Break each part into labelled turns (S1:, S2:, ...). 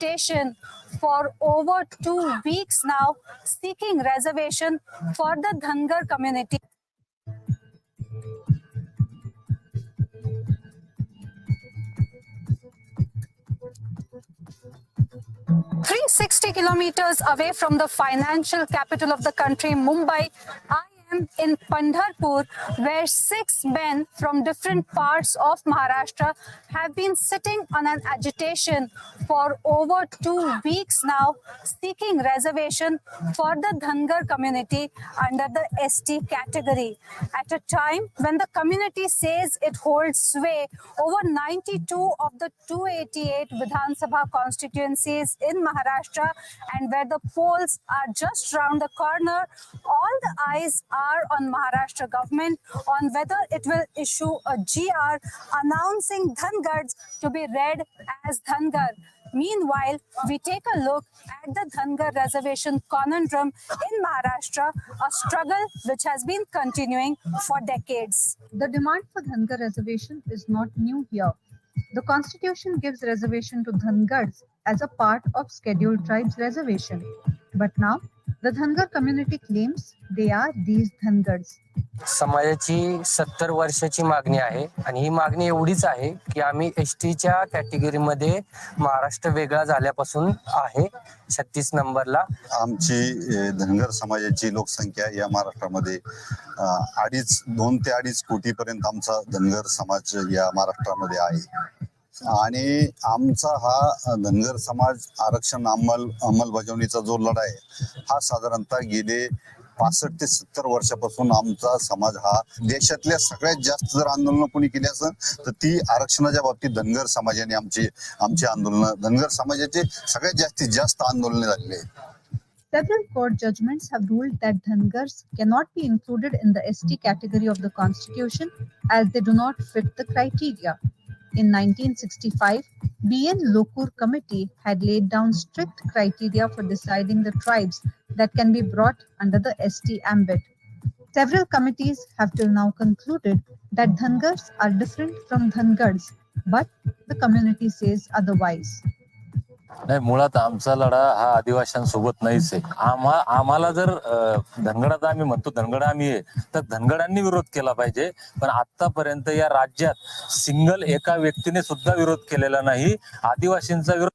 S1: agitation for over 2 weeks now, seeking reservation for the Dhangar community. 360 kilometers away from the financial capital of the country, Mumbai, I am in Pandharpur, where 6 men from different parts of Maharashtra have been sitting on an agitation for over 2 weeks now, seeking reservation for the Dhangar community under the ST category. At a time when the community says it holds sway over 92 of the 288 Vidhan Sabha constituencies in Maharashtra, and where the polls are just round the corner, all the eyes are on Maharashtra government on whether it will issue a GR announcing Dhangars to be read as Dhangar. Meanwhile, we take a look at the Dhangar reservation conundrum in Maharashtra, a struggle which has been continuing for decades.
S2: The demand for Dhangar reservation is not new here. The constitution gives reservation to Dhangars as a part of scheduled tribes reservation. But now, the Dhangar community claims they are these Dhangars.
S3: समाजाची 70 वर्षाची मागणी आहे आणि ही मागणी एवढीच आहे की आम्ही एसटीच्या कॅटेगरीमध्ये महाराष्ट्र वेगळा झाल्यापासून आहे 36 नंबरला.
S4: आमची धनगर समाजाची लोकसंख्या या महाराष्ट्रामध्ये 2 ते 2.5 कोटीपर्यंत आमचा धनगर समाज या महाराष्ट्रामध्ये आहे आणि आमचा हा धनगर समाज आरक्षण अंमलबजावणीचा जो लढा आहे हा साधारणतः गेले 65 ते 70 वर्षापासून आमचा समाज हा देशातल्या सगळ्यात जास्त जर आंदोलन कोणी केली असेल तर ती आरक्षणाच्या बाबतीत धनगर समाजाने आमची आंदोलन धनगर समाजाचे सगळ्यात जास्तीत जास्त आंदोलने झालेली आहेत.
S2: Several court judgments have ruled that Dhangars cannot be included in the ST category of the constitution as they do not fit the criteria. In 1965, B.N. Lokur committee had laid down strict criteria for deciding the tribes that can be brought under the ST ambit. Several committees have till now concluded that Dhangars are different from Dhangars, but the community says otherwise.
S5: नाही, मुळात आमचा लढा हा आदिवासींसोबत नाहीच आहे. आम्हाला जर धनगडात आम्ही म्हणतो धनगड आम्ही आहे तर धनगडांनी विरोध केला पाहिजे, पण आतापर्यंत या राज्यात सिंगल एका व्यक्तीने सुद्धा विरोध केलेला नाही. आदिवासींचा विरोध.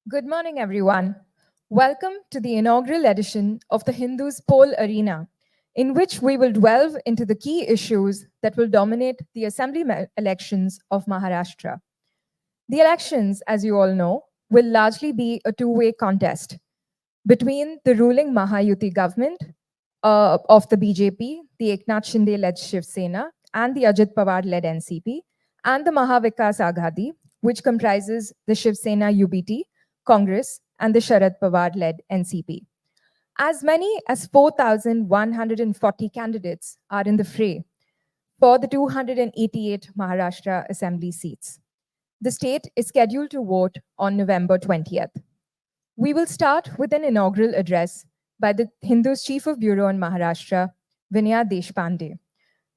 S6: Good morning, everyone. Welcome to the inaugural edition of the Hindus Poll Arena, in which we will delve into the key issues that will dominate the assembly elections of Maharashtra. The elections, as you all know, will largely be a two-way contest between the ruling Mahayuti government of the BJP, the Eknath Shinde-led Shiv Sena, and the Ajit Pawar-led NCP, and the Mahavikas Aghadi, which comprises the Shiv Sena UBT, Congress, and the Sharad Pawar-led NCP. As many as 4,140 candidates are in the fray for the 288 Maharashtra Assembly seats. The state is scheduled to vote on November 20th. We will start with an inaugural address by the Hindus Chief of Bureau in Maharashtra, Vinaya Deshpande.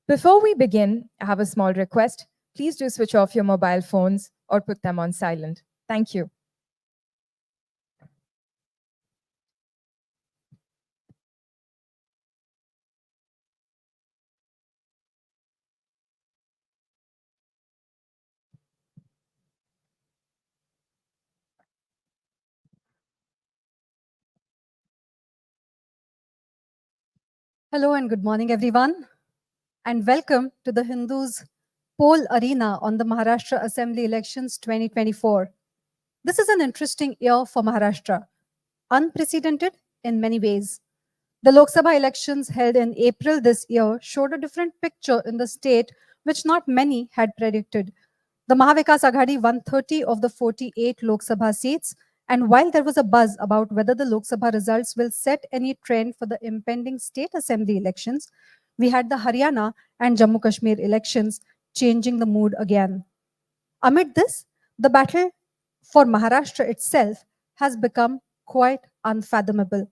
S6: Before we begin, I have a small request. Please do switch off your mobile phones or put them on silent. Thank you.
S1: Hello and good morning, everyone, and welcome to the Hindus Poll Arena on the Maharashtra Assembly Elections 2024. This is an interesting year for Maharashtra, unprecedented in many ways. The Lok Sabha elections held in April this year showed a different picture in the state, which not many had predicted. The Mahavikas Aghadi won 30 of the 48 Lok Sabha seats. And while there was a buzz about whether the Lok Sabha results will set any trend for the impending state assembly elections, we had the Haryana and Jammu Kashmir elections changing the mood again. Amid this, the battle for Maharashtra itself has become quite unfathomable.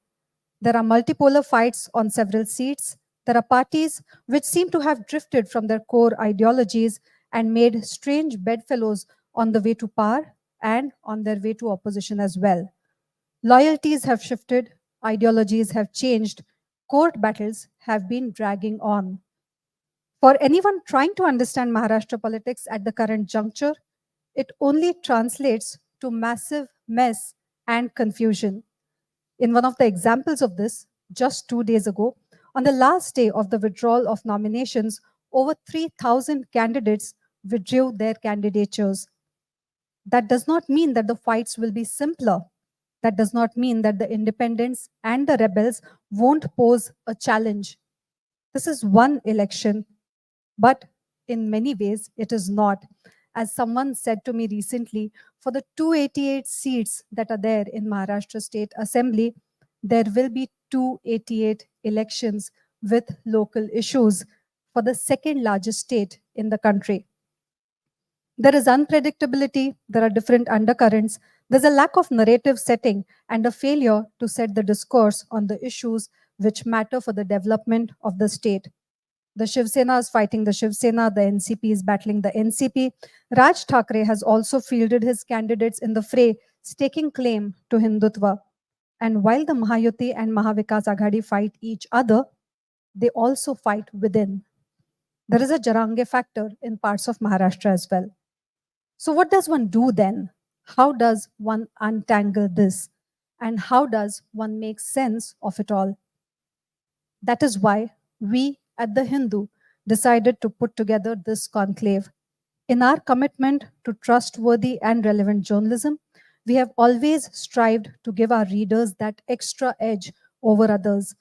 S1: There are multipolar fights on several seats. There are parties which seem to have drifted from their core ideologies, and made strange bedfellows on the way to power and on their way to opposition as well. Loyalties have shifted, ideologies have changed, court battles have been dragging on. For anyone trying to understand Maharashtra politics at the current juncture, it only translates to massive mess and confusion. In one of the examples of this, just 2 days ago, on the last day of the withdrawal of nominations, over 3,000 candidates withdrew their candidatures. That does not mean that the fights will be simpler. That does not mean that the independents and the rebels won't pose a challenge. This is one election, but in many ways, it is not. As someone said to me recently, for the 288 seats that are there in Maharashtra State Assembly, there will be 288 elections with local issues for the second largest state in the country. There is unpredictability, there are different undercurrents, there's a lack of narrative setting and a failure to set the discourse on the issues which matter for the development of the state. The Shiv Sena is fighting the Shiv Sena, the NCP is battling the NCP. Raj Thackeray has also fielded his candidates in the fray, staking claim to Hindutva. And while the Mahayuti and Mahavikas Aghadi fight each other, they also fight within. There is a Jarange factor in parts of Maharashtra as well. So what does one do then? How does one untangle this? And how does one make sense of it all? That is why we at The Hindu decided to put together this conclave. In our commitment to trustworthy and relevant journalism, we have always strived to give our readers that extra edge over others.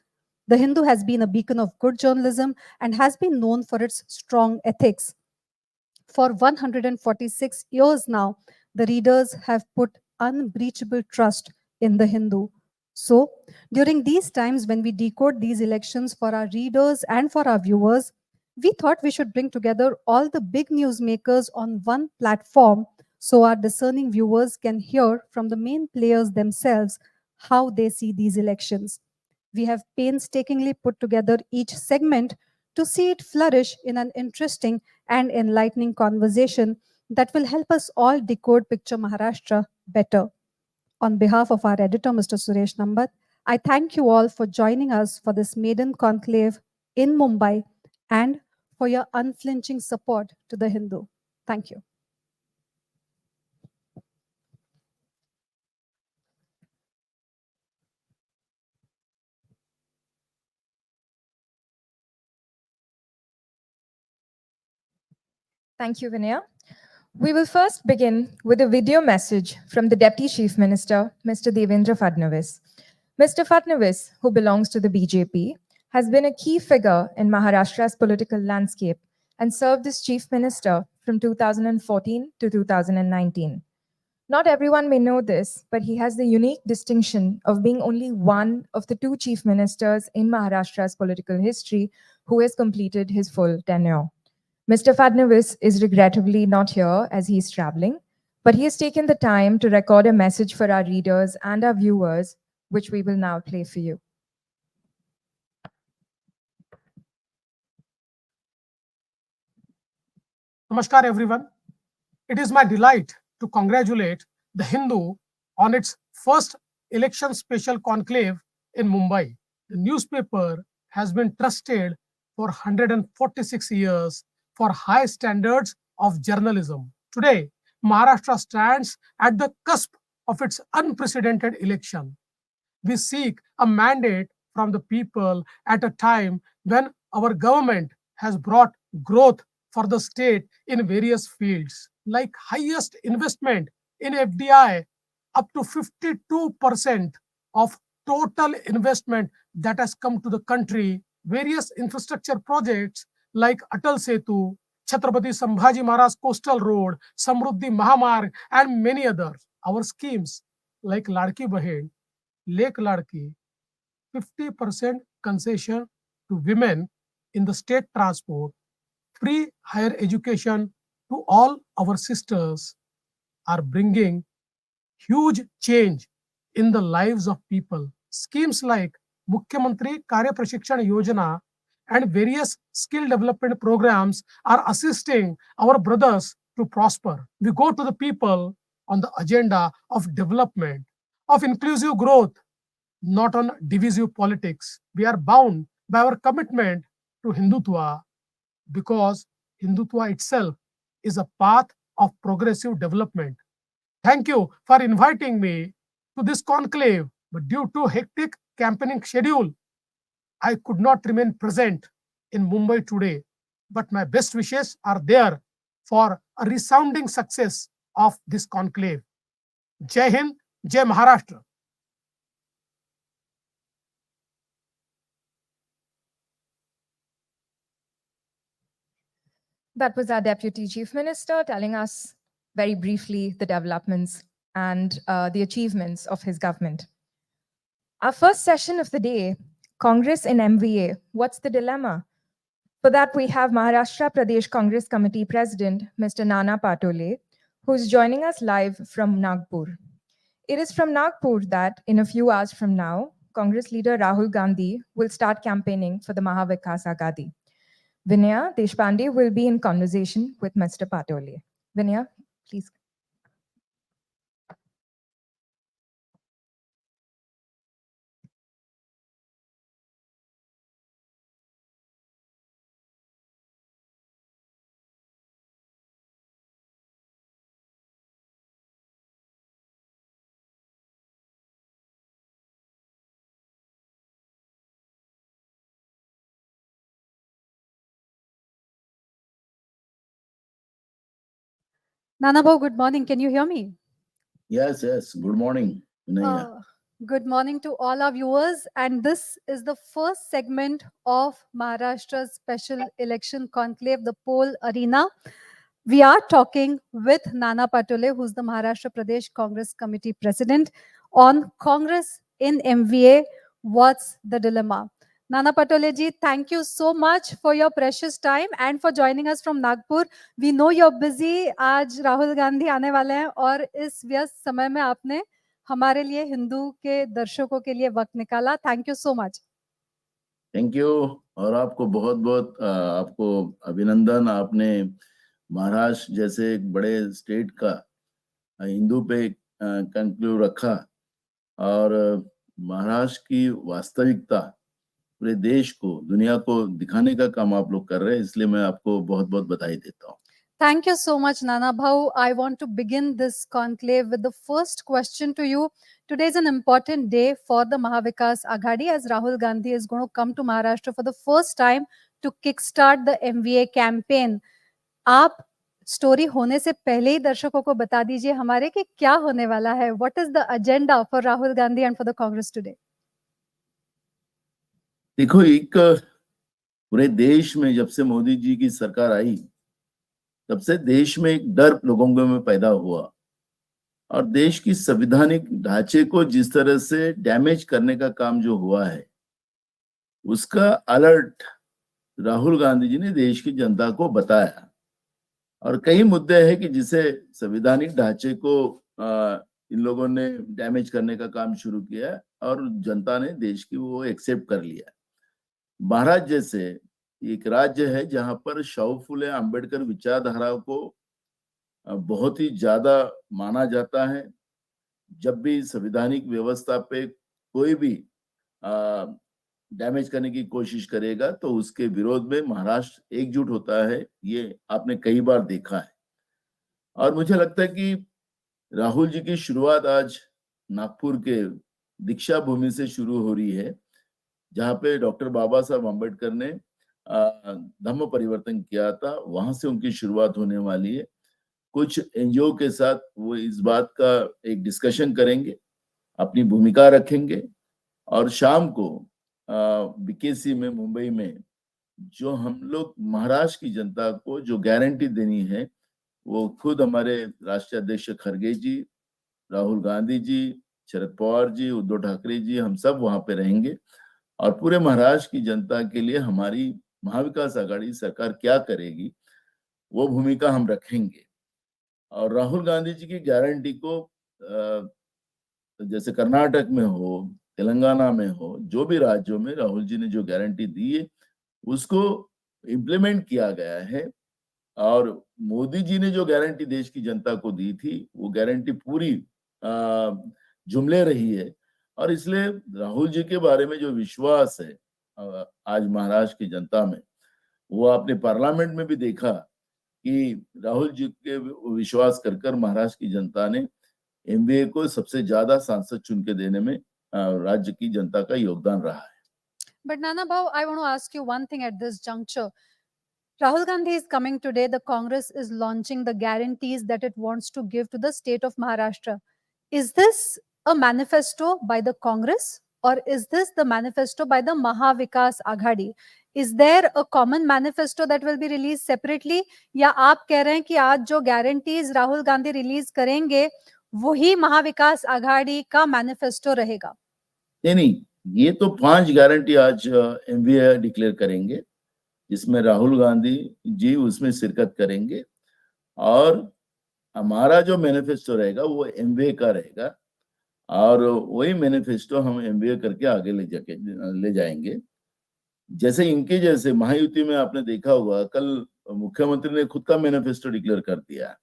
S1: The Hindu has been a beacon of good journalism and has been known for its strong ethics. For 146 years now, the readers have put unbreachable trust in the Hindu. So, during these times when we decode these elections for our readers and for our viewers, we thought we should bring together all the big newsmakers on one platform so our discerning viewers can hear from the main players themselves how they see these elections. We have painstakingly put together each segment to see it flourish in an interesting and enlightening conversation that will help us all decode Picture Maharashtra better. On behalf of our editor, Mr. Suresh Nambat, I thank you all for joining us for this maiden conclave in Mumbai and for your unflinching support to the Hindu. Thank you.
S6: Thank you, Vinaya. We will first begin with a video message from the Deputy Chief Minister, Mr. Devendra Fadnavis. Mr. Fadnavis, who belongs to the BJP, has been a key figure in Maharashtra's political landscape and served as Chief Minister from 2014 to 2019. Not everyone may know this, but he has the unique distinction of being only one of the two Chief Ministers in Maharashtra's political history who has completed his full tenure. Mr. Fadnavis is regrettably not here as he is traveling, but he has taken the time to record a message for our readers and our viewers, which we will now play for you.
S7: Namaskar, everyone. It is my delight to congratulate The Hindu on its first election special conclave in Mumbai. The newspaper has been trusted for 146 years for high standards of journalism. Today, Maharashtra stands at the cusp of its unprecedented election. We seek a mandate from the people at a time when our government has brought growth for the state in various fields, like highest investment in FDI, up to 52% of total investment that has come to the country, various infrastructure projects like Atal Setu, Chhatrapati Sambhaji Maharaj Coastal Road, Samruddhi Mahamarg, and many others. Our schemes like Ladki Bahen, Lake Ladki, 50% concession to women in the state transport, free higher education to all our sisters are bringing huge change in the lives of people. Schemes like Mukhyamantri Karya Prashikshan Yojana and various skill development programs are assisting our brothers to prosper. We go to the people on the agenda of development, of inclusive growth, not on divisive politics. We are bound by our commitment to Hindutva because Hindutva itself is a path of progressive development. Thank you for inviting me to this conclave, but due to hectic campaigning schedule, I could not remain present in Mumbai today. But my best wishes are there for a resounding success of this conclave. Jai Hind, Jai Maharashtra.
S6: That was our Deputy Chief Minister telling us very briefly the developments and the achievements of his government. Our first session of the day, Congress in MVA, what's the dilemma? For that, we have Maharashtra Pradesh Congress Committee President, Mr. Nana Patole, who is joining us live from Nagpur. It is from Nagpur that, in a few hours from now, Congress leader Rahul Gandhi will start campaigning for the Mahavikas Aghadi. Vinaya Deshpande will be in conversation with Mr. Patole. Vinaya, please.
S1: Nana Bhau, good morning. Can you hear me?
S8: Yes, yes. Good morning, Vinaya.
S1: Good morning to all our viewers. And this is the first segment of Maharashtra's special election conclave, the poll arena. We are talking with Nana Patole, who's the Maharashtra Pradesh Congress Committee President, on Congress in MVA. What's the dilemma? Nana Patole ji, thank you so much for your precious time and for joining us from Nagpur. We know you're busy. आज राहुल गांधी आने वाले हैं और इस व्यस्त समय में आपने हमारे लिए हिंदू के दर्शकों के लिए वक्त निकाला. Thank you so much.
S8: Thank you और आपको बहुत बहुत आपको अभिनंदन. आपने महाराष्ट्र जैसे एक बड़े स्टेट का हिंदू पे कंक्लूड रखा और महाराष्ट्र की वास्तविकता पूरे देश को दुनिया को दिखाने का काम आप लोग कर रहे हैं, इसलिए मैं आपको बहुत बहुत बधाई देता हूँ.
S1: Thank you so much, Nana Bhau. I want to begin this conclave with the first question to you. Today is an important day for the Mahavikas Aghadi as Rahul Gandhi is going to come to Maharashtra for the first time to kickstart the MVA campaign. आप story होने से पहले ही दर्शकों को बता दीजिए हमारे कि क्या होने वाला है. What is the agenda for Rahul Gandhi and for the Congress today?
S8: देखो, एक पूरे देश में जब से मोदी जी की सरकार आई तब से देश में एक डर लोगों में पैदा हुआ और देश की संवैधानिक ढांचे को जिस तरह से डैमेज करने का काम जो हुआ है उसका अलर्ट राहुल गांधी जी ने देश की जनता को बताया और कई मुद्दे हैं कि जिसे संवैधानिक ढांचे को इन लोगों ने डैमेज करने का काम शुरू किया और जनता ने देश की वो एक्सेप्ट कर लिया. महाराष्ट्र जैसे एक राज्य है जहां पर शाहू फुले अंबेडकर विचारधारा को बहुत ही ज्यादा माना जाता है. जब भी संवैधानिक व्यवस्था पे कोई भी डैमेज करने की कोशिश करेगा तो उसके विरोध में महाराष्ट्र एकजुट होता है, ये आपने कई बार देखा है. और मुझे लगता है कि राहुल जी की शुरुआत आज नागपुर के दीक्षा भूमि से शुरू हो रही है जहां पे डॉक्टर बाबा साहब अम्बेडकर ने धम्म परिवर्तन किया था. वहां से उनकी शुरुआत होने वाली है. कुछ एनजीओ के साथ वो इस बात का एक डिस्कशन करेंगे, अपनी भूमिका रखेंगे और शाम को बीकेसी में मुंबई में जो हम लोग महाराष्ट्र की जनता को जो गारंटी देनी है वो खुद हमारे राष्ट्रीय अध्यक्ष खड़गे जी, राहुल गांधी जी, शरद पवार जी, उद्धव ठाकरे जी, हम सब वहां पे रहेंगे और पूरे महाराष्ट्र की जनता के लिए हमारी महाविकास आघाड़ी सरकार क्या करेगी वो भूमिका हम रखेंगे. और राहुल गांधी जी की गारंटी को जैसे कर्नाटक में हो, तेलंगाना में हो, जो भी राज्यों में राहुल जी ने जो गारंटी दी है उसको इम्प्लीमेंट किया गया है। और मोदी जी ने जो गारंटी देश की जनता को दी थी, वो गारंटी पूरी जुमले रही है। और इसलिए राहुल जी के बारे में जो विश्वास है आज महाराष्ट्र की जनता में, वो आपने पार्लियामेंट में भी देखा कि राहुल जी के विश्वास कर महाराष्ट्र की जनता ने एमवीए को सबसे ज्यादा सांसद चुन के देने में राज्य की जनता का योगदान रहा है।
S1: But Nana Bhau, I want to ask you one thing at this juncture. Rahul Gandhi is coming today. The Congress is launching the guarantees that it wants to give to the state of Maharashtra. Is this a manifesto by the Congress, or is this the manifesto by the Mahavikas Aghadi? Is there a common manifesto that will be released separately? या आप कह रहे हैं कि आज जो guarantees Rahul Gandhi release करेंगे वही महाविकास आघाड़ी का मैनिफेस्टो रहेगा?
S8: नहीं, ये तो 5 गारंटी आज एमवीए डिक्लेयर करेंगे, जिसमें राहुल गांधी जी उसमें शिरकत करेंगे। और हमारा जो मैनिफेस्टो रहेगा वो एमवीए का रहेगा, और वही मैनिफेस्टो हम एमवीए करके आगे ले जाएंगे। जैसे इनके जैसे महायुति में आपने देखा होगा, कल मुख्यमंत्री ने खुद का मैनिफेस्टो डिक्लेयर कर दिया।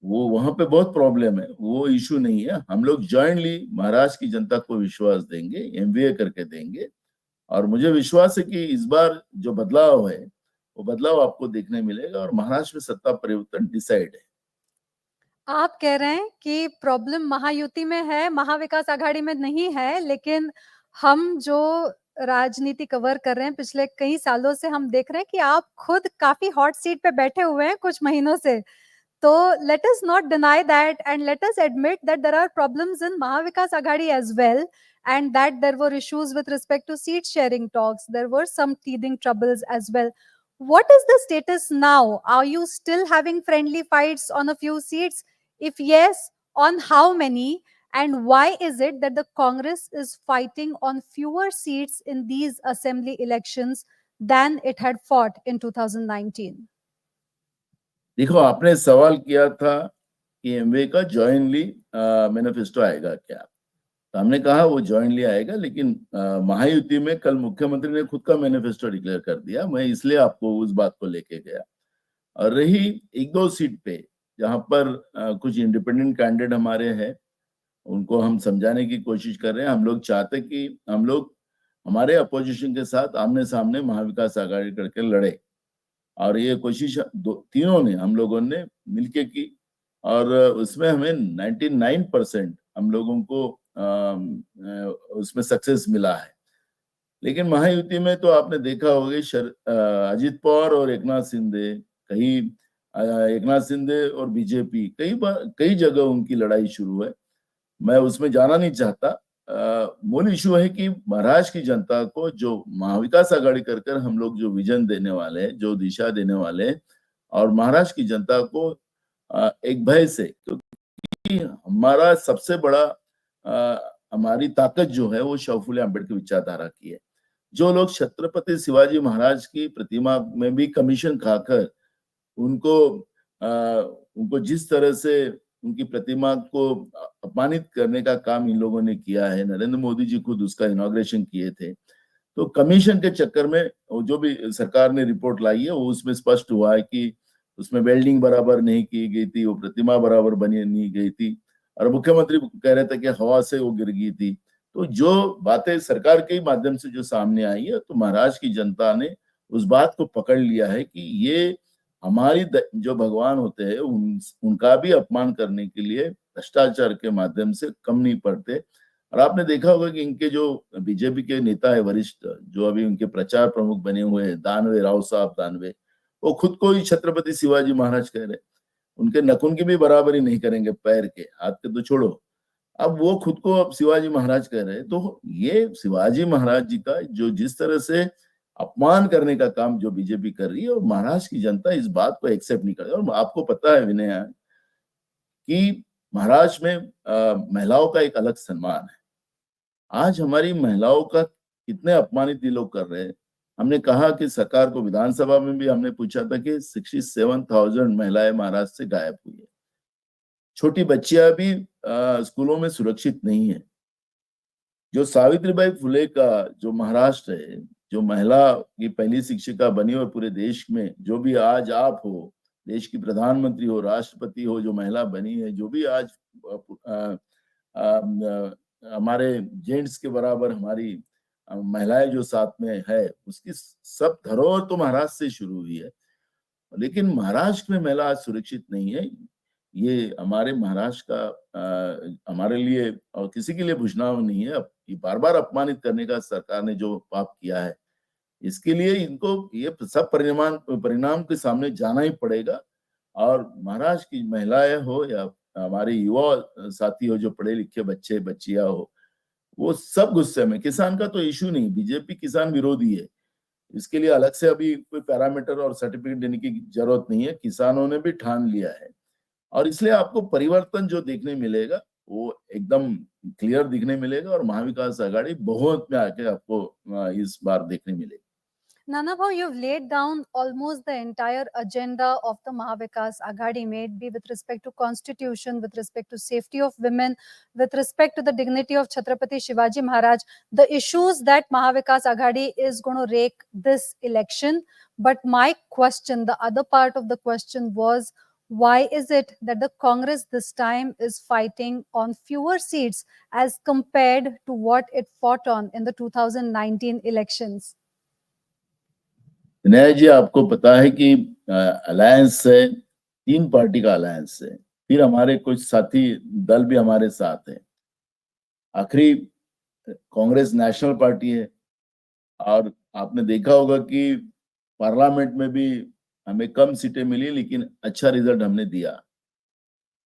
S8: वो वहां पे बहुत प्रॉब्लम है, वो इशू नहीं है। हम लोग जॉइंटली महाराष्ट्र की जनता को विश्वास देंगे, एमवीए करके देंगे। और मुझे विश्वास है कि इस बार जो बदलाव है, वो बदलाव आपको देखने मिलेगा और महाराष्ट्र में सत्ता परिवर्तन डिसाइड है।
S1: आप कह रहे हैं कि प्रॉब्लम महायुति में है, महाविकास आघाड़ी में नहीं है, लेकिन हम जो राजनीति कवर कर रहे हैं पिछले कई सालों से, हम देख रहे हैं कि आप खुद काफी हॉट सीट पे बैठे हुए हैं कुछ महीनों से। तो let us not deny that, and let us admit that there are problems in Mahavikas Aghadi as well, and that there were issues with respect to seat sharing talks. There were some teething troubles as well. What is the status now? Are you still having friendly fights on a few seats? If yes, on how many? And why is it that the Congress is fighting on fewer seats in these assembly elections than it had fought in 2019?
S8: देखो, आपने सवाल किया था कि Amway का jointly manifesto आएगा क्या, तो हमने कहा वो जॉइंटली आएगा। लेकिन महायुति में कल मुख्यमंत्री ने खुद का मैनिफेस्टो डिक्लेयर कर दिया, मैं इसलिए आपको उस बात को लेके गया। और रही 1-2 सीट पे जहां पर कुछ इंडिपेंडेंट कैंडिडेट हमारे हैं, उनको हम समझाने की कोशिश कर रहे हैं। हम लोग चाहते कि हम लोग हमारे अपोजिशन के साथ आमने सामने महाविकास आघाड़ी करके लड़े, और ये कोशिश तीनों ने, हम लोगों ने मिलके की, और उसमें हमें 99% हम लोगों को उसमें सक्सेस मिला है। लेकिन महायुति में तो आपने देखा होगा, अजित पवार और एकनाथ शिंदे, एकनाथ शिंदे और बीजेपी कई जगह उनकी लड़ाई शुरू है। मैं उसमें जाना नहीं चाहता। मूल इशू है कि महाराष्ट्र की जनता को जो महाविकास आघाड़ी कर हम लोग जो विजन देने वाले हैं, जो दिशा देने वाले हैं, और महाराष्ट्र की जनता को एक भय से, क्योंकि हमारा सबसे बड़ा हमारी ताकत जो है वो शिव फुले अम्बेडकर विचारधारा की है। जो लोग छत्रपति शिवाजी महाराज की प्रतिमा में भी कमीशन खाकर उनको जिस तरह से उनकी प्रतिमा को अपमानित करने का काम इन लोगों ने किया है, नरेंद्र मोदी जी खुद उसका इनॉग्रेशन किए थे। तो कमीशन के चक्कर में जो भी सरकार ने रिपोर्ट लाई है, वो उसमें स्पष्ट हुआ है कि उसमें वेल्डिंग बराबर नहीं की गई थी, वो प्रतिमा बराबर बनी नहीं गई थी, और मुख्यमंत्री कह रहे थे कि हवा से वो गिर गई थी। तो जो बातें सरकार के माध्यम से जो सामने आई है, तो महाराष्ट्र की जनता ने उस बात को पकड़ लिया है कि ये हमारी जो भगवान होते हैं उनका भी अपमान करने के लिए भ्रष्टाचार के माध्यम से कम नहीं पड़ते। और आपने देखा होगा कि इनके जो बीजेपी के नेता है वरिष्ठ, जो अभी उनके प्रचार प्रमुख बने हुए हैं, दानवे, राव साहब दानवे, वो खुद को ही छत्रपति शिवाजी महाराज कह रहे। उनके नखून की भी बराबरी नहीं करेंगे, पैर के, हाथ के तो छोड़ो, अब वो खुद को अब शिवाजी महाराज कह रहे हैं। तो ये शिवाजी महाराज जी का जो जिस तरह से अपमान करने का काम जो बीजेपी कर रही है, और महाराष्ट्र की जनता इस बात को एक्सेप्ट नहीं कर रही। और आपको पता है विनय कि महाराष्ट्र में महिलाओं का एक अलग सम्मान है। आज हमारी महिलाओं का कितने अपमानित ये लोग कर रहे हैं। हमने कहा कि सरकार को, विधानसभा में भी हमने पूछा था कि 67,000 महिलाएं महाराष्ट्र से गायब हुई है। छोटी बच्चियां भी स्कूलों में सुरक्षित नहीं है। जो सावित्रीबाई फुले का जो महाराष्ट्र है, जो महिला की पहली शिक्षिका बनी और पूरे देश में जो भी आज आप हो, देश की प्रधानमंत्री हो, राष्ट्रपति हो, जो महिला बनी है, जो भी आज हमारे जेंट्स के बराबर हमारी महिलाएं जो साथ में है, उसकी सब धरोहर तो महाराष्ट्र से शुरू हुई है। लेकिन महाराष्ट्र में महिला आज सुरक्षित नहीं है। ये हमारे महाराष्ट्र का हमारे लिए और किसी के लिए भूषणाव नहीं है। ये बार-बार अपमानित करने का सरकार ने जो पाप किया है, इसके लिए इनको ये सब परिणाम के सामने जाना ही पड़ेगा। और महाराष्ट्र की महिलाएं हो या हमारे युवा साथी हो, जो पढ़े लिखे बच्चे बच्चियां हो, वो सब गुस्से में। किसान का तो इशू नहीं, बीजेपी किसान विरोधी है, इसके लिए अलग से अभी कोई पैरामीटर और सर्टिफिकेट देने की जरूरत नहीं है। किसानों ने भी ठान लिया है और इसलिए आपको परिवर्तन जो देखने मिलेगा वो एकदम क्लियर दिखने मिलेगा और महाविकास आघाड़ी बहुत में आके आपको इस बार देखने मिलेगी।
S1: Nana Bhau, you've laid down almost the entire agenda of the Mahavikas Aghadi, may it be with respect to constitution, with respect to safety of women, with respect to the dignity of Chhatrapati Shivaji Maharaj, the issues that Mahavikas Aghadi is going to rake this election. But my question, the other part of the question was, why is it that the Congress this time is fighting on fewer seats as compared to what it fought on in the 2019 elections?
S8: विनय जी, आपको पता है कि alliance है, 3 party का alliance है, फिर हमारे कुछ साथी दल भी हमारे साथ हैं। आखिरी कांग्रेस नेशनल पार्टी है और आपने देखा होगा कि पार्लियामेंट में भी हमें कम सीटें मिली, लेकिन अच्छा रिजल्ट हमने दिया।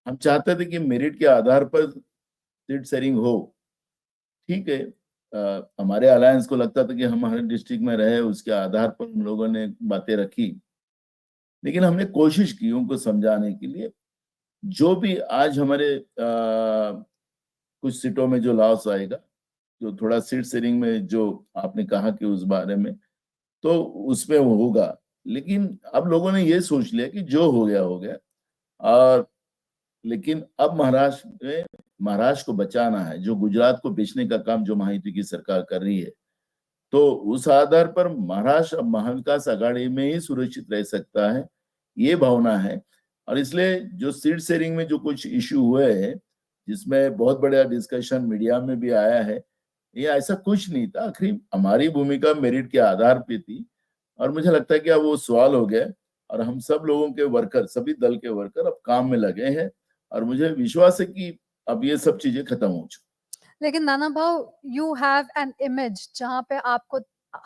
S8: हम चाहते थे कि मेरिट के आधार पर सीट शेयरिंग हो, ठीक है। हमारे अलायंस को लगता था कि हम हर डिस्ट्रिक्ट में रहे, उसके आधार पर हम लोगों ने बातें रखी, लेकिन हमने कोशिश की उनको समझाने के लिए। जो भी आज हमारे कुछ सीटों में जो लॉस आएगा, जो थोड़ा सीट शेयरिंग में जो आपने कहा कि उस बारे में, तो उसमें वो होगा। लेकिन अब लोगों ने ये सोच लिया कि जो हो गया और लेकिन अब महाराष्ट्र को बचाना है। जो गुजरात को बेचने का काम जो महायुति की सरकार कर रही है, तो उस आधार पर महाराष्ट्र अब महाविकास आघाड़ी में ही सुरक्षित रह सकता है, ये भावना है। और इसलिए जो सीट शेयरिंग में जो कुछ इश्यू हुए हैं, जिसमें बहुत बड़ा डिस्कशन मीडिया में भी आया है, ये ऐसा कुछ नहीं था। आखिर हमारी भूमिका मेरिट के आधार पे थी और मुझे लगता है कि अब वो सवाल हो गया और हम सब लोगों के वर्कर, सभी दल के वर्कर अब काम में लगे हैं और मुझे विश्वास है कि अब ये सब चीजें खत्म हो चुकी।
S1: लेकिन नाना भाव, यू हैव एन इमेज जहां पे आपको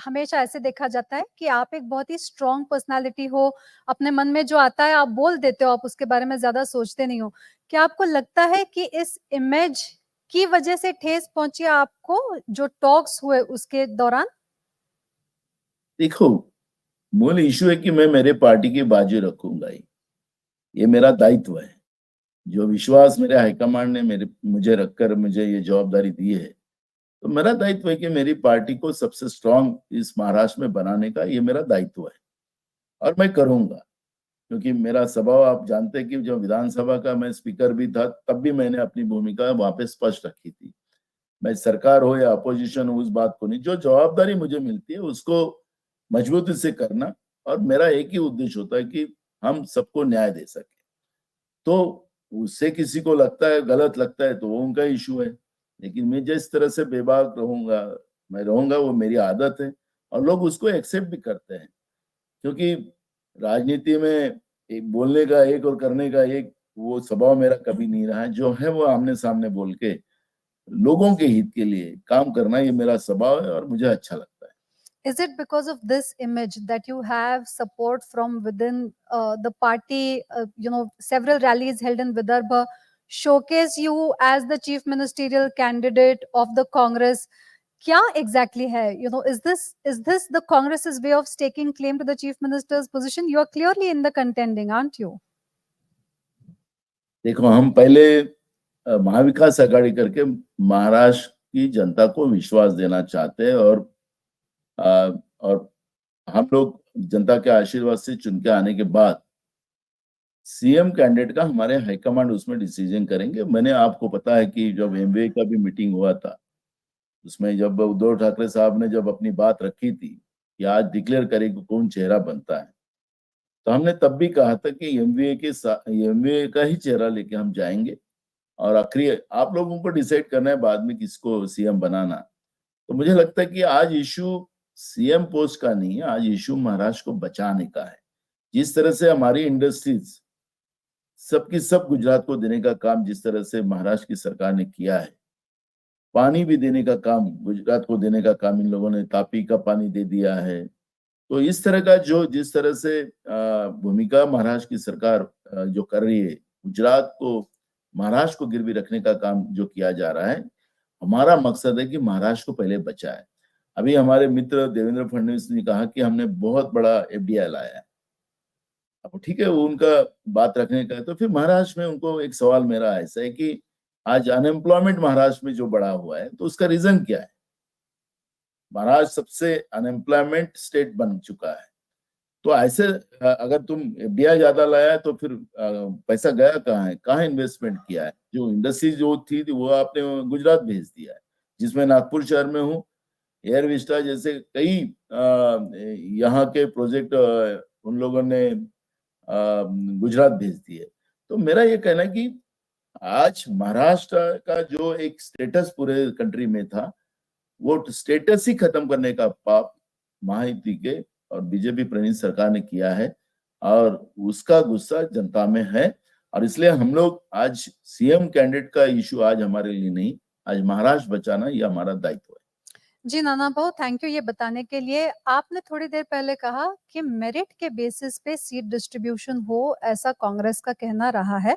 S1: हमेशा ऐसे देखा जाता है कि आप एक बहुत ही स्ट्रॉन्ग पर्सनालिटी हो, अपने मन में जो आता है आप बोल देते हो, आप उसके बारे में ज्यादा सोचते नहीं हो। क्या आपको लगता है कि इस इमेज की वजह से ठेस पहुंची आपको जो टॉक्स हुए उसके दौरान?
S8: देखो, मूल इशू है कि मैं मेरे पार्टी की बाजी रखूंगा ही, ये मेरा दायित्व है। जो विश्वास मेरे हाईकमांड ने मुझे रखकर मुझे ये जवाबदारी दी है, तो मेरा दायित्व है कि मेरी पार्टी को सबसे स्ट्रांग इस महाराष्ट्र में बनाने का ये मेरा दायित्व है और मैं करूंगा। क्योंकि मेरा स्वभाव आप जानते हैं कि जब विधानसभा का मैं स्पीकर भी था, तब भी मैंने अपनी भूमिका वहां पे स्पष्ट रखी थी। मैं सरकार हो या अपोजिशन हो, उस बात को नहीं, जो जवाबदारी मुझे मिलती है उसको मजबूती से करना और मेरा एक ही उद्देश्य होता है कि हम सबको न्याय दे सके। तो उससे किसी को लगता है, गलत लगता है, तो वो उनका इशू है, लेकिन मैं जिस तरह से बेबाक रहूंगा, मैं रहूंगा, वो मेरी आदत है और लोग उसको एक्सेप्ट भी करते हैं। क्योंकि राजनीति में एक बोलने का एक और करने का एक, वो स्वभाव मेरा कभी नहीं रहा है। जो है वो आमने सामने बोल के लोगों के हित के लिए काम करना, ये मेरा स्वभाव है और मुझे अच्छा लगता है।
S1: Is it because of this image that you have support from within the party? Several rallies held in Vidarbha showcase you as the chief ministerial candidate of the Congress. Kya exactly hai? Is this the Congress's way of staking claim to the chief minister's position? You are clearly in the contending, aren't you?
S8: देखो, हम पहले महाविकास आघाड़ी करके महाराष्ट्र की जनता को विश्वास देना चाहते हैं और हम लोग जनता के आशीर्वाद से चुन के आने के बाद सीएम कैंडिडेट का हमारे हाईकमांड उसमें डिसीजन करेंगे। मैंने आपको पता है कि जब एमवे का भी मीटिंग हुआ था, उसमें जब उद्धव ठाकरे साहब ने जब अपनी बात रखी थी कि आज डिक्लेयर करे कि कौन चेहरा बनता है, तो हमने तब भी कहा था कि एमवीए का ही चेहरा लेके हम जाएंगे और आखिरी आप लोगों को डिसाइड करना है बाद में किसको सीएम बनाना। तो मुझे लगता है कि आज इशू सीएम पोस्ट का नहीं है, आज इशू महाराष्ट्र को बचाने का है। जिस तरह से हमारी इंडस्ट्रीज सबकी सब गुजरात को देने का काम जिस तरह से महाराष्ट्र की सरकार ने किया है, पानी भी देने का काम गुजरात को देने का काम इन लोगों ने, तापी का पानी दे दिया है। तो इस तरह का जो जिस तरह से भूमिका महाराष्ट्र की सरकार जो कर रही है, गुजरात को महाराष्ट्र को गिरवी रखने का काम जो किया जा रहा है, हमारा मकसद है कि महाराष्ट्र को पहले बचाए। अभी हमारे मित्र देवेंद्र फडणवीस ने कहा कि हमने बहुत बड़ा एफडीआई लाया है। अब ठीक है, वो उनका बात रखने का है। तो फिर महाराष्ट्र में उनको एक सवाल मेरा ऐसा है कि आज अनएम्प्लॉयमेंट महाराष्ट्र में जो बढ़ा हुआ है, तो उसका रीजन क्या है? महाराष्ट्र सबसे अनएम्प्लॉयमेंट स्टेट बन चुका है। तो ऐसे अगर तुम एफडीआई ज्यादा लाया है तो फिर पैसा गया कहाँ है, कहाँ इन्वेस्टमेंट किया है? जो इंडस्ट्री जो थी वो आपने गुजरात भेज दिया है, जिसमें नागपुर शहर में हूँ, एयर विस्टा जैसे कई यहाँ के प्रोजेक्ट उन लोगों ने गुजरात भेज दिए। तो मेरा ये कहना है कि आज महाराष्ट्र का जो एक स्टेटस पूरे कंट्री में था, वो स्टेटस ही खत्म करने का पाप महायुति के और बीजेपी प्रणीत सरकार ने किया है और उसका गुस्सा जनता में है। और इसलिए हम लोग आज सीएम कैंडिडेट का इशू आज हमारे लिए नहीं, आज महाराष्ट्र बचाना ये हमारा दायित्व है।
S1: जी नाना भाऊ, थैंक यू ये बताने के लिए। आपने थोड़ी देर पहले कहा कि मेरिट के बेसिस पे सीट डिस्ट्रीब्यूशन हो, ऐसा कांग्रेस का कहना रहा है,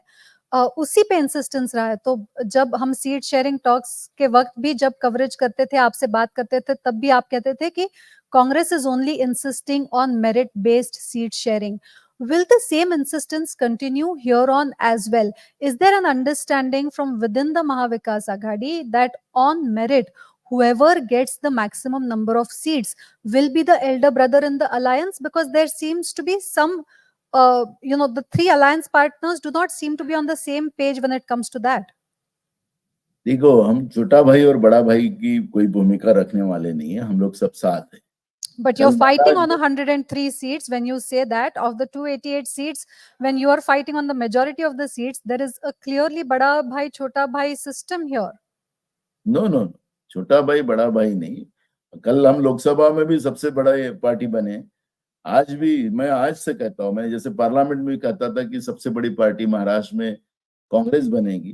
S1: उसी पे इंसिस्टेंस रहा है। तो जब हम सीट शेयरिंग टॉक्स के वक्त भी जब कवरेज करते थे, आपसे बात करते थे, तब भी आप कहते थे कि Congress is only insisting on merit based seat sharing. Will the same insistence continue here on as well? Is there an understanding from within the Mahavikas Aghadi that on merit, whoever gets the maximum number of seats will be the elder brother in the alliance? Because there seems to be some, the three alliance partners do not seem to be on the same page when it comes to that.
S8: देखो, हम छोटा भाई और बड़ा भाई की कोई भूमिका रखने वाले नहीं है, हम लोग सब साथ हैं।
S1: But you're fighting on 103 seats. When you say that of the 288 seats, when you are fighting on the majority of the seats, there is a clearly bada bhai chota bhai system here.
S8: No no, छोटा भाई बड़ा भाई नहीं। कल हम लोकसभा में भी सबसे बड़ा पार्टी बने। आज भी मैं आज से कहता हूँ, मैं जैसे पार्लियामेंट में भी कहता था कि सबसे बड़ी पार्टी महाराष्ट्र में कांग्रेस बनेगी,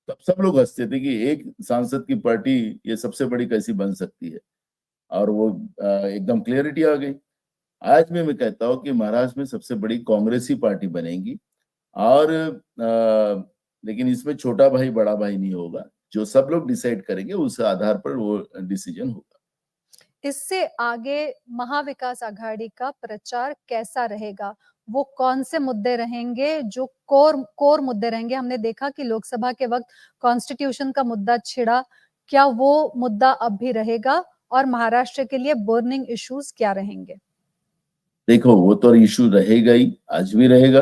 S8: तब सब लोग हंसते थे कि एक सांसद की पार्टी ये सबसे बड़ी कैसी बन सकती है, और वो एकदम क्लियरिटी आ गई। आज भी मैं कहता हूँ कि महाराष्ट्र में सबसे बड़ी कांग्रेस ही पार्टी बनेगी, और लेकिन इसमें छोटा भाई बड़ा भाई नहीं होगा। जो सब लोग डिसाइड करेंगे उस आधार पर वो डिसीजन होगा।
S1: इससे आगे महाविकास आघाड़ी का प्रचार कैसा रहेगा? वो कौन से मुद्दे रहेंगे जो कोर मुद्दे रहेंगे? हमने देखा कि लोकसभा के वक्त कॉन्स्टिट्यूशन का मुद्दा छिड़ा, क्या वो मुद्दा अब भी रहेगा? और महाराष्ट्र के लिए बर्निंग इश्यूज क्या रहेंगे?
S8: देखो, वो तो इशू रहेगा ही, आज भी रहेगा।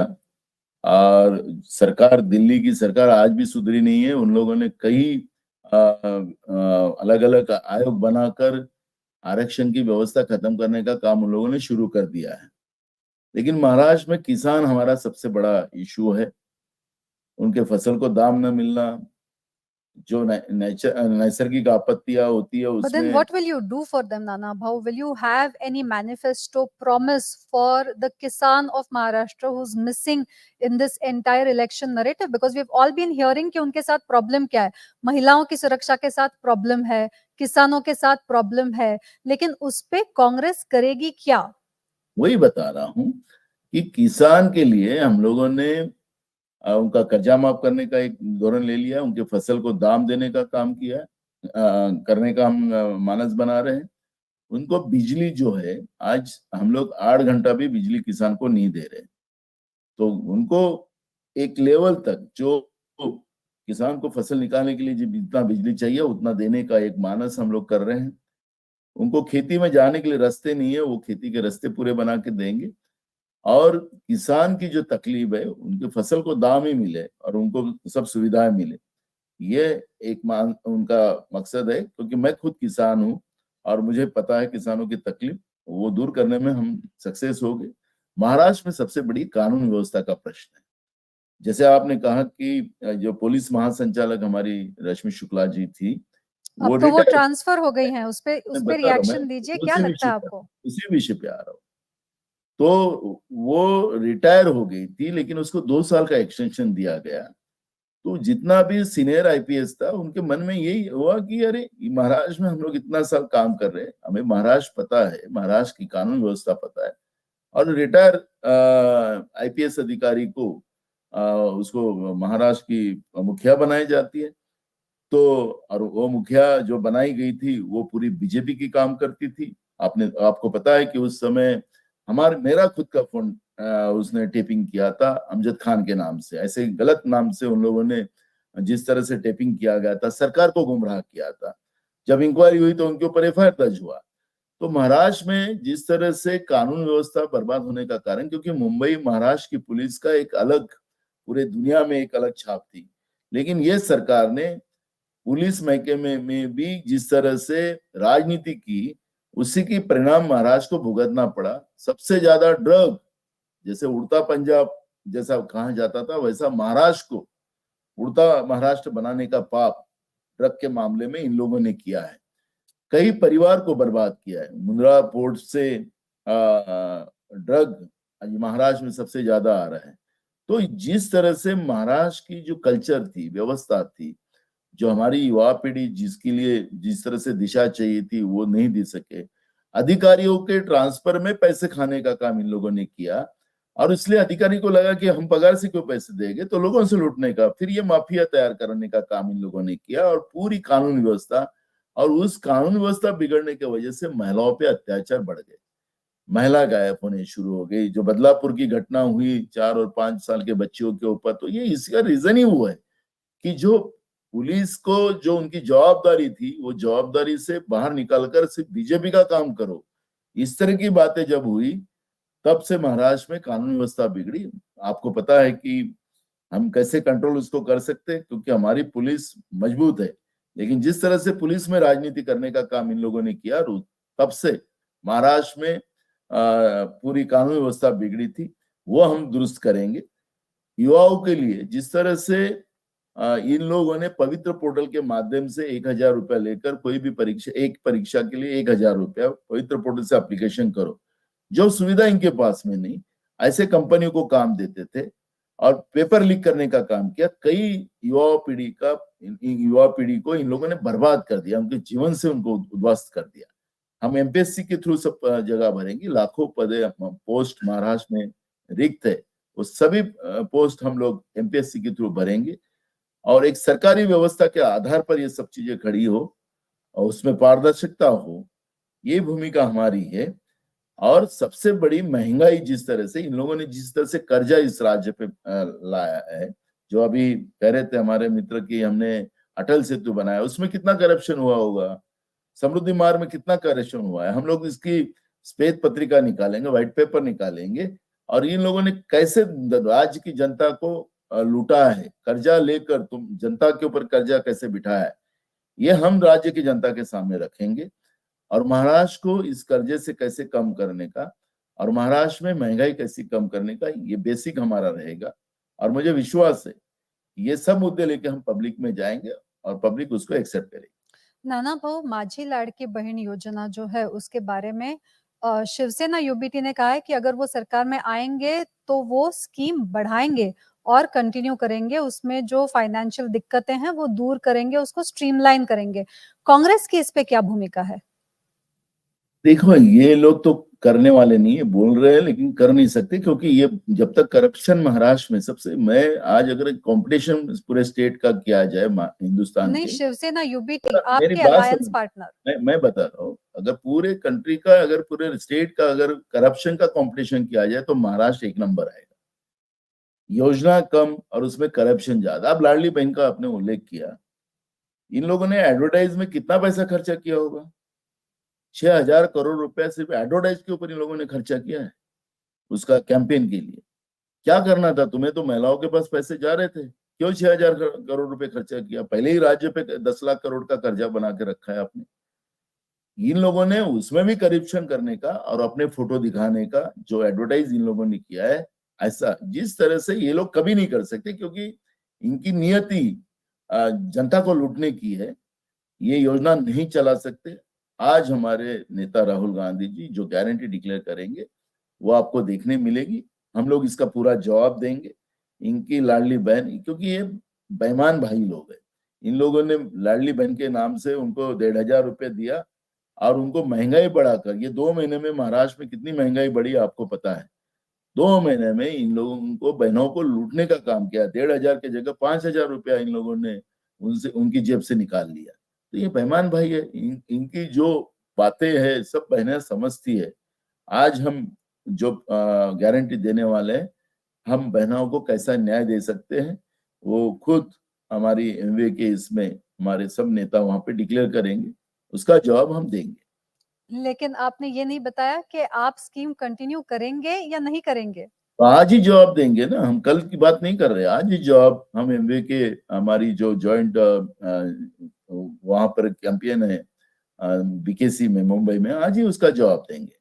S8: और सरकार, दिल्ली की सरकार आज भी सुधरी नहीं है। उन लोगों ने कई अलग अलग आयोग बनाकर आरक्षण की व्यवस्था खत्म करने का काम उन लोगों ने शुरू कर दिया है। लेकिन महाराष्ट्र में किसान हमारा सबसे बड़ा इशू है। उनके फसल को दाम न मिलना, जो नैसर्गिक आपत्तियां होती है
S1: But then
S8: उसमें।
S1: what will you do for them, Nana Bhau? Will you have any manifesto promise for the Kisan of Maharashtra who's missing in this entire election narrative? Because we've all been hearing कि उनके साथ problem क्या है, महिलाओं की सुरक्षा के साथ problem है, किसानों के साथ problem है, लेकिन उस पे कांग्रेस करेगी क्या?
S8: वही बता रहा हूँ कि किसान के लिए हम लोगों ने उनका कर्जा माफ करने का एक धोरण ले लिया, उनके फसल को दाम देने का काम किया, करने का हम मानस बना रहे हैं। उनको बिजली जो है, आज हम लोग 8 घंटा भी बिजली किसान को नहीं दे रहे, तो उनको एक लेवल तक जो किसान को फसल निकालने के लिए जितना बिजली चाहिए उतना देने का एक मानस हम लोग कर रहे हैं। उनको खेती में जाने के लिए रास्ते नहीं है, वो खेती के रास्ते पूरे बना के देंगे। और किसान की जो तकलीफ है, उनके फसल को दाम ही मिले और उनको सब सुविधाएं मिले, ये एक उनका मकसद है, क्योंकि मैं खुद किसान हूँ और मुझे पता है किसानों की तकलीफ, वो दूर करने में हम सक्सेस हो गए। महाराष्ट्र में सबसे बड़ी कानून व्यवस्था का प्रश्न है। जैसे आपने कहा कि जो पुलिस महासंचालक हमारी रश्मि शुक्ला जी थी,
S1: अब
S8: वो
S1: तो वो
S8: रिटायर,
S1: ट्रांसफर हो गई हैं, उस पे
S8: मैं
S1: रिएक्शन दीजिए, क्या लगता है आपको?
S8: उसी विषय पे आ रहा हूँ। तो वो रिटायर हो गई थी, लेकिन उसको 2 साल का एक्सटेंशन दिया गया। तो जितना भी सीनियर आईपीएस था, उनके मन में यही हुआ कि अरे महाराष्ट्र में हम लोग इतना साल काम कर रहे हैं, हमें महाराष्ट्र पता है, महाराष्ट्र की कानून व्यवस्था पता है, और रिटायर आईपीएस अधिकारी को उसको महाराष्ट्र की मुखिया बनाई जाती है। तो और वो मुखिया जो बनाई गई थी वो पूरी बीजेपी की काम करती थी। आपको पता है कि उस समय मेरा खुद का फोन उसने टेपिंग किया था अमजद खान के नाम से, ऐसे गलत नाम से उन लोगों ने जिस तरह से टेपिंग किया गया था, सरकार को गुमराह किया था। जब इंक्वायरी हुई तो उनके ऊपर एफआईआर दर्ज हुआ। तो महाराष्ट्र में जिस तरह से कानून व्यवस्था बर्बाद होने का कारण, क्योंकि मुंबई महाराष्ट्र की पुलिस का एक अलग, पूरे दुनिया में एक अलग छाप थी, लेकिन ये सरकार ने पुलिस महकमे में भी जिस तरह से राजनीति की, उसी की परिणाम महाराष्ट्र को भुगतना पड़ा। सबसे ज्यादा ड्रग, जैसे उड़ता पंजाब जैसा कहा जाता था, वैसा महाराष्ट्र को उड़ता महाराष्ट्र बनाने का पाप ड्रग के मामले में इन लोगों ने किया है। कई परिवार को बर्बाद किया है। मुंद्रा पोर्ट से ड्रग महाराष्ट्र में सबसे ज्यादा आ रहा है। तो जिस तरह से महाराष्ट्र की जो कल्चर थी, व्यवस्था थी, जो हमारी युवा पीढ़ी जिसके लिए जिस तरह से दिशा चाहिए थी, वो नहीं दे सके। अधिकारियों के ट्रांसफर में पैसे खाने का काम इन लोगों ने किया, और इसलिए अधिकारी को लगा कि हम पगार से क्यों पैसे देंगे, तो लोगों से लूटने का, फिर ये माफिया तैयार करने का काम इन लोगों ने किया, और पूरी कानून व्यवस्था, और उस कानून व्यवस्था बिगड़ने की वजह से महिलाओं पे अत्याचार बढ़ गए। महिला गायब होने शुरू हो गई। जो बदलापुर की घटना हुई 4 और 5 साल के बच्चियों के ऊपर, तो ये इसका रीजन ही वो है कि जो पुलिस को जो उनकी जवाबदारी थी, वो जवाबदारी से बाहर निकलकर सिर्फ बीजेपी का काम करो, इस तरह की बातें जब हुई, तब से महाराष्ट्र में कानून व्यवस्था बिगड़ी। आपको पता है कि हम कैसे कंट्रोल उसको कर सकते हैं, क्योंकि हमारी पुलिस मजबूत है। लेकिन जिस तरह से पुलिस में राजनीति करने का काम इन लोगों ने किया, तब से महाराष्ट्र में पूरी कानून व्यवस्था बिगड़ी थी, वो हम दुरुस्त करेंगे। युवाओं के लिए जिस तरह से इन लोगों ने पवित्र पोर्टल के माध्यम से 1,000 रुपया लेकर कोई भी एक परीक्षा के लिए 1,000 रुपया पवित्र पोर्टल से एप्लीकेशन करो, जो सुविधा इनके पास में नहीं, ऐसे कंपनियों को काम देते थे और पेपर लीक करने का काम किया। कई युवा पीढ़ी को इन लोगों ने बर्बाद कर दिया, उनके जीवन से उनको उद्ध्वस्त कर दिया। हम एमपीएससी के थ्रू सब जगह भरेंगे, लाखों पोस्ट महाराष्ट्र में रिक्त है, वो सभी पोस्ट हम लोग एमपीएससी के थ्रू भरेंगे, और एक सरकारी व्यवस्था के आधार पर ये सब चीजें खड़ी हो और उसमें पारदर्शिता हो, ये भूमिका हमारी है। और सबसे बड़ी महंगाई, जिस तरह से इन लोगों ने जिस तरह से कर्जा इस राज्य पे लाया है, जो अभी कह रहे थे हमारे मित्र की हमने अटल सेतु बनाया, उसमें कितना करप्शन हुआ होगा, समृद्धि मार्ग में कितना करप्शन हुआ है। हम लोग इसकी श्वेत पत्रिका निकालेंगे, व्हाइट पेपर निकालेंगे, और इन लोगों ने कैसे राज्य की जनता को लूटा है, कर्जा लेकर तुम जनता के ऊपर कर्जा कैसे बिठाया है, ये हम राज्य की जनता के सामने रखेंगे। और महाराष्ट्र को इस कर्जे से कैसे कम करने का, और महाराष्ट्र में महंगाई कैसे कम करने का, ये बेसिक हमारा रहेगा। और मुझे विश्वास है ये सब मुद्दे लेके हम पब्लिक में जाएंगे और पब्लिक उसको एक्सेप्ट करेगी।
S1: नाना भाऊ, माझी लाडकी बहन योजना जो है उसके बारे में शिवसेना यूबीटी ने कहा है कि अगर वो सरकार में आएंगे तो वो स्कीम बढ़ाएंगे और कंटिन्यू करेंगे, उसमें जो फाइनेंशियल दिक्कतें हैं वो दूर करेंगे, उसको स्ट्रीमलाइन करेंगे। कांग्रेस की इस पे क्या भूमिका है?
S8: देखो, ये लोग तो करने वाले नहीं है, बोल रहे हैं लेकिन कर नहीं सकते, क्योंकि ये जब तक करप्शन महाराष्ट्र में सबसे, मैं आज अगर कंपटीशन पूरे स्टेट का किया जाए हिंदुस्तान
S1: नहीं,
S8: के,
S1: शिवसेना यूबीटी
S8: मेरी
S1: आपके
S8: बात
S1: अलायंस
S8: सुनो,
S1: पार्टनर।
S8: मैं बता रहा हूँ, अगर पूरे कंट्री का, अगर पूरे स्टेट का अगर करप्शन का कंपटीशन किया जाए तो महाराष्ट्र 1 नंबर आएगा। योजना कम और उसमें करप्शन ज्यादा। अब लाडली बहन का आपने उल्लेख किया, इन लोगों ने एडवर्टाइज में कितना पैसा खर्चा किया होगा? 6,000 करोड़ रुपया सिर्फ एडवर्टाइज के ऊपर इन लोगों ने खर्चा किया है, उसका कैंपेन के लिए। क्या करना था तुम्हें? तो महिलाओं के पास पैसे जा रहे थे, 6,000 करोड़ रुपया सिर्फ एडवर्टाइज के ऊपर खर्चा किया है। उसका कैंपेन के लिए क्या करना था तुम्हें? तो महिलाओं के पास पैसे जा रहे थे, 6,000 करोड़ रुपया सिर्फ एडवर्टाइज के ऊपर खर्चा किया है। क्या करना था तुम्हें? तो महिलाओं के पास पैसे जा रहे थे, क्यों 6,000 करोड़ रुपए खर्चा किया? पहले ही राज्य पे 10 लाख करोड़ का कर्जा बना के रखा है आपने। इन लोगों ने उसमें भी करप्शन करने का और अपने फोटो दिखाने का जो एडवर्टाइज इन लोगों ने किया है, ऐसा जिस तरह से ये लोग कभी नहीं कर सकते, क्योंकि इनकी नियति जनता को लूटने की है। ये योजना नहीं चला सकते। आज हमारे नेता राहुल गांधी जी जो गारंटी डिक्लेयर करेंगे वो आपको देखने मिलेगी। हम लोग इसका पूरा जवाब देंगे। इनकी लाडली बहन, क्योंकि ये बेईमान भाई लोग हैं, इन लोगों ने लाडली बहन के नाम से उनको 1,500 रुपए दिया और उनको महंगाई बढ़ाकर, ये 2 महीने में महाराष्ट्र में कितनी महंगाई बढ़ी आपको पता है। 2 महीने में इन लोगों को, बहनों को लूटने का काम किया। 1,500 की जगह 5,000 रुपया इन लोगों ने उनसे, उनकी जेब से निकाल लिया। तो ये बेईमान भाई है। इनकी जो बातें हैं सब बहनें समझती है। आज हम जो गारंटी देने वाले हैं, हम बहनों को कैसा न्याय दे सकते हैं, वो खुद हमारी एमवे के इसमें हमारे सब नेता वहां पे डिक्लेयर करेंगे, उसका जवाब हम देंगे।
S1: लेकिन आपने ये नहीं बताया कि आप स्कीम कंटिन्यू करेंगे या नहीं करेंगे।
S8: तो आज ही जवाब देंगे ना, हम कल की बात नहीं कर रहे। आज ही जवाब हम एमवे के, हमारी जो जॉइंट वहां पर कैंपेन है बीकेसी में, मुंबई में, आज ही उसका जवाब देंगे।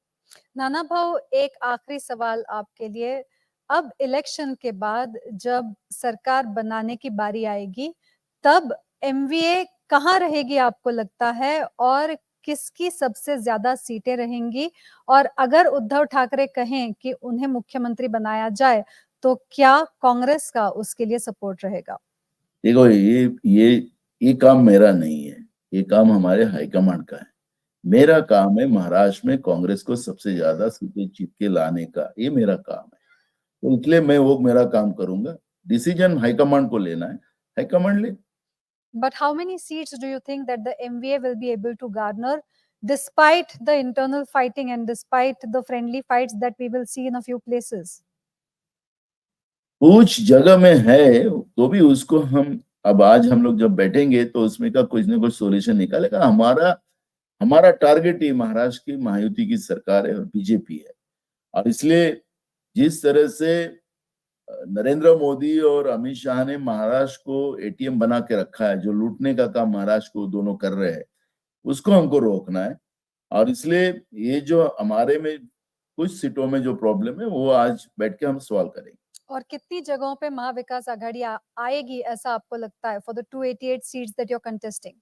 S1: नाना भाऊ, एक आखिरी सवाल आपके लिए। अब इलेक्शन के बाद जब सरकार बनाने की बारी आएगी, तब एमवीए कहाँ रहेगी आपको लगता है, और किसकी सबसे ज्यादा सीटें रहेंगी? और अगर उद्धव ठाकरे कहें कि उन्हें मुख्यमंत्री बनाया जाए, तो क्या कांग्रेस का उसके लिए सपोर्ट रहेगा?
S8: देखो, ये काम मेरा नहीं है, ये काम हमारे हाईकमांड का है। मेरा काम है महाराष्ट्र में कांग्रेस को सबसे ज्यादा सीटें जीत के लाने का, ये मेरा काम है। तो इसलिए मैं वो मेरा काम करूंगा। डिसीजन हाईकमांड को लेना है, हाईकमांड ले।
S1: But how many seats do you think that the MVA will be able to garner despite the internal fighting and despite the friendly fights that we will see in a few places?
S8: कुछ जगह में है तो भी उसको हम, अब आज हम लोग जब बैठेंगे तो उसमें का कुछ ना कुछ सॉल्यूशन निकालेगा। हमारा टारगेट ही महाराष्ट्र की महायुति की सरकार है और बीजेपी है। और इसलिए जिस तरह से नरेंद्र मोदी और अमित शाह ने महाराष्ट्र को एटीएम बना के रखा है, जो लूटने का काम महाराष्ट्र को दोनों कर रहे हैं, उसको हमको रोकना है। और इसलिए ये जो हमारे में कुछ सीटों में जो प्रॉब्लम है वो आज बैठ के हम सॉल्व करेंगे।
S1: और कितनी जगहों पे महाविकास आघाड़ी आएगी ऐसा आपको लगता है, for the 288 seats that you are contesting?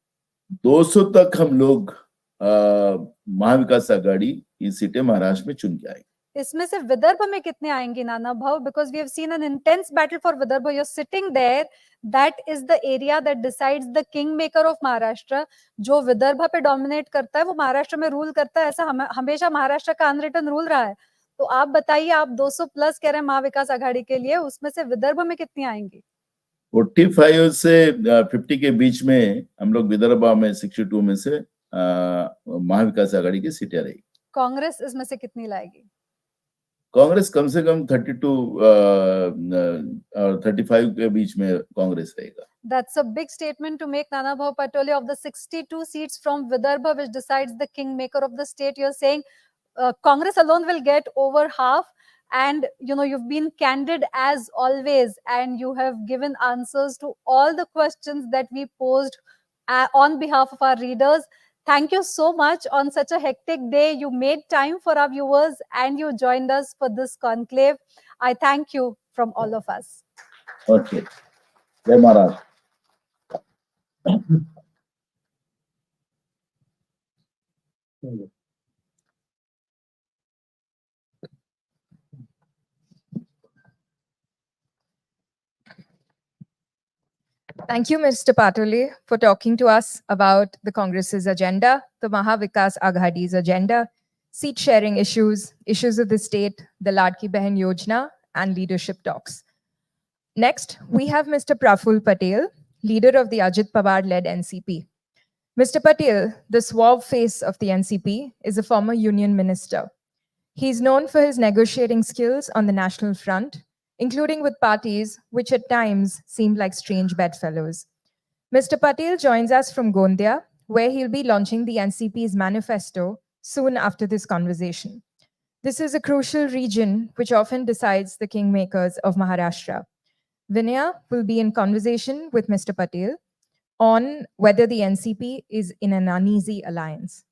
S8: 200 तक हम लोग महाविकास आघाड़ी की सीटें महाराष्ट्र में चुन के आएंगे।
S1: इसमें से विदर्भ में कितने आएंगे Nana Bhau? Because we have seen an intense battle for Vidarbha. You are sitting there, that is the area that decides the king maker of Maharashtra. जो विदर्भ पे डोमिनेट करता है वो महाराष्ट्र में रूल करता है, ऐसा हमेशा महाराष्ट्र का अनरिटन रूल रहा है। तो आप बताइए, आप 200 प्लस कह रहे हैं महाविकास आघाड़ी के लिए, उसमें से विदर्भ में कितनी आएंगी?
S8: 45 से 50 के बीच में हम लोग विदर्भ में, 62 में से महाविकास आघाड़ी की सीटें रहेगी।
S1: कांग्रेस इसमें से कितनी लाएगी?
S8: कांग्रेस कम से कम 32 और 35 के बीच में कांग्रेस रहेगा।
S1: That's a big statement to make, Nana Bhau Patole. Of the 62 seats from Vidarbha, which decides the kingmaker of the state, you're saying Congress alone will get over half. And you know, you've been candid as always, and you have given answers to all the questions that we posed on behalf of our readers. Thank you so much. On such a hectic day, you made time for our viewers and you joined us for this conclave. I thank you from all of us.
S8: Okay. Jai Maharashtra.
S6: Thank you, Mr. Patole, for talking to us about the Congress's agenda, the Mahavikas Aghadi's agenda, seat sharing issues, issues of the state, the Ladki Behan Yojana, and leadership talks. Next, we have Mr. Praful Patel, leader of the Ajit Pawar-led NCP. Mr. Patel, the suave face of the NCP, is a former union minister. He is known for his negotiating skills on the national front, including with parties which at times seemed like strange bedfellows. Mr. Patel joins us from Gondia, where he'll be launching the NCP's manifesto soon after this conversation. This is a crucial region which often decides the kingmakers of Maharashtra. Vinaya will be in conversation with Mr. Patel on whether the NCP is in an uneasy alliance.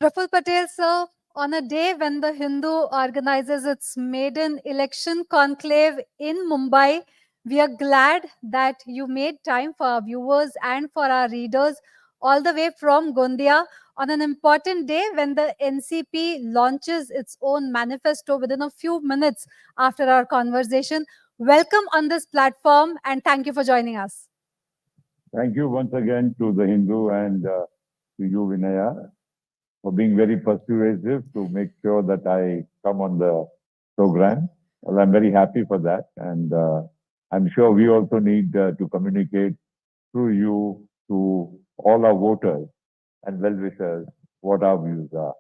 S1: Praful Patel, sir, on a day when the Hindu organizes its maiden election conclave in Mumbai, we are glad that you made time for our viewers and for our readers all the way from Gondia on an important day when the NCP launches its own manifesto within a few minutes after our conversation. Welcome on this platform and thank you for joining us.
S9: Thank you once again to the Hindu and to you, Vinaya, for being very persuasive to make sure that I come on the program. Well, I'm very happy for that. And I'm sure we also need to communicate through you to all our voters and well-wishers what our views are.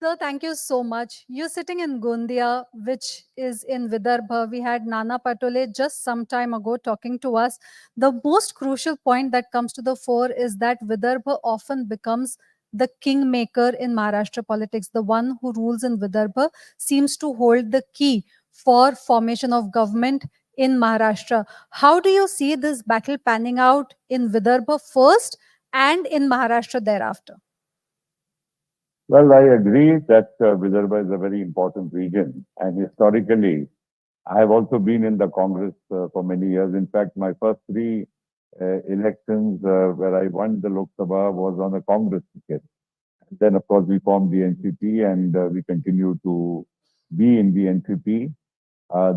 S1: Sir, thank you so much. You're sitting in Gondia, which is in Vidarbha. We had Nana Patole just some time ago talking to us. The most crucial point that comes to the fore is that Vidarbha often becomes the kingmaker in Maharashtra politics. The one who rules in Vidarbha seems to hold the key for formation of government in Maharashtra. How do you see this battle panning out in Vidarbha first and in Maharashtra thereafter?
S9: Well, I agree that Vidarbha is a very important region. And historically, I have also been in the Congress for many years. In fact, my first three elections where I won the Lok Sabha was on a Congress ticket. Then, of course, we formed the NCP and we continue to be in the NCP,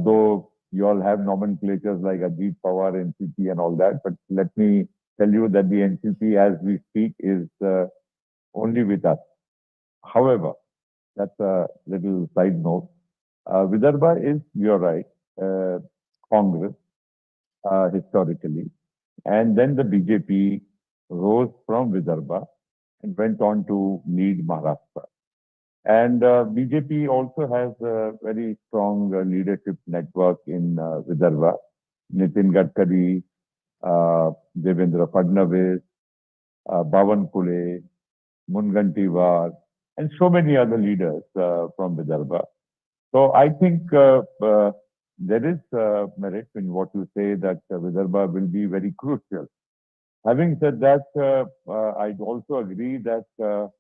S9: though you all have nomenclatures like Ajit Pawar, NCP and all that. But let me tell you that the NCP as we speak is only with us. However, that's a little side note. Vidarbha is, you're right, Congress historically. And then the BJP rose from Vidarbha and went on to lead Maharashtra. And BJP also has a very strong leadership network in Vidarbha. Nitin Gadkari, Devendra Fadnavis, Bhavan Kule, Mungantiwar, and so many other leaders from Vidarbha. So I think there is merit in what you say that Vidarbha will be very crucial. Having said that, I'd also agree that the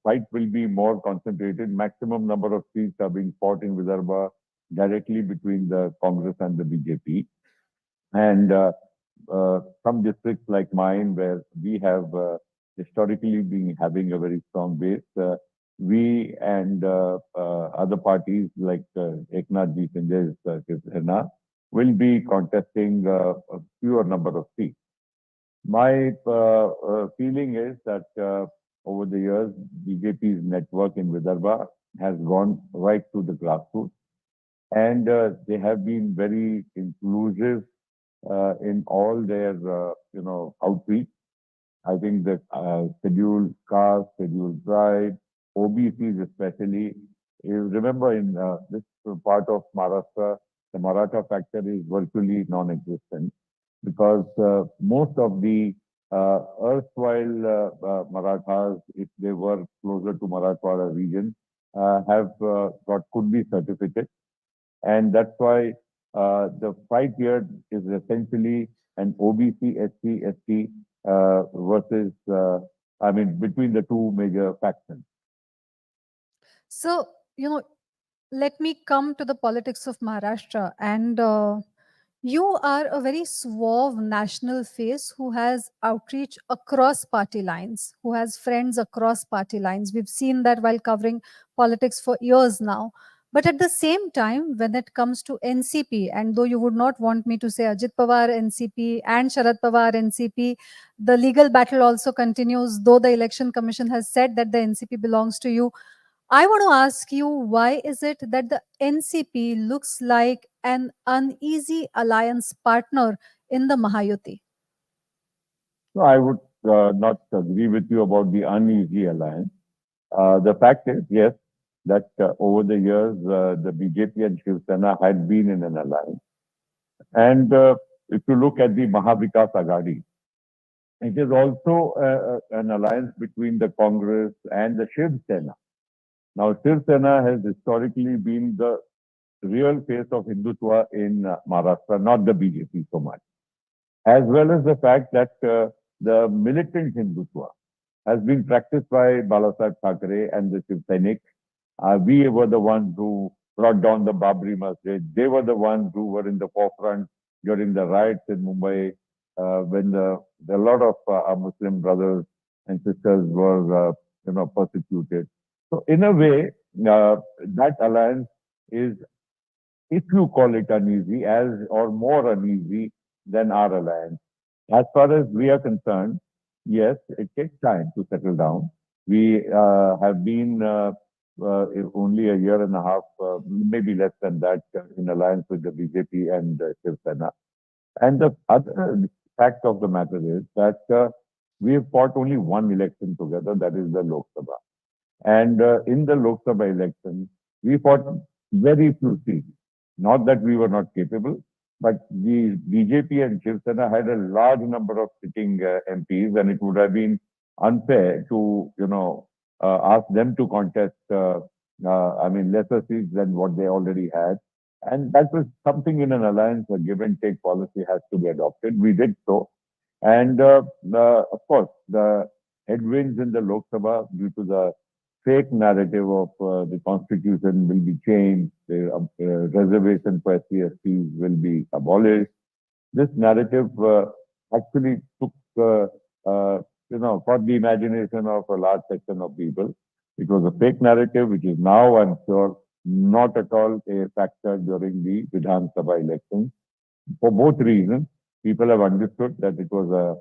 S9: fight will be more concentrated. Maximum number of seats are being fought in Vidarbha directly between the Congress and the BJP. And some districts like mine, where we have historically been having a very strong base, we and other parties like Eknath Ji Sanjay's Sena will be contesting a fewer number of seats. My feeling is that over the years, BJP's network in Vidarbha has gone right to the grassroots, and they have been very inclusive in all their outreach. I think that scheduled caste, scheduled tribe, OBCs especially. You remember in this part of Maharashtra, the Maratha factor is virtually non-existent because most of the erstwhile Marathas, if they were closer to Marathwada region, have got Kundi certificate. And that's why the fight here is essentially an OBC, SC, ST versus, between the two major factions.
S1: So, let me come to the politics of Maharashtra. And you are a very suave national face who has outreach across party lines, who has friends across party lines. We've seen that while covering politics for years now. But at the same time, when it comes to NCP, and though you would not want me to say Ajit Pawar NCP and Sharad Pawar NCP, the legal battle also continues, though the Election Commission has said that the NCP belongs to you. I want to ask you, why is it that the NCP looks like an uneasy alliance partner
S2: in the Mahayuti?
S9: So I would not agree with you about the uneasy alliance. The fact is, yes, that over the years, the BJP and Shiv Sena had been in an alliance. And if you look at the Mahavikas Agadi, it is also an alliance between the Congress and the Shiv Sena. Now, Shiv Sena has historically been the real face of Hindutva in Maharashtra, not the BJP so much, as well as the fact that the militant Hindutva has been practiced by Balasaheb Thackeray and the Shiv Sainik. We were the ones who brought down the Babri Masjid. They were the ones who were in the forefront during the riots in Mumbai when a lot of our Muslim brothers and sisters were, persecuted. So in a way, that alliance is, if you call it uneasy, as or more uneasy than our alliance. As far as we are concerned, yes, it takes time to settle down. We have been only a year and a half, maybe less than that, in alliance with the BJP and Shiv Sena. And the other fact of the matter is that we have fought only one election together, that is the Lok Sabha. And in the Lok Sabha election, we fought very few seats. Not that we were not capable, but the BJP and Shiv Sena had a large number of sitting MPs, and it would have been unfair to, ask them to contest, lesser seats than what they already had. And that was something in an alliance, a give and take policy has to be adopted. We did so. And of course, the headwinds in the Lok Sabha due to the fake narrative of the constitution will be changed, the reservation for SC/STs will be abolished. This narrative actually took, caught the imagination of a large section of people. It was a fake narrative, which is now, I'm sure, not at all a factor during the Vidhan Sabha elections. For both reasons, people have understood that it was a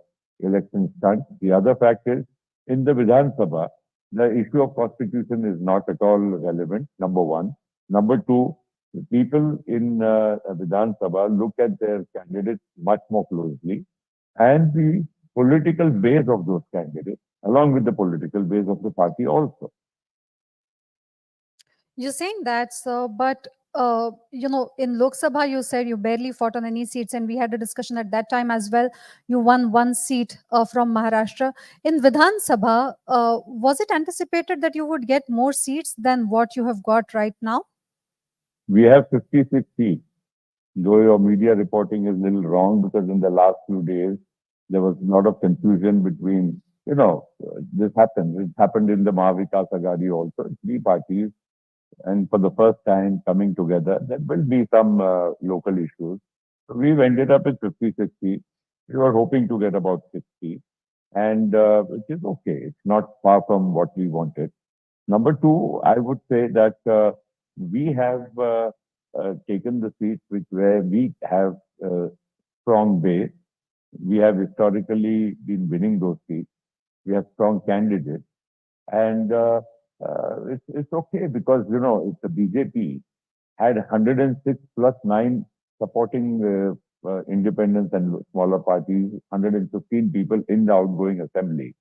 S9: election stunt. The other fact is, in the Vidhan Sabha, the issue of constitution is not at all relevant, number one. Number two, the people in Vidhan Sabha look at their candidates much more closely, and the political base of those candidates, along with the political base of the party also.
S1: You're saying that, sir, but in Lok Sabha, you said you barely fought on any seats, and we had a discussion at that time as well. You won one seat from Maharashtra. In Vidhan Sabha, was it anticipated that you would get more seats than what you have got right now?
S9: We have 56 seats, though your media reporting is a little wrong, because in the last few days, there was a lot of confusion between, this happened. It happened in the Mahavikas Agadi also, three parties. And for the first time coming together, there will be some local issues. So we've ended up with 56 seats. We were hoping to get about 60, and which is okay. It's not far from what we wanted. Number two, I would say that we have taken the seats where we have strong base. We have historically been winning those seats. We have strong candidates. And it's okay because, if the BJP had 106 plus 9 supporting independents and smaller parties, 115 people in the outgoing assembly.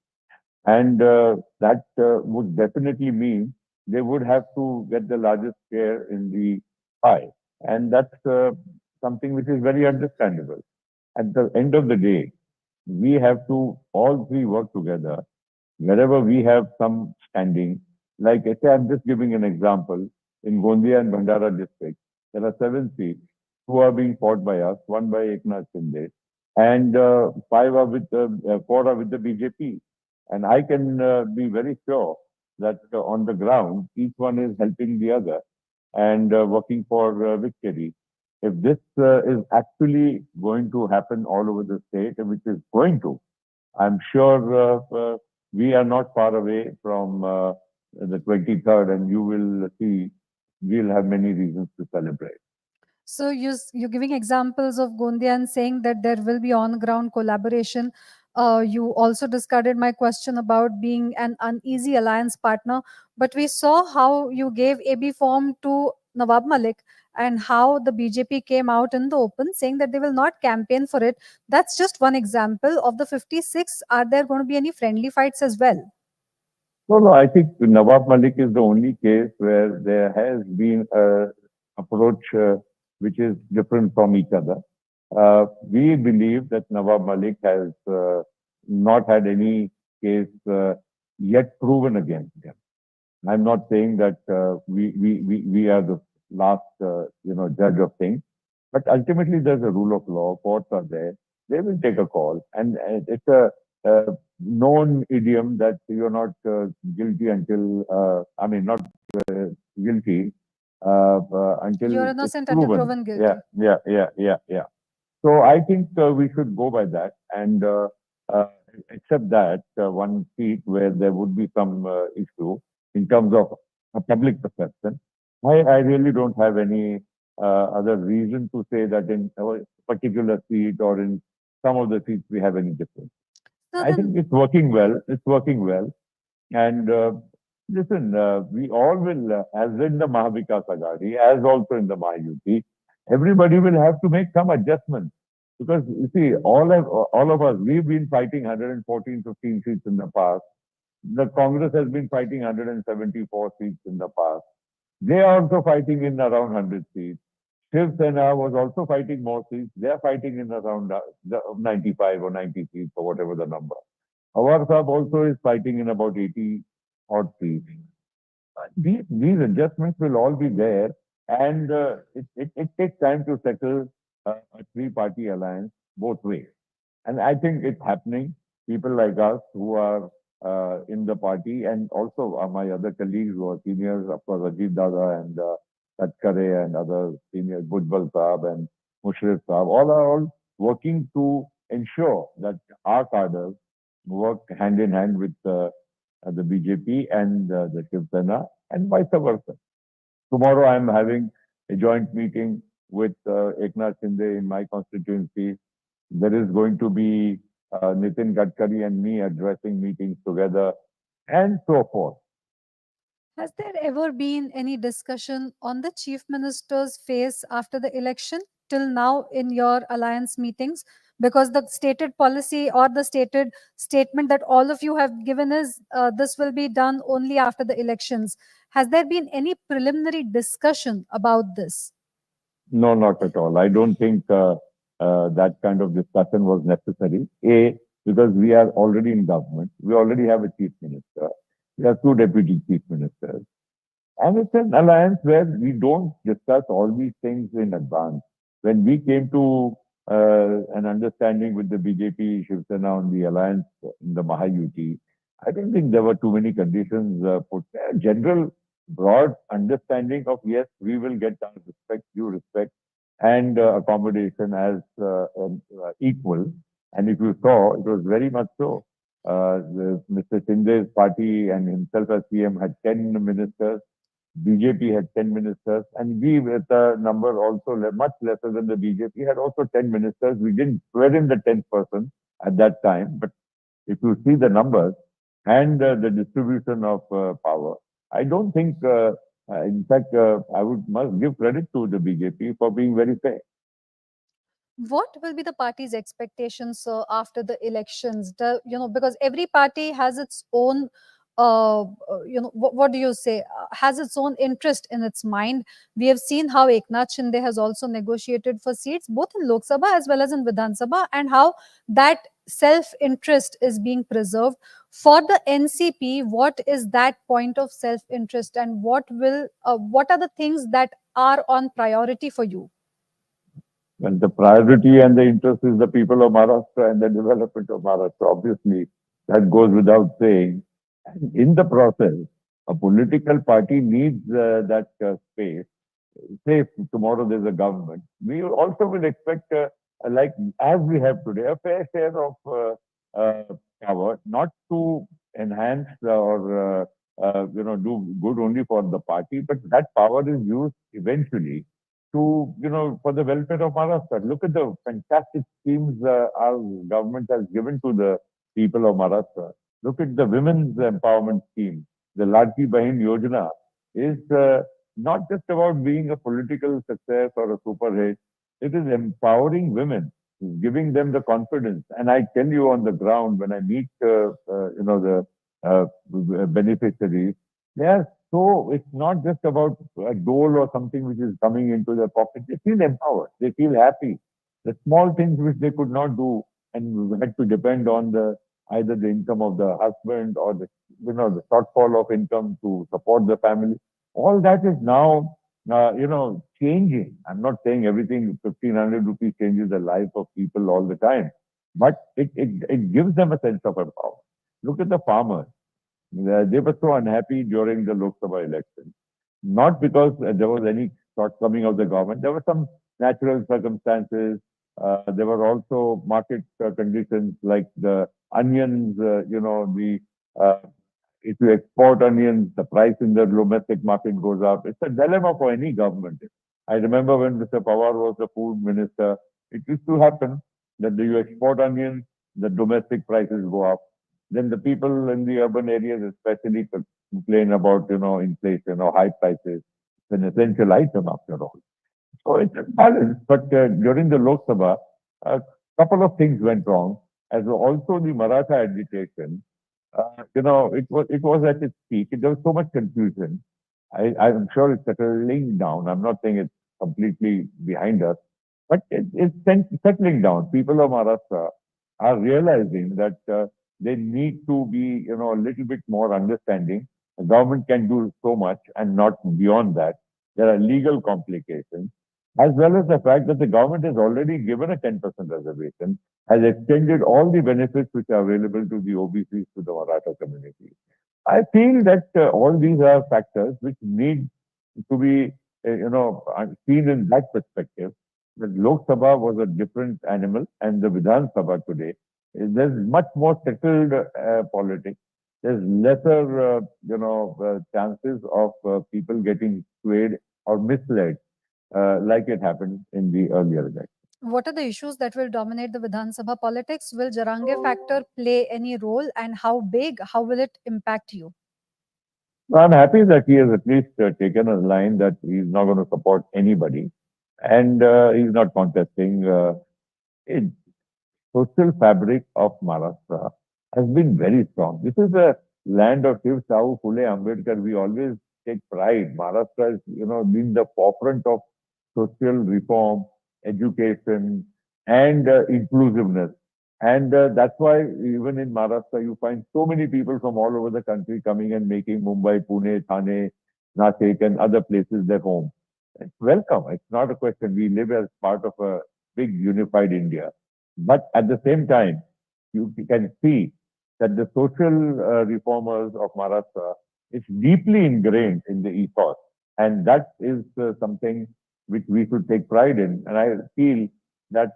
S9: And that would definitely mean they would have to get the largest share in the pie. And that's something which is very understandable. At the end of the day, we have to all three work together. Wherever we have some standing, like I say, I'm just giving an example. In Gondia and Bhandara districts, there are 7 seats who are being fought by us, one by Eknath Shinde, and 4 are with the BJP. And I can be very sure that on the ground, each one is helping the other and working for victory. If this is actually going to happen all over the state, which is going to, I'm sure we are not far away from the 23rd, and you will see we'll have many reasons to celebrate.
S1: So you're giving examples of Gondia and saying that there will be on-ground collaboration. You also discarded my question about being an uneasy alliance partner, but we saw how you gave AB form to Nawab Malik, and how the BJP came out in the open saying that they will not campaign for it. That's just one example. Of the 56, are there going to be any friendly fights as well?
S9: No, I think Nawab Malik is the only case where there has been a approach which is different from each other. We believe that Nawab Malik has not had any case yet proven against him. I'm not saying that we are the last judge of things, but ultimately there's a rule of law. Courts are there; they will take a call, and it's a known idiom that you're not guilty until not guilty until
S1: You're
S9: it's
S1: innocent until
S9: proven.
S1: proven guilty.
S9: Yeah. So I think we should go by that and accept that one seat where there would be some issue in terms of a public perception. I really don't have any other reason to say that in a particular seat or in some of the seats we have any difference.
S1: So
S9: I
S1: then,
S9: think it's working well. It's working well. And listen, we all will, as in the Mahavikas Aghadi, as also in the Mahayuti, everybody will have to make some adjustments. Because you see, all of us, we've been fighting 114, 15 seats in the past. The Congress has been fighting 174 seats in the past. They are also fighting in around 100 seats. Shiv Sena was also fighting more seats. They are fighting in around 95 or 90 seats or whatever the number. Our Sahab also is fighting in about 80 odd seats. These adjustments will all be there, and it takes time to settle a three-party alliance both ways. And I think it's happening. People like us who are in the party, and also my other colleagues who are seniors, of course, Ajit Dada and Tatkare and other seniors, Bhujbal Saab and Mushrif Saab, all are all working to ensure that our cadres work hand in hand with the BJP and the Shiv Sena and vice versa. Tomorrow I'm having a joint meeting with Eknath Shinde in my constituency. There is going to be Nitin Gadkari and me addressing meetings together and so forth.
S1: has there ever been any discussion on the chief minister's face after the election till now in your alliance meetings? Because the stated policy or the stated statement that all of you have given is this will be done only after the elections. Has there been any preliminary discussion about this?
S9: No, not at all. I don't think that kind of discussion was necessary. Because we are already in government. We already have a chief minister. We have two deputy chief ministers. And it's an alliance where we don't discuss all these things in advance. When we came to an understanding with the BJP Shiv Sena on the alliance in the Mahayuti, I don't think there were too many conditions put there. General broad understanding of, yes, we will get our respect, due respect, and accommodation as equal. And if you saw, it was very much so. Mr. Shinde's party and himself as PM had 10 ministers. BJP had 10 ministers, and we, with a number also much lesser than the BJP, had also 10 ministers. We didn't swear in the 10th person at that time, but if you see the numbers and the distribution of power, I don't think, in fact, must give credit to the BJP for being very fair.
S1: What will be the party's expectations after the elections? Because every party has its own what do you say, has its own interest in its mind. We have seen how Eknath Shinde has also negotiated for seats both in Lok Sabha as well as in Vidhan Sabha, and how that self-interest is being preserved. For the NCP, what is that point of self-interest, and what are the things that are on priority for you?
S9: Well, the priority and the interest is the people of Maharashtra and the development of Maharashtra. Obviously, that goes without saying. And in the process, a political party needs that space. Say tomorrow there's a government, we also will expect, like as we have today, a fair share of power, not to enhance or do good only for the party, but that power is used eventually to, for the welfare of Maharashtra. Look at the fantastic schemes our government has given to the people of Maharashtra. Look at the women's empowerment scheme. The Ladki Bahin Yojana is not just about being a political success or a super hit. It is empowering women, giving them the confidence. And I tell you on the ground, when I meet, the beneficiaries, they are so, it's not just about a dole or something which is coming into their pocket. They feel empowered. They feel happy. The small things which they could not do and had to depend on either the income of the husband or the shortfall of income to support the family. All that is now, changing. I'm not saying everything 1,500 rupees changes the life of people all the time, but it gives them a sense of empowerment. Look at the farmers. They were so unhappy during the Lok Sabha election, not because there was any shortcoming of the government. There were some natural circumstances. There were also market conditions like the onions, uh, if you export onions, the price in the domestic market goes up. It's a dilemma for any government. I remember when Mr. Pawar was the food minister, it used to happen that you export onions, the domestic prices go up. Then the people in the urban areas especially complain about, inflation or high prices. It's an essential item after all. So it's a balance. But during the Lok Sabha, a couple of things went wrong. As also the Maratha agitation, it was at its peak. There was so much confusion. I'm sure it's settling down. I'm not saying it's completely behind us, but it's settling down. People of Maharashtra are realizing that they need to be, a little bit more understanding. The government can do so much and not beyond that. There are legal complications, as well as the fact that the government has already given a 10% reservation, has extended all the benefits which are available to the OBCs to the Maratha community. I feel that all these are factors which need to be, seen in that perspective. The Lok Sabha was a different animal, and the Vidhan Sabha today, there's much more settled politics. There's lesser, chances of people getting swayed or misled, like it happened in the earlier election.
S1: What are the issues that will dominate the Vidhan Sabha politics? Will Jarange factor play any role, and how big? How will it impact you?
S9: I'm happy that he has at least taken a line that he's not going to support anybody, and he's not contesting. It, social fabric of Maharashtra has been very strong. This is a land of Shiv Sahu Phule Ambedkar. We always take pride. Maharashtra has, been the forefront of social reform, education, and inclusiveness. And that's why even in Maharashtra, you find so many people from all over the country coming and making Mumbai, Pune, Thane, Nashik, and other places their home. It's welcome. It's not a question. We live as part of a big unified India. But at the same time, you can see that the social reformers of Maharashtra is deeply ingrained in the ethos. And that is something which we should take pride in. And I feel that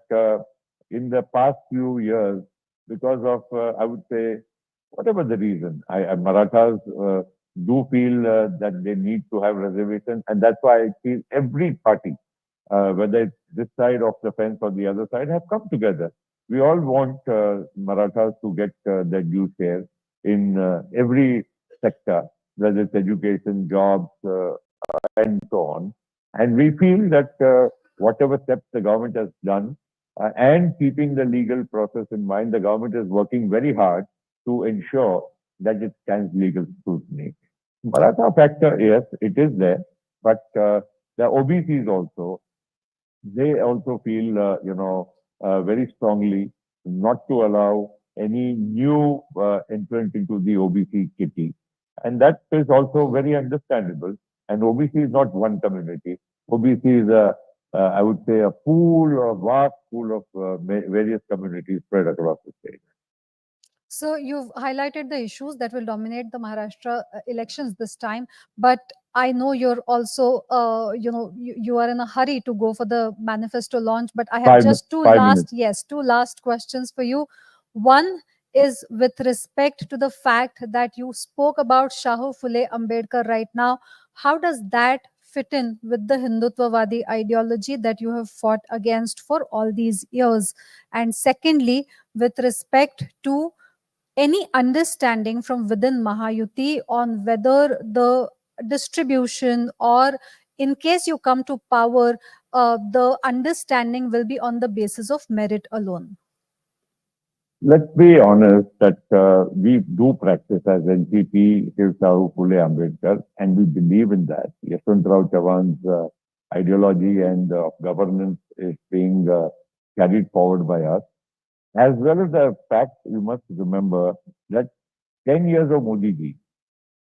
S9: in the past few years, because of, I would say, whatever the reason, Marathas do feel that they need to have reservations. And that's why I feel every party, whether it's this side of the fence or the other side, have come together. We all want Marathas to get their due share in every sector, whether it's education, jobs, and so on. And we feel that whatever steps the government has done, and keeping the legal process in mind, the government is working very hard to ensure that it stands legal scrutiny. Maratha factor, yes, it is there, but the OBCs also, they also feel, very strongly not to allow any new entrant into the OBC kitty. And that is also very understandable. And OBC is not one community. OBC is I would say, a vast pool of various communities spread across the state.
S1: So you've highlighted the issues that will dominate the Maharashtra elections this time, but I know you're also, you are in a hurry to go for the manifesto launch. But I have just two last questions for you. One is with respect to the fact that you spoke about Shahu Phule Ambedkar right now. How does that fit in with the Hindutvavadi ideology that you have fought against for all these years? And secondly, with respect to any understanding from within Mahayuti on whether the distribution, or in case you come to power, the understanding will be on the basis of merit alone?
S9: Let's be honest that we do practice as NCP, Shivsahu Phule Ambedkar, and we believe in that. Yashwantrao Chavan's ideology and governance is being carried forward by us. As well as the fact, you must remember that 10 years of Modi ji,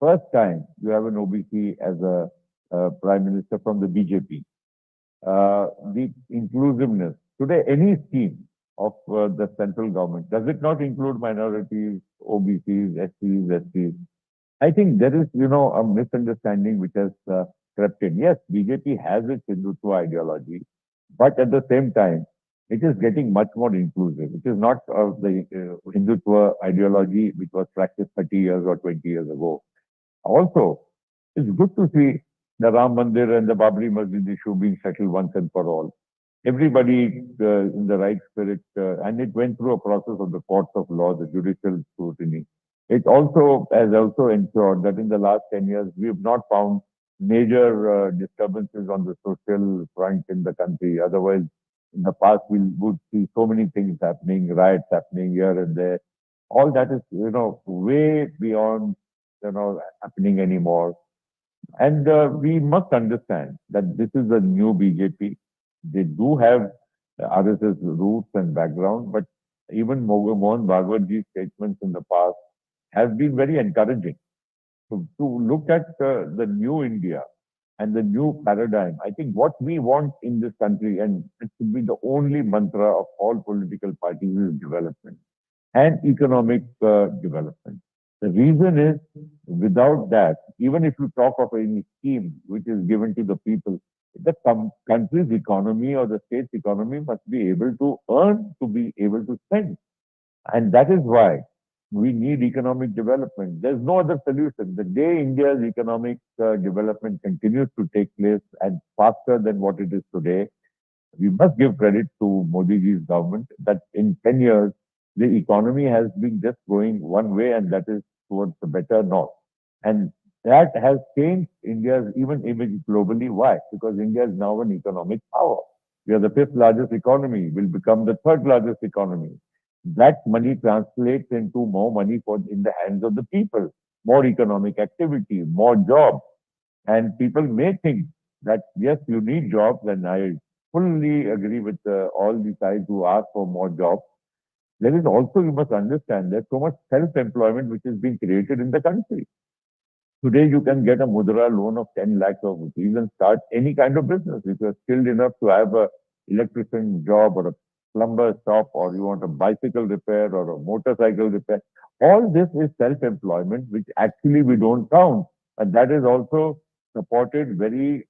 S9: first time you have an OBC as a prime minister from the BJP. The inclusiveness. Today, any scheme of the central government, does it not include minorities, OBCs, SCs, STs? I think there is, a misunderstanding which has crept in. Yes, BJP has its Hindutva ideology, but at the same time, it is getting much more inclusive. It is not the Hindutva ideology which was practiced 30 years or 20 years ago. Also, it's good to see the Ram Mandir and the Babri Masjid issue being settled once and for all. Everybody in the right spirit, and it went through a process of the courts of law, the judicial scrutiny. It also has ensured that in the last 10 years, we have not found major disturbances on the social front in the country. Otherwise, in the past, we would see so many things happening, riots happening here and there. All that is, way beyond, happening anymore. And we must understand that this is a new BJP. They do have RSS roots and background, but even Mohan Bhagwatji's statements in the past have been very encouraging. So to look at the new India and the new paradigm, I think what we want in this country, and it should be the only mantra of all political parties, is development and economic development. The reason is, without that, even if you talk of any scheme which is given to the people, the country's economy or the state's economy must be able to earn to be able to spend. And that is why we need economic development. There's no other solution. The day India's economic development continues to take place and faster than what it is today, we must give credit to Modi ji's government that in 10 years, the economy has been just going one way, and that is towards the better north. And that has changed India's even image globally. Why? Because India is now an economic power. We are the fifth largest economy, will become the third largest economy. That money translates into more money in the hands of the people, more economic activity, more jobs. And people may think that, yes, you need jobs, and I fully agree with all the guys who ask for more jobs. There is also, you must understand, there's so much self-employment which is being created in the country. Today, you can get a Mudra loan of 10 lakhs of rupees and start any kind of business. If you're skilled enough to have a electrician job or a plumber shop, or you want a bicycle repair or a motorcycle repair, all this is self-employment, which actually we don't count. And that is also supported very,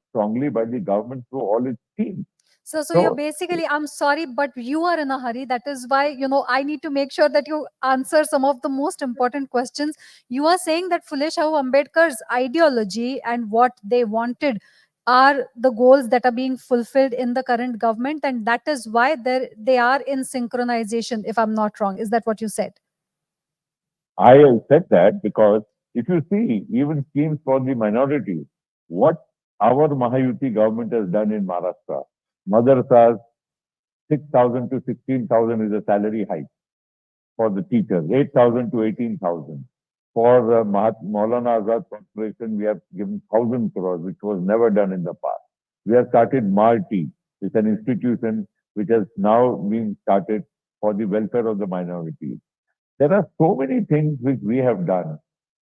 S9: strongly by the government through all its schemes.
S1: So you're basically, I'm sorry, but you are in a hurry. That is why, I need to make sure that you answer some of the most important questions. You are saying that Phule Shahu Ambedkar's ideology and what they wanted are the goals that are being fulfilled in the current government, and that is why they are in synchronization, if I'm not wrong. Is that what you said?
S9: I said that because if you see even schemes for the minorities, what our Mahayuti government has done in Maharashtra, Madrasas, 6,000 to 16,000 is a salary hike for the teachers, 8,000 to 18,000. For Maulana Azad Corporation, we have given 1,000 crores, which was never done in the past. We have started MARTI, it's an institution which has now been started for the welfare of the minorities. There are so many things which we have done,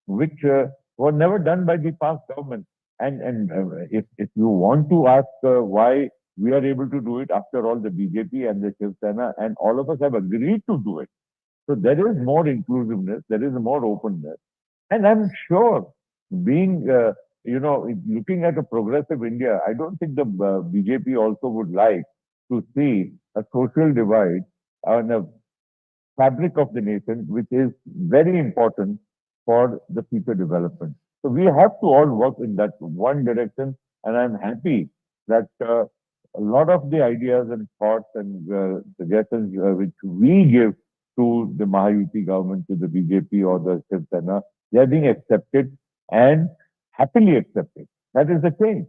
S9: which were never done by the past government. And if you want to ask why we are able to do it, after all, the BJP and the Shiv Sena and all of us have agreed to do it. So there is more inclusiveness, there is more openness. And I'm sure being, looking at a progressive India, I don't think the BJP also would like to see a social divide and a fabric of the nation, which is very important for the future development. So we have to all work in that one direction. And I'm happy that a lot of the ideas and thoughts and suggestions which we give to the Mahayuti government, to the BJP or the Shiv Sena, they are being accepted and happily accept it. That is the change.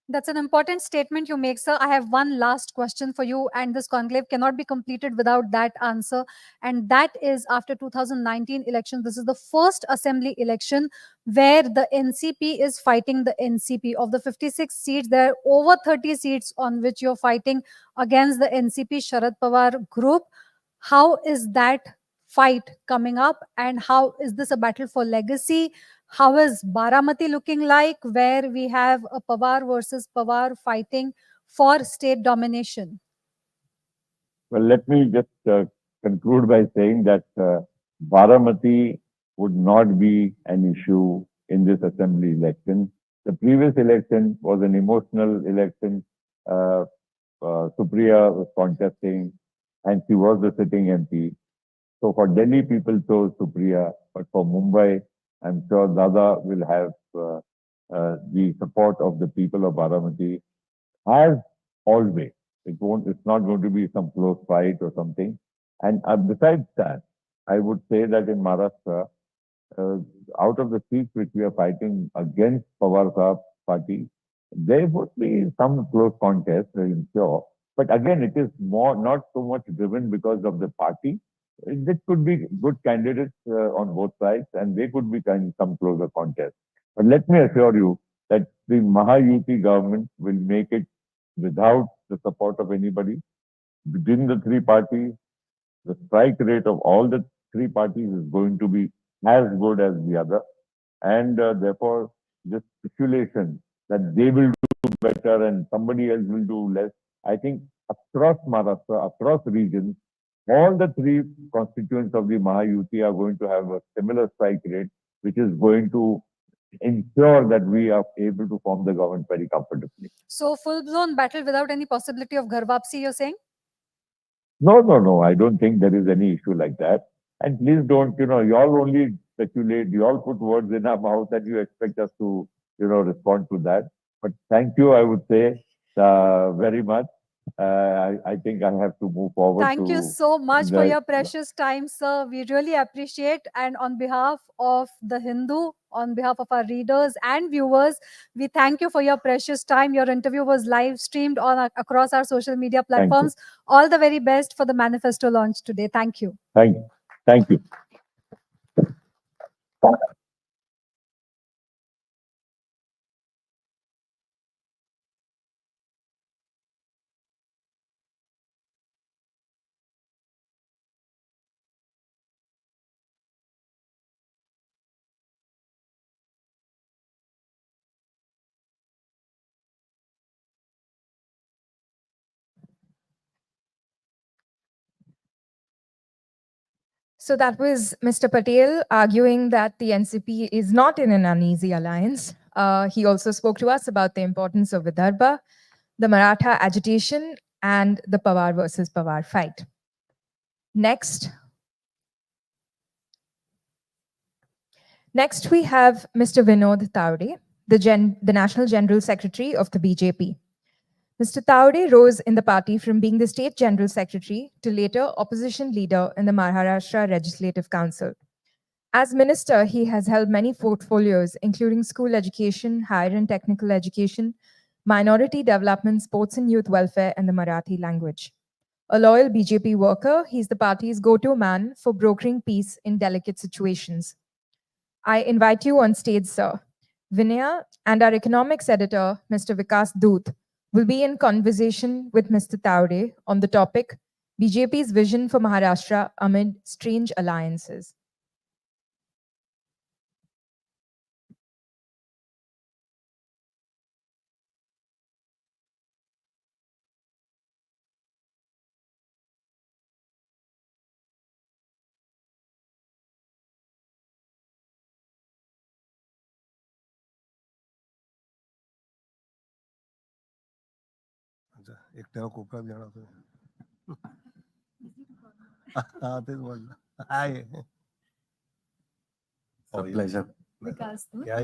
S1: That's an important statement you make, sir. I have one last question for you, and this conclave cannot be completed without that answer. And that is, after 2019 election, this is the first assembly election where the NCP is fighting the NCP. Of the 56 seats, there are over 30 seats on which you're fighting against the NCP Sharad Pawar group. How is that fight coming up, and how is this a battle for legacy? How is Baramati looking like, where we have a Pawar versus Pawar fighting for state domination?
S9: Well, let me just conclude by saying that Baramati would not be an issue in this assembly election. The previous election was an emotional election. Supriya was contesting and she was the sitting MP. So for Delhi, people chose Supriya, but for Mumbai, I'm sure Dada will have the support of the people of Baramati, as always. It's not going to be some close fight or something. And besides that, I would say that in Maharashtra, out of the seats which we are fighting against Pawar Saab party, there would be some close contest, I'm sure. But again, it is not so much driven because of the party. This could be good candidates on both sides, and they could be some closer contest. But let me assure you that the Mahayuti government will make it without the support of anybody. Within the three parties, the strike rate of all the three parties is going to be as good as the other. And therefore, this speculation that they will do better and somebody else will do less, I think across Maharashtra, across regions, all the three constituents of the Mahayuti are going to have a similar strike rate, which is going to ensure that we are able to form the government very comfortably.
S1: So full-blown battle without any possibility of Gharwapsi, you're saying?
S9: No. I don't think there is any issue like that. And please don't, you all only speculate, you all put words in our mouth and you expect us to, respond to that. But thank you, I would say, very much. I think I have to move forward.
S1: Thank you so much for your precious time, sir. We really appreciate. And on behalf of the Hindu, on behalf of our readers and viewers, we thank you for your precious time. Your interview was live streamed across our social media platforms. All the very best for the manifesto launch today. Thank you.
S9: Thank you.
S6: So that was Mr. Patel arguing that the NCP is not in an uneasy alliance. He also spoke to us about the importance of Vidarbha, the Maratha agitation, and the Pawar versus Pawar fight. Next we have Mr. Vinod Taude, the National General Secretary of the BJP. Mr. Taude rose in the party from being the State General Secretary to later opposition leader in the Maharashtra Legislative Council. As minister, he has held many portfolios, including school education, higher and technical education, minority development, sports and youth welfare, and the Marathi language. A loyal BJP worker, he's the party's go-to man for brokering peace in delicate situations. I invite you on stage, sir. Vinaya and our economics editor, Mr. Vikas Doot, will be in conversation with Mr. Taude on the topic, BJP's vision for Maharashtra amid strange alliances.
S10: एकट्याला कोपऱ्यात घेणार तुम्ही हा तेच म्हटलं आहे
S5: pleasure
S10: या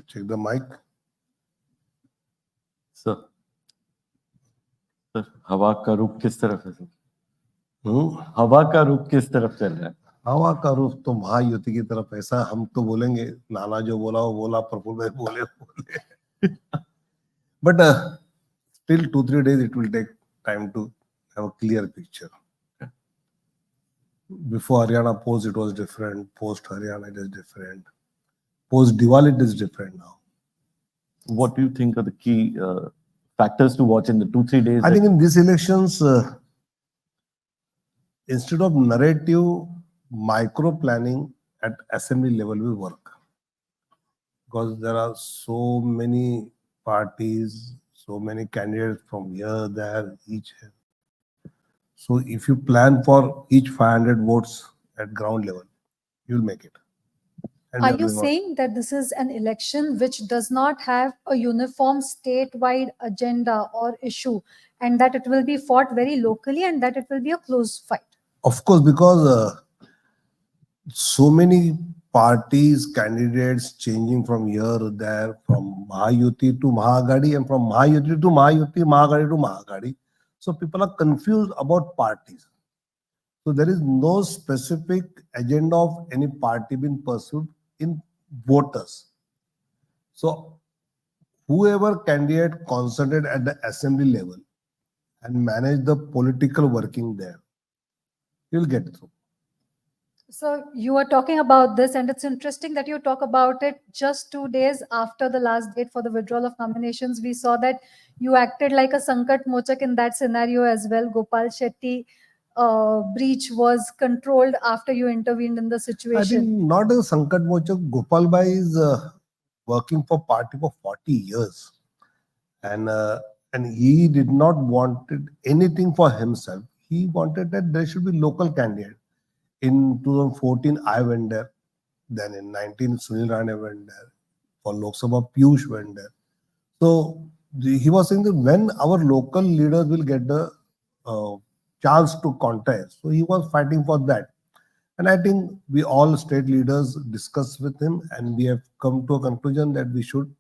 S10: check the mic.
S11: Sir sir हवा का रुख किस तरफ है सर? हवा का रुख किस तरफ चल रहा है?
S10: हवा का रुख तो महायुति की तरफ, ऐसा हम तो बोलेंगे, नाना जो बोला वो बोला, प्रफुल्ल भाई बोले बोले but still 2-3 days it will take time to have a clear picture. Before Haryana, post it was different, post Haryana it is different, post Diwali it is different now.
S11: What do you think are the key factors to watch in the 2-3 days?
S10: I think in these elections, instead of narrative, micro planning at assembly level will work, because there are so many parties, so many candidates from here, there, each. So if you plan for each 500 votes at ground level, you'll make it. And we
S1: Are you
S10: doing all-
S1: saying that this is an election which does not have a uniform statewide agenda or issue, and that it will be fought very locally and that it will be a close fight?
S10: Of course, because so many parties, candidates changing from here, there, from Mahayuti to Mahagadi, and from Mahayuti to Mahayuti, Mahagadi to Mahagadi. So people are confused about parties. So there is no specific agenda of any party being pursued in voters. So whoever candidate concentrate at the assembly level and manage the political working there, you'll get through.
S1: So you are talking about this, and it's interesting that you talk about it just 2 days after the last date for the withdrawal of nominations. We saw that you acted like a Sankat Mochak in that scenario as well. Gopal Shetty breach was controlled after you intervened in the
S10: I
S1: situation.
S10: think not a Sankat Mochak. Gopal Bhai is working for party for 40 years. And he did not wanted anything for himself. He wanted that there should be local candidate. In 2014, I went there. Then in 19, Sunil Rane went there. For Lok Sabha, Piyush went there. So he was saying that when our local leaders will get the chance to contest, so he was fighting for that. And I think we all state leaders discussed with him, and we have come to a conclusion that we should,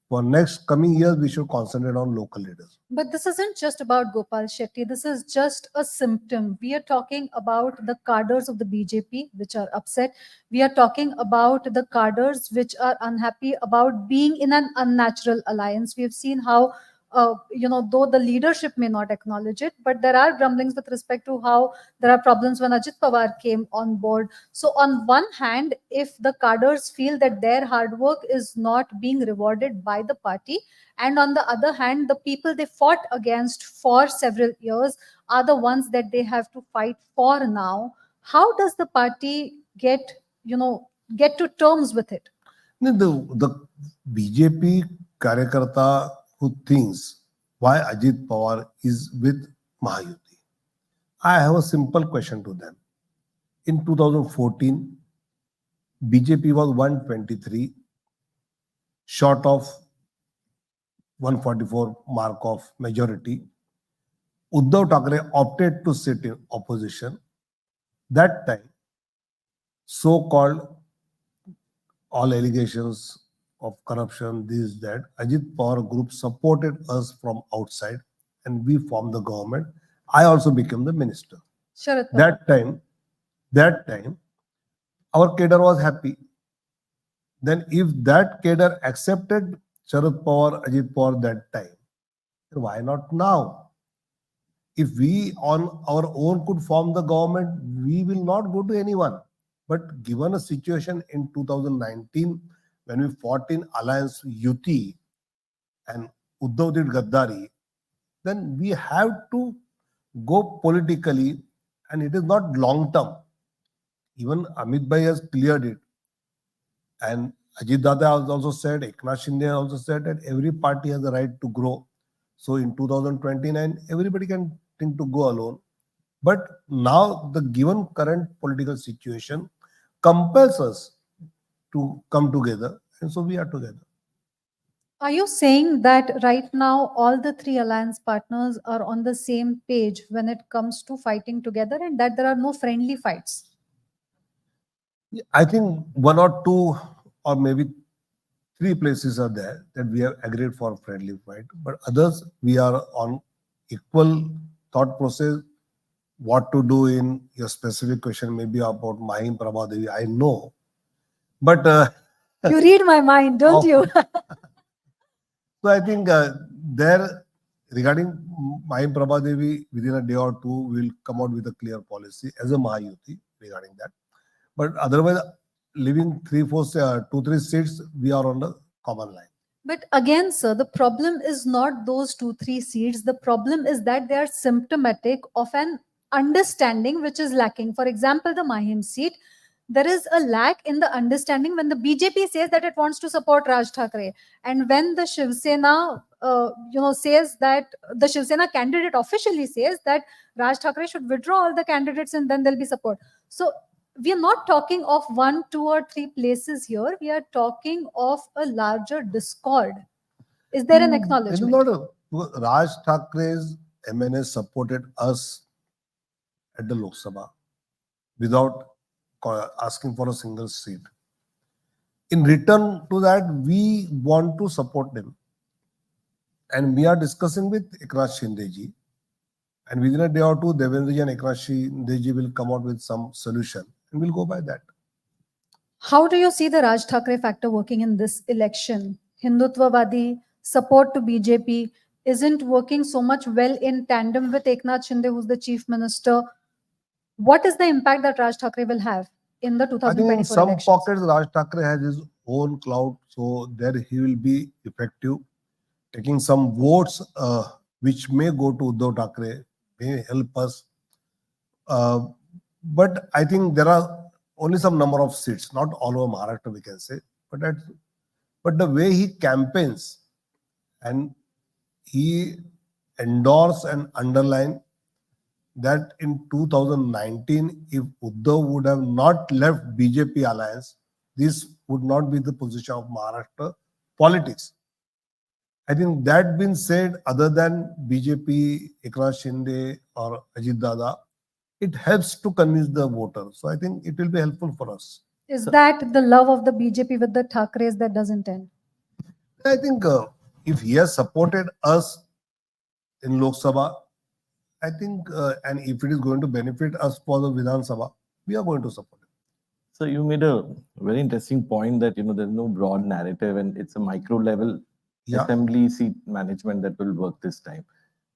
S10: for next coming years, we should concentrate on local leaders.
S1: But this isn't just about Gopal Shetty. This is just a symptom. We are talking about the cadres of the BJP, which are upset. We are talking about the cadres which are unhappy about being in an unnatural alliance. We have seen how, though the leadership may not acknowledge it, but there are grumblings with respect to how there are problems when Ajit Pawar came on board. So on one hand, if the cadres feel that their hard work is not being rewarded by the party, and on the other hand, the people they fought against for several years are the ones that they have to fight for now. How does the party get to terms with it?
S10: The BJP Karyakarta who thinks why Ajit Pawar is with Mahayuti, I have a simple question to them. In 2014, BJP was 123, short of 144 mark of majority. Uddhav Thackeray opted to sit in opposition. That time, so-called all allegations of corruption, this, that, Ajit Pawar group supported us from outside, and we formed the government. I also became the minister.
S1: Sharad Pawar.
S10: That time, our cadre was happy. Then if that cadre accepted Sharad Pawar, Ajit Pawar that time, then why not now? If we on our own could form the government, we will not go to anyone. But given a situation in 2019, when we fought in Alliance Yuti and Uddhav did Gaddari, then we have to go politically, and it is not long term. Even Amit Bhai has cleared it. And Ajit Dada has also said, Eknath Shinde has also said that every party has the right to grow. So in 2029, everybody can think to go alone. But now the given current political situation compels us to come together, and so we are together.
S1: Are you saying that right now all the three alliance partners are on the same page when it comes to fighting together, and that there are no friendly fights?
S10: I think one or two or maybe 3 places are there that we have agreed for friendly fight, but others we are on equal thought process. What to do in your specific question, maybe about Mahim Prabhadevi, I know, but
S1: You read my mind, don't
S10: Of-
S1: you?
S10: so I think there regarding Mahim Prabhadevi, within a day or two, we'll come out with a clear policy as a Mahayuti regarding that. But otherwise, leaving 2-3 seats, we are on the common line.
S1: But again, sir, the problem is not those 2-3 seats. The problem is that they are symptomatic of an understanding which is lacking. For example, the Mahim seat, there is a lack in the understanding when the BJP says that it wants to support Raj Thackeray, and when the Shiv Sena, says that the Shiv Sena candidate officially says that Raj Thackeray should withdraw all the candidates and then there'll be support. So we are not talking of 1, 2, or 3 places here. We are talking of a larger discord. Is there an
S10: It is
S1: acknowledgement?
S10: not Raj Thackre's MNA supported us at the Lok Sabha without asking for a single seat. In return to that, we want to support them. And we are discussing with Eknath Shinde ji. And within a day or two, Devendra ji and Eknath Shinde ji will come out with some solution. And we'll go by that.
S1: How do you see the Raj Thackeray factor working in this election? Hindutvavadi support to BJP isn't working so much well in tandem with Eknath Shinde, who's the chief minister. What is the impact that Raj Thackeray will have in the
S10: I think
S1: 2024
S10: in some
S1: elections?
S10: pockets, Raj Thackray has his own clout. So there he will be effective. Taking some votes which may go to Uddhav Thackeray may help us. But I think there are only some number of seats, not all over Maharashtra, we can say. But the way he campaigns and he endorsed and underlined that in 2019, if Uddhav would have not left BJP alliance, this would not be the position of Maharashtra politics. I think that being said, other than BJP, Eknath Shinde or Ajit Dada, it helps to convince the voters. So I think it will be helpful for us.
S1: Is that the love of the BJP with the Thackeray's that doesn't end?
S10: I think if he has supported us in Lok Sabha, I think, and if it is going to benefit us for the Vidhan Sabha, we are going to support it.
S11: So you made a very interesting point that there's no broad narrative and it's a micro level assembly seat management that will work this time.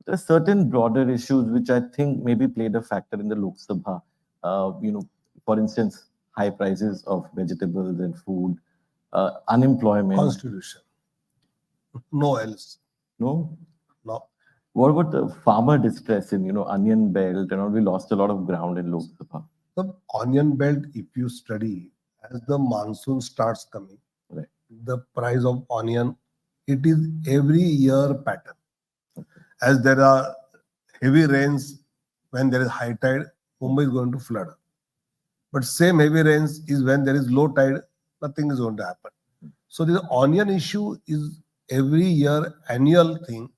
S11: There are certain broader issues which I think maybe played a factor in the Lok Sabha. For instance, high prices of vegetables and food, unemployment.
S10: Constitution. No else.
S11: No?
S10: No.
S11: What about the farmer distress in, onion belt and all? We lost a lot of ground in Lok Sabha.
S10: The onion belt, if you study, as the monsoon starts coming,
S11: Right.
S10: the price of onion, it is every year pattern. As there are heavy rains, when there is high tide, Mumbai is going to flood. But same heavy rains is when there is low tide, nothing is going to happen. So the onion issue is every year annual thing.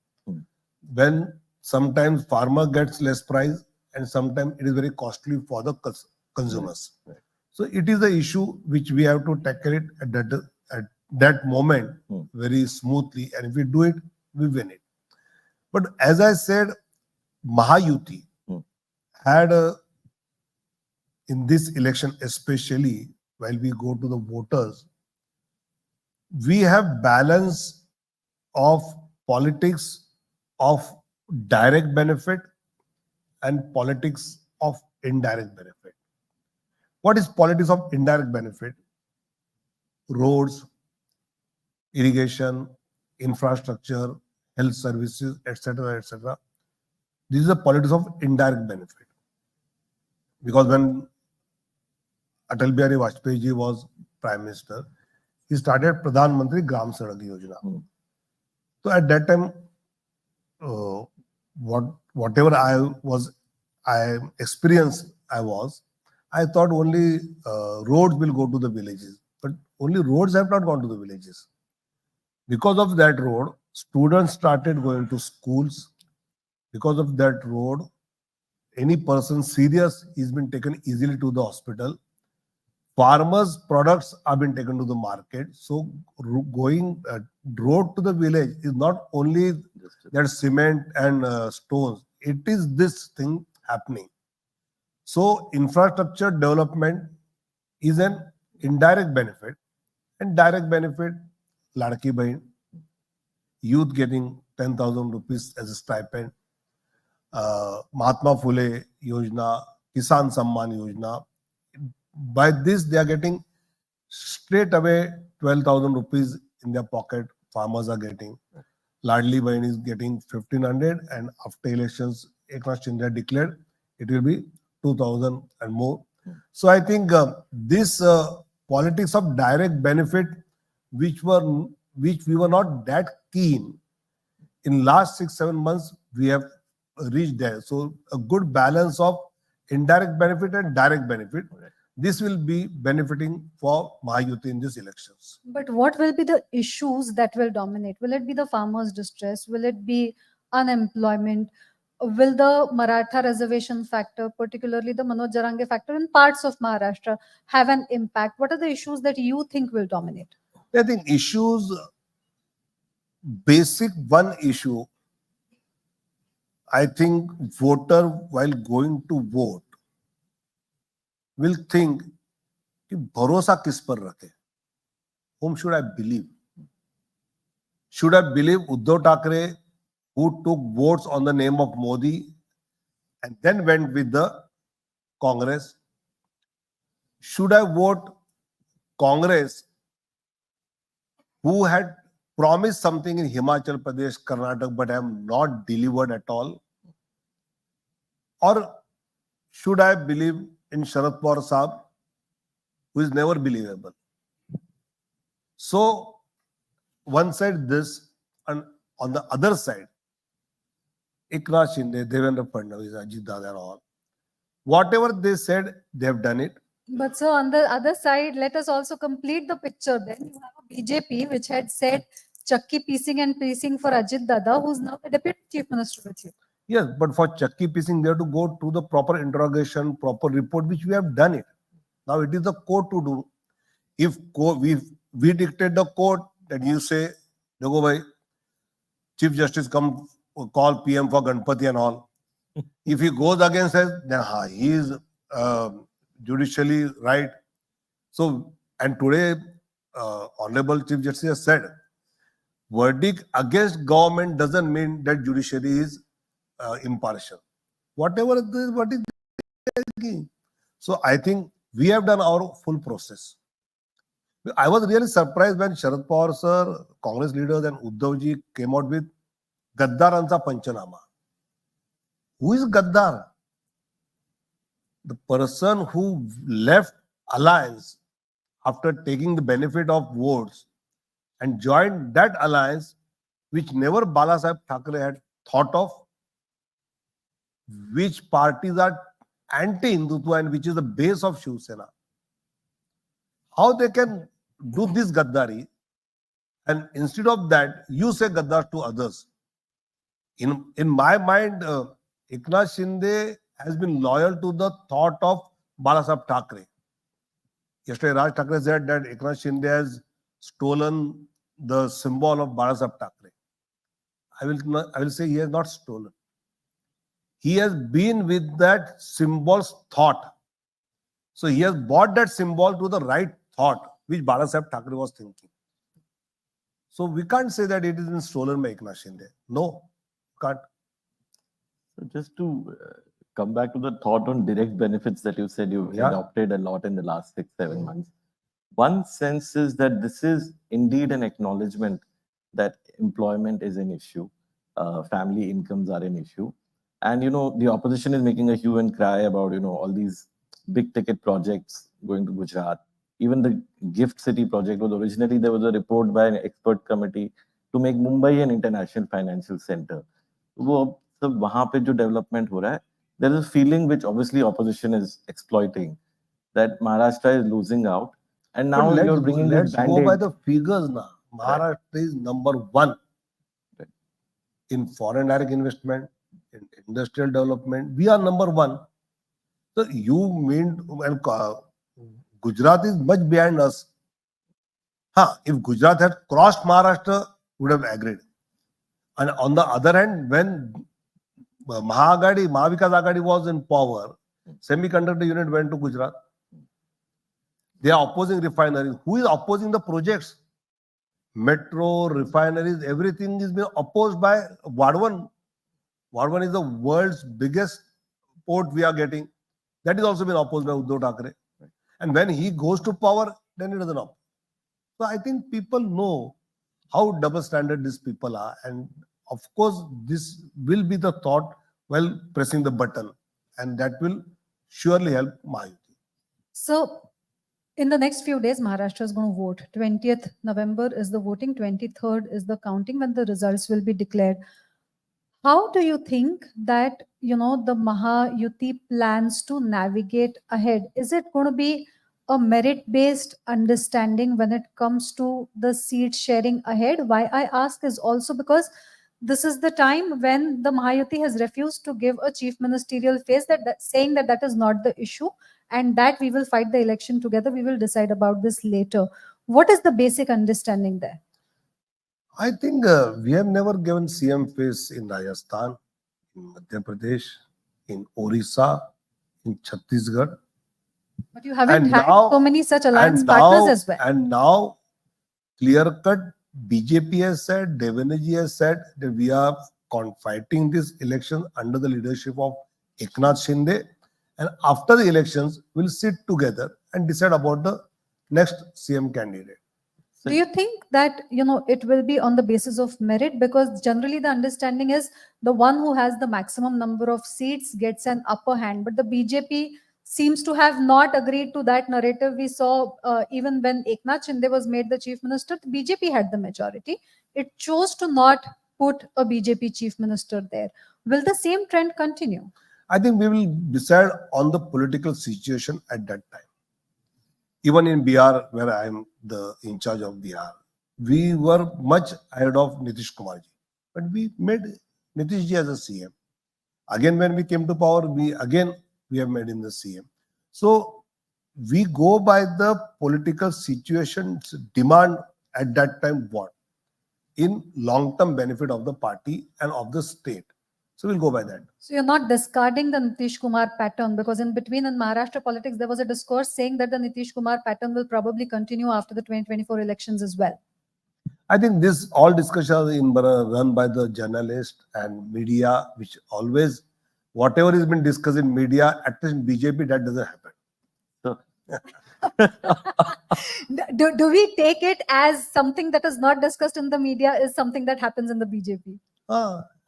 S10: When sometimes farmer gets less price and sometimes it is very costly for the consumers.
S11: Right.
S10: So it is the issue which we have to tackle it at that moment very smoothly, and if we do it, we win it. But as I said, Mahayuti had in this election, especially while we go to the voters, we have balance of politics of direct benefit and politics of indirect benefit. What is politics of indirect benefit? Roads, irrigation, infrastructure, health services, etc., etc. This is the politics of indirect benefit. Because when Atal Bihari Vajpayee ji was Prime Minister, he started Pradhan Mantri Gram Sadak Yojana. So at that time, whatever I experienced, I thought only roads will go to the villages, but only roads have not gone to the villages. Because of that road, students started going to schools. Because of that road, any person serious is been taken easily to the hospital. Farmers' products have been taken to the market. So going road to the village is not only that cement and stones. It is this thing happening. So infrastructure development is an indirect benefit, and direct benefit, Ladki Bahin, youth getting 10,000 rupees as a stipend, Mahatma Phule Yojana, Kisan Samman Yojana. By this, they are getting straight away 12,000 rupees in their pocket. Farmers are getting. Ladli Bahin is getting 1,500, and after elections, Eknath Shinde declared it will be 2,000 and more. So I think this politics of direct benefit, which we were not that keen in last 6-7 months, we have reached there. So a good balance of indirect benefit and direct benefit. This will be benefiting for Mahayuti in these elections.
S1: But what will be the issues that will dominate? Will it be the farmers' distress? Will it be unemployment? Will the Maratha reservation factor, particularly the Manoj Jarange factor in parts of Maharashtra, have an impact? What are the issues that you think will dominate?
S10: I think issues, basic one issue, I think voter while going to vote will think कि भरोसा किस पर रखे? Whom should I believe? Should I believe Uddhav Thackeray, who took votes on the name of Modi and then went with the Congress? Should I vote Congress, who had promised something in Himachal Pradesh, Karnataka, but have not delivered at all? Or should I believe in Sharad Pawar Saab, who is never believable? So, one side this, and on the other side, Eknath Shinde, Devendra Fadnavis, Ajit Dada and all. Whatever they said, they have done it.
S1: But so on the other side, let us also complete the picture. Then you have a BJP which had said chakki piecing and piecing for Ajit Dada, who's now the deputy chief minister with you.
S10: Yes, but for chakki piecing, they have to go to the proper interrogation, proper report, which we have done it. Now it is the court to do. If we dictate the court, that you say, Dekho bhai, Chief Justice come call PM for Ganpati and all. If he goes against us, then he is judicially right. So, and today, Honorable Chief Justice has said, verdict against government doesn't mean that judiciary is impartial. Whatever it is, what is it? So I think we have done our full process. I was really surprised when Sharad Pawar sir, Congress leaders and Uddhavji came out with Gaddarancha Panchanama. Who is Gaddar? The person who left alliance after taking the benefit of votes and joined that alliance, which never Balasaheb Thackeray had thought of, which parties are anti-Hindutva and which is the base of Shiv Sena. How they can do this Gaddari, and instead of that, you say Gaddar to others. In my mind, Eknath Shinde has been loyal to the thought of Balasaheb Thackeray. Yesterday, Raj Thackeray said that Eknath Shinde has stolen the symbol of Balasaheb Thackeray. I will say he has not stolen. He has been with that symbol's thought. So he has bought that symbol to the right thought, which Balasaheb Thackeray was thinking. So we can't say that it is been stolen by Eknath Shinde. No, can't.
S11: So just to come back to the thought on direct benefits that you said you've adopted a lot in the last 6-7 months. One sense is that this is indeed an acknowledgement that employment is an issue, family incomes are an issue. And, the opposition is making a hue and cry about, all these big ticket projects going to Gujarat. Even the Gift City project was originally, there was a report by an expert committee to make Mumbai an international financial center. So, वहाँ पे जो development हो रहा है, there is a feeling which obviously opposition is exploiting, that Maharashtra is losing out. And now you're bringing this
S10: Let's go by the figures now. Maharashtra is number 1 in foreign direct investment, in industrial development. We are number 1. So you mean, and Gujarat is much behind us. If Gujarat had crossed Maharashtra, would have agreed. And on the other hand, when Mahavikas Agadi was in power, semiconductor unit went to Gujarat. They are opposing refineries. Who is opposing the projects? Metro, refineries, everything is being opposed by Vadhavan. Vadhavan is the world's biggest port we are getting. That is also been opposed by Uddhav Thackeray. And when he goes to power, then it doesn't oppose. So I think people know how double standard these people are. And of course, this will be the thought while pressing the button. And that will surely help Mahayuti.
S1: So, in the next few days, Maharashtra is going to vote. 20th November is the voting, 23rd is the counting when the results will be declared. How do you think that, the Mahayuti plans to navigate ahead? Is it going to be a merit-based understanding when it comes to the seat sharing ahead? Why I ask is also because this is the time when the Mahayuti has refused to give a chief ministerial face saying that is not the issue and that we will fight the election together. We will decide about this later. What is the basic understanding there?
S10: I think we have never given CM face in Rajasthan, in Madhya Pradesh, in Orissa, in Chhattisgarh.
S1: But you haven't
S10: And
S1: had
S10: now-
S1: so many such alliance
S10: And
S1: partners
S10: now,
S1: as well.
S10: and now, clear-cut BJP has said, Devenaji has said that we are fighting this election under the leadership of Eknath Shinde. And after the elections, we'll sit together and decide about the next CM candidate.
S1: Do you think that, it will be on the basis of merit? Because generally the understanding is the one who has the maximum number of seats gets an upper hand. But the BJP seems to have not agreed to that narrative. We saw even when Eknath Shinde was made the chief minister, the BJP had the majority. It chose to not put a BJP chief minister there. Will the same trend continue?
S10: I think we will decide on the political situation at that time. Even in Bihar, where I am the in charge of Bihar, we were much ahead of Nitish Kumarji. But we made Nitish ji as a CM. Again, when we came to power, we have made him the CM. So we go by the political situation's demand at that time what? In long-term benefit of the party and of the state. So we'll go by that.
S1: So you're not discarding the Nitish Kumar pattern, because in between in Maharashtra politics, there was a discourse saying that the Nitish Kumar pattern will probably continue after the 2024 elections as well.
S10: I think this all discussions run by the journalist and media, which always, whatever has been discussed in media, at least in BJP, that doesn't happen.
S1: Do we take it as something that is not discussed in the media is something that happens in the BJP?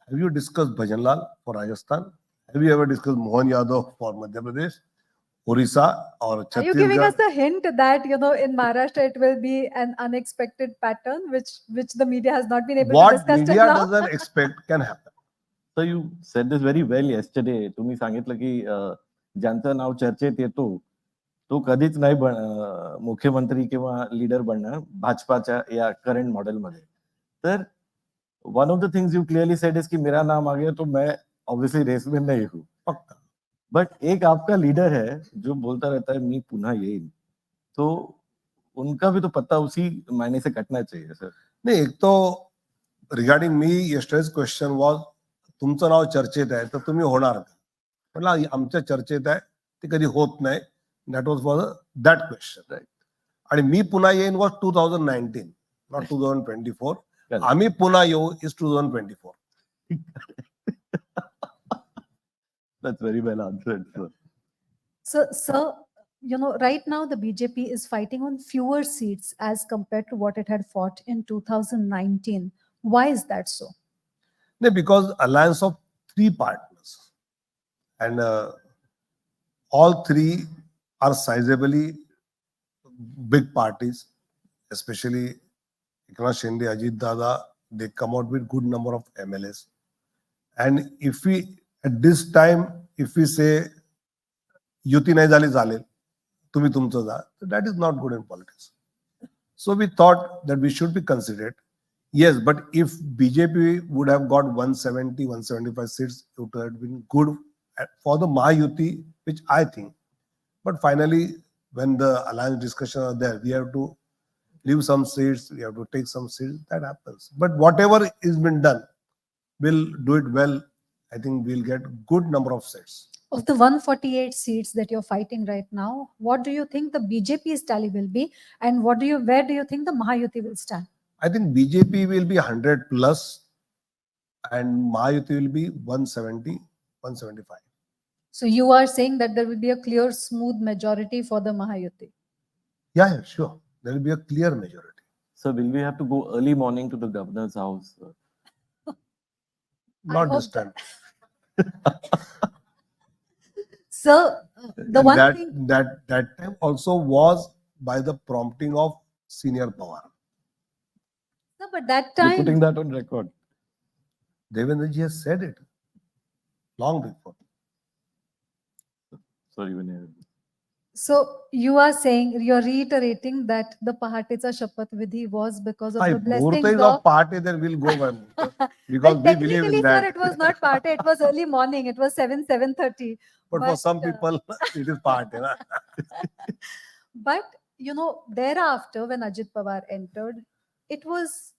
S10: Have you discussed Bhajan Lal for Rajasthan? Have you ever discussed Mohan Yadav for Madhya Pradesh, Orissa, or Chhattisgarh?
S1: Are you giving us a hint that, in Maharashtra, it will be an unexpected pattern, which the media has not been able to discuss
S10: What
S1: till
S10: media
S1: now?
S10: doesn't expect can happen.
S11: So you said this very well yesterday. तुम्ही सांगितलं की ज्यांचं नाव चर्चेत येतो तो कधीच नाही मुख्यमंत्री किंवा लीडर बनणार भाजपाच्या या करंट मॉडेलमध्ये. तर one of the things you clearly said is कि मेरा नाम आ गया तो मैं obviously रेस में नहीं हूँ.
S10: पक्का.
S11: बट एक आपका लीडर है जो बोलता रहता है मी पुन्हा येईन, तो उनका भी तो पत्ता उसी मायने से कटना चाहिए सर.
S10: नाही, एक तो regarding me yesterday's question was तुमचं नाव चर्चेत आहे तर तुम्ही होणार का? म्हटलं आमच्या चर्चेत आहे ते कधी होत नाही. That was for that question, right. आणि मी पुन्हा येईन वॉज 2019, नॉट 2024. आम्ही पुन्हा येऊ is 2024.
S11: That's very well answered, sir.
S1: So, sir, right now the BJP is fighting on fewer seats as compared to what it had fought in 2019. Why is that so?
S10: No, because alliance of three partners, and all three are sizably big parties, especially Eknath Shinde, Ajit Dada. They come out with good number of MLAs, and if we at this time, if we say युती नाही झाली चालेल, तुम्ही तुमचं जा, that is not good in politics. So we thought that we should be considered. Yes, but if BJP would have got 170, 175 seats, it would have been good for the Mahayuti, which I think. But finally, when the alliance discussions are there, we have to leave some seats, we have to take some seats. That happens. But whatever is been done, we'll do it well. I think we'll get good number of seats.
S1: Of the 148 seats that you're fighting right now, what do you think the BJP's tally will be, and where do you think the Mahayuti will stand?
S10: I think BJP will be 100 plus and Mahayuti will be 170, 175.
S1: So you are saying that there will be a clear, smooth majority for the Mahayuti.
S10: Yeah, sure. There will be a clear majority.
S11: So will we have to go early morning to the governor's house?
S10: Not this time.
S1: So the
S10: And
S1: one
S10: that,
S1: thing,
S10: that time also was by the prompting of senior power.
S1: no, but that
S11: You're
S1: time,
S11: putting that on record.
S10: Devendraji has said it long before.
S11: Sorry, Vinay.
S1: so you are saying, you're reiterating that the Pahatecha Shapath Vidhi was because of the
S10: If Muhurta
S1: blessings
S10: is
S1: of...
S10: of party, then we'll go by Muhurta. Because
S1: Well,
S10: we believe
S1: technically,
S10: in
S1: sir,
S10: that.
S1: it was not party, it was early morning, it was 7:30.
S10: But for some people, it is party. Na?
S1: But, thereafter, when Ajit Pawar entered, it was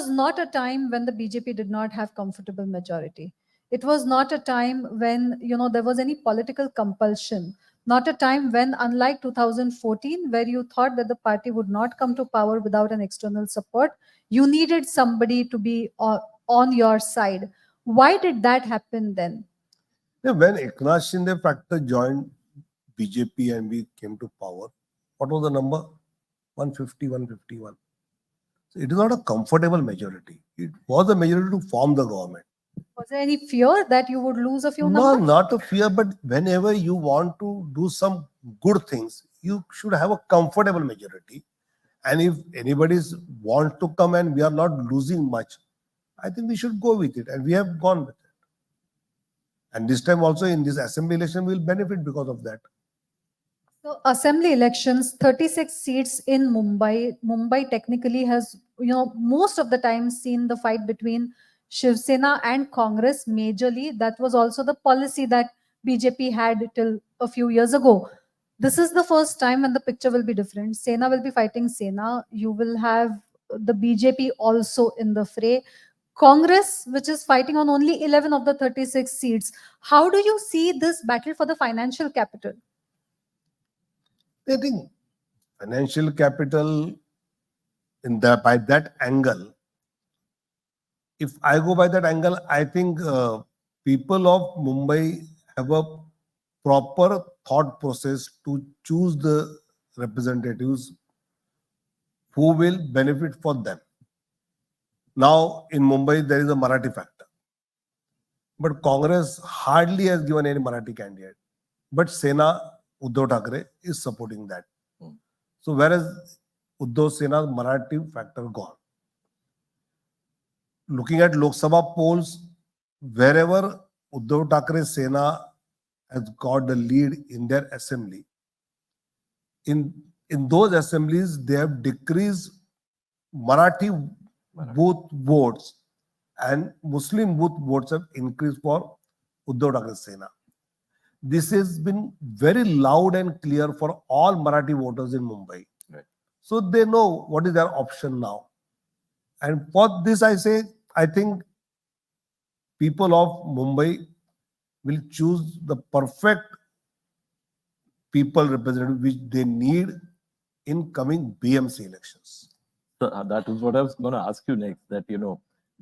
S1: not a time when the BJP did not have comfortable majority. It was not a time when, there was any political compulsion. Not a time when, unlike 2014, where you thought that the party would not come to power without an external support, you needed somebody to be on your side. Why did that happen then?
S10: When Eknath Shinde factor joined BJP and we came to power, what was the number? 150, 151. So it is not a comfortable majority. It was a majority to form the government.
S1: Was there any fear that you would lose a few
S10: No,
S1: numbers?
S10: not a fear, but whenever you want to do some good things, you should have a comfortable majority. And if anybody wants to come and we are not losing much, I think we should go with it. And we have gone with it. And this time also in this assembly election, we will benefit because of that.
S1: So assembly elections, 36 seats in Mumbai. Mumbai technically has, most of the time seen the fight between Shiv Sena and Congress majorly. That was also the policy that BJP had till a few years ago. This is the first time when the picture will be different. Sena will be fighting Sena. You will have the BJP also in the fray. Congress, which is fighting on only 11 of the 36 seats. How do you see this battle for the financial capital?
S10: I think financial capital by that angle, if I go by that angle, I think people of Mumbai have a proper thought process to choose the representatives who will benefit for them. Now in Mumbai, there is a Marathi factor. But Congress hardly has given any Marathi candidate. But Sena, Uddhav Thackeray is supporting that. So whereas Uddhav Sena's Marathi factor gone. Looking at Lok Sabha polls, wherever Uddhav Thackeray Sena has got the lead in their assembly, in those assemblies, they have decreased Marathi booth votes and Muslim booth votes have increased for Uddhav Thackeray Sena. This has been very loud and clear for all Marathi voters in Mumbai.
S11: Right.
S10: So they know what is their option now. And for this, I think people of Mumbai will choose the perfect people representative which they need in coming BMC elections.
S11: So that is what I was going to ask you next, that,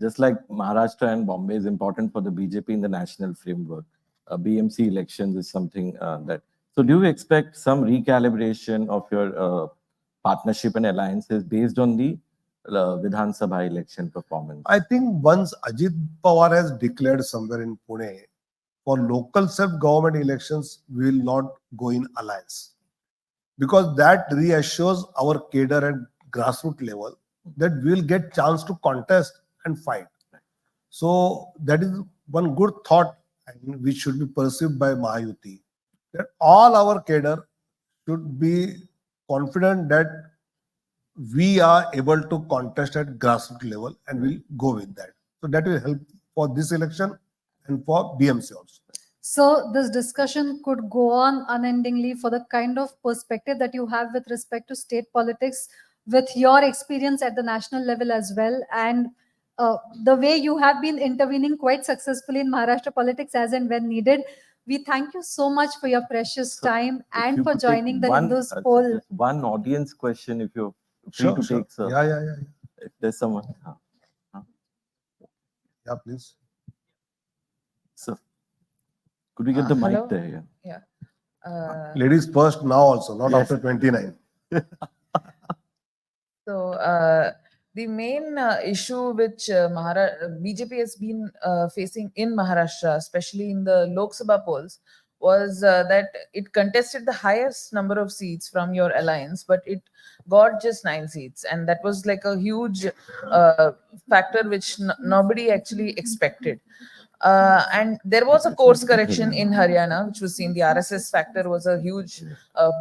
S11: just like Maharashtra and Bombay is important for the BJP in the national framework, BMC elections is something that... So do you expect some recalibration of your partnership and alliances based on the Vidhan Sabha election performance?
S10: I think once Ajit Pawar has declared somewhere in Pune, for local self-government elections, we will not go in alliance. Because that reassures our cadre and grassroots level that we will get chance to contest and fight. So that is one good thought which should be perceived by Mahayuti. That all our cadre should be confident that we are able to contest at grassroots level and we'll go with that. So that will help for this election and for BMC also.
S1: So this discussion could go on unendingly for the kind of perspective that you have with respect to state politics, with your experience at the national level as well, and the way you have been intervening quite successfully in Maharashtra politics as and when needed. We thank you so much for your precious
S11: So,
S1: time
S11: if
S1: and
S11: you
S1: for
S11: could take
S1: joining the
S11: one,
S1: Hindus
S11: so
S1: poll.
S11: just one audience question, if you're free
S10: Sure,
S11: to
S10: sure.
S11: take, sir.
S10: Yeah.
S11: If there's someone.
S10: Yeah, please.
S11: Sir, could we get the mic
S6: Hello?
S11: there?
S6: Yeah.
S10: Ladies first now also, not
S11: Yes.
S10: after 29.
S12: So the main issue which BJP has been facing in Maharashtra, especially in the Lok Sabha polls, was that it contested the highest number of seats from your alliance, but it got just 9 seats, and that was like a huge factor which nobody actually expected. And there was a course correction in Haryana, which was seen. The RSS factor was a huge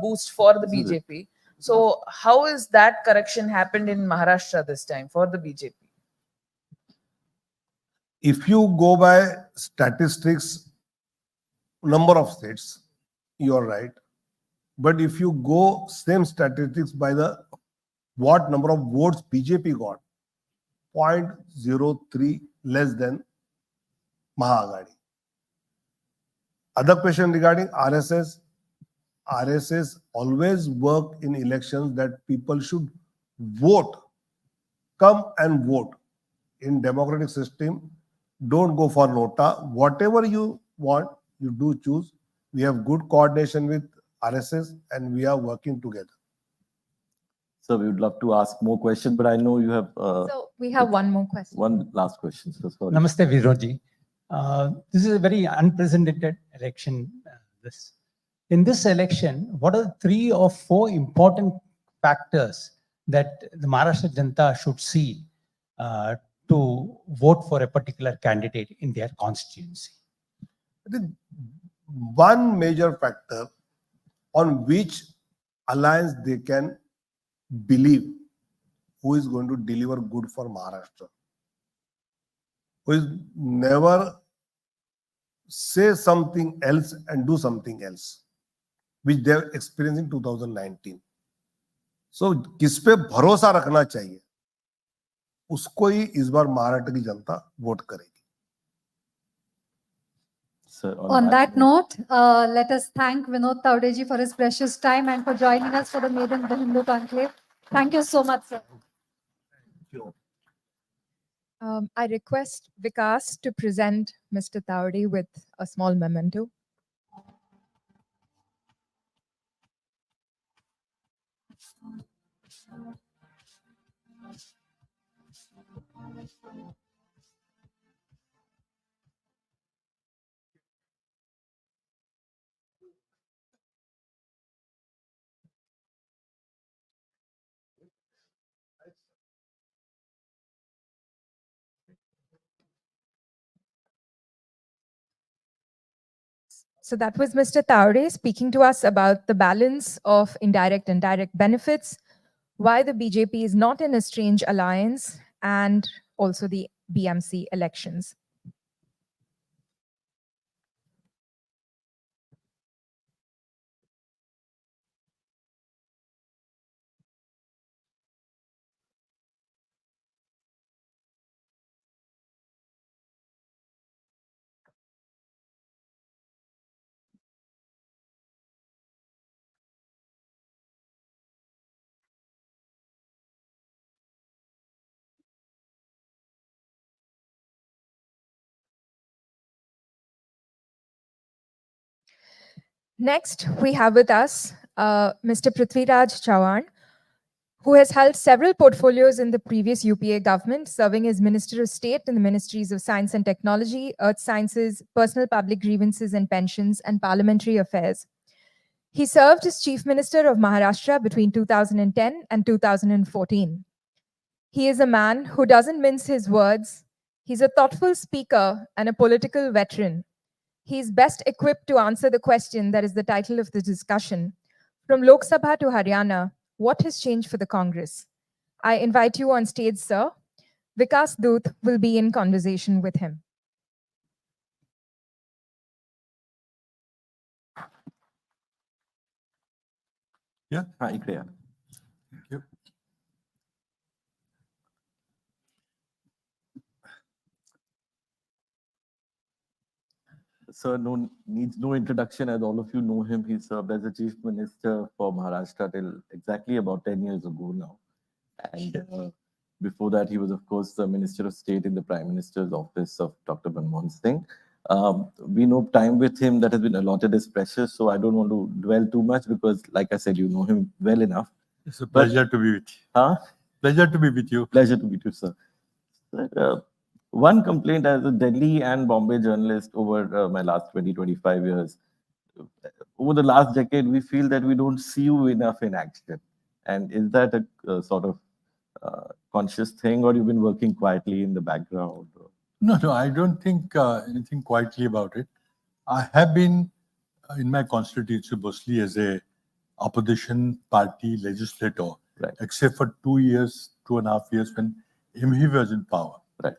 S12: boost for the BJP. So how is that correction happened in Maharashtra this time for the BJP?
S10: If you go by statistics, number of states, you are right. But if you go same statistics by the what number of votes BJP got, 0.03 less than Mahagadi. Other question regarding RSS. RSS always work in elections that people should vote, come and vote. In democratic system, don't go for nota. Whatever you want, you do choose. We have good coordination with RSS and we are working together.
S11: So we would love to ask more questions, but I know you have
S6: So we have one more question.
S11: one last question. So sorry.
S13: Namaste, Viroji. This is a very unprecedented election. In this election, what are the 3 or 4 important factors that the Maharashtra Janata should see to vote for a particular candidate in their constituency?
S10: I think one major factor on which alliance they can believe who is going to deliver good for Maharashtra, who is never say something else and do something else, which they have experienced in 2019. So किस पे भरोसा रखना चाहिए, उसको ही इस बार महाराष्ट्र की जनता vote करेगी.
S11: Sir,
S1: On that note, let us thank Vinod Taudeji for his precious time and for joining us for the Maiden the Hindu Conclave. Thank you so much, sir.
S6: I request Vikas to present Mr. Taudi with a small memento. So that was Mr. Taure speaking to us about the balance of indirect and direct benefits, why the BJP is not in a strange alliance, and also the BMC elections. Next, we have with us Mr. Prithviraj Chauhan, who has held several portfolios in the previous UPA government, serving as Minister of State in the Ministries of Science and Technology, Earth Sciences, Personal Public Grievances and Pensions, and Parliamentary Affairs. He served as Chief Minister of Maharashtra between 2010 and 2014. He is a man who doesn't mince his words. He's a thoughtful speaker and a political veteran. He is best equipped to answer the question that is the title of the discussion. From Lok Sabha to Haryana, what has changed for the Congress? I invite you on stage, sir. Vikas Dut will be in conversation with him.
S11: हा इकडे या. Sir, needs no introduction, as all of you know him. He served as the Chief Minister for Maharashtra till exactly about 10 years ago now. And before that, he was, of course, the Minister of State in the Prime Minister's office of Dr. Manmohan Singh. We know time with him that has been allotted is precious, so I don't want to dwell too much because, like I said, you know him well enough.
S9: It's a pleasure to be with you.
S11: Huh?
S9: Pleasure to be with you.
S11: Pleasure to meet you, sir. Sir, one complaint as a Delhi and Bombay journalist over my last 25 years, over the last decade, we feel that we don't see you enough in action. And is that a sort of conscious thing, or you've been working quietly in the background?
S9: No, I don't think anything quietly about it. I have been in my constituency mostly as a opposition party legislator,
S11: Right.
S9: except for 2 years, 2.5 years when MV was in power.
S11: Right.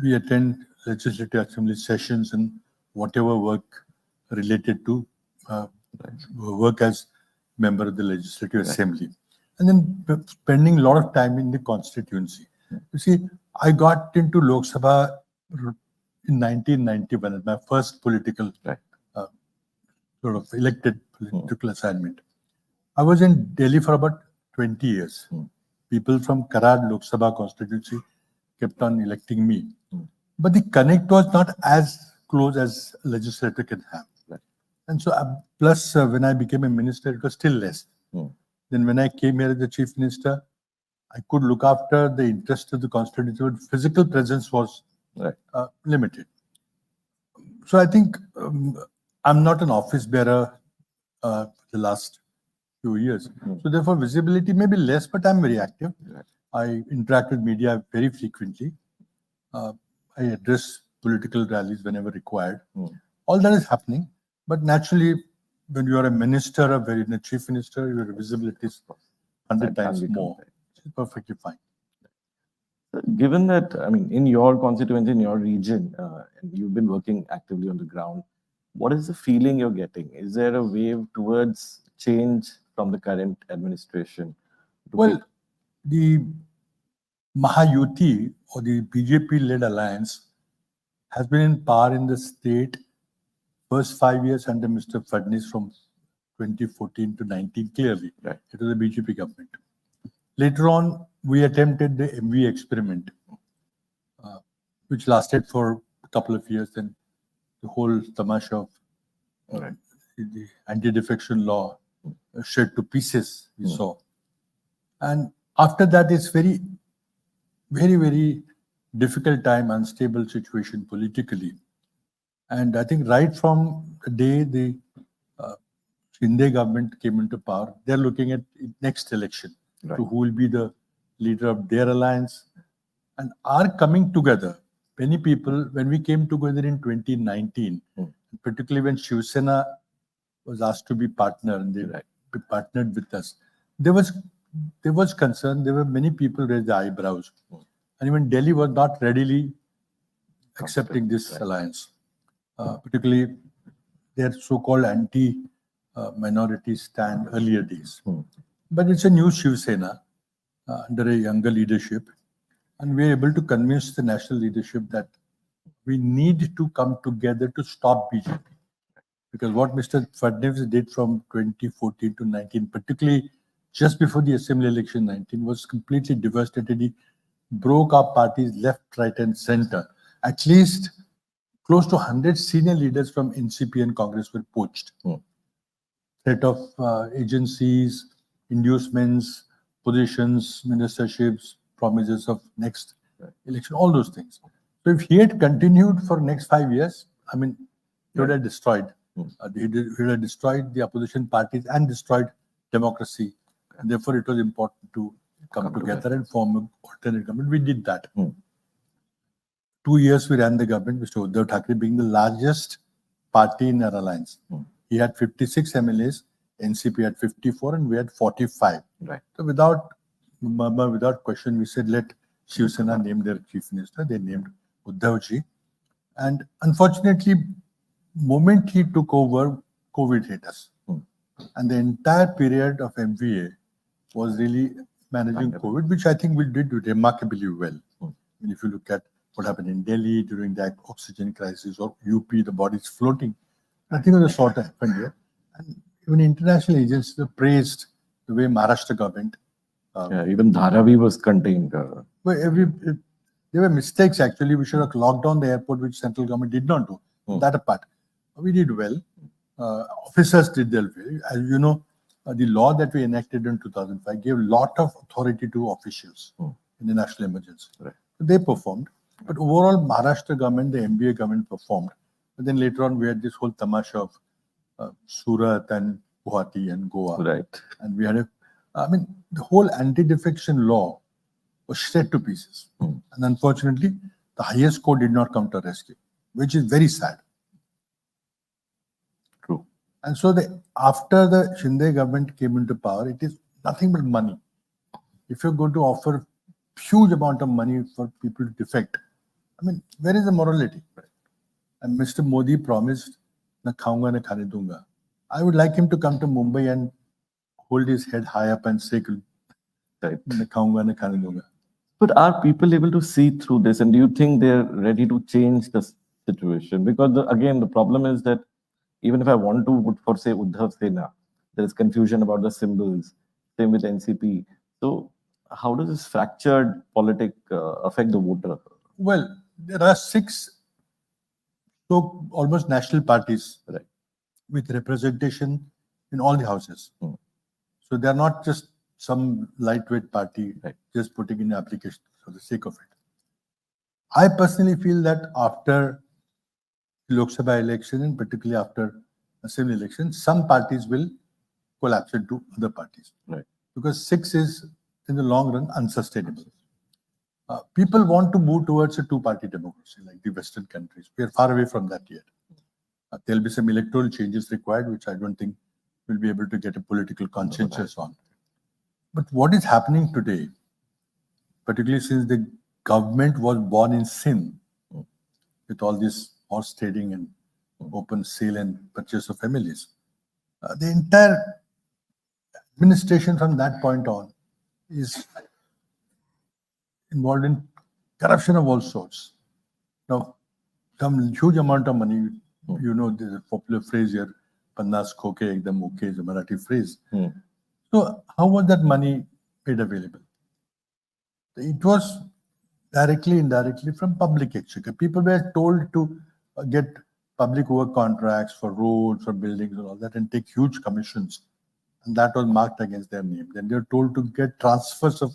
S9: We attend legislative assembly sessions and whatever work related to work as member of the legislative assembly. And then spending a lot of time in the constituency. You see, I got into Lok Sabha in 1991 as my first political sort of elected political assignment. I was in Delhi for about 20 years. People from Karad Lok Sabha constituency kept on electing me. But the connect was not as close as a legislator can have. And so, plus when I became a minister, it was still less. Then when I came here as the chief minister, I could look after the interest of the constituency, but physical presence was limited. So I think I'm not an office bearer the last few years. So therefore visibility may be less, but I'm very active. I interact with media very frequently. I address political rallies whenever required. All that is happening. But naturally, when you are a minister, a chief minister, your visibility is 100 times more. It's perfectly fine.
S11: Given that, I mean, in your constituency, in your region, and you've been working actively on the ground, what is the feeling you're getting? Is there a wave towards change from the current administration?
S9: Well, the Mahayuti or the BJP-led alliance has been in power in the state first 5 years under Mr. Fadnis from 2014 to 19 clearly. It was a BJP government. Later on, we attempted the MV experiment, which lasted for a couple of years. Then the whole tamasha of the anti-defection law shed to pieces, we saw. And after that, it's very, very difficult time, unstable situation politically. And I think right from the day the Shinde government came into power, they're looking at next election to who will be the leader of their alliance and are coming together. Many people, when we came together in 2019, particularly when Shiv Sena was asked to be partner and they partnered with us, there was concern. There were many people raised their eyebrows. And even Delhi was not readily accepting this alliance. Particularly their so-called anti-minority stand earlier days. But it's a new Shiv Sena under a younger leadership. And we're able to convince the national leadership that we need to come together to stop BJP. Because what Mr. Fadnis did from 2014 to 19, particularly just before the assembly election 19, was completely devastated. He broke our parties left, right, and center. At least close to 100 senior leaders from NCP and Congress were poached. Threat of agencies, inducements, positions, ministerships, promises of next election, all those things. So if he had continued for next 5 years, I mean, he would have destroyed. He would have destroyed the opposition parties and destroyed democracy. And therefore, it was important to come together and form an alternate government. We did that. 2 years we ran the government, Mr. Uddhav Thackeray being the largest party in our alliance. He had 56 MLAs, NCP had 54, and we had 45. So without murmur, without question, we said, let Shiv Sena name their chief minister. They named Uddhavji. And unfortunately, moment he took over, COVID hit us.
S14: And the entire period of MVA was really managing COVID, which I think we did remarkably well. And if you look at what happened in Delhi during the oxygen crisis, or UP, the bodies floating, nothing of the sort happened here. And even international agencies have praised the way Maharashtra government.
S11: Even Dharavi was contained.
S14: Well, there were mistakes actually. We should have locked down the airport, which central government did not do. That apart, we did well. Officers did their way. As you know, the law that we enacted in 2005 gave a lot of authority to officials in the national emergency.
S11: Right.
S14: They performed. But overall, Maharashtra government, the MBA government performed. But then later on, we had this whole tamasha of Surat and Guwahati and Goa.
S11: Right.
S14: And we had the whole anti-defection law was shred to pieces. And unfortunately, the highest court did not come to rescue, which is very sad.
S11: True.
S14: And so after the Shinde government came into power, it is nothing but money. If you're going to offer huge amount of money for people to defect, where is the morality? And Mr. Modi promised, na khaunga na khane dunga. I would like him to come to Mumbai and hold his head high up and say,
S11: Right.
S14: na khaunga na khane dunga.
S11: But are people able to see through this? And do you think they're ready to change the situation? Because again, the problem is that even if I want to vote for, say, Uddhav Sena, there is confusion about the symbols. Same with NCP. So how does this fractured politic affect the voter?
S14: Well, there are 6 almost national parties,
S11: right,
S14: with representation in all the houses. So they're not just some lightweight party,
S11: right,
S14: just putting in application for the sake of it. I personally feel that after the Lok Sabha election, and particularly after Assembly election, some parties will collapse into other parties.
S11: Right.
S14: Because 6 is, in the long run, unsustainable. People want to move towards a 2-party democracy like the Western countries. We are far away from that yet. There'll be some electoral changes required, which I don't think we'll be able to get a political consensus on. But what is happening today, particularly since the government was born in sin, with all this horse trading and open sale and purchase of MLAs, the entire administration from that point on is involved in corruption of all sorts. Now, some huge amount of money, you know, there's a popular phrase here, "Pannas khoke ekdam okay" is a Marathi phrase. So how was that money made available? It was directly, indirectly from public exchequer. People were told to get public work contracts for roads, for buildings and all that, and take huge commissions. And that was marked against their name. Then they were told to get transfers of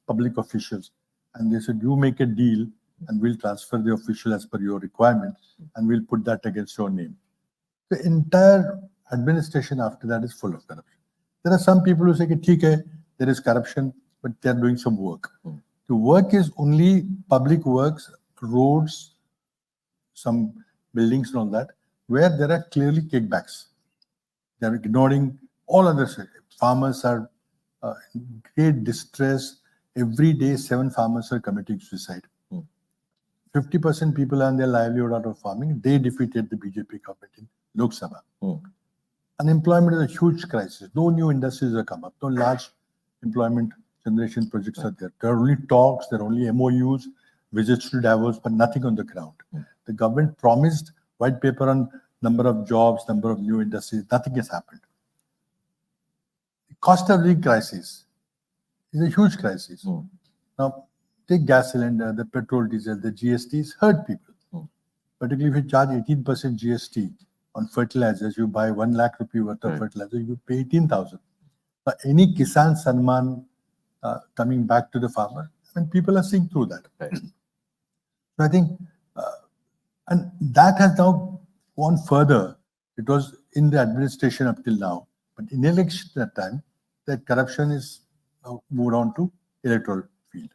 S14: public officials. And they said, you make a deal and we'll transfer the official as per your requirement and we'll put that against your name. The entire administration after that is full of corruption. There are some people who say, "Theek hai, there is corruption, but they're doing some work." The work is only public works, roads, some buildings and all that, where there are clearly kickbacks. They're ignoring all other sectors. Farmers are in great distress. Every day, 7 farmers are committing suicide. 50% people earn their livelihood out of farming. They defeated the BJP government in Lok Sabha. Unemployment is a huge crisis. No new industries have come up. No large employment generation projects are there. There are only talks, there are only MOUs, visits to Davos, but nothing on the ground. The government promised white paper on number of jobs, number of new industries. Nothing has happened. The cost of living crisis is a huge crisis. Now, take gas cylinder, the petrol, diesel, the GSTs hurt people. Particularly if you charge 18% GST on fertilizers, you buy 1 lakh rupee worth of fertilizer, you pay 18,000. Now, any Kisan Sanman coming back to the farmer, and people are seeing through that. So I think, and that has now gone further. It was in the administration up till now, but in election that time, that corruption is moved on to electoral field.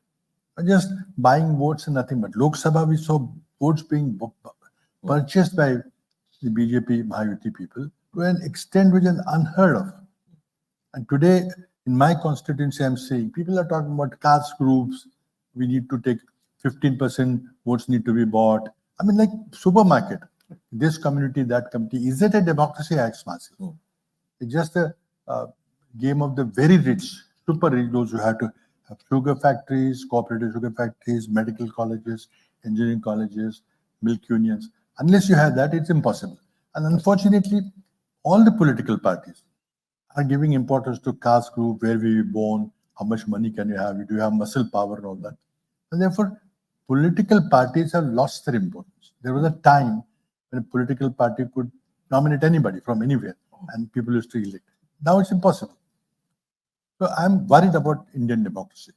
S14: Just buying votes and nothing but. Lok Sabha, we saw votes being purchased by the BJP Mahayuti people to an extent which is unheard of. And today, in my constituency, I'm saying people are talking about caste groups. We need to take 15% votes need to be bought. I mean, like supermarket. This community, that community. Is it a democracy? I ask myself. It's just a game of the very rich, super rich, those who have to have sugar factories, cooperative sugar factories, medical colleges, engineering colleges, milk unions. Unless you have that, it's impossible. And unfortunately, all the political parties are giving importance to caste group, where we were born, how much money can you have, do you have muscle power and all that. And therefore, political parties have lost their importance. There was a time when a political party could nominate anybody from anywhere and people used to elect. Now it's impossible. So I'm worried about Indian democracy.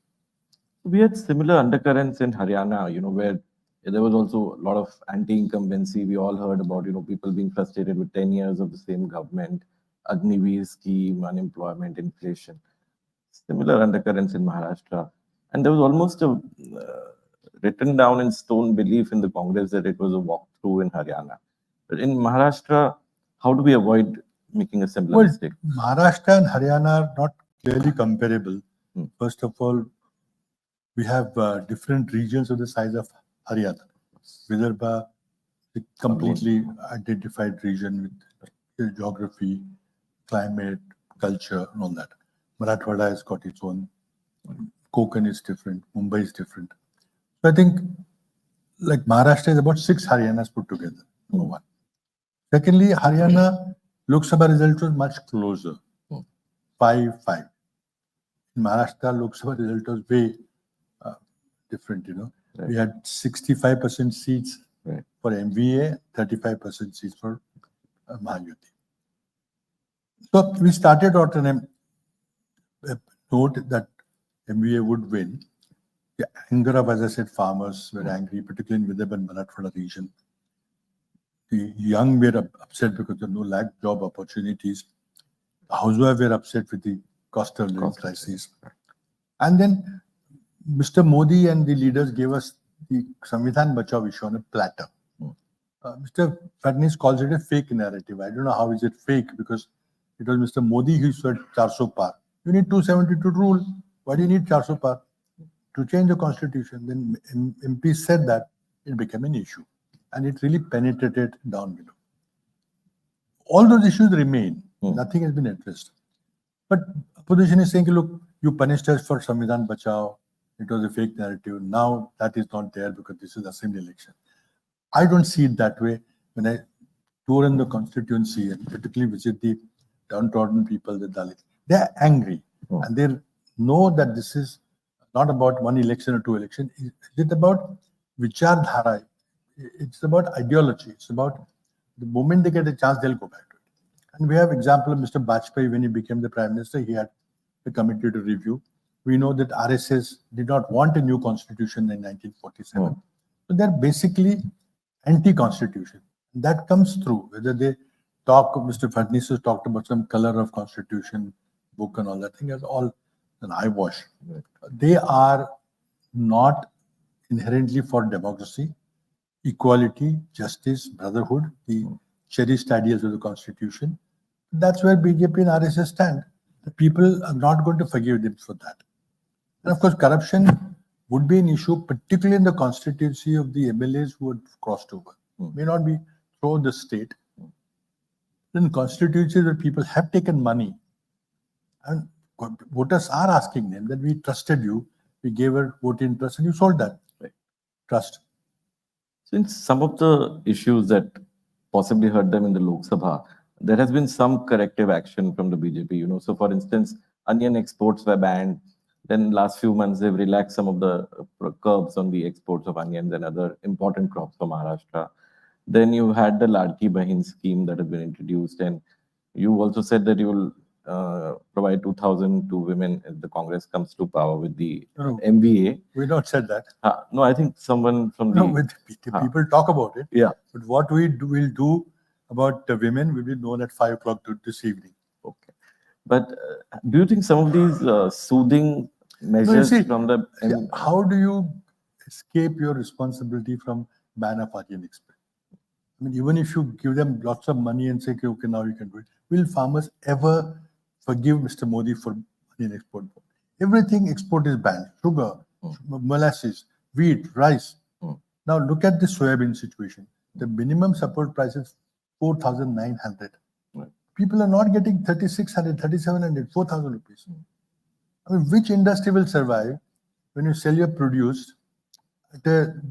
S11: We had similar undercurrents in Haryana, where there was also a lot of anti-incumbency. We all heard about, people being frustrated with 10 years of the same government, Agniveer scheme, unemployment, inflation. Similar undercurrents in Maharashtra. And there was almost a written down in stone belief in the Congress that it was a walkthrough in Haryana. But in Maharashtra, how do we avoid making a similar mistake?
S14: Maharashtra and Haryana are not clearly comparable. First of all, we have different regions of the size of Haryana. Vidarbha, a completely identified region with geography, climate, culture, and all that. Marathwada has got its own. Konkan is different. Mumbai is different. So I think, like Maharashtra is about 6 Haryanas put together. Number one. Secondly, Haryana Lok Sabha result was much closer. 5-5. In Maharashtra, Lok Sabha result was way different. We had 65% seats for MVA, 35% seats for Mahayuti. So we started out on a note that MVA would win. The anger of, as I said, farmers were angry, particularly in Vidarbha and Marathwada region. The young were upset because there were no lack job opportunities. The housewives were upset with the cost of living crisis. And then Mr. Modi and the leaders gave us the Samvidhan Bachao issue on a platter. Mr. Fadnis calls it a fake narrative. I don't know how is it fake, because it was Mr. Modi who said 400 par. You need 270 to rule. Why do you need 400 par? To change the constitution. Then MP said that, it became an issue. And it really penetrated down below. All those issues remain. Nothing has been addressed. But opposition is saying, look, you punished us for Samvidhan Bachao. It was a fake narrative. Now that is not there because this is assembly election. I don't see it that way. When I tour in the constituency and particularly visit the downtrodden people, the Dalits, they're angry. And they know that this is not about one election or 2 elections. It's about Vichardhara. It's about ideology. It's about the moment they get a chance, they'll go back to it. And we have example of Mr. Bajpayee. When he became the Prime Minister, he had a committee to review. We know that RSS did not want a new constitution in 1947. So they're basically anti-constitution. That comes through, whether they talk, Mr. Fadnis has talked about some color of constitution book and all that thing, is all an eyewash. They are not inherently for democracy, equality, justice, brotherhood, the cherished ideals of the constitution. That's where BJP and RSS stand. The people are not going to forgive them for that. And of course, corruption would be an issue, particularly in the constituency of the MLAs who had crossed over. May not be throughout the state. In constituencies where people have taken money, and voters are asking them that we trusted you, we gave a vote in trust, and you sold that trust.
S11: Since some of the issues that possibly hurt them in the Lok Sabha, there has been some corrective action from the BJP. So, for instance, onion exports were banned. Then last few months, they've relaxed some of the curbs on the exports of onions and other important crops from Maharashtra. Then you had the Ladki Bahin scheme that has been introduced. And you also said that you will provide 2,000 to women if the Congress comes to power with the MVA.
S14: We not said that.
S11: No, I think someone from
S14: the people talk about it.
S11: Yeah.
S14: But what we will do about the women will be known at 5 o'clock this evening.
S11: Okay. But do you think some of these soothing measures from the...
S14: how do you escape your responsibility from ban of onion export? I mean, even if you give them lots of money and say, okay, now you can do it, will farmers ever forgive Mr. Modi for onion export? Everything export is banned. Sugar, molasses, wheat, rice. Now look at the soybean situation. The minimum support price is 4,900 people are not getting 3,600, 3,700, 4,000 rupees. I mean, which industry will survive when you sell your produce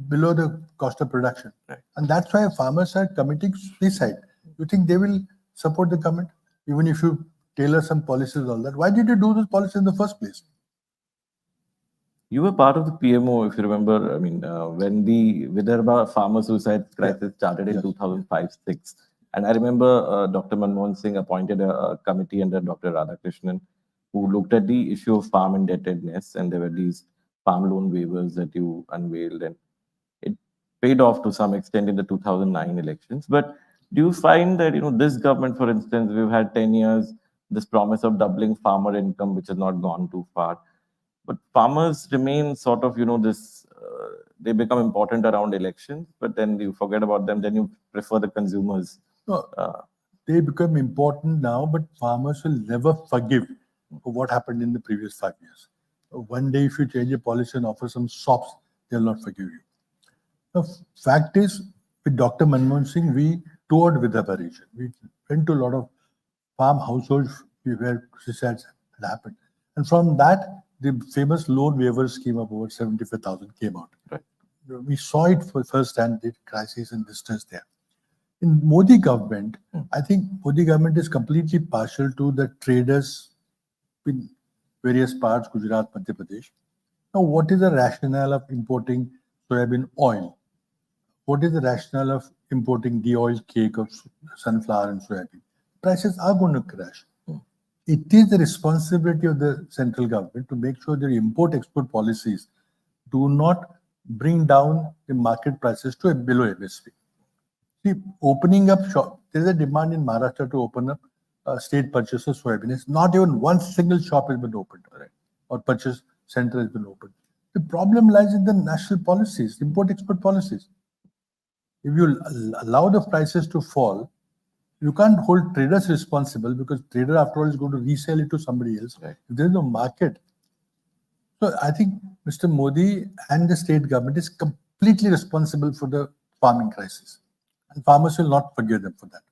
S14: below the cost of production?
S11: Right.
S14: And that's why farmers are committing suicide. You think they will support the government? Even if you tailor some policies, all that. Why did you do those policies in the first place?
S11: You were part of the PMO, if you remember. I mean, when the Vidarbha farmer suicide crisis started in
S14: Yes.
S11: 2005-6. And I remember Dr. Manmohan Singh appointed a committee under Dr. Radhakrishnan who looked at the issue of farm indebtedness. And there were these farm loan waivers that you unveiled. And it paid off to some extent in the 2009 elections. But do you find that, this government, for instance, we've had 10 years, this promise of doubling farmer income, which has not gone too far. But farmers remain sort of, they become important around elections, but then you forget about them, then you prefer the consumers.
S14: No, they become important now, but farmers will never forgive for what happened in the previous 5 years. One day, if you change a policy and offer some sops, they'll not forgive you. The fact is, with Dr. Manmohan Singh, we toured Vidarbha region. We went to a lot of farm households where suicides had happened. And from that, the famous loan waiver scheme of over 75,000 came out.
S11: Right.
S14: We saw it for firsthand, the crisis and distress there. In Modi government, I think Modi government is completely partial to the traders in various parts, Gujarat, Madhya Pradesh. Now, what is the rationale of importing soybean oil? What is the rationale of importing the oil cake of sunflower and soybean? Prices are going to crash. It is the responsibility of the central government to make sure their import-export policies do not bring down the market prices to below MSP. See, opening up shop, there is a demand in Maharashtra to open up state purchase of soybean. Not even one single shop has been opened, right? Or purchase center has been opened. The problem lies in the national policies, import-export policies. If you allow the prices to fall, you can't hold traders responsible because trader after all is going to resell it to somebody else.
S11: Right.
S14: If there is no market. So I think Mr. Modi and the state government is completely responsible for the farming crisis. And farmers will not forgive them for that.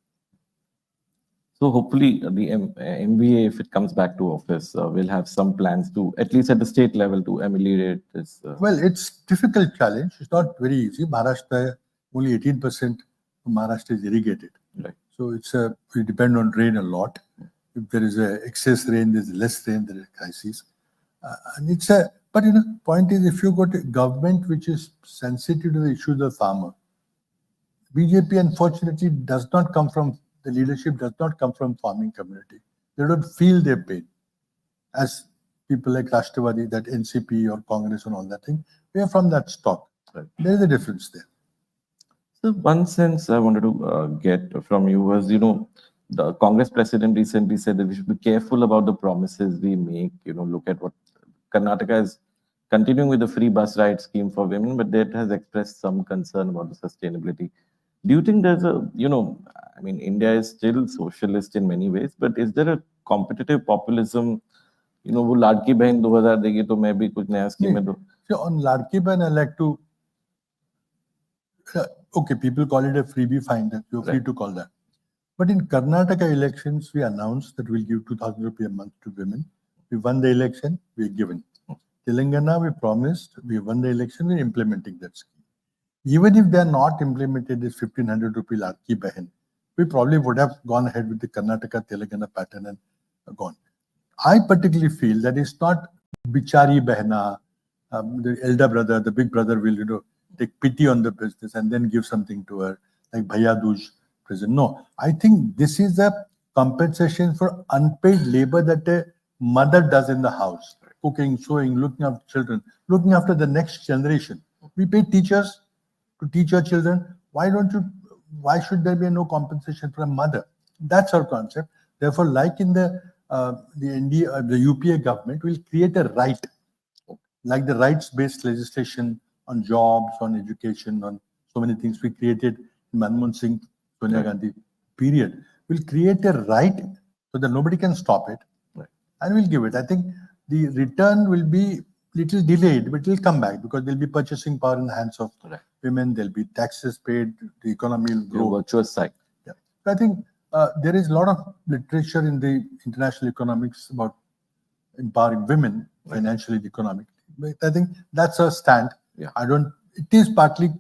S11: So hopefully the MVA, if it comes back to office, will have some plans to, at least at the state level, to ameliorate this.
S14: Well, it's difficult challenge. It's not very easy. Maharashtra, only 18% of Maharashtra is irrigated.
S11: Right.
S14: So we depend on rain a lot. If there is excess rain, there's less rain, there is crisis. And but point is, if you got a government which is sensitive to the issues of farmer, BJP unfortunately does not come from, the leadership does not come from farming community. They don't feel their pain. As people like Rashtrapati, that NCP or Congress and all that thing, we are from that stock.
S11: Right.
S14: There is a difference there.
S11: So one sense I wanted to get from you was, the Congress president recently said that we should be careful about the promises we make. Look at what Karnataka is continuing with the free bus ride scheme for women, but that has expressed some concern about the sustainability. Do you think there's India is still socialist in many ways, but is there a competitive populism? वो लाड़की बहन 2000 देगी तो मैं भी कुछ नया scheme में दूं.
S14: So on लाड़की बहन, I like to. Okay, people call it a freebie, fine. You're free to call that. But in Karnataka elections, we announced that we'll give 2,000 rupees a month to women. We won the election, we're given. Telangana, we promised, we won the election, we're implementing that scheme. Even if they're not implemented this 1,500 rupee Ladki Behan, we probably would have gone ahead with the Karnataka, Telangana pattern and gone. I particularly feel that it's not Bichari Behna, the elder brother, the big brother will, take pity on the business and then give something to her, like Bhaiya Dooj present. No, I think this is a compensation for unpaid labor that a mother does in the house. Cooking, sewing, looking after children, looking after the next generation. We pay teachers to teach our children. Why should there be no compensation for a mother? That's our concept. Therefore, like in the UPA government, will create a right, like the rights-based legislation on jobs, on education, on so many things we created in Manmohan Singh, Sonia Gandhi period. We'll create a right so that nobody can stop it, and we'll give it. I think the return will be little delayed, but it will come back because there'll be purchasing power in the hands of women. There'll be taxes paid. The economy will grow.
S11: Virtuous cycle.
S14: Yeah. So I think there is a lot of literature in the international economics about empowering women financially and economically. But I think that's a stand.
S11: Yeah.
S14: It is partly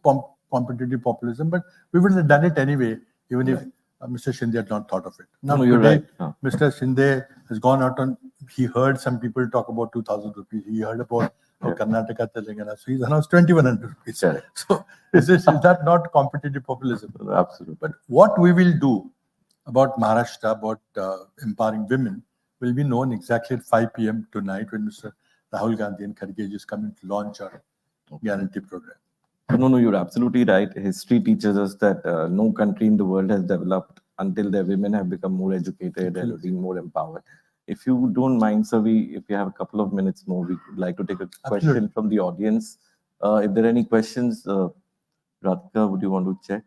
S14: competitive populism, but we would have done it anyway, even if Mr. Shinde had not thought of it. Now,
S11: No, you're
S14: today,
S11: right.
S14: Mr. Shinde has gone out he heard some people talk about 2,000 rupees. He heard about Karnataka, Telangana. So he's announced 2,100 rupees.
S11: Correct.
S14: So is that not competitive populism?
S11: Absolutely.
S14: But what we will do about Maharashtra, about empowering women, will be known exactly at 5 p.m. tonight when Mr. Rahul Gandhi and Kharge is coming to launch our guarantee program.
S11: No, you're absolutely right. History teaches us that no country in the world has developed until their women have become more educated and been more empowered. If you don't mind, sir, if you have a couple of minutes more, we would like to take a question from the audience. If there are any questions, Radhika, would you want to check?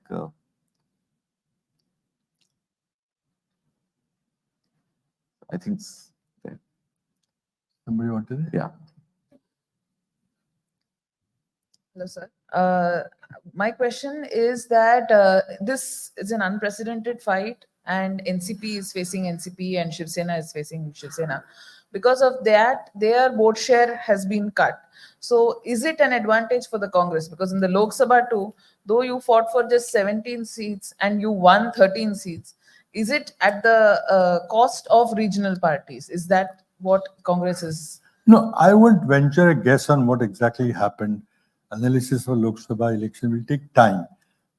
S11: I think it's there.
S14: Somebody wanted it?
S11: Yeah.
S12: Hello, sir. My question is that this is an unprecedented fight, and NCP is facing NCP and Shiv Sena is facing Shiv Sena. Because of that, their vote share has been cut. So is it an advantage for the Congress? Because in the Lok Sabha too, though you fought for just 17 seats and you won 13 seats, is it at the cost of regional parties? Is that what Congress is?
S14: No, I won't venture a guess on what exactly happened. Analysis for Lok Sabha election will take time.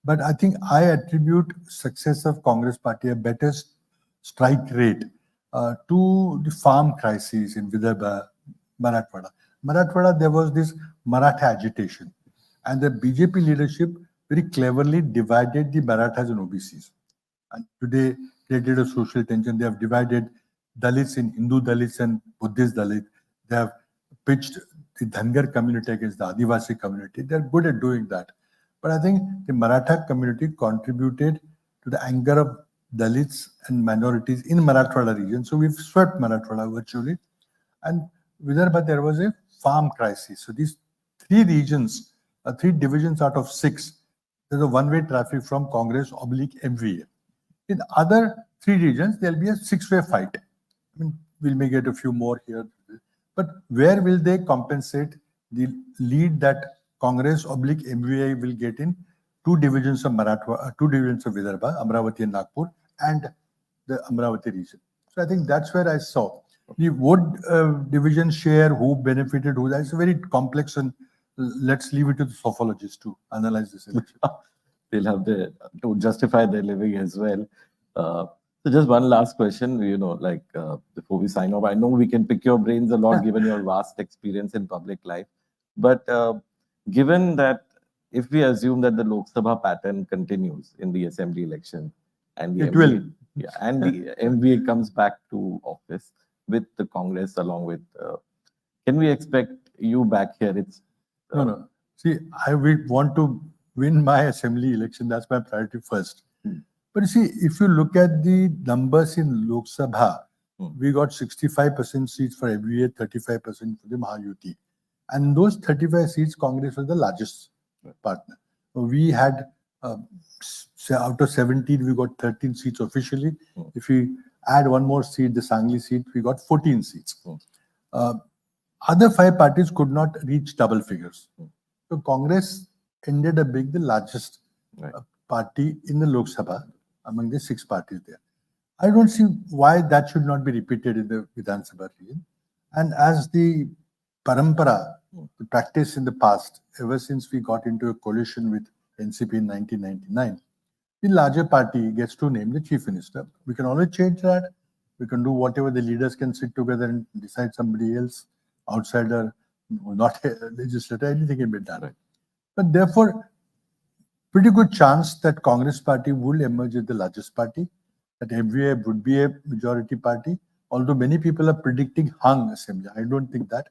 S14: But I think I attribute success of Congress party a better strike rate to the farm crisis in Vidarbha, Marathwada. Marathwada, there was this Maratha agitation. And the BJP leadership very cleverly divided the Marathas and OBCs. And today created a social tension. They have divided Dalits in Hindu Dalits and Buddhist Dalits. They have pitched the Dhangar community against the Adivasi community. They're good at doing that. But I think the Maratha community contributed to the anger of Dalits and minorities in Marathwada region. So we've swept Marathwada virtually. And Vidarbha, there was a farm crisis. So these three regions, 3 divisions out of 6, there's a one-way traffic from Congress / MVA. In other 3 regions, there'll be a 6-way fight. I mean, we may get a few more here. But where will they compensate the lead that Congress / MVA will get in 2 divisions of Marathwada, 2 divisions of Vidarbha, Amravati and Nagpur, and the Amravati region? So I think that's where I saw the vote division share, who benefited, who. That's very complex, and let's leave it to the sophologists to analyze this election.
S11: They'll have to justify their living as well. So just one last question, before we sign off, I know we can pick your brains a lot given your vast experience in public life. But given that if we assume that the Lok Sabha pattern continues in the assembly election and the MVA comes back to office with the Congress along with, can we expect you back here?
S14: No. See, I want to win my assembly election. That's my priority first. But you see, if you look at the numbers in Lok Sabha, we got 65% seats for MVA, 35% for the Mahayuti. And those 35 seats, Congress was the largest partner. We had, out of 17, we got 13 seats officially. If we add one more seat, the Sangli seat, we got 14 seats. Other 5 parties could not reach double figures. So Congress ended up being the largest party in the Lok Sabha among the 6 parties there. I don't see why that should not be repeated in the Vidhan Sabha region. And as the parampara, the practice in the past, ever since we got into a coalition with NCP in 1999, the larger party gets to name the chief minister. We can always change that. We can do whatever. The leaders can sit together and decide somebody else, outsider, not a legislator, anything can be done. But therefore, pretty good chance that Congress party will emerge as the largest party, that MVA would be a majority party, although many people are predicting hung assembly. I don't think that.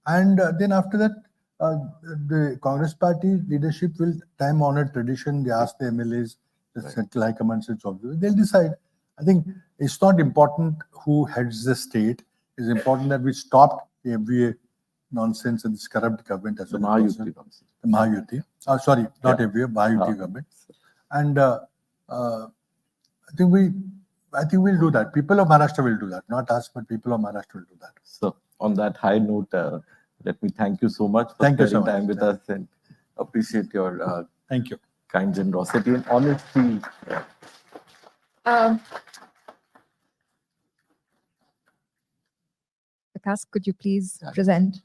S14: And then after that, the Congress party leadership will, time-honored tradition, they ask the MLAs, the Central High Command sits observers, they'll decide. I think it's not important who heads the state. It's important that we stop the MVA nonsense and this corrupt government as well. The Mahayuti. Sorry, not MVA, Mahayuti government. And I think we I think we'll do that. People of Maharashtra will do that. Not us, but people of Maharashtra will do that.
S11: So on that high note, let me thank you so much for
S14: Thank you so
S11: spending time
S14: much.
S11: with us and appreciate your
S14: Thank you.
S11: kind generosity and honesty.
S6: Vikas, could you please present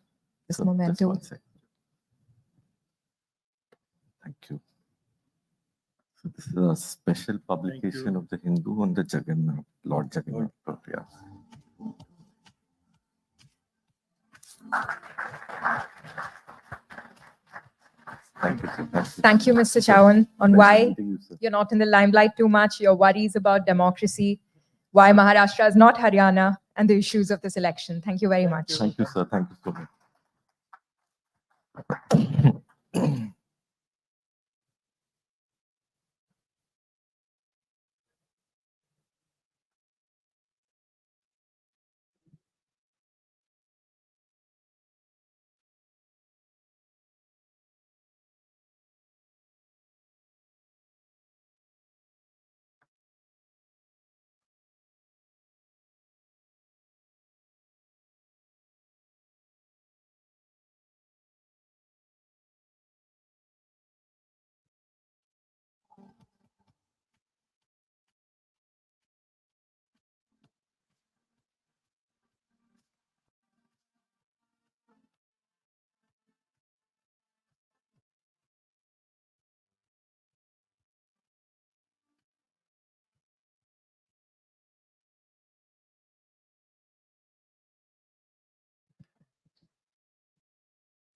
S6: this
S11: So, just
S6: memento?
S11: one sec. Thank you. So this is a special publication of the Hindu on the Jagannath, Lord Jagannath. Yeah. Thank you, sir.
S6: Thank you, Mr. Chavan, on
S11: Pleasure
S6: why
S11: meeting you, sir.
S6: you're not in the limelight too much, your worries about democracy, why Maharashtra is not Haryana, and the issues of this election. Thank you very much.
S11: Thank you, sir. Thank you so much.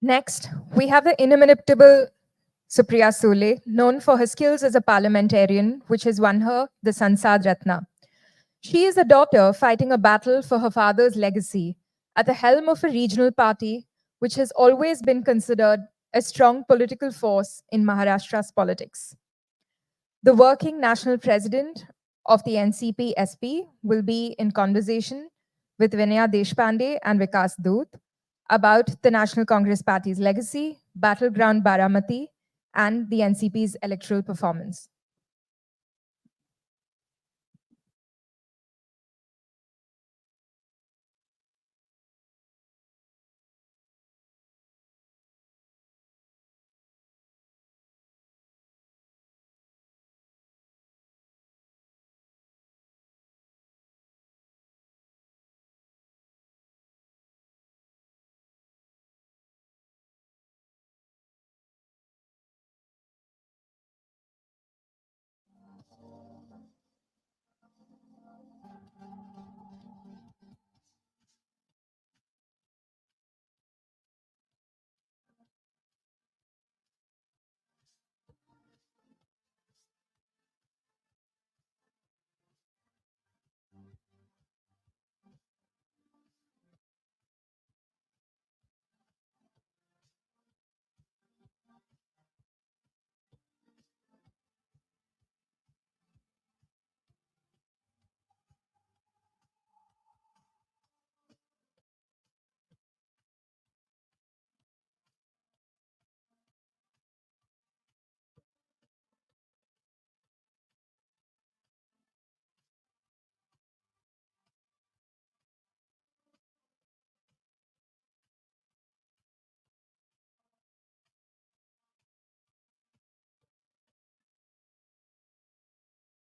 S6: Next, we have the inimitable Supriya Sule, known for her skills as a parliamentarian, which has won her the Sansad Ratna. She is a daughter fighting a battle for her father's legacy at the helm of a regional party, which has always been considered a strong political force in Maharashtra's politics. The working national president of the NCP SP will be in conversation with Vinaya Deshpande and Vikas Doot about the National Congress Party's legacy, battleground Baramati, and the NCP's electoral performance.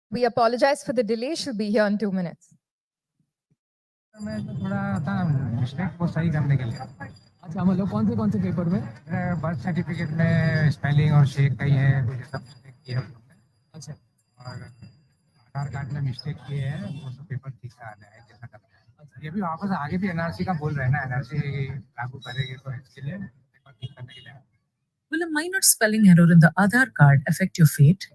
S6: We apologize for the delay. She'll be here in 2 minutes.
S15: मैं तो थोड़ा था mistake को सही करने के लिए। अच्छा मतलब कौन से पेपर में? बर्थ सर्टिफिकेट में स्पेलिंग और शेक कही है, मुझे सब मिस्टेक किया है। अच्छा और आधार कार्ड में मिस्टेक किए हैं, वो सब पेपर ठीक से आ जाए जैसा करना है। अच्छा ये भी वापस आगे भी एनआरसी का बोल रहे हैं ना, एनआरसी लागू करेंगे तो इसके लिए पेपर ठीक करने के लिए।
S16: Will a minor spelling error in the Aadhaar card affect your fate?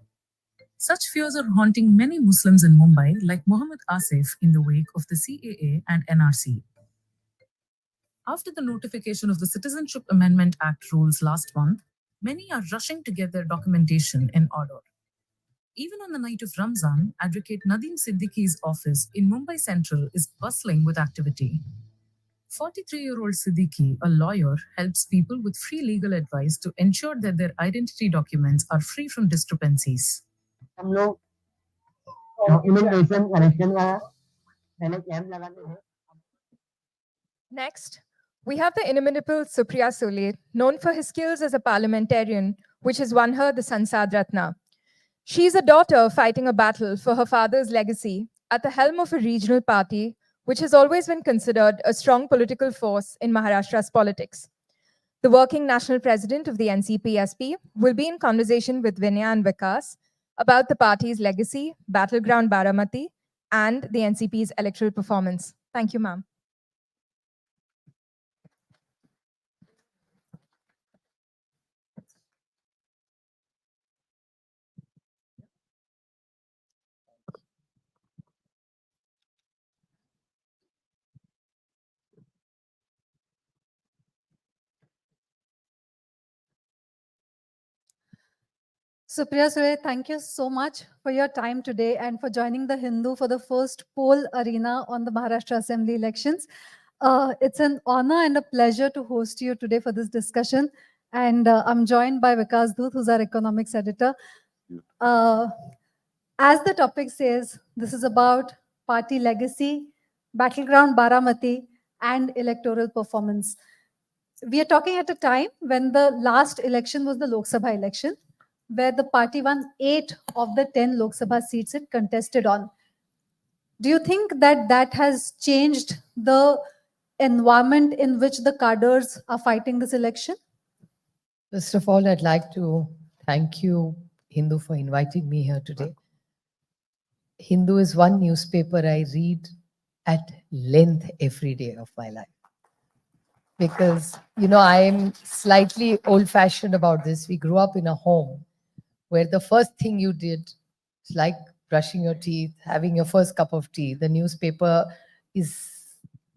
S16: Such fears are haunting many Muslims in Mumbai, like Mohammed Asif, in the wake of the CAA and NRC. After the notification of the Citizenship Amendment Act rules last month, many are rushing to get their documentation in order. Even on the night of Ramzan, Advocate Nadeem Siddiqui's office in Mumbai Central is bustling with activity. 43-year-old Siddiqui, a lawyer, helps people with free legal advice to ensure that their identity documents are free from discrepancies.
S17: हम लोग
S15: immigration election का मैंने camp लगाने हैं.
S6: Next, we have the inimitable Supriya Sule, known for his skills as a parliamentarian, which has won her the Sansad Ratna. She is a daughter fighting a battle for her father's legacy at the helm of a regional party, which has always been considered a strong political force in Maharashtra's politics. The working national president of the NCP-SP will be in conversation with Vinaya and Vikas about the party's legacy, battleground Baramati, and the NCP's electoral performance. Thank you, ma'am.
S1: Supriya Sule, thank you so much for your time today and for joining the Hindu for the first poll arena on the Maharashtra Assembly elections. It's an honor and a pleasure to host you today for this discussion. And I'm joined by Vikas Dut, who's our economics editor. As the topic says, this is about party legacy, battleground Baramati, and electoral performance. We are talking at a time when the last election was the Lok Sabha election, where the party won 8 of the 10 Lok Sabha seats it contested on. Do you think that that has changed the environment in which the cadres are fighting this election?
S17: First of all, I'd like to thank you, Hindu, for inviting me here today. Hindu is one newspaper I read at length every day of my life. Because, you know, I'm slightly old-fashioned about this. We grew up in a home where the first thing you did, it's like brushing your teeth, having your first cup of tea. The newspaper is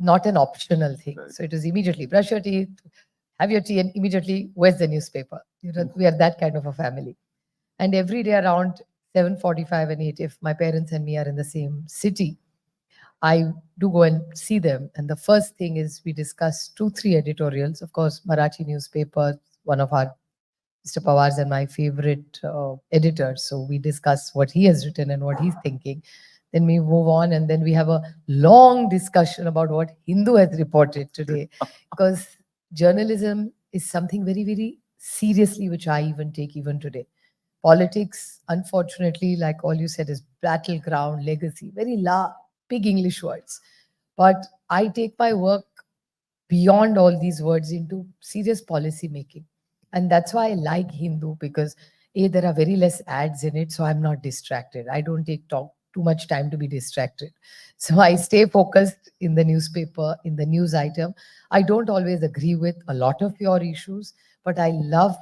S17: not an optional thing. So it is immediately brush your teeth, have your tea, and immediately, where's the newspaper? You know, we are that kind of a family. And every day around 7:45 and 8, if my parents and me are in the same city, I do go and see them. And the first thing is we discuss 2-3 editorials. Of course, Marathi newspaper, one of our Mr. Pawar's and my favorite editor. So we discuss what he has written and what he's thinking. Then we move on, and then we have a long discussion about what Hindu has reported today. Because journalism is something very, very seriously, which I even take even today. Politics, unfortunately, like all you said, is battleground, legacy, very big English words. But I take my work beyond all these words into serious policy making. And that's why I like Hindu, because A, there are very less ads in it, so I'm not distracted. I don't take too much time to be distracted. So I stay focused in the newspaper, in the news item. I don't always agree with a lot of your issues, but I love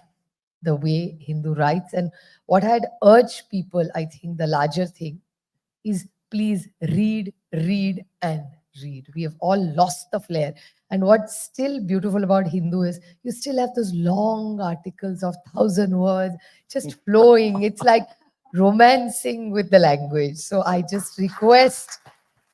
S17: the way Hindu writes. And what I'd urge people, I think the larger thing is, please read, read, and read. We have all lost the flair. And what's still beautiful about Hindu is you still have those long articles of 1,000 words just flowing. It's like romancing with the language. So I just request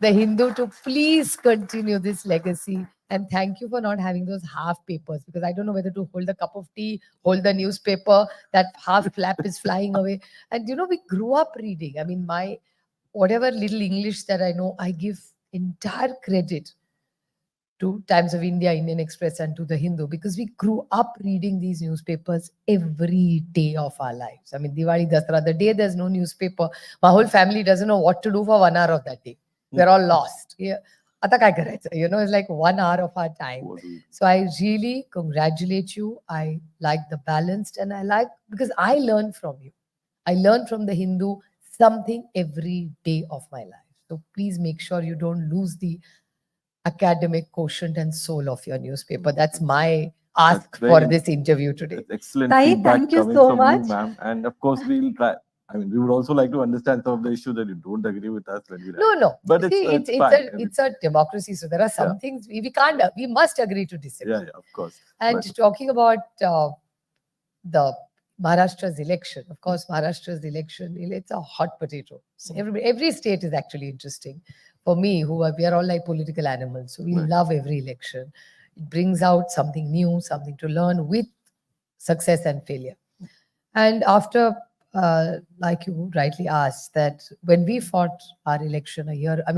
S17: the Hindu to please continue this legacy. And thank you for not having those half papers, because I don't know whether to hold a cup of tea, hold the newspaper, that half flap is flying away. And you know, we grew up reading. I mean, whatever little English that I know, I give entire credit to Times of India, Indian Express, and to the Hindu, because we grew up reading these newspapers every day of our lives. I mean, Diwali, Dasara, the day there's no newspaper, my whole family doesn't know what to do for 1 hour of that day. We're all lost. Yeah. You know, it's like 1 hour of our time. So I really congratulate you. I like the balanced, and I like, because I learn from you. I learn from the Hindu something every day of my life. So please make sure you don't lose the academic quotient and soul of your newspaper. That's my ask for this interview today.
S11: Excellent
S1: Tahi,
S11: feedback
S1: thank you
S11: coming
S1: so
S11: from
S1: much.
S11: you, ma'am. And of course, we'll try. I mean, we would also like to understand some of the issues that you don't agree with us when we write.
S17: No.
S11: But
S17: See,
S11: it's fine.
S17: it's a democracy. So there are some things we can't, we must agree to disagree.
S11: Yeah, of course.
S17: And
S11: But
S17: talking about the Maharashtra's election, of course, Maharashtra's election, it's a hot potato. So every state is actually interesting. For me, we are all like political animals. So we love every election. It brings out something new, something to learn with success and failure. And after like you rightly asked, that when we fought our election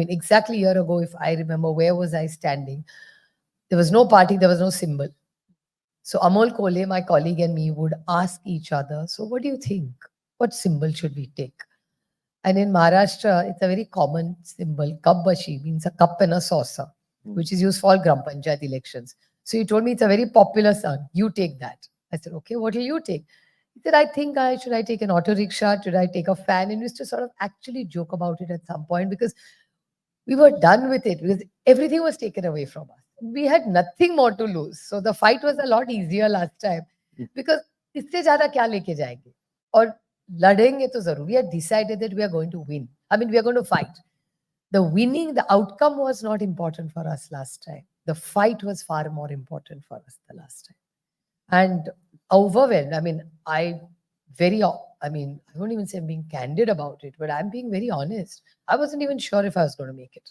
S17: exactly a year ago, if I remember, where was I standing? There was no party, there was no symbol. So Amol Kole, my colleague, and me would ask each other, so what do you think? What symbol should we take? And in Maharashtra, it's a very common symbol. Kabbashi means a cup and a saucer, which is used for all Gram Panchayat elections. So he told me it's a very popular song. You take that. I said, okay, what will you take? He said, I think should I take an auto rickshaw? Should I take a fan? And we used to sort of actually joke about it at some point because we were done with it because everything was taken away from us. We had nothing more to lose. So the fight was a lot easier last time because इससे ज़्यादा क्या लेके जाएंगे? और लड़ेंगे तो जरूर. We had decided that we are going to win. We are going to fight. The outcome was not important for us last time. The fight was far more important for us the last time. And overwhelmed. I won't even say I'm being candid about it, but I'm being very honest. I wasn't even sure if I was going to make it.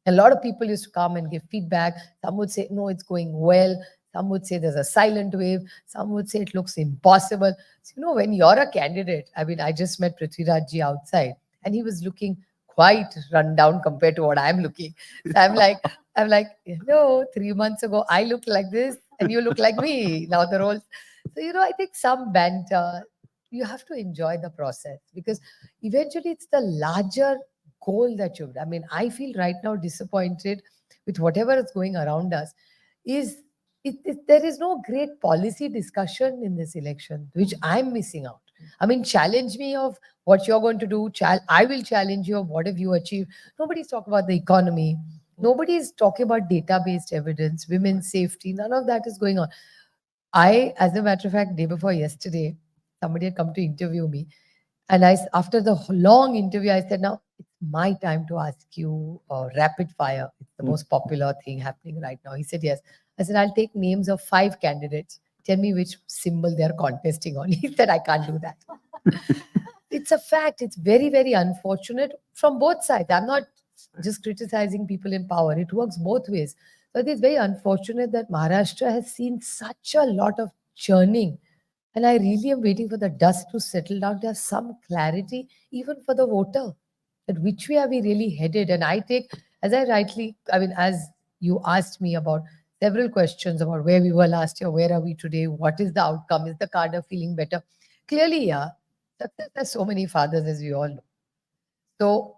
S17: A lot of people used to come and give feedback. Some would say, no, it's going well. Some would say there's a silent wave. Some would say it looks impossible. So, when you're a candidate, I just met Prithviraj ji outside and he was looking quite run down compared to what I'm looking. So I'm like, 3 months ago, I looked like this and you look like me. Now the roles. So, I think some banter, you have to enjoy the process because eventually it's the larger goal that you've done. I feel right now disappointed with whatever is going around us. There is no great policy discussion in this election, which I'm missing out. Challenge me of what you're going to do. I will challenge you of what have you achieved. Nobody's talking about the economy. Nobody's talking about data-based evidence, women's safety. None of that is going on. As a matter of fact, day before yesterday, somebody had come to interview me. And after the long interview, I said, now it's my time to ask you rapid fire. It's the most popular thing happening right now. He said, yes. I said, I'll take names of 5 candidates. Tell me which symbol they're contesting on. He said, I can't do that. It's a fact. It's very, very unfortunate from both sides. I'm not just criticizing people in power. It works both ways. But it's very unfortunate that Maharashtra has seen such a lot of churning. And I really am waiting for the dust to settle down. There's some clarity, even for the voter, that which way are we really headed? And I take, as you asked me about several questions about where we were last year, where are we today, what is the outcome, is the cadre feeling better? Clearly, yeah, there's so many fathers, as we all know. So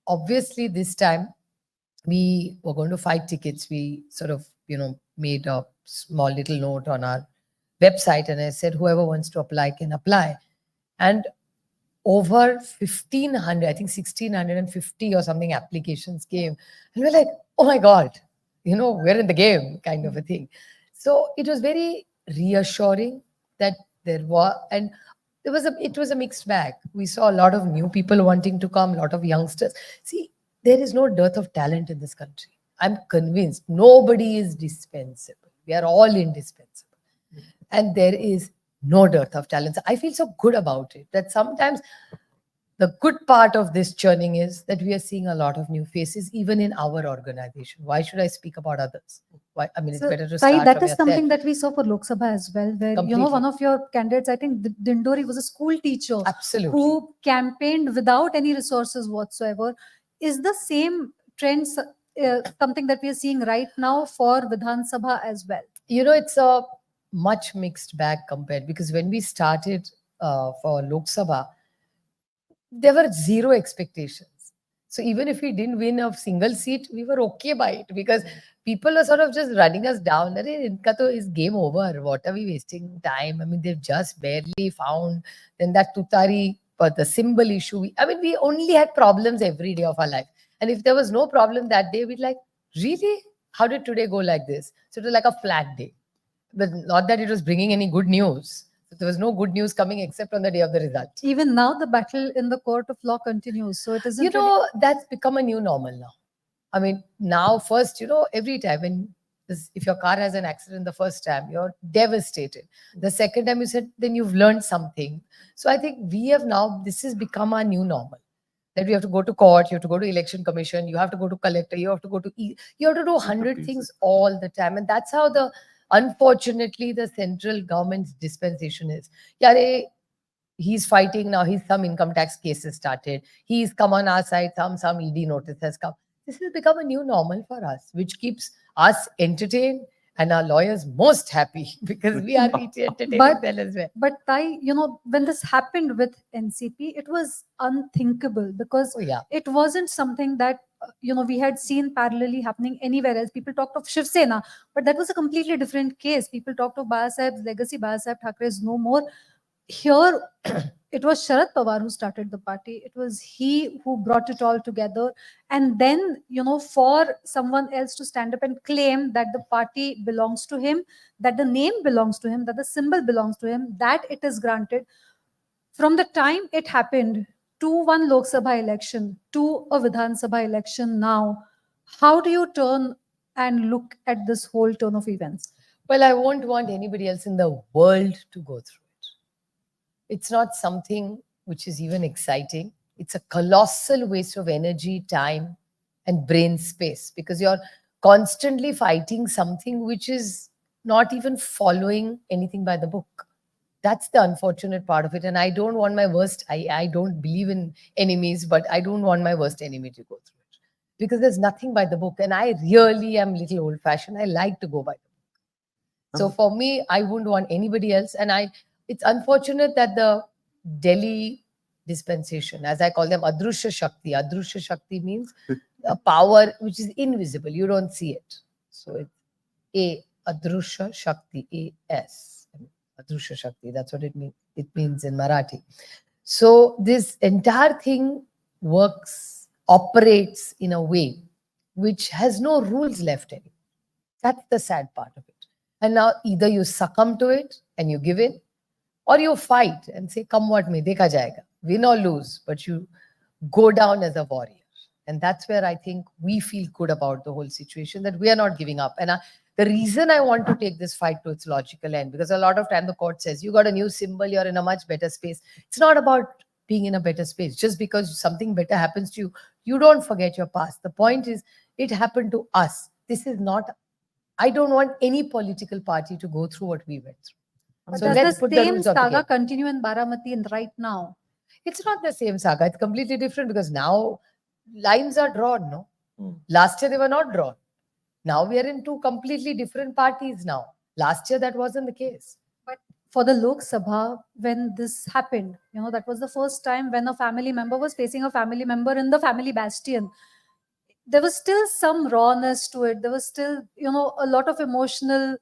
S17: obviously this time we were going to fight tickets. We sort of, made a small little note on our website and I said, whoever wants to apply can apply. And over 1,500, I think 1,650 or something applications came. And we're like, oh my God, we're in the game kind of a thing. So it was very reassuring that it was a mixed bag. We saw a lot of new people wanting to come, a lot of youngsters. See, there is no dearth of talent in this country. I'm convinced nobody is dispensable. We are all indispensable. And there is no dearth of talent. I feel so good about it that sometimes the good part of this churning is that we are seeing a lot of new faces, even in our organization. Why should I speak about others? Why? It's better to start
S1: That
S17: from
S1: is something
S17: yourself.
S1: that we saw for Lok Sabha as well, where
S17: Completely.
S1: one of your candidates, I think Dindori, was a school teacher.
S17: Absolutely.
S1: Who campaigned without any resources whatsoever. Is the same trend something that we are seeing right now for Vidhan Sabha as well?
S17: It's a much mixed bag compared, because when we started for Lok Sabha, there were zero expectations. So even if we didn't win a single seat, we were okay by it because people were sort of just running us down. Inka to is game over. What are we wasting time? They've just barely found. Then that Tutari, but the symbol issue. We only had problems every day of our life. And if there was no problem that day, we'd like, really? How did today go like this? So it was like a flat day. But not that it was bringing any good news. There was no good news coming except on the day of the result.
S1: Even now, the battle in the court of law continues. So it isn't.
S17: That's become a new normal now. Now first, every time if your car has an accident the first time, you're devastated. The second time you said, then you've learned something. So I think this has become our new normal. That we have to go to court, you have to go to election commission, you have to go to collector, you have to go to you have to do 100 things all the time. And that's how unfortunately the central government's dispensation is. he's fighting now. He's some income tax cases started. He's come on our side. Some ED notice has come. This has become a new normal for us, which keeps us entertained and our lawyers most happy because we are entertaining
S1: But-
S17: them as well.
S1: But Tai, when this happened with NCP, it was unthinkable because
S17: Oh, yeah.
S1: it wasn't something that we had seen parallelly happening anywhere else. People talked of Shiv Sena, but that was a completely different case. People talked of Babasaheb's legacy. Babasaheb Thackeray is no more. Here, it was Sharad Pawar who started the party. It was he who brought it all together. And then, for someone else to stand up and claim that the party belongs to him, that the name belongs to him, that the symbol belongs to him, that it is granted. From the time it happened to one Lok Sabha election, to a Vidhan Sabha election now, how do you turn and look at this whole turn of events?
S17: Well, I won't want anybody else in the world to go through it. It's not something which is even exciting. It's a colossal waste of energy, time, and brain space because you're constantly fighting something which is not even following anything by the book. That's the unfortunate part of it. And I don't want my worst, I don't believe in enemies, but I don't want my worst enemy to go through it because there's nothing by the book. And I really am a little old fashioned. I like to go by the book. So for me, I wouldn't want anybody else. And it's unfortunate that the Delhi dispensation, as I call them, Adrushya Shakti. Adrushya Shakti means a power which is invisible. You don't see it. So it's Adrushya Shakti, A-S. Adrushya Shakti, that's what it means. It means in Marathi. So this entire thing operates in a way which has no rules left anymore. That's the sad part of it. And now either you succumb to it and you give in, or you fight and say, come what may, dekha jayega. Win or lose, but you go down as a warrior. And that's where I think we feel good about the whole situation, that we are not giving up. And the reason I want to take this fight to its logical end, because a lot of time the court says, you got a new symbol, you're in a much better space. It's not about being in a better space. Just because something better happens to you, you don't forget your past. The point is, it happened to us. This is not, I don't want any political party to go through what we went through.
S1: But
S17: So
S1: does
S17: let's
S1: the
S17: put the
S1: same
S17: rules on
S1: saga
S17: together.
S1: continue in Baramati and right now?
S17: It's not the same saga. It's completely different because now lines are drawn, no? Last year they were not drawn. Now we are in two completely different parties now. Last year that wasn't the case.
S1: But for the Lok Sabha, when this happened, that was the first time when a family member was facing a family member in the family bastion. There was still some rawness to it. There was still, a lot of emotional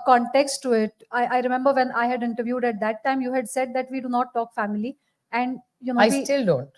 S1: context to it. I remember when I had interviewed at that time, you had said that we do not talk family. And,
S17: I still don't.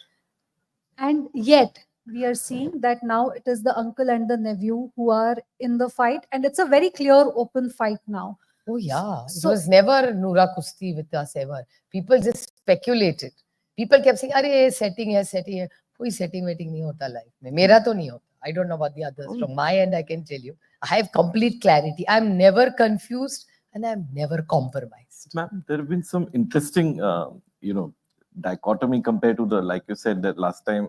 S1: And yet, we are seeing that now it is the uncle and the nephew who are in the fight. And it's a very clear, open fight now.
S17: Oh, yeah.
S1: So-
S17: It was never Noora Kusti with us ever. People just speculated. People kept saying, "Arey, setting hai, setting hai." Koi setting waiting nahi hota life mein. Mera to nahi hota. I don't know about the others. From my end, I can tell you, I have complete clarity. I'm never confused and I'm never compromised.
S11: Ma'am, there have been some interesting, dichotomy compared to like you said, that last time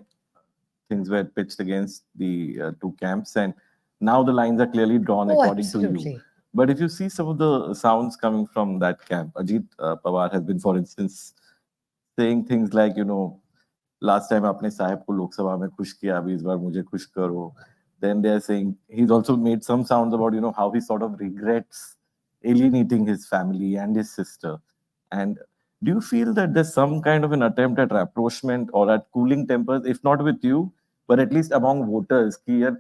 S11: things were pitched against the two camps, and now the lines are clearly drawn
S17: Oh,
S11: according to you.
S17: absolutely.
S11: But if you see some of the sounds coming from that camp, Ajit Pawar has been, for instance, saying things like, last time आपने साहब को लोकसभा में खुश किया, अभी इस बार मुझे खुश करो. Then they're saying he's also made some sounds about how he sort of regrets alienating his family and his sister. And do you feel that there's some kind of an attempt at rapprochement or at cooling tempers, if not with you, but at least among voters? Ki, yaar,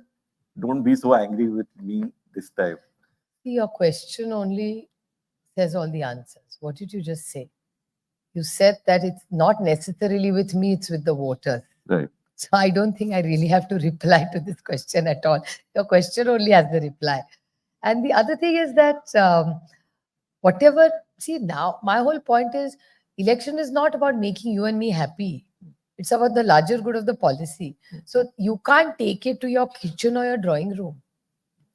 S11: don't be so angry with me this time.
S17: See, your question only says all the answers. What did you just say? You said that it's not necessarily with me, it's with the voters.
S11: Right.
S17: So I don't think I really have to reply to this question at all. Your question only has the reply. And the other thing is that see now, my whole point is election is not about making you and me happy. It's about the larger good of the policy. So you can't take it to your kitchen or your drawing room.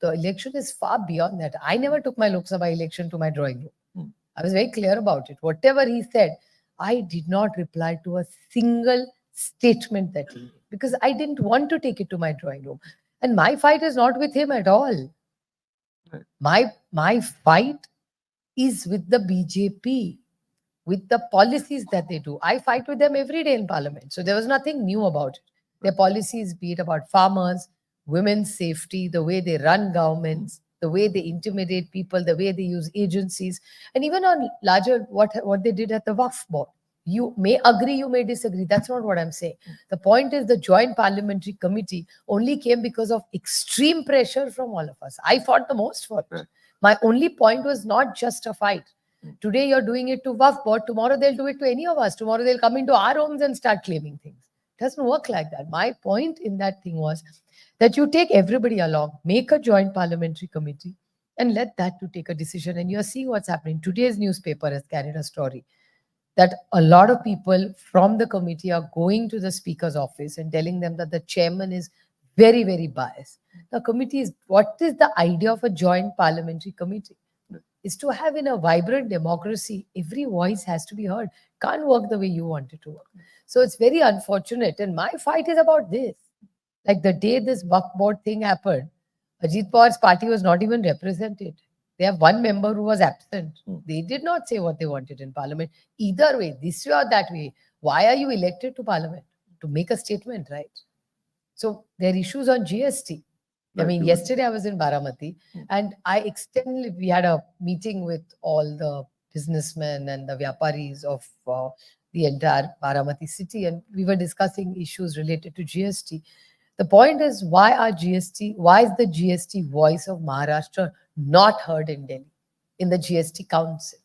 S17: The election is far beyond that. I never took my Lok Sabha election to my drawing room. I was very clear about it. Whatever he said, I did not reply to a single statement that he made because I didn't want to take it to my drawing room. And my fight is not with him at all. My fight is with the BJP, with the policies that they do. I fight with them every day in parliament. So there was nothing new about it. Their policies, be it about farmers, women's safety, the way they run governments, the way they intimidate people, the way they use agencies, and even on larger what they did at the Waqf board. You may agree, you may disagree. That's not what I'm saying. The point is the Joint Parliamentary Committee only came because of extreme pressure from all of us. I fought the most for it. My only point was not just a fight. Today you're doing it to Waqf board. Tomorrow they'll do it to any of us. Tomorrow they'll come into our homes and start claiming things. It doesn't work like that. My point in that thing was that you take everybody along, make a joint parliamentary committee, and let that to take a decision. And you're seeing what's happening. Today's newspaper has carried a story that a lot of people from the committee are going to the speaker's office and telling them that the chairman is very, very biased. The committee is, what is the idea of a joint parliamentary committee? Is to have, in a vibrant democracy, every voice has to be heard. Can't work the way you want it to work. So it's very unfortunate. And my fight is about this. Like the day this Waqf board thing happened, Ajit Pawar's party was not even represented. They have one member who was absent. They did not say what they wanted in parliament. Either way, this way or that way, why are you elected to parliament? To make a statement, right? So there are issues on GST. I mean, yesterday I was in Baramati and we had a meeting with all the businessmen and the Vyaparis of the entire Baramati city, and we were discussing issues related to GST. The point is, why is the GST voice of Maharashtra not heard in Delhi, in the GST Council?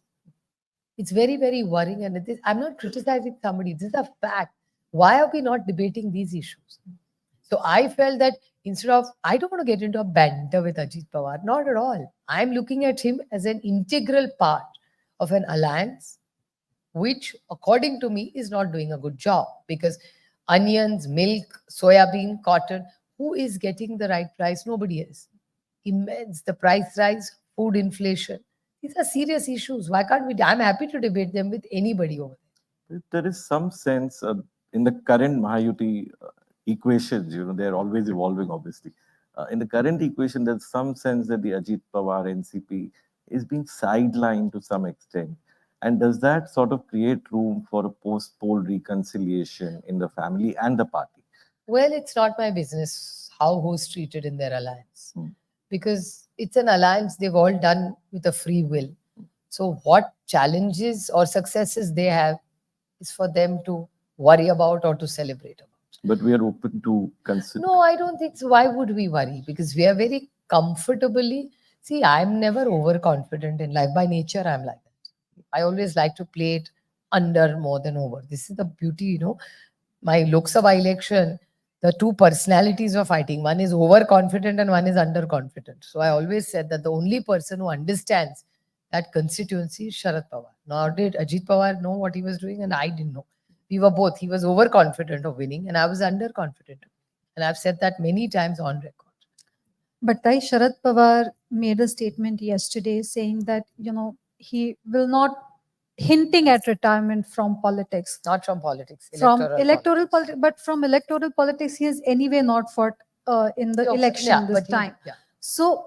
S17: It's very, very worrying. And I'm not criticizing somebody. This is a fact. Why are we not debating these issues? So I felt that instead of, I don't want to get into a banter with Ajit Pawar, not at all. I'm looking at him as an integral part of an alliance, which according to me is not doing a good job, because onions, milk, soya bean, cotton, who is getting the right price? Nobody is. Immense, the price rise, food inflation. These are serious issues. Why can't we? I'm happy to debate them with anybody over there.
S11: There is some sense in the current Mahayuti equations, they're always evolving, obviously. In the current equation, there's some sense that the Ajit Pawar NCP is being sidelined to some extent. And does that sort of create room for a post-poll reconciliation in the family and the party?
S17: Well, it's not my business how who's treated in their alliance. Because it's an alliance they've all done with a free will. So what challenges or successes they have is for them to worry about or to celebrate about.
S11: But we are open to consider.
S17: No, I don't think so. Why would we worry? Because we are very comfortably. See, I'm never overconfident in life. By nature, I'm like that. I always like to play it under more than over. This is the beauty, My Lok Sabha election, the two personalities were fighting. One is overconfident and one is underconfident. So I always said that the only person who understands that constituency is Sharad Pawar. Nor did Ajit Pawar know what he was doing, and I didn't know. We were both. He was overconfident of winning and I was underconfident. And I've said that many times on record.
S1: But Tai, Sharad Pawar made a statement yesterday saying that, he will not, hinting at retirement from politics.
S17: Not from politics.
S1: From electoral politics. But from electoral politics, he has anyway not fought in the election this time. So,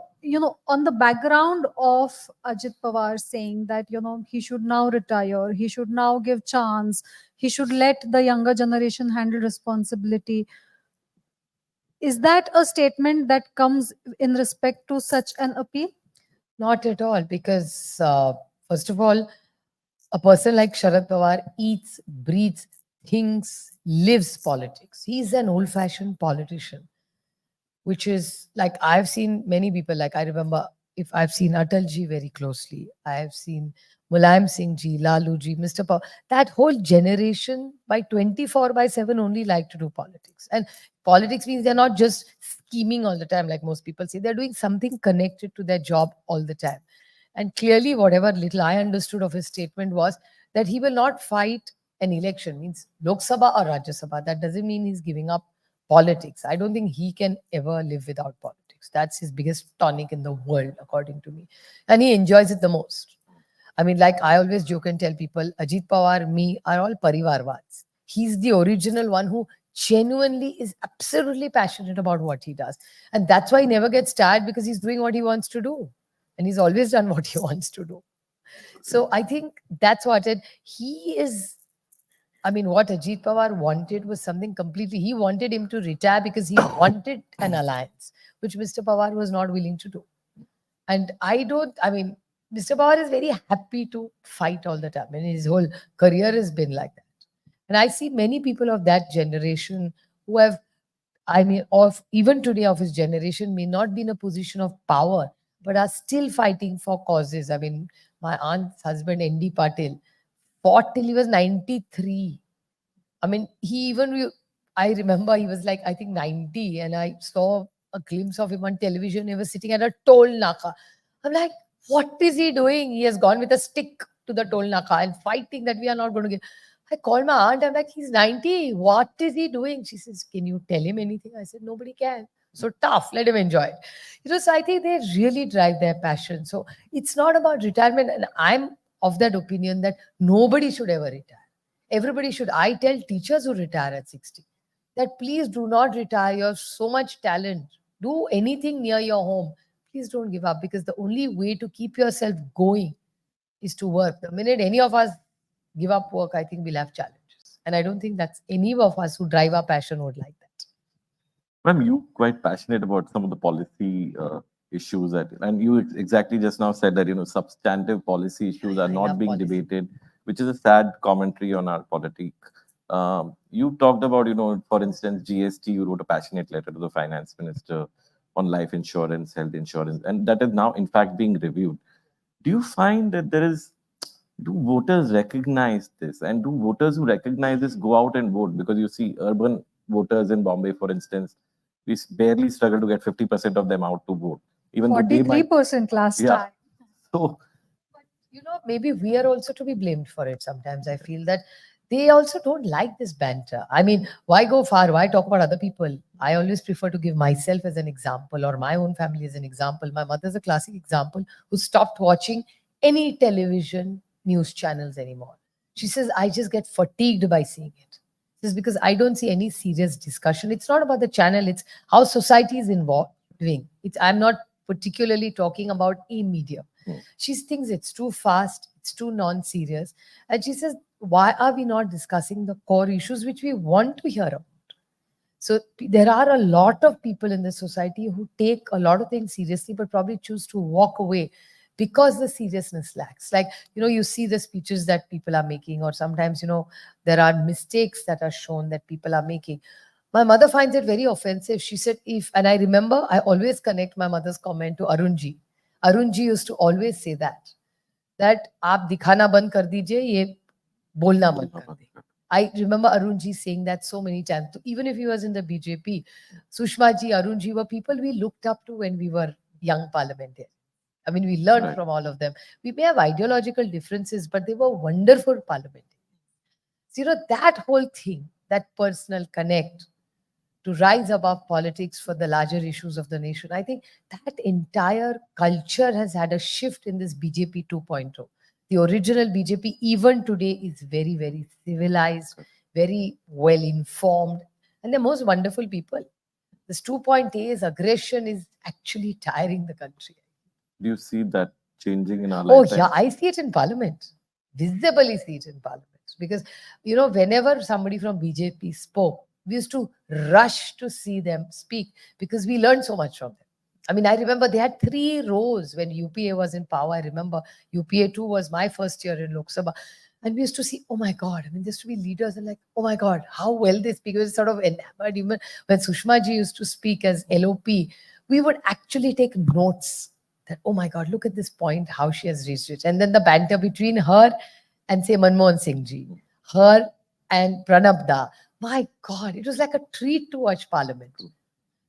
S1: on the background of Ajit Pawar saying that, he should now retire, he should now give chance, he should let the younger generation handle responsibility. Is that a statement that comes in respect to such an appeal?
S17: Not at all, because first of all, a person like Sharad Pawar eats, breathes, thinks, lives politics. He's an old-fashioned politician, which is like, I've seen many people, like I remember, if I've seen Atal ji very closely, I have seen Mulayam Singh ji, Lalu ji, Mr. Pawar, that whole generation by 24/7 only like to do politics. And politics means they're not just scheming all the time, like most people say. They're doing something connected to their job all the time. And clearly, whatever little I understood of his statement was that he will not fight an election, means Lok Sabha or Rajya Sabha. That doesn't mean he's giving up politics. I don't think he can ever live without politics. That's his biggest tonic in the world, according to me. And he enjoys it the most. I mean, like I always joke and tell people, Ajit Pawar, me are all parivarvads. He's the original one who genuinely is absolutely passionate about what he does. And that's why he never gets tired, because he's doing what he wants to do. And he's always done what he wants to do. So I think that's what it, he is, I mean, what Ajit Pawar wanted was something completely, he wanted him to retire because he wanted an alliance, which Mr. Pawar was not willing to do. And I mean, Mr. Pawar is very happy to fight all the time. And his whole career has been like that. And I see many people of that generation who have, I mean, of even today of his generation may not be in a position of power, but are still fighting for causes. I mean, my aunt's husband, N.D. Patil, fought till he was 93. I mean, I remember he was like, I think 90, and I saw a glimpse of him on television. He was sitting at a toll naka. I'm like, what is he doing? He has gone with a stick to the toll naka and fighting that we are not going to get. I called my aunt. I'm like, he's 90. What is he doing? She says, can you tell him anything? I said, nobody can. So tough. Let him enjoy it. So I think they really drive their passion. So it's not about retirement. And I'm of that opinion that nobody should ever retire. Everybody should. I tell teachers who retire at 60 that please do not retire. You have so much talent. Do anything near your home. Please don't give up, because the only way to keep yourself going is to work. The minute any of us give up work, I think we'll have challenges. And I don't think that's any of us who drive our passion would like that.
S11: Ma'am, you quite passionate about some of the policy issues and you exactly just now said that, substantive policy issues are not being debated, which is a sad commentary on our politics. You talked about, for instance, GST, you wrote a passionate letter to the finance minister on life insurance, health insurance, and that is now in fact being reviewed. Do you find that do voters recognize this, and do voters who recognize this go out and vote? Because you see urban voters in Bombay, for instance, we barely struggle to get 50% of them out to vote. Even
S1: 43% last time.
S11: So,
S17: maybe we are also to be blamed for it sometimes. I feel that they also don't like this banter. I mean, why go far? Why talk about other people? I always prefer to give myself as an example, or my own family as an example. My mother's a classic example who stopped watching any television news channels anymore. She says, I just get fatigued by seeing it. This is because I don't see any serious discussion. It's not about the channel, it's how society is involved doing. I'm not particularly talking about a medium. She thinks it's too fast, it's too non-serious. And she says, why are we not discussing the core issues which we want to hear about? So there are a lot of people in the society who take a lot of things seriously, but probably choose to walk away because the seriousness lacks. Like, you see the speeches that people are making, or sometimes, there are mistakes that are shown that people are making. My mother finds it very offensive. She said, and I remember, I always connect my mother's comment to Arunji. Arunji used to always say that aap dikhana band kar dijiye, ye bolna band kar de. I remember Arunji saying that so many times. So even if he was in the BJP, Sushma ji, Arunji were people we looked up to when we were young parliamentarians. I mean, we learned from all of them. We may have ideological differences, but they were wonderful parliamentarians. So, that whole thing, that personal connect, to rise above politics for the larger issues of the nation. I think that entire culture has had a shift in this BJP 2.0. The original BJP, even today, is very, very civilized, very well informed, and they're most wonderful people. This 2.0 is aggression is actually tiring the country.
S11: Do you see that changing in our
S17: life? Oh,
S11: lifetime?
S17: yeah, I see it in Parliament. Visibly see it in Parliament. Because, whenever somebody from BJP spoke, we used to rush to see them speak because we learned so much from them. I mean, I remember they had 3 rows when UPA was in power. I remember UPA 2 was my first year in Lok Sabha. And we used to see, oh my God, I mean, there used to be leaders and like, oh my God, how well they speak. It was sort of enamored. Even when Sushma ji used to speak as LOP, we would actually take notes that, oh my God, look at this point, how she has reached it. And then the banter between her and say Manmohan Singh ji, her and Pranab Da. My God, it was like a treat to watch Parliament.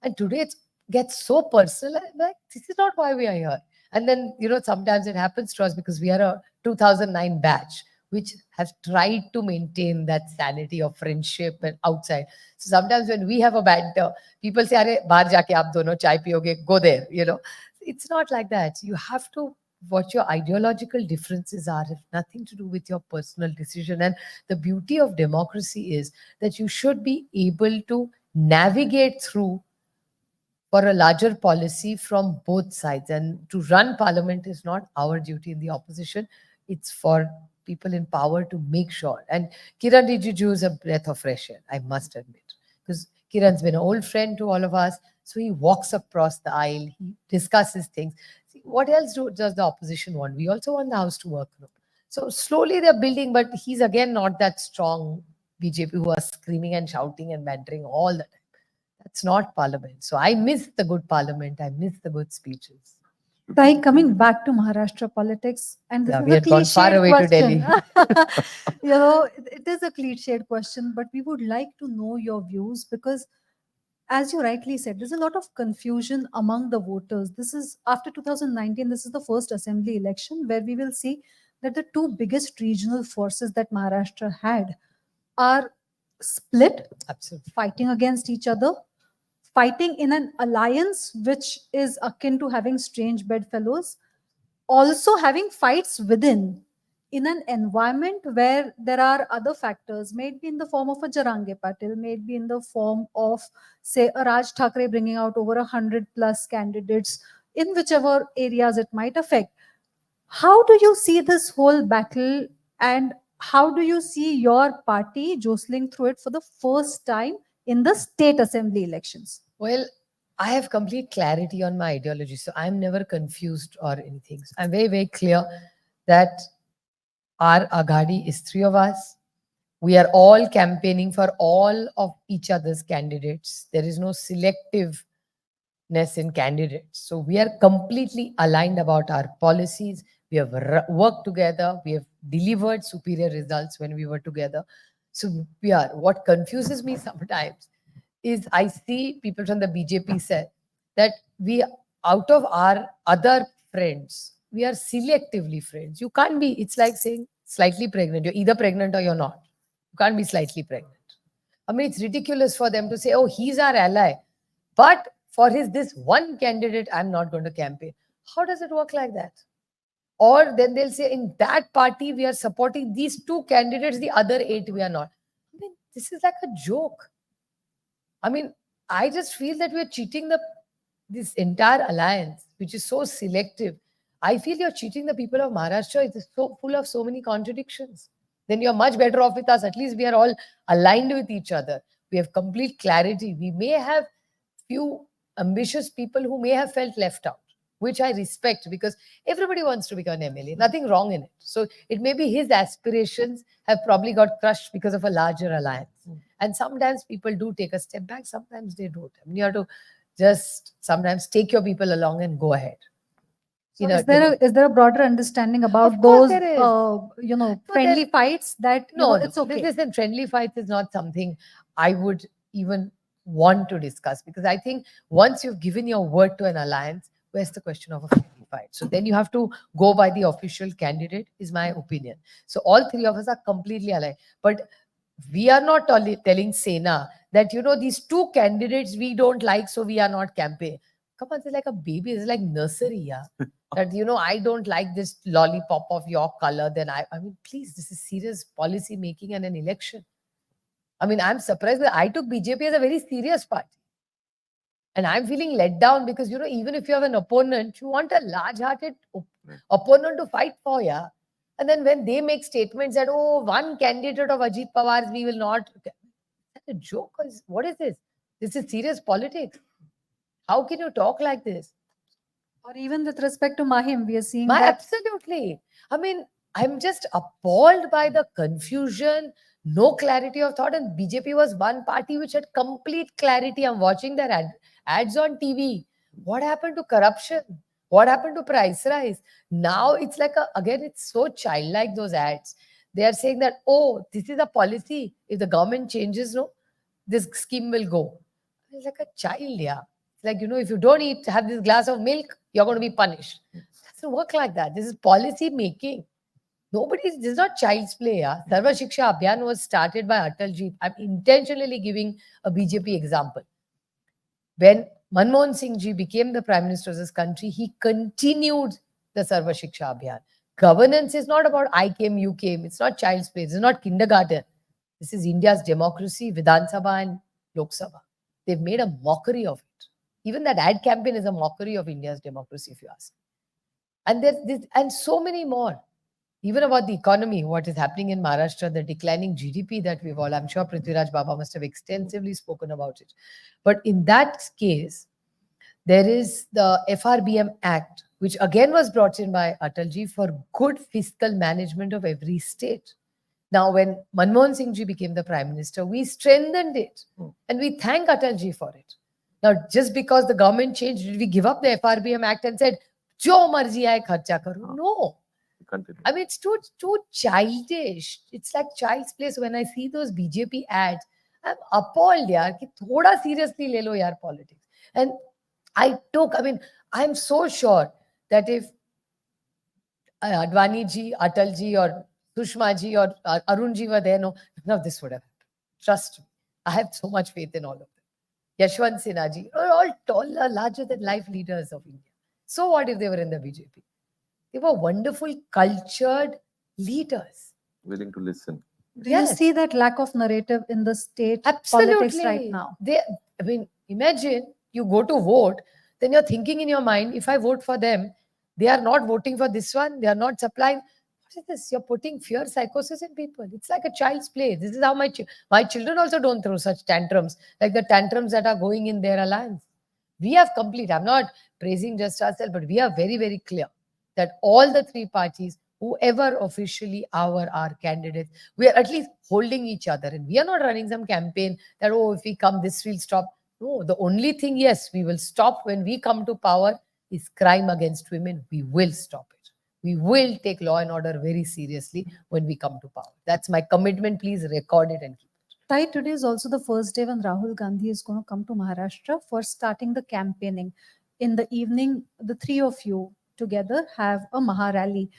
S17: And today it gets so personal. I'm like, this is not why we are here. And then, sometimes it happens to us because we are a 2009 batch, which has tried to maintain that sanity of friendship and outside. So sometimes when we have a banter, people say, "Arey, bahar jaake aap dono chai piyoge, go there." It's not like that. You have to what your ideological differences are, have nothing to do with your personal decision. And the beauty of democracy is that you should be able to navigate through for a larger policy from both sides. And to run parliament is not our duty in the opposition. It's for people in power to make sure. And Kiran Rijiju is a breath of fresh air, I must admit, because Kiran's been an old friend to all of us. So he walks across the aisle, he discusses things. See, what else does the opposition want? We also want the House to work. No? So slowly they're building, but he's again not that strong BJP who are screaming and shouting and bantering all the time. That's not parliament. So I miss the good parliament. I miss the good speeches.
S1: Like coming back to Maharashtra politics, and this
S17: Yeah,
S1: is
S17: we
S1: a
S17: had gone far
S1: cliched
S17: away to
S1: question.
S17: Delhi.
S1: You know, it is a cliched question, but we would like to know your views because, as you rightly said, there's a lot of confusion among the voters. This is after 2019, this is the first assembly election where we will see that the two biggest regional forces that Maharashtra had are split,
S17: Absolutely.
S1: fighting against each other, fighting in an alliance which is akin to having strange bedfellows, also having fights within in an environment where there are other factors, maybe in the form of a Jarange Patil, maybe in the form of, say, a Raj Thackeray bringing out over 100+ candidates in whichever areas it might affect. How do you see this whole battle, and how do you see your party jostling through it for the first time in the state assembly elections?
S17: Well, I have complete clarity on my ideology, so I'm never confused or anything. So I'm very, very clear that our Aghadi is 3 of us. We are all campaigning for all of each other's candidates. There is no selectiveness in candidates. So we are completely aligned about our policies. We have worked together. We have delivered superior results when we were together. So we are. What confuses me sometimes is I see people from the BJP say that we, out of our other friends, we are selectively friends. You can't be, it's like saying slightly pregnant. You're either pregnant or you're not. You can't be slightly pregnant. I mean, it's ridiculous for them to say, oh, he's our ally, but for this one candidate, I'm not going to campaign. How does it work like that? Or then they'll say, in that party, we are supporting these 2 candidates, the other 8 we are not. I mean, this is like a joke. I mean, I just feel that we're cheating this entire alliance, which is so selective. I feel you're cheating the people of Maharashtra. It is so full of so many contradictions. Then you're much better off with us. At least we are all aligned with each other. We have complete clarity. We may have few ambitious people who may have felt left out, which I respect because everybody wants to become an MLA. Nothing wrong in it. So it may be his aspirations have probably got crushed because of a larger alliance. And sometimes people do take a step back. Sometimes they don't. I mean, you have to just sometimes take your people along and go ahead.
S1: So is there a broader understanding about those, friendly fights that, it's okay?
S17: Listen, friendly fights is not something I would even want to discuss because I think once you've given your word to an alliance, where's the question of a friendly fight? So then you have to go by the official candidate, is my opinion. So all 3 of us are completely aligned. But we are not telling Sena that, these 2 candidates we don't like, so we are not campaigning. Come on, it's like a baby. It's like nursery, yeah. That, I don't like this lollipop of your color. Then I mean, please, this is serious policy making and an election. I mean, I'm surprised that I took BJP as a very serious party. And I'm feeling let down because, even if you have an opponent, you want a large-hearted opponent to fight for, yeah. And then when they make statements that, oh, one candidate of Ajit Pawar's, we will not. That's a joke. What is this? This is serious politics. How can you talk like this?
S1: Or even with respect to Mahim, we are seeing that.
S17: Absolutely. I mean, I'm just appalled by the confusion, no clarity of thought. And BJP was one party which had complete clarity. I'm watching their ads on TV. What happened to corruption? What happened to price rise? Now it's like, again, it's so childlike, those ads. They are saying that, oh, this is a policy. If the government changes, no, this scheme will go. It's like a child, yeah. It's like, if you don't have this glass of milk, you're going to be punished. It doesn't work like that. This is policy making. This is not child's play. Yeah? Sarva Shiksha Abhiyan was started by Atalji. I'm intentionally giving a BJP example. When Manmohan Singh ji became the Prime Minister of this country, he continued the Sarva Shiksha Abhiyan. Governance is not about I came, you came. It's not child's play. It's not kindergarten. This is India's democracy, Vidhan Sabha and Lok Sabha. They've made a mockery of it. Even that ad campaign is a mockery of India's democracy, if you ask. And there's this, and so many more. even about the economy, what is happening in Maharashtra, the declining GDP that we've all, I'm sure Prithviraj Baba must have extensively spoken about it. But in that case, there is the FRBM Act, which again was brought in by Atalji for good fiscal management of every state. Now, when Manmohan Singh ji became the Prime Minister, we strengthened it and we thank Atalji for it. Now, just because the government changed, did we give up the FRBM Act and said, Jo marzi aaye kharcha karo? No.
S11: Continue.
S17: I mean, it's too childish. It's like child's place. When I see those BJP ads, I'm appalled, yaar, ki thoda seriously le lo, yaar, politics. And I'm so sure that if Advani ji, Atal ji, or Sushma ji, or Arun ji were there, none of this would have happened. Trust me. I have so much faith in all of them. Yashwant Sinha ji, are all taller, larger than life leaders of India. So what if they were in the BJP? They were wonderful, cultured leaders.
S11: Willing to listen.
S1: Do you see that lack of narrative in the state politics right now?
S17: Imagine you go to vote, then you're thinking in your mind, if I vote for them, they are not voting for this one, they are not supplying. What is this? You're putting fear psychosis in people. It's like a child's play. This is how my children also don't throw such tantrums, like the tantrums that are going in their alliance. We have complete, I'm not praising just ourselves, but we are very, very clear that all the three parties, whoever officially our candidates, we are at least holding each other. And we are not running some campaign that, oh, if we come, this will stop. No, the only thing, yes, we will stop when we come to power is crime against women. We will stop it. We will take law and order very seriously when we come to power. That's my commitment. Please record it and keep it.
S1: Tai, today is also the first day when Rahul Gandhi is going to come to Maharashtra for starting the campaigning. In the evening, the three of you together have a Maha rally.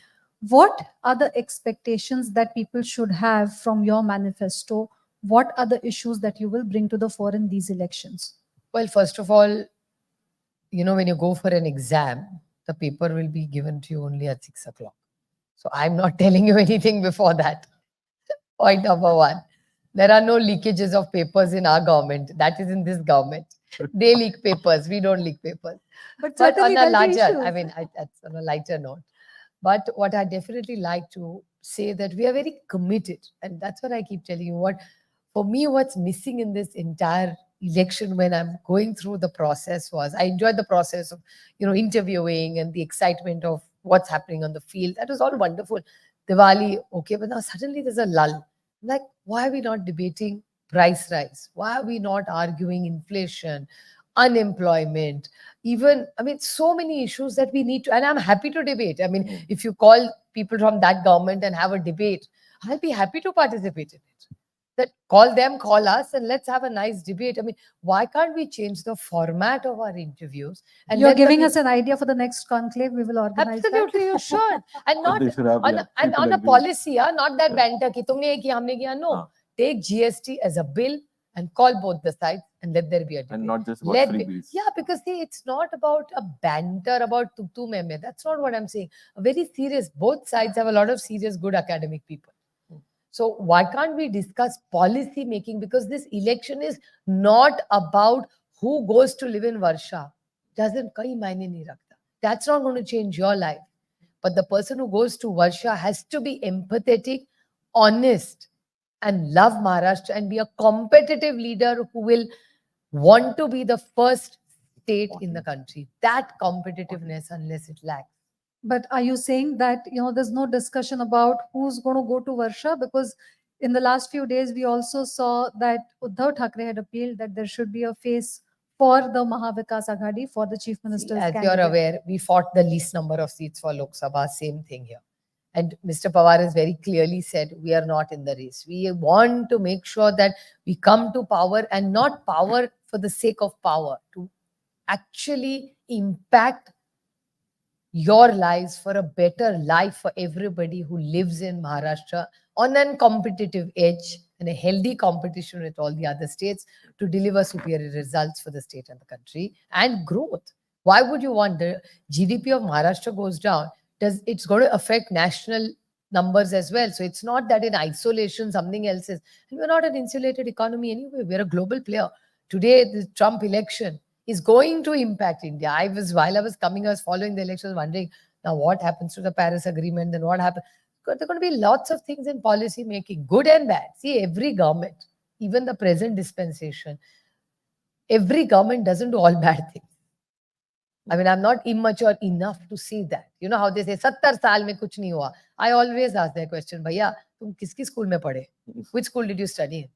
S1: What are the expectations that people should have from your manifesto? What are the issues that you will bring to the fore in these elections?
S17: Well, first of all, when you go for an exam, the paper will be given to you only at 6 o'clock. So I'm not telling you anything before that. Point number one. There are no leakages of papers in our government. That is in this government. They leak papers. We don't leak papers. But on a larger, that's on a lighter note. But what I definitely like to say that we are very committed. And that's what I keep telling you. For me, what's missing in this entire election when I'm going through the process was, I enjoyed the process of, interviewing and the excitement of what's happening on the field. That was all wonderful. Diwali, okay, but now suddenly there's a lull. Like, why are we not debating price rise? Why are we not arguing inflation, unemployment, so many issues that we need to, and I'm happy to debate. If you call people from that government and have a debate, I'll be happy to participate in it. That call them, call us, and let's have a nice debate. Why can't we change the format of our interviews? And
S1: you're giving us an idea for the next conclave. We will organize
S17: absolutely,
S1: that.
S17: you should. And not on a policy, not that banter ki tumne ye kiya, humne kiya. No, take GST as a bill and call both the sides and let there be a debate.
S11: And not just about freebies.
S17: Yeah, because see, it's not about a banter about tu meme. That's not what I'm saying. A very serious, both sides have a lot of serious, good academic people. So why can't we discuss policy making? Because this election is not about who goes to live in Varsha. Doesn't kai maine nahi rakhta. That's not going to change your life. But the person who goes to Varsha has to be empathetic, honest, and love Maharashtra and be a competitive leader who will want to be the first state in the country. That competitiveness, unless it lacks.
S1: But are you saying that, there's no discussion about who's going to go to Varsha? Because in the last few days, we also saw that Uddhav Thackeray had appealed that there should be a face for the Mahavikas Aghadi, for the Chief Minister's
S17: candidate. As you're aware, we fought the least number of seats for Lok Sabha, same thing here. And Mr. Pawar has very clearly said, we are not in the race. We want to make sure that we come to power, and not power for the sake of power, to actually impact your lives for a better life for everybody who lives in Maharashtra on a competitive edge and a healthy competition with all the other states to deliver superior results for the state and the country and growth. Why would you want the GDP of Maharashtra goes down? It's going to affect national numbers as well. So it's not that in isolation something else is. And we're not an insulated economy anyway. We're a global player. Today, the Trump election is going to impact India. While I was coming, I was following the elections, wondering now what happens to the Paris Agreement, then what happens. There are going to be lots of things in policy making, good and bad. See, every government, even the present dispensation, every government doesn't do all bad things. I mean, I'm not immature enough to see that. You know how they say, 70 saal mein kuch nahi hua. I always ask that question, Bhaiya, tum kiski school mein padhe? Which school did you study in?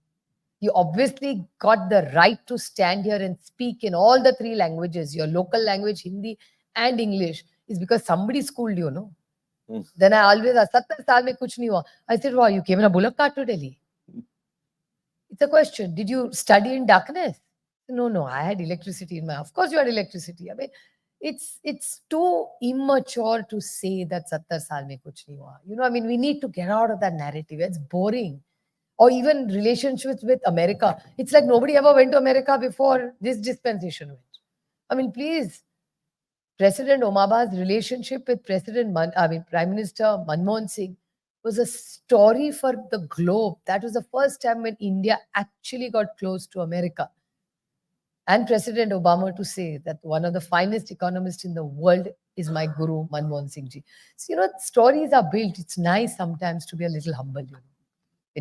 S17: You obviously got the right to stand here and speak in all the three languages, your local language, Hindi and English, is because somebody schooled you, no? Then I always ask, 70 saal mein kuch nahi hua. I said, wow, you came in a bullock cart to Delhi. It's a question. Did you study in darkness? No, I had electricity in my. Of course, you had electricity. I mean, it's too immature to say that 70 saal mein kuch nahi hua. You know, I mean, we need to get out of that narrative. It's boring. Or even relationships with America. It's like nobody ever went to America before this dispensation went. I mean, please. President Omaba's relationship with Prime Minister Manmohan Singh was a story for the globe. That was the first time when India actually got close to America. And President Obama to say that one of the finest economists in the world is my guru, Manmohan Singh ji. So, you know, stories are built. It's nice sometimes to be a little humble, you know.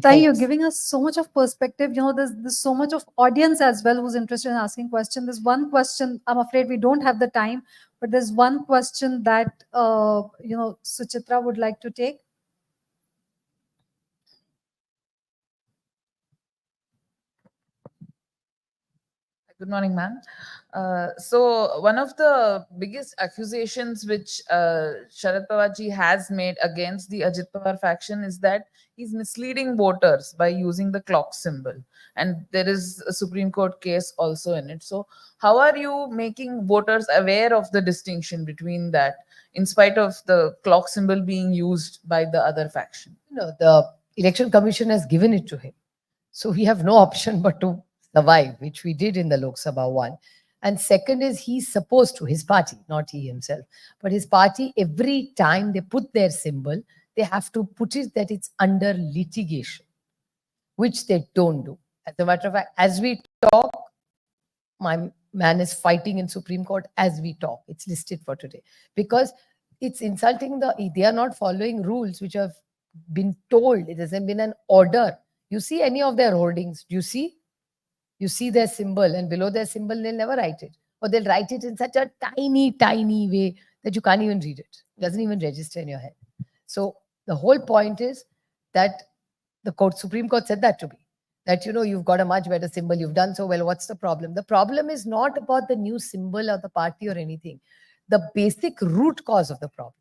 S1: Tai, you're giving us so much of perspective. You know, there's so much of audience as well who's interested in asking questions. There's one question, I'm afraid we don't have the time, but there's one question that, you know, Suchitra would like to take.
S12: Good morning, ma'am. So one of the biggest accusations which Sharad Pawar ji has made against the Ajit Pawar faction is that he's misleading voters by using the clock symbol. And there is a Supreme Court case also in it. So how are you making voters aware of the distinction between that, in spite of the clock symbol being used by the other faction?
S17: No, the Election Commission has given it to him. So we have no option but to survive, which we did in the Lok Sabha one. And second is he's supposed to, his party, not he himself, but his party, every time they put their symbol, they have to put it that it's under litigation, which they don't do. As a matter of fact, as we talk, my man is fighting in Supreme Court as we talk. It's listed for today because it's insulting they are not following rules which have been told. It hasn't been an order. You see any of their holdings? Do you see? You see their symbol, and below their symbol, they'll never write it. Or they'll write it in such a tiny, tiny way that you can't even read it. It doesn't even register in your head. So the whole point is that the Supreme Court said that to me. That, you know, you've got a much better symbol. You've done so well. What's the problem? The problem is not about the new symbol or the party or anything. The basic root cause of the problem,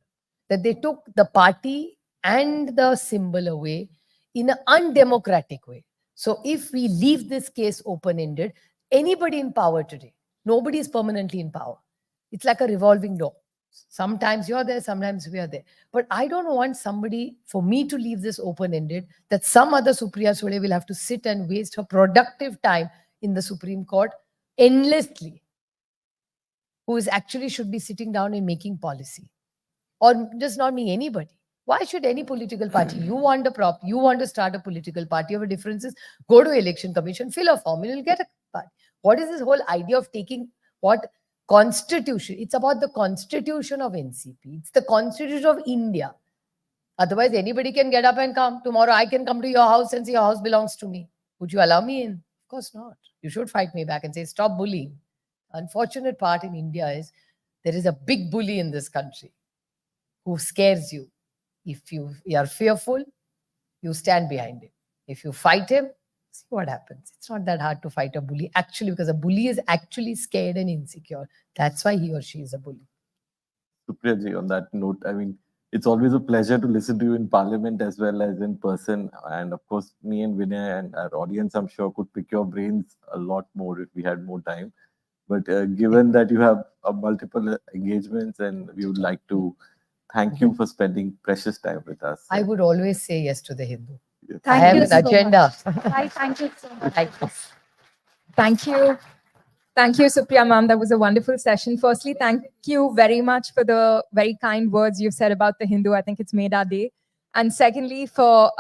S17: that they took the party and the symbol away in an undemocratic way. So if we leave this case open-ended, anybody in power today, nobody is permanently in power. It's like a revolving door. Sometimes you're there, sometimes we are there. But I don't want somebody, for me to leave this open-ended, that some other Supriya Sule will have to sit and waste her productive time in the Supreme Court endlessly, who is actually should be sitting down and making policy. Or just not me, anybody. Why should any political party, you want to start a political party, of differences, go to Election Commission, fill a form, and you'll get a party. What is this whole idea of taking what constitution? It's about the constitution of NCP. It's the constitution of India. Otherwise, anybody can get up and come. Tomorrow, I can come to your house and say your house belongs to me. Would you allow me in? Of course not. You should fight me back and say, stop bullying. Unfortunate part in India is there is a big bully in this country who scares you. If you are fearful, you stand behind him. If you fight him, see what happens. It's not that hard to fight a bully, actually, because a bully is actually scared and insecure. That's why he or she is a bully.
S11: Supriya ji, on that note, I mean, it's always a pleasure to listen to you in Parliament as well as in person. And of course, me and Vinay and our audience, I'm sure, could pick your brains a lot more if we had more time. But given that you have multiple engagements, and we would like to thank you for spending precious time with us.
S17: I would always say yes to the Hindu.
S1: Thank
S17: I have
S1: you
S17: an
S1: so
S17: agenda.
S1: Much. Thank you so much.
S6: Thank you. Thank you, Supriya ma'am. That was a wonderful session. Firstly, thank you very much for the very kind words you've said about the Hindu. I think it's made our day. And secondly, for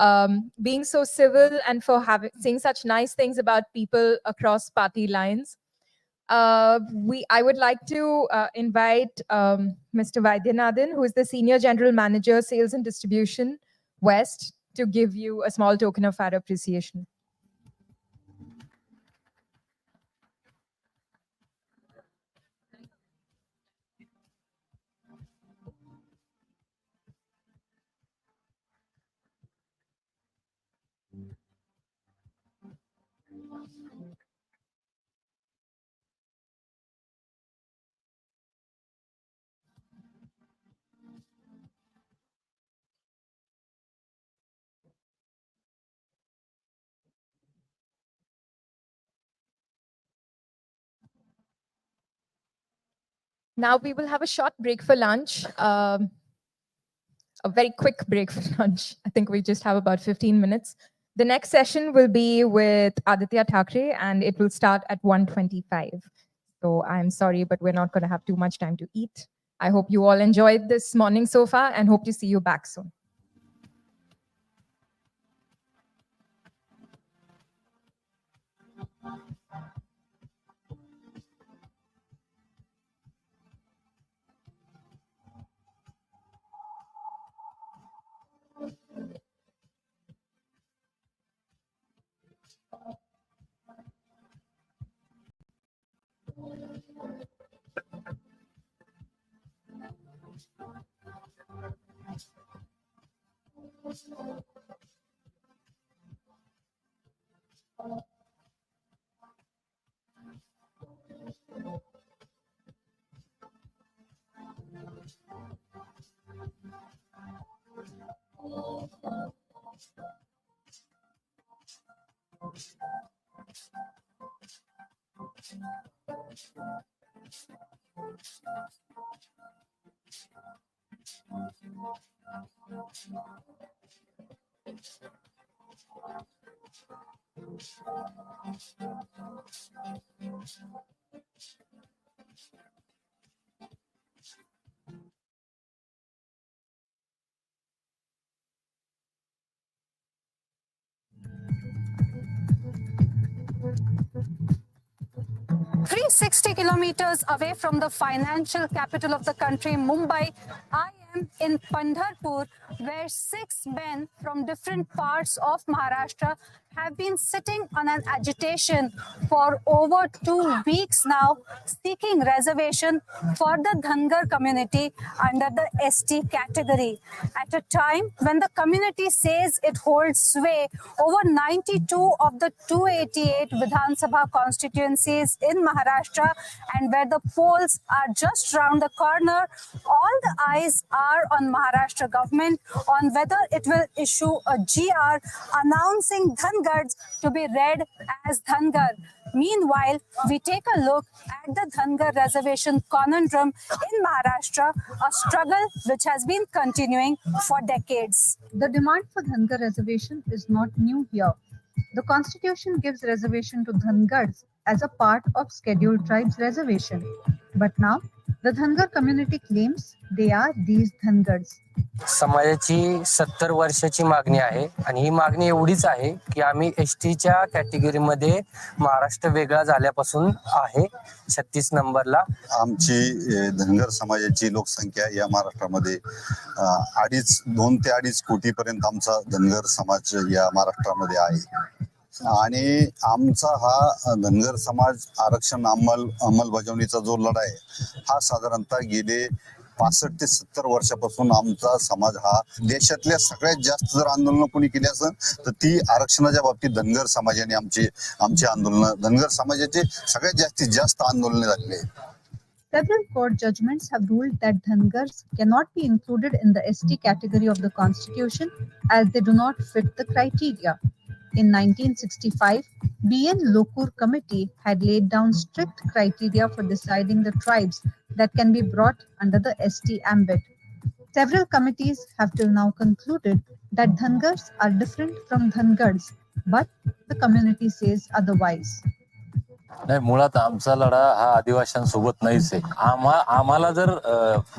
S6: being so civil and for saying such nice things about people across party lines. I would like to invite Mr. Vaidyanathan, who is the Senior General Manager, Sales and Distribution West to give you a small token of our appreciation. Now we will have a short break for lunch. A very quick break for lunch. I think we just have about 15 minutes. The next session will be with Aditya Thackeray and it will start at 1:25. So I'm sorry, but we're not going to have too much time to eat. I hope you all enjoyed this morning so far and hope to see you back soon.
S1: Three 60 kilometers away from the financial capital of the country, Mumbai, I am in Pandharpur, where 6 men from different parts of Maharashtra have been sitting on an agitation for over 2 weeks now, seeking reservation for the Dhangar community under the ST category. At a time when the community says it holds sway over 92 of the 288 Vidhan Sabha constituencies in Maharashtra, and where the polls are just round the corner, all the eyes are on Maharashtra government on whether it will issue a GR announcing Dhangars to be read as Dhangar. Meanwhile, we take a look at the Dhangar reservation conundrum in Maharashtra, a struggle which has been continuing for decades.
S2: The demand for Dhangar reservation is not new here. The constitution gives reservation to Dhangars as a part of scheduled tribes reservation. But now, the Dhangar community claims they are these Dhangars.
S3: समाजाची 70 वर्षाची मागणी आहे आणि ही मागणी एवढीच आहे की आम्ही एसटीच्या कॅटेगरीमध्ये महाराष्ट्र वेगळा झाल्यापासून आहे 36 नंबरला.
S4: आमची धनगर समाजाची लोकसंख्या या महाराष्ट्रामध्ये 2 ते 2.5 कोटीपर्यंत आमचा धनगर समाज या महाराष्ट्रामध्ये आहे. आणि आमचा हा धनगर समाज आरक्षण अंमलबजावणीचा जो लढा आहे हा साधारणतः गेले 65 ते 70 वर्षापासून आमचा समाज हा देशातल्या सगळ्यात जास्त जर आंदोलन कोणी केली असेल तर ती आरक्षणाच्या बाबतीत धनगर समाजाने आमची आंदोलन धनगर समाजाचे सगळ्यात जास्तीत जास्त आंदोलने झालेले आहेत.
S2: Several court judgments have ruled that Dhangars cannot be included in the ST category of the constitution as they do not fit the criteria. In 1965, B.N. Lokur committee had laid down strict criteria for deciding the tribes that can be brought under the ST ambit. Several committees have till now concluded that Dhangars are different from Dhangars, but the community says otherwise.
S5: नाही, मुळात आमचा लढा हा आदिवासींसोबत नाहीच आहे. आम्हाला जर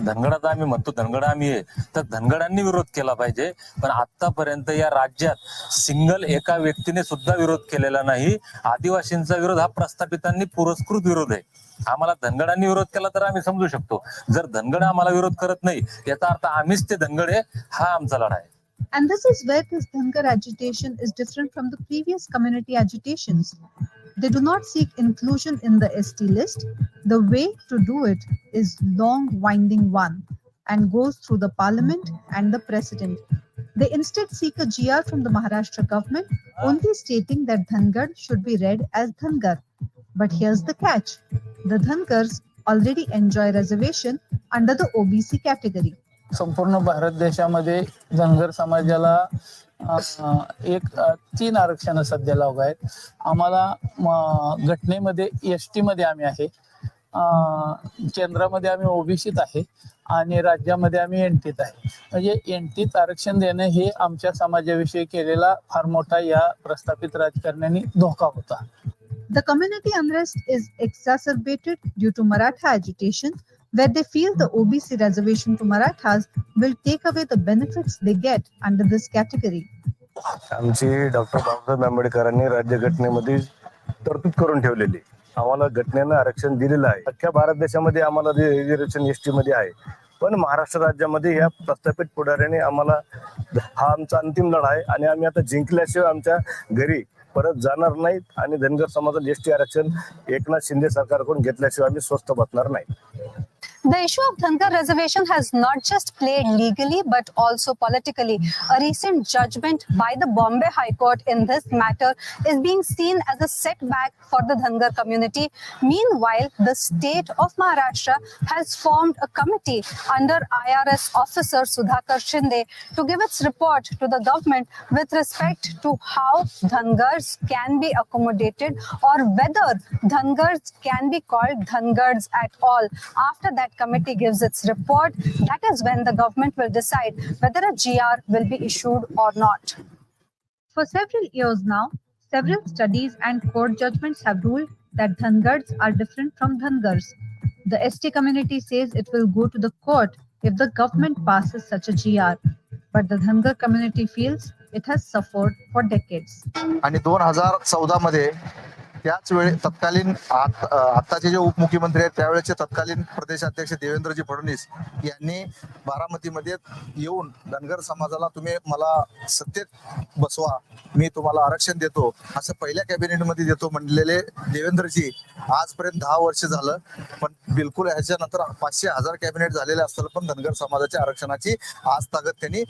S5: धनगडात आम्ही म्हणतो धनगड आम्ही आहे तर धनगडांनी विरोध केला पाहिजे. पण आतापर्यंत या राज्यात सिंगल एका व्यक्तीने सुद्धा विरोध केलेला नाही. आदिवासींचा विरोध हा प्रस्थापितांनी पुरस्कृत विरोध आहे. आम्हाला धनगडांनी विरोध केला तर आम्ही समजू शकतो. जर धनगड आम्हाला विरोध करत नाही याचा अर्थ आम्हीच ते धनगड आहे, हा आमचा लढा आहे.
S2: And this is where this Dhangar agitation is different from the previous community agitations. They do not seek inclusion in the ST list. The way to do it is long winding one and goes through the parliament and the president. They instead seek a GR from the Maharashtra government only stating that Dhangar should be read as Dhangar. But here's the catch. The Dhangars already enjoy reservation under the OBC category.
S18: संपूर्ण भारत देशामध्ये धनगर समाजाला तीन आरक्षण सध्या लागू आहेत. आम्हाला घटनेमध्ये एसटी मध्ये आम्ही आहे, केंद्रामध्ये आम्ही ओबीसीत आहे आणि राज्यामध्ये आम्ही एनटीत आहे. म्हणजे एनटीत आरक्षण देणे हे आमच्या समाजाविषयी केलेला फार मोठा या प्रस्थापित राजकारण्यांनी धोका होता.
S2: The community unrest is exacerbated due to Maratha agitation, where they feel the OBC reservation to Marathas will take away the benefits they get under this category.
S19: आमची डॉक्टर बाबासाहेब आंबेडकरांनी राज्यघटनेमध्ये तरतूद करून ठेवलेली, आम्हाला घटनेनं आरक्षण दिलेलं आहे. अख्ख्या भारत देशामध्ये आम्हाला रिझर्वेशन एसटी मध्ये आहे, पण महाराष्ट्र राज्यामध्ये या प्रस्थापित पुढाऱ्याने आम्हाला, हा आमचा अंतिम लढा आहे आणि आम्ही आता जिंकल्याशिवाय आमच्या घरी परत जाणार नाहीत आणि धनगर समाजाला एसटी आरक्षण एकनाथ शिंदे सरकारकडून घेतल्याशिवाय आम्ही स्वस्थ बसणार नाही.
S1: The issue of Dhangar reservation has not just played legally but also politically. A recent judgment by the Bombay High Court in this matter is being seen as a setback for the Dhangar community. Meanwhile, the state of Maharashtra has formed a committee under IRS officer Sudhakar Shinde to give its report to the government with respect to how Dhangars can be accommodated or whether Dhangars can be called Dhangars at all. After that committee gives its report, that is when the government will decide whether a GR will be issued or not.
S2: For several years now, several studies and court judgments have ruled that Dhangars are different from Dhangars. The ST community says it will go to the court if the government passes such a GR. But the Dhangar community feels it has suffered for decades.
S20: आणि 2014 मध्ये त्याच वेळी तत्कालीन आताचे जे उपमुख्यमंत्री आहेत त्यावेळेचे तत्कालीन प्रदेशाध्यक्ष देवेंद्रजी फडणवीस यांनी बारामतीमध्ये येऊन धनगर समाजाला तुम्ही मला सत्तेत बसवा, मी तुम्हाला आरक्षण देतो असं पहिल्या कॅबिनेटमध्ये देतो म्हणलेले देवेंद्रजी आजपर्यंत 10 वर्ष झालं, पण बिलकुल ह्याच्यानंतर 500,000 कॅबिनेट झालेले असताना पण धनगर समाजाच्या आरक्षणाची आज तागत त्यांनी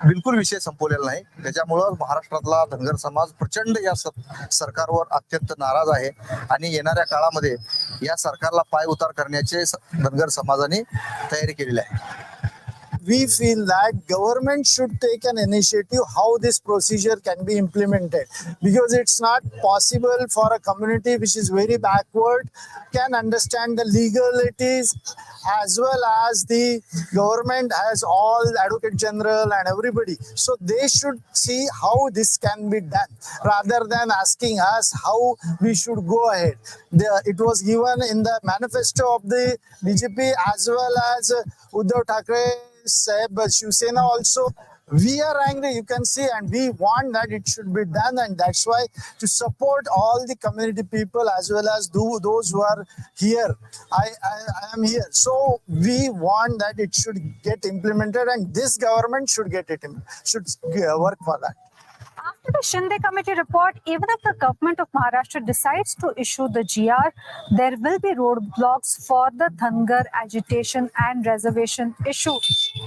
S20: बिलकुल विषय संपवलेला नाही. त्याच्यामुळं महाराष्ट्रातला धनगर समाज प्रचंड या सरकारवर अत्यंत नाराज आहे आणि येणाऱ्या काळामध्ये या सरकारला पाय उतार करण्याचे धनगर समाजाने तयारी केलेली आहे.
S21: We feel that government should take an initiative how this procedure can be implemented, because it's not possible for a community which is very backward can understand the legalities, as well as the government has all advocate general and everybody, so they should see how this can be done rather than asking us how we should go ahead. It was given in the manifesto of the BJP as well as Uddhav Thackeray Sahib, Shiv Sena also. We are angry, you can see, and we want that it should be done, and that's why to support all the community people as well as those who are here. I am here, so we want that it should get implemented, and this government should work for that.
S1: After the Shinde committee report, even if the government of Maharashtra decides to issue the GR, there will be roadblocks for the Dhangar agitation and reservation issue.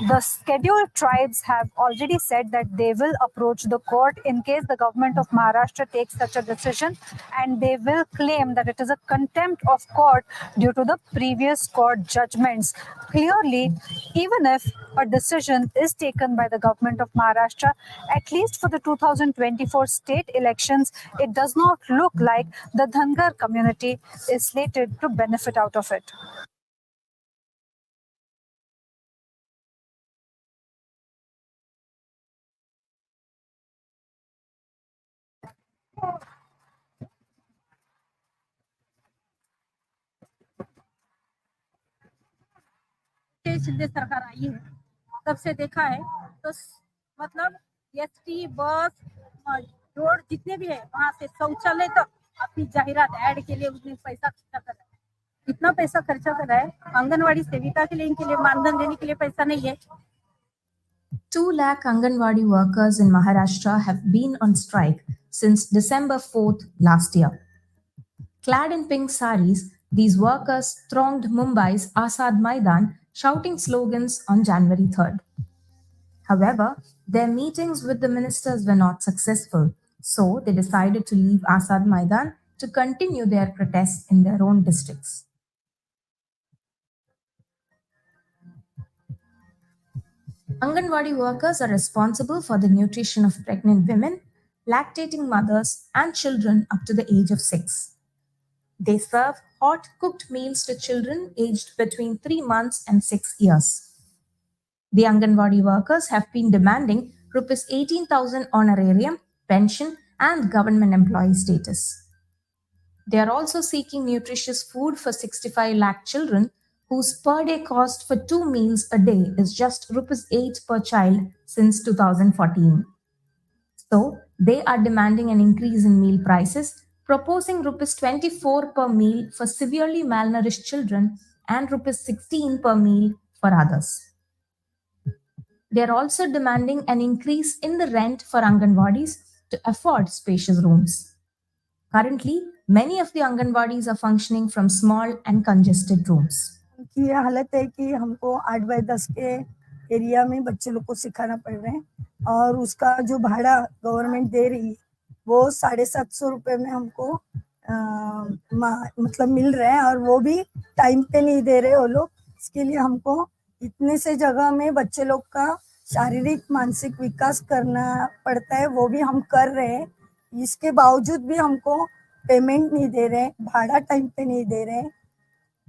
S1: The scheduled tribes have already said that they will approach the court in case the government of Maharashtra takes such a decision, and they will claim that it is a contempt of court due to the previous court judgments. Clearly, even if a decision is taken by the government of Maharashtra, at least for the 2024 state elections, it does not look like the Dhangar community is slated to benefit out of it.
S22: Shinde सरकार आई है, तब से देखा है तो मतलब ST bus road जितने भी है वहां से शौचालय तक अपनी जाहिरात ऐड के लिए उसने पैसा खर्चा कर रहा है, इतना पैसा खर्चा कर रहा है. आंगनवाड़ी सेविका के लिए, इनके लिए मानधन देने के लिए पैसा नहीं है.
S6: 2 lakh Anganwadi workers in Maharashtra have been on strike since December 4th last year. Clad in pink saris, these workers thronged Mumbai's Asad Maidan, shouting slogans on January 3rd. However, their meetings with the ministers were not successful, so they decided to leave Asad Maidan to continue their protests in their own districts. Anganwadi workers are responsible for the nutrition of pregnant women, lactating mothers, and children up to the age of 6. They serve hot cooked meals to children aged between 3 months and 6 years. The Anganwadi workers have been demanding Rs 18,000 honorarium, pension, and government employee status. They are also seeking nutritious food for 65 lakh children whose per day cost for 2 meals a day is just Rs 8 per child since 2014. So, they are demanding an increase in meal prices, proposing Rs 24 per meal for severely malnourished children and Rs 16 per meal for others. They are also demanding an increase in the rent for Anganwadis to afford spacious rooms. Currently, many of the Anganwadis are functioning from small and congested rooms.
S7: की ये हालत है कि हमको 8 bye 10 के area में बच्चे लोग को सिखाना पड़ रहा है और उसका जो भाड़ा गवर्नमेंट दे रही है वो 750 रुपये में हमको मतलब मिल रहे हैं और वो भी टाइम पे नहीं दे रहे वो लोग। इसके लिए हमको इतने से जगह में बच्चे लोग का शारीरिक मानसिक विकास करना पड़ता है, वो भी हम कर रहे हैं। इसके बावजूद भी हमको पेमेंट नहीं दे रहे, भाड़ा टाइम पे नहीं दे रहे।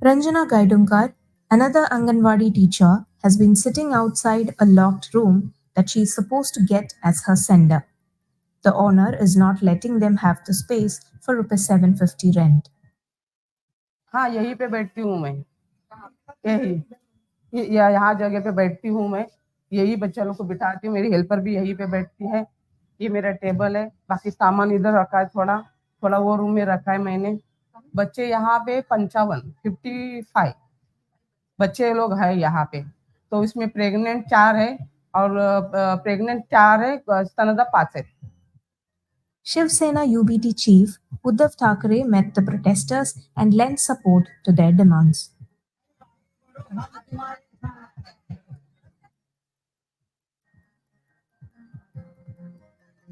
S6: Ranjana Gaidungkar, another Anganwadi teacher, has been sitting outside a locked room that she is supposed to get as her sender. The owner is not letting them have the space for Rs 750 rent.
S8: हाँ, यहीं पे बैठती हूँ मैं, यहाँ जगह पे बैठती हूँ मैं, यही बच्चा लोग को बिठाती हूँ, मेरी हेल्पर भी यहीं पे बैठती है। ये मेरा टेबल है, बाकी सामान इधर रखा है, थोड़ा वो रूम में रखा है मैंने। बच्चे यहाँ पे 55 बच्चे लोग हैं यहाँ पे, तो इसमें प्रेग्नेंट 4 है और प्रेग्नेंट 4 है, स्तनदा 5 है।
S6: Shiv Sena UBT chief Uddhav Thackeray met the protesters and lent support to their demands.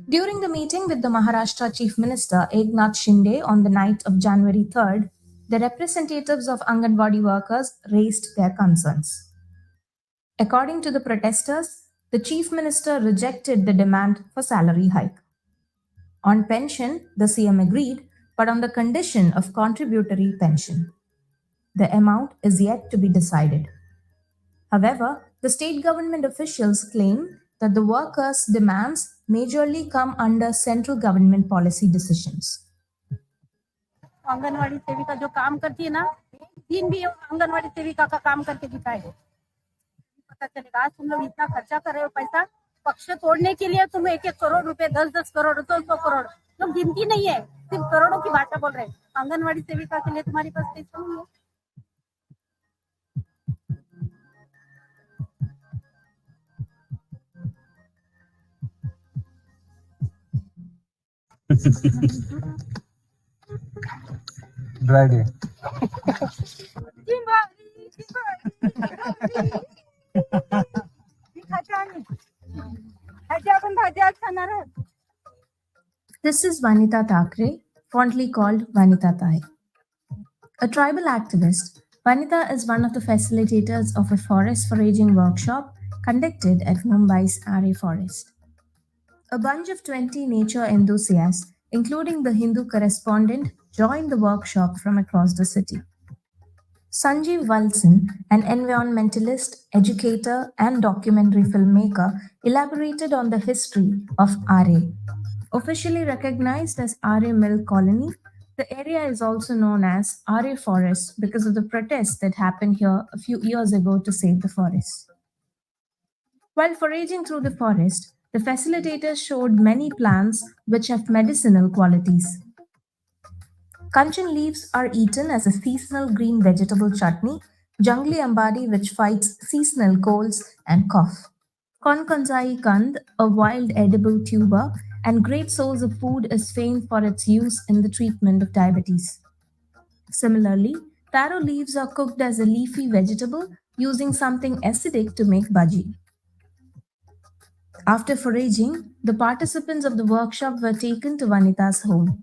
S6: During the meeting with the Maharashtra Chief Minister Eknath Shinde on the night of January 3rd, the representatives of Anganwadi workers raised their concerns. According to the protesters, the Chief Minister rejected the demand for salary hike. On pension, the CM agreed, but on the condition of contributory pension. The amount is yet to be decided. However, the state government officials claim that the workers' demands majorly come under central government policy decisions.
S22: Anganwadi सेविका जो काम करती है ना, दिन भी आंगनवाड़ी सेविका का काम करके दिखाए, पता चलेगा। आज तुम लोग इतना खर्चा कर रहे हो पैसा, पक्ष तोड़ने के लिए तुम 1-1 करोड़ रुपए, 10-10 करोड़, 100 करोड़, लोग गिनती नहीं है, सिर्फ करोड़ों की भाषा बोल रहे हैं। आंगनवाड़ी सेविका के लिए तुम्हारे पास पैसा नहीं है।
S15: Dry day
S6: This is Vanita Thackeray, fondly called Vanita Tai. A tribal activist, Vanita is one of the facilitators of a forest foraging workshop conducted at Mumbai's Are Forest. A bunch of 20 nature enthusiasts, including the Hindu correspondent, joined the workshop from across the city. Sanjeev Valsan, an environmentalist, educator, and documentary filmmaker, elaborated on the history of Are. Officially recognized as Are Mill Colony, the area is also known as Are Forest because of the protests that happened here a few years ago to save the forest. While foraging through the forest, the facilitators showed many plants which have medicinal qualities. Kanchan leaves are eaten as a seasonal green vegetable chutney, jungly ambadi which fights seasonal colds and cough.
S10: Konkanzai kand, a wild edible tuber and great source of food, is famed for its use in the treatment of diabetes. Similarly, taro leaves are cooked as a leafy vegetable using something acidic to make bhaji. After foraging, the participants of the workshop were taken to Vanita's home.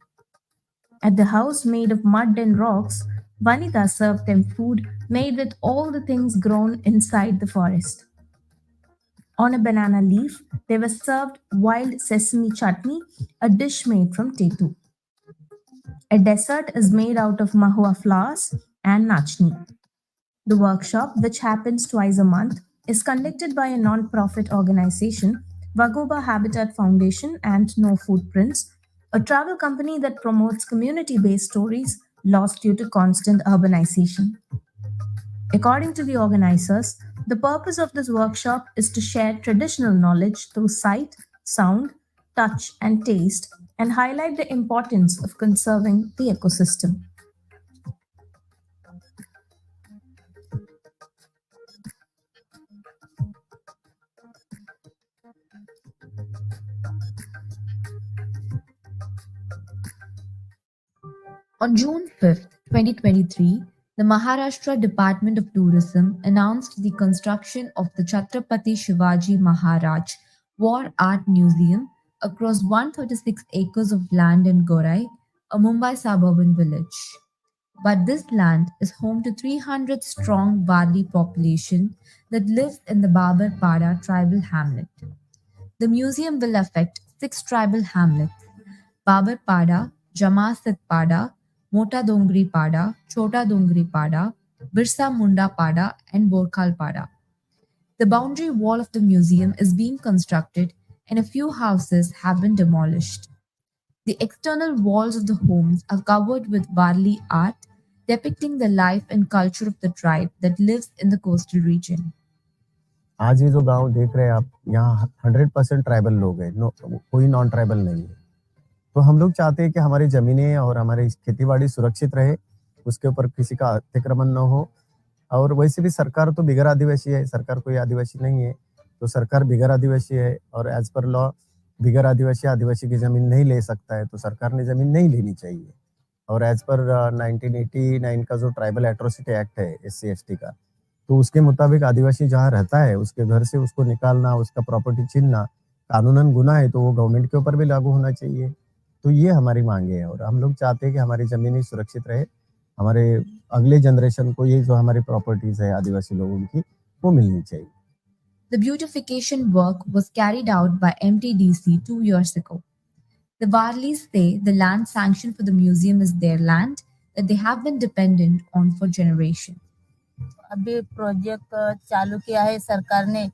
S10: At the house made of mud and rocks, Vanita served them food made with all the things grown inside the forest. On a banana leaf, they were served wild sesame chutney, a dish made from tetu. A dessert is made out of mahua flowers and nachni. The workshop, which happens twice a month, is conducted by a non-profit organization, Wagoba Habitat Foundation and No Footprints, a travel company that promotes community-based stories lost due to constant urbanization. According to the organizers, the purpose of this workshop is to share traditional knowledge through sight, sound, touch, and taste, and highlight the importance of conserving the ecosystem. On June 5th, 2023, the Maharashtra Department of Tourism announced the construction of the Chhatrapati Shivaji Maharaj War Art Museum across 136 acres of land in Gorai, a Mumbai suburban village. But this land is home to 300 strong Varli population that lives in the Babarpada tribal hamlet. The museum will affect 6 tribal hamlets: Babarpada, Jamasatpada, Mota Dongri Pada, Chota Dongri Pada, Birsa Munda Pada, and Borkhal Pada. The boundary wall of the museum is being constructed and a few houses have been demolished. The external walls of the homes are covered with Varli art depicting the life and culture of the tribe that lives in the coastal region.
S13: आज ये जो गांव देख रहे हैं आप, यहाँ 100% tribal लोग हैं, कोई नॉन ट्राइबल नहीं है। तो हम लोग चाहते हैं कि हमारी जमीनें और हमारी खेतीबाड़ी सुरक्षित रहे, उसके ऊपर किसी का अतिक्रमण न हो। और वैसे भी सरकार तो बिगर आदिवासी है, सरकार कोई आदिवासी नहीं है, तो सरकार बिगर आदिवासी है और एज पर लॉ बिगर आदिवासी आदिवासी की जमीन नहीं ले सकता है, तो सरकार ने जमीन नहीं लेनी चाहिए। और एज पर 1989 का जो ट्राइबल एट्रोसिटी एक्ट है SC/ST का, तो उसके मुताबिक आदिवासी जहाँ रहता है उसके घर से उसको निकालना, उसका प्रॉपर्टी छीनना कानूनन गुनाह है, तो वो गवर्नमेंट के ऊपर भी लागू होना चाहिए। तो ये हमारी मांगे है और हम लोग चाहते हैं कि हमारी जमीनें सुरक्षित रहे, हमारे अगले जनरेशन को ये जो हमारी प्रॉपर्टीज है आदिवासी लोगों की वो मिलनी चाहिए।
S10: The beautification work was carried out by MTDC 2 years ago. The Varlis say the land sanctioned for the museum is their land that they have been dependent on for generations.
S23: अभी project चालू किया है सरकार ने,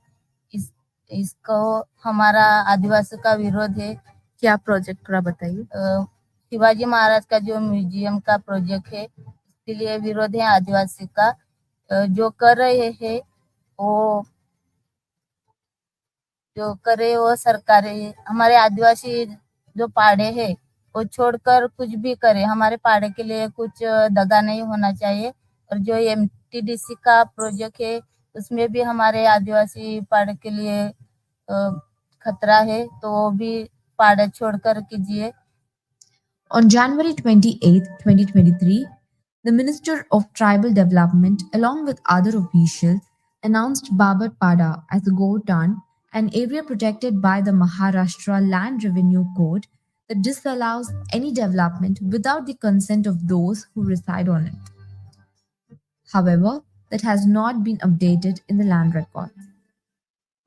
S23: इसको हमारा आदिवासी का विरोध है।
S10: क्या प्रोजेक्ट थोड़ा बताइए।
S23: शिवाजी महाराज का जो म्यूजियम का प्रोजेक्ट है इसके लिए विरोध है आदिवासी का। जो कर रहे हैं वो सरकार है। हमारे आदिवासी जो पाड़े हैं वो छोड़कर कुछ भी करे, हमारे पाड़े के लिए कुछ दगा नहीं होना चाहिए। और जो MTDC का प्रोजेक्ट है उसमें भी हमारे आदिवासी पाड़े के लिए खतरा है, तो वो भी पाड़े छोड़कर कीजिए।
S10: On January 28, 2023, the Minister of Tribal Development, along with other officials, announced Babarpada as a Gotan, an area protected by the Maharashtra Land Revenue Code that disallows any development without the consent of those who reside on it. However, that has not been updated in the land records.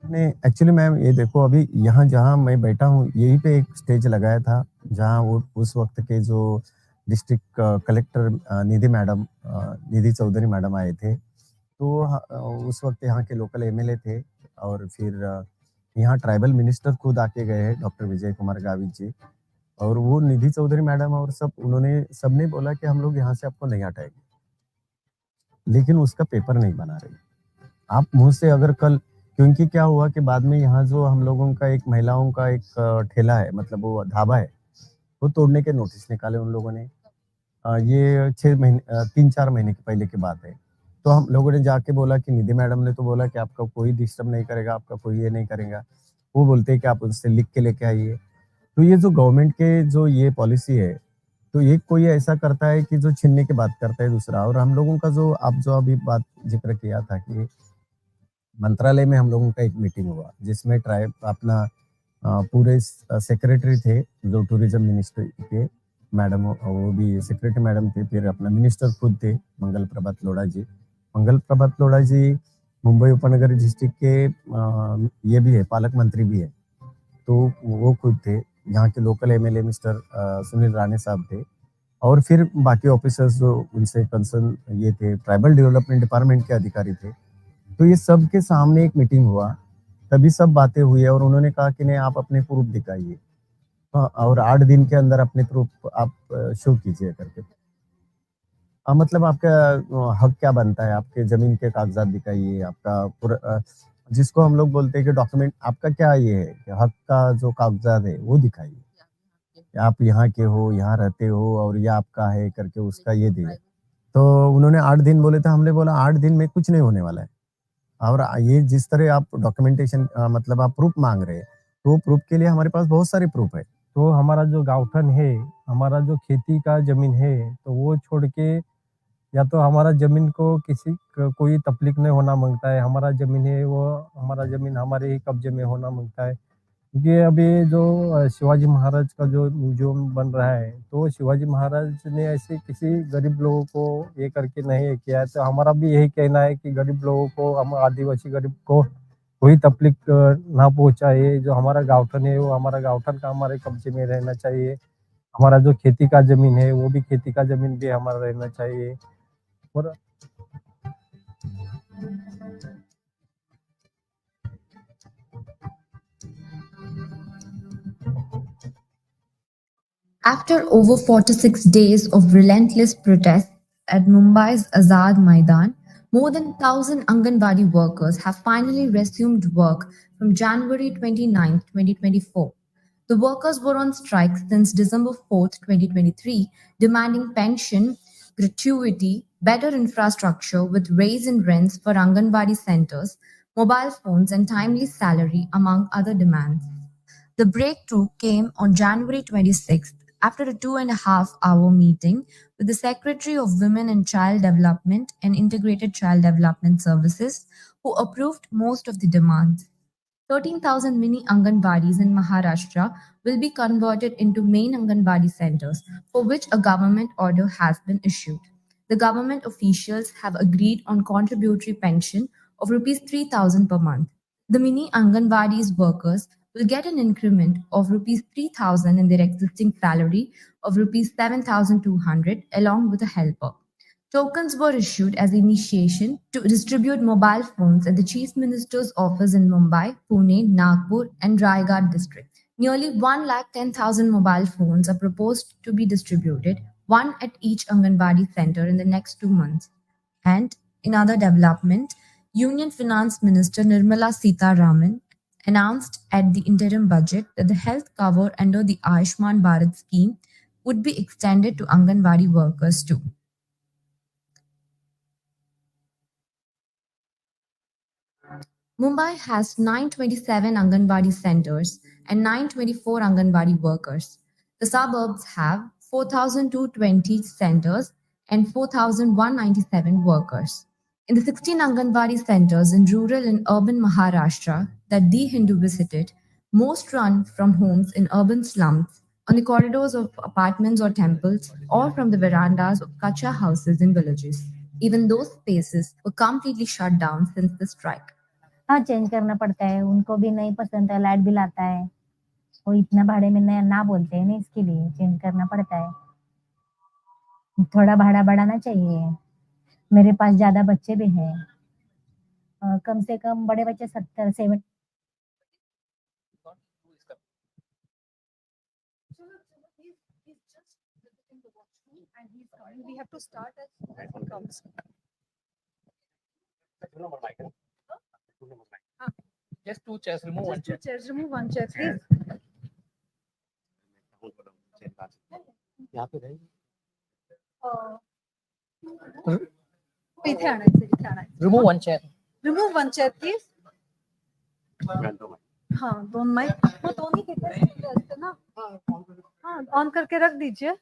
S13: नहीं, actually ma'am ये देखो, अभी यहाँ जहाँ मैं बैठा हूँ यहीं पे एक स्टेज लगाया था जहाँ वो उस वक्त के जो डिस्ट्रिक्ट कलेक्टर निधि चौधरी मैडम आए थे, तो उस वक्त यहाँ के लोकल MLA थे और फिर यहाँ ट्राइबल मिनिस्टर खुद आके गए हैं डॉक्टर विजय कुमार गावित जी, और वो निधि चौधरी मैडम और सबने बोला कि हम लोग यहाँ से आपको नहीं हटाएंगे, लेकिन उसका पेपर नहीं बना रहे आप मुंह से। अगर कल, क्योंकि क्या हुआ कि बाद में यहाँ जो हम लोगों का एक महिलाओं का एक ठेला है, मतलब वो ढाबा है, वो तोड़ने के नोटिस निकाले उन लोगों ने। ये 3-4 महीने के पहले की बात है। तो हम लोगों ने जाके बोला कि निधि मैडम ने तो बोला कि आपका कोई डिस्टर्ब नहीं करेगा, आपका कोई ये नहीं करेगा। वो बोलते हैं कि आप उनसे लिख के लेके आइए। तो ये जो गवर्नमेंट के जो ये पॉलिसी है, तो एक कोई ऐसा करता है कि जो छीनने की बात करता है दूसरा। और हम लोगों का जो आप जो अभी बात जिक्र किया था कि मंत्रालय में हम लोगों का एक मीटिंग हुआ जिसमें ट्राइब अपना पूरे सेक्रेटरी थे जो टूरिज्म मिनिस्ट्री के मैडम, वो भी सेक्रेटरी मैडम थे, फिर अपना मिनिस्टर खुद थे मंगल प्रभात लोढ़ा जी। मंगल प्रभात लोढ़ा जी मुंबई उपनगर डिस्ट्रिक्ट के ये भी है, पालक मंत्री भी है, तो वो खुद थे। यहाँ के local MLA mister Sunil Rane साहब थे, और फिर बाकी ऑफिसर्स जो उनसे कंसर्न ये थे, ट्राइबल डेवलपमेंट डिपार्टमेंट के अधिकारी थे। तो ये सब के सामने एक मीटिंग हुआ, तभी सब बातें हुई और उन्होंने कहा कि नहीं आप अपने प्रूफ दिखाइए, और 8 दिन के अंदर अपने प्रूफ आप शो कीजिए करके। मतलब आपका हक क्या बनता है, आपके जमीन के कागजात दिखाइए, आपका पूरा जिसको हम लोग बोलते हैं कि डॉक्यूमेंट, आपका क्या ये है कि हक का जो कागजात है वो दिखाइए, आप यहाँ के हो, यहाँ रहते हो और ये आपका है करके उसका ये दिए। तो उन्होंने 8 दिन बोले थे, हमने बोला 8 दिन में कुछ नहीं होने वाला है। और ये जिस तरह आप डॉक्यूमेंटेशन मतलब आप प्रूफ मांग रहे हैं, तो प्रूफ के लिए हमारे पास बहुत सारे प्रूफ है।
S9: तो हमारा जो गाँवठन है, हमारा जो खेती का जमीन है, तो वो छोड़ के या तो हमारा जमीन को कोई तकलीफ नहीं होना मांगता है। हमारा जमीन है वो हमारा जमीन हमारे ही कब्जे में होना मांगता है। क्योंकि अभी जो शिवाजी महाराज का जो म्यूजियम बन रहा है, तो शिवाजी महाराज ने ऐसे किसी गरीब लोगों को ये करके नहीं किया है। तो हमारा भी यही कहना है कि गरीब लोगों को, हम आदिवासी गरीब को कोई तकलीफ ना पहुंचाए। जो हमारा गाँवठन है वो हमारा गाँवठन का हमारे कब्जे में रहना चाहिए। हमारा जो खेती का जमीन है वो भी खेती का जमीन भी हमारा रहना चाहिए। और
S14: After over 46 days of relentless protests at Mumbai's Azad Maidan, more than 1,000 Anganwadi workers have finally resumed work from January 29, 2024. The workers were on strike since December 4, 2023, demanding pension, gratuity, better infrastructure with raise in rents for Anganwadi centers, mobile phones, and timely salary, among other demands. The breakthrough came on January 26th after a 2.5-hour meeting with the Secretary of Women and Child Development and Integrated Child Development Services, who approved most of the demands. 13,000 mini Anganwadis in Maharashtra will be converted into main Anganwadi centers, for which a government order has been issued. The government officials have agreed on contributory pension of Rs 3,000 per month. The mini Anganwadis workers will get an increment of Rs 3,000 in their existing salary of Rs 7,200 along with a helper. Tokens were issued as initiation to distribute mobile phones at the Chief Minister's office in Mumbai, Pune, Nagpur, and Raigad districts. Nearly 110,000 mobile phones are proposed to be distributed, one at each Anganwadi center in the next 2 months. And in other development, Union Finance Minister Nirmala Sitharaman announced at the interim budget that the health cover under the Ayushman Bharat scheme would be extended to Anganwadi workers too. Mumbai has 927 Anganwadi centers and 924 Anganwadi workers. The suburbs have 4,220 centers and 4,197 workers. In the 16 Anganwadi centers in rural and urban Maharashtra that The Hindu visited, most run from homes in urban slums, on the corridors of apartments or temples, or from the verandas of kacha houses in villages. Even those spaces were completely shut down since the strike.
S16: हाँ change करना पड़ता है, उनको भी नहीं पसंद है, light bill आता है, वो इतना भाड़े में ना बोलते हैं ना, इसके लिए चेंज करना पड़ता है। थोड़ा भाड़ा बढ़ाना चाहिए। मेरे पास ज्यादा बच्चे भी हैं, कम से कम बड़े बच्चे 70-70।
S1: We have to start as he comes.
S18: Just 2 chairs, remove 1 chair.
S1: Remove one chair, please.
S18: यहाँ पे रहेगी।
S1: इथे आणायचं, इथे आणायचं.
S11: Remove one chair.
S1: Remove one chair, please. हाँ, दोन माइक वो दोनों कितने असते ना. हाँ, ऑन करके रख दीजिए.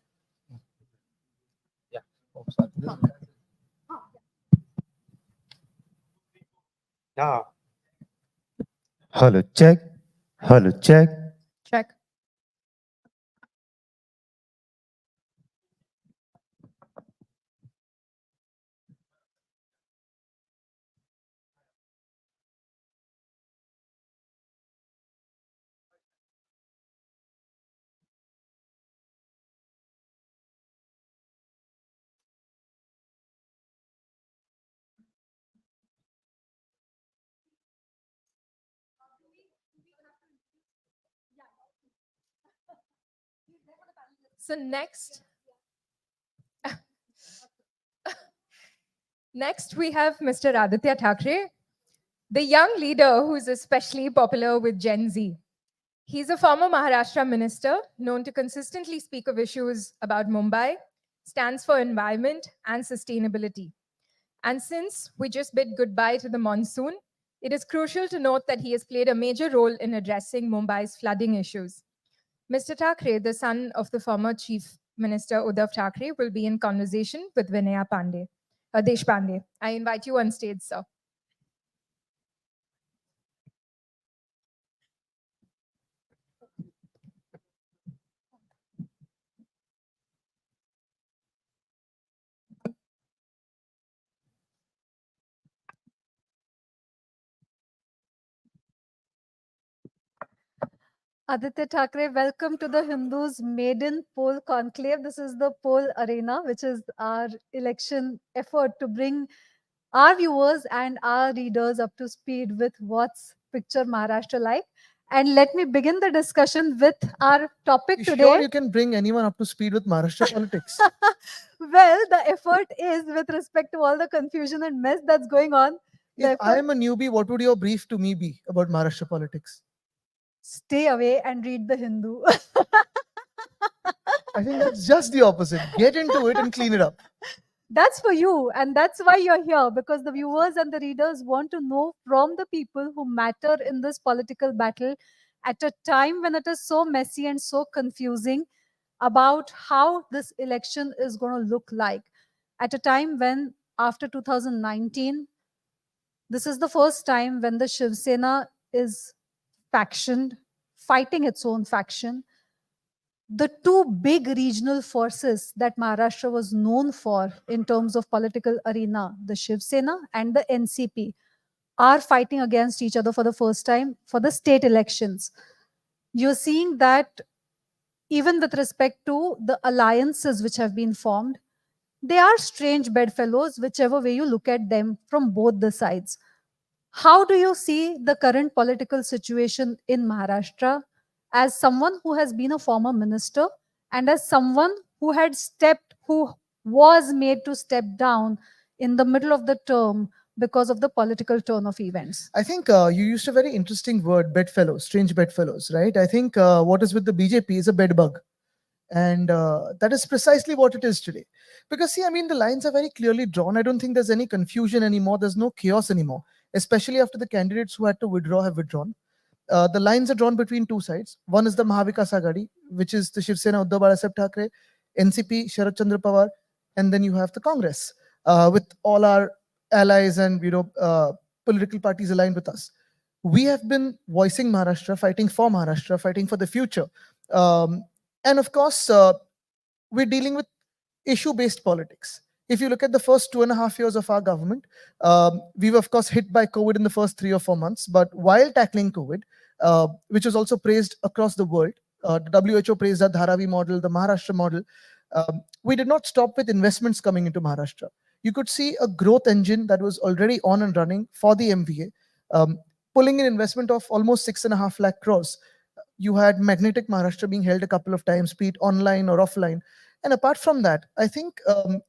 S12: Hello, check. Hello, check.
S6: Check. So next we have Mr. Aditya Thackeray, the young leader who is especially popular with Gen Z. He's a former Maharashtra minister known to consistently speak of issues about Mumbai, stands for environment and sustainability. And since we just bid goodbye to the monsoon, it is crucial to note that he has played a major role in addressing Mumbai's flooding issues. Mr. Thackeray, the son of the former Chief Minister Uddhav Thackeray, will be in conversation with Vinaya Deshpande. I invite you on stage, sir.
S1: Aditya Thackeray, welcome to the Hindus maiden poll conclave. This is the poll arena, which is our election effort to bring our viewers and our readers up to speed with what's picture Maharashtra like. And let me begin the discussion with our topic
S17: You
S1: today.
S17: sure you can bring anyone up to speed with Maharashtra politics?
S1: Well, the effort is with respect to all the confusion and mess that's going on.
S17: If I am a newbie, what would your brief to me be about Maharashtra politics?
S1: Stay away and read the Hindu.
S17: I think that's just the opposite. Get into it and clean it up.
S1: That's for you, and that's why you're here, because the viewers and the readers want to know from the people who matter in this political battle at a time when it is so messy and so confusing about how this election is going to look like. At a time when, after 2019, this is the first time when the Shiv Sena is factioned, fighting its own faction. The two big regional forces that Maharashtra was known for in terms of political arena, the Shiv Sena and the NCP, are fighting against each other for the first time for the state elections. You're seeing that even with respect to the alliances which have been formed, they are strange bedfellows, whichever way you look at them from both the sides. How do you see the current political situation in Maharashtra as someone who has been a former minister and as someone who was made to step down in the middle of the term because of the political turn of events?
S17: I think you used a very interesting word, bedfellows, strange bedfellows, right? I think what is with the BJP is a bedbug. And that is precisely what it is today. Because see, I mean, the lines are very clearly drawn. I don't think there's any confusion anymore. There's no chaos anymore, especially after the candidates who had to withdraw have withdrawn. The lines are drawn between two sides. One is the Mahavikas Aghadi, which is the Shiv Sena Uddhav Balasaheb Thackeray, NCP Sharad Chandra Pawar, and then you have the Congress with all our allies and political parties aligned with us. We have been voicing Maharashtra, fighting for Maharashtra, fighting for the future. And of course, we're dealing with issue-based politics. If you look at the first 2.5 years of our government, we were of course hit by COVID in the first 3 or 4 months. But while tackling COVID, which was also praised across the world, the WHO praised the Dharavi model, the Maharashtra model, we did not stop with investments coming into Maharashtra. You could see a growth engine that was already on and running for the MVA, pulling an investment of almost 6.5 lakh crores. You had Magnetic Maharashtra being held a couple of times, be it online or offline. And apart from that, I think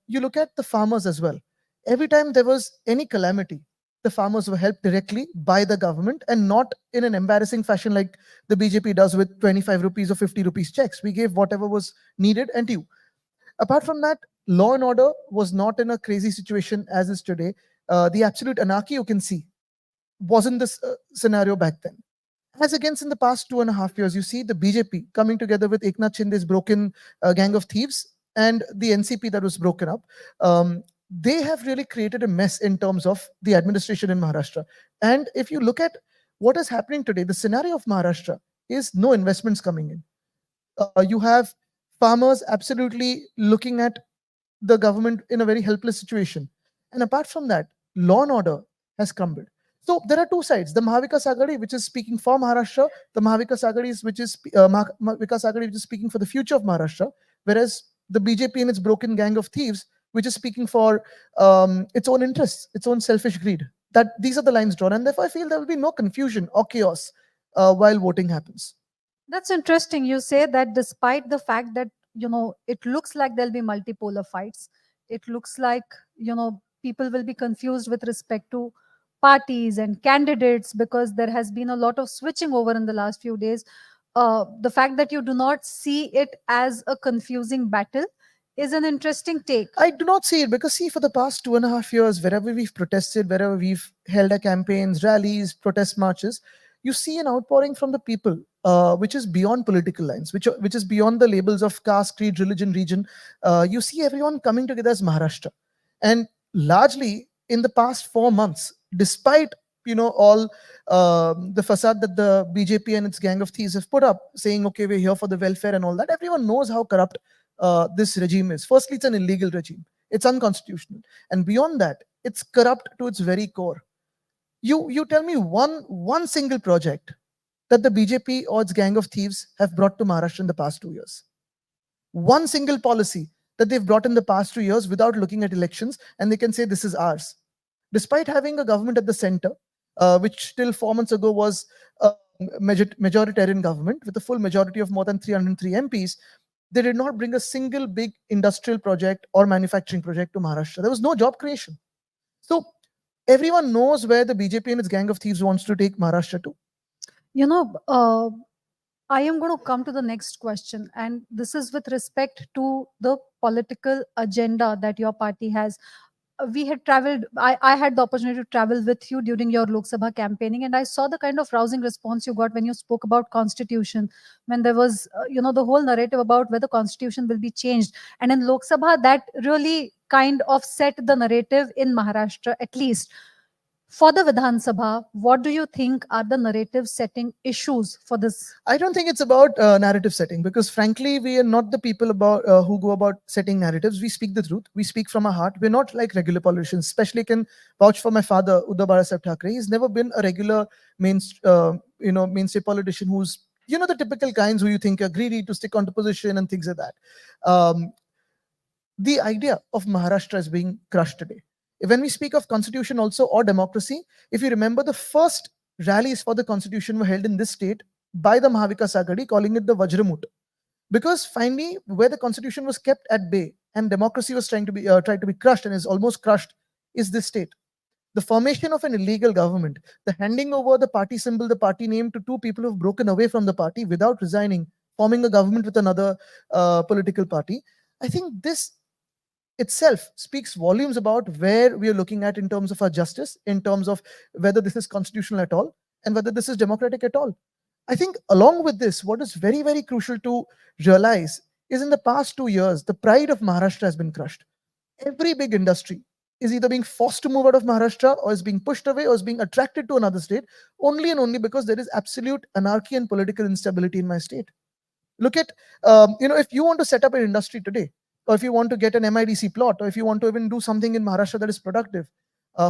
S17: you look at the farmers as well. Every time there was any calamity, the farmers were helped directly by the government and not in an embarrassing fashion like the BJP does with 25 rupees or 50 rupees checks. We gave whatever was needed and due. Apart from that, law and order was not in a crazy situation as is today. The absolute anarchy you can see wasn't this scenario back then. As against in the past 2.5 years, you see the BJP coming together with Eknath Shinde's broken gang of thieves and the NCP that was broken up. They have really created a mess in terms of the administration in Maharashtra. And if you look at what is happening today, the scenario of Maharashtra is no investments coming in. You have farmers absolutely looking at the government in a very helpless situation. And apart from that, law and order has crumbled. So there are two sides: the Mahavikas Agadi, which is speaking for Maharashtra, the Mahavikas Agadi, which is Mahavikas Agadi, which is speaking for the future of Maharashtra, whereas the BJP and its broken gang of thieves, which is speaking for its own interests, its own selfish greed. That these are the lines drawn, and therefore I feel there will be no confusion or chaos while voting happens.
S1: That's interesting. You say that despite the fact that, it looks like there'll be multipolar fights, it looks like, people will be confused with respect to parties and candidates because there has been a lot of switching over in the last few days. The fact that you do not see it as a confusing battle is an interesting take.
S17: I do not see it because, see, for the past 2.5 years, wherever we've protested, wherever we've held our campaigns, rallies, protest marches, you see an outpouring from the people, which is beyond political lines, which is beyond the labels of caste, creed, religion, region. You see everyone coming together as Maharashtra, and largely in the past 4 months, despite all the facade that the BJP and its gang of thieves have put up, saying, okay, we're here for the welfare and all that, everyone knows how corrupt this regime is. Firstly, it's an illegal regime. It's unconstitutional. And beyond that, it's corrupt to its very core. You tell me one single project that the BJP or its gang of thieves have brought to Maharashtra in the past 2 years. One single policy that they've brought in the past 2 years without looking at elections, and they can say this is ours. Despite having a government at the center, which till 4 months ago was a majoritarian government with a full majority of more than 303 MPs, they did not bring a single big industrial project or manufacturing project to Maharashtra. There was no job creation. So everyone knows where the BJP and its gang of thieves wants to take Maharashtra to.
S1: I am going to come to the next question, and this is with respect to the political agenda that your party has. We had traveled, I had the opportunity to travel with you during your Lok Sabha campaigning, and I saw the kind of rousing response you got when you spoke about constitution, when there was, the whole narrative about whether constitution will be changed. And in Lok Sabha, that really kind of set the narrative in Maharashtra, at least. For the Vidhan Sabha, what do you think are the narrative setting issues for this?
S17: I don't think it's about narrative setting, because frankly, we are not the people about who go about setting narratives. We speak the truth. We speak from our heart. We're not like regular politicians. Especially, I can vouch for my father, Uddhav Barasaheb Thackeray. He's never been a regular mainstay politician who's the typical kinds who you think are greedy to stick onto position and things like that. The idea of Maharashtra is being crushed today. When we speak of constitution also or democracy, if you remember, the first rallies for the constitution were held in this state by the Mahavikas Agadi, calling it the Vajramut. Because finally, where the constitution was kept at bay and democracy was tried to be crushed and is almost crushed, is this state. The formation of an illegal government, the handing over the party symbol, the party name to two people who've broken away from the party without resigning, forming a government with another political party. I think this itself speaks volumes about where we are looking at in terms of our justice, in terms of whether this is constitutional at all, and whether this is democratic at all. I think along with this, what is very, very crucial to realize is in the past 2 years, the pride of Maharashtra has been crushed. Every big industry is either being forced to move out of Maharashtra or is being pushed away or is being attracted to another state only and only because there is absolute anarchy and political instability in my state. Look at, if you want to set up an industry today, or if you want to get an MIDC plot, or if you want to even do something in Maharashtra that is productive,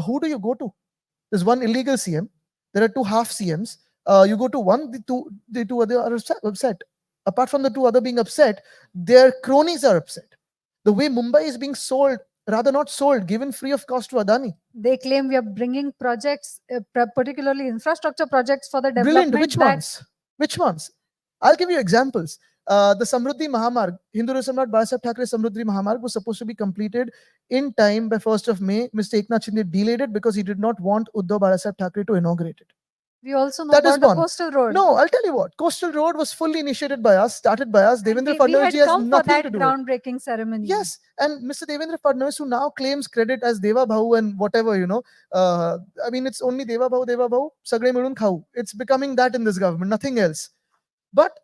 S17: who do you go to? There's one illegal CM. There are two half CMs. You go to one, the two other are upset. Apart from the two other being upset, their cronies are upset. The way Mumbai is being sold, rather not sold, given free of cost to Adani.
S1: They claim we are bringing projects, particularly infrastructure projects for the development.
S17: Brilliant. Which ones? Which ones? I'll give you examples. The Samruddhi Mahamarg, Hindu Samrat Barasaheb Thackeray Samruddhi Mahamarg, was supposed to be completed in time by 1st of May. Mr. Eknath Shinde delayed it because he did not want Uddhav Barasaheb Thackeray to inaugurate it.
S1: We also know
S17: That is
S1: about the
S17: one.
S1: coastal road.
S17: No, I'll tell you what. Coastal Road was fully initiated by us, started by us. Devendra
S1: we
S17: Fadnavis
S1: had
S17: ji has
S1: come for
S17: nothing
S1: that
S17: to do with it.
S1: groundbreaking ceremony.
S17: Yes, and Mr. Devendra Fadnavis, who now claims credit as Deva Bhau and whatever, I mean, it's only Deva Bhau, Sagre Milun Khau. It's becoming that in this government, nothing else. But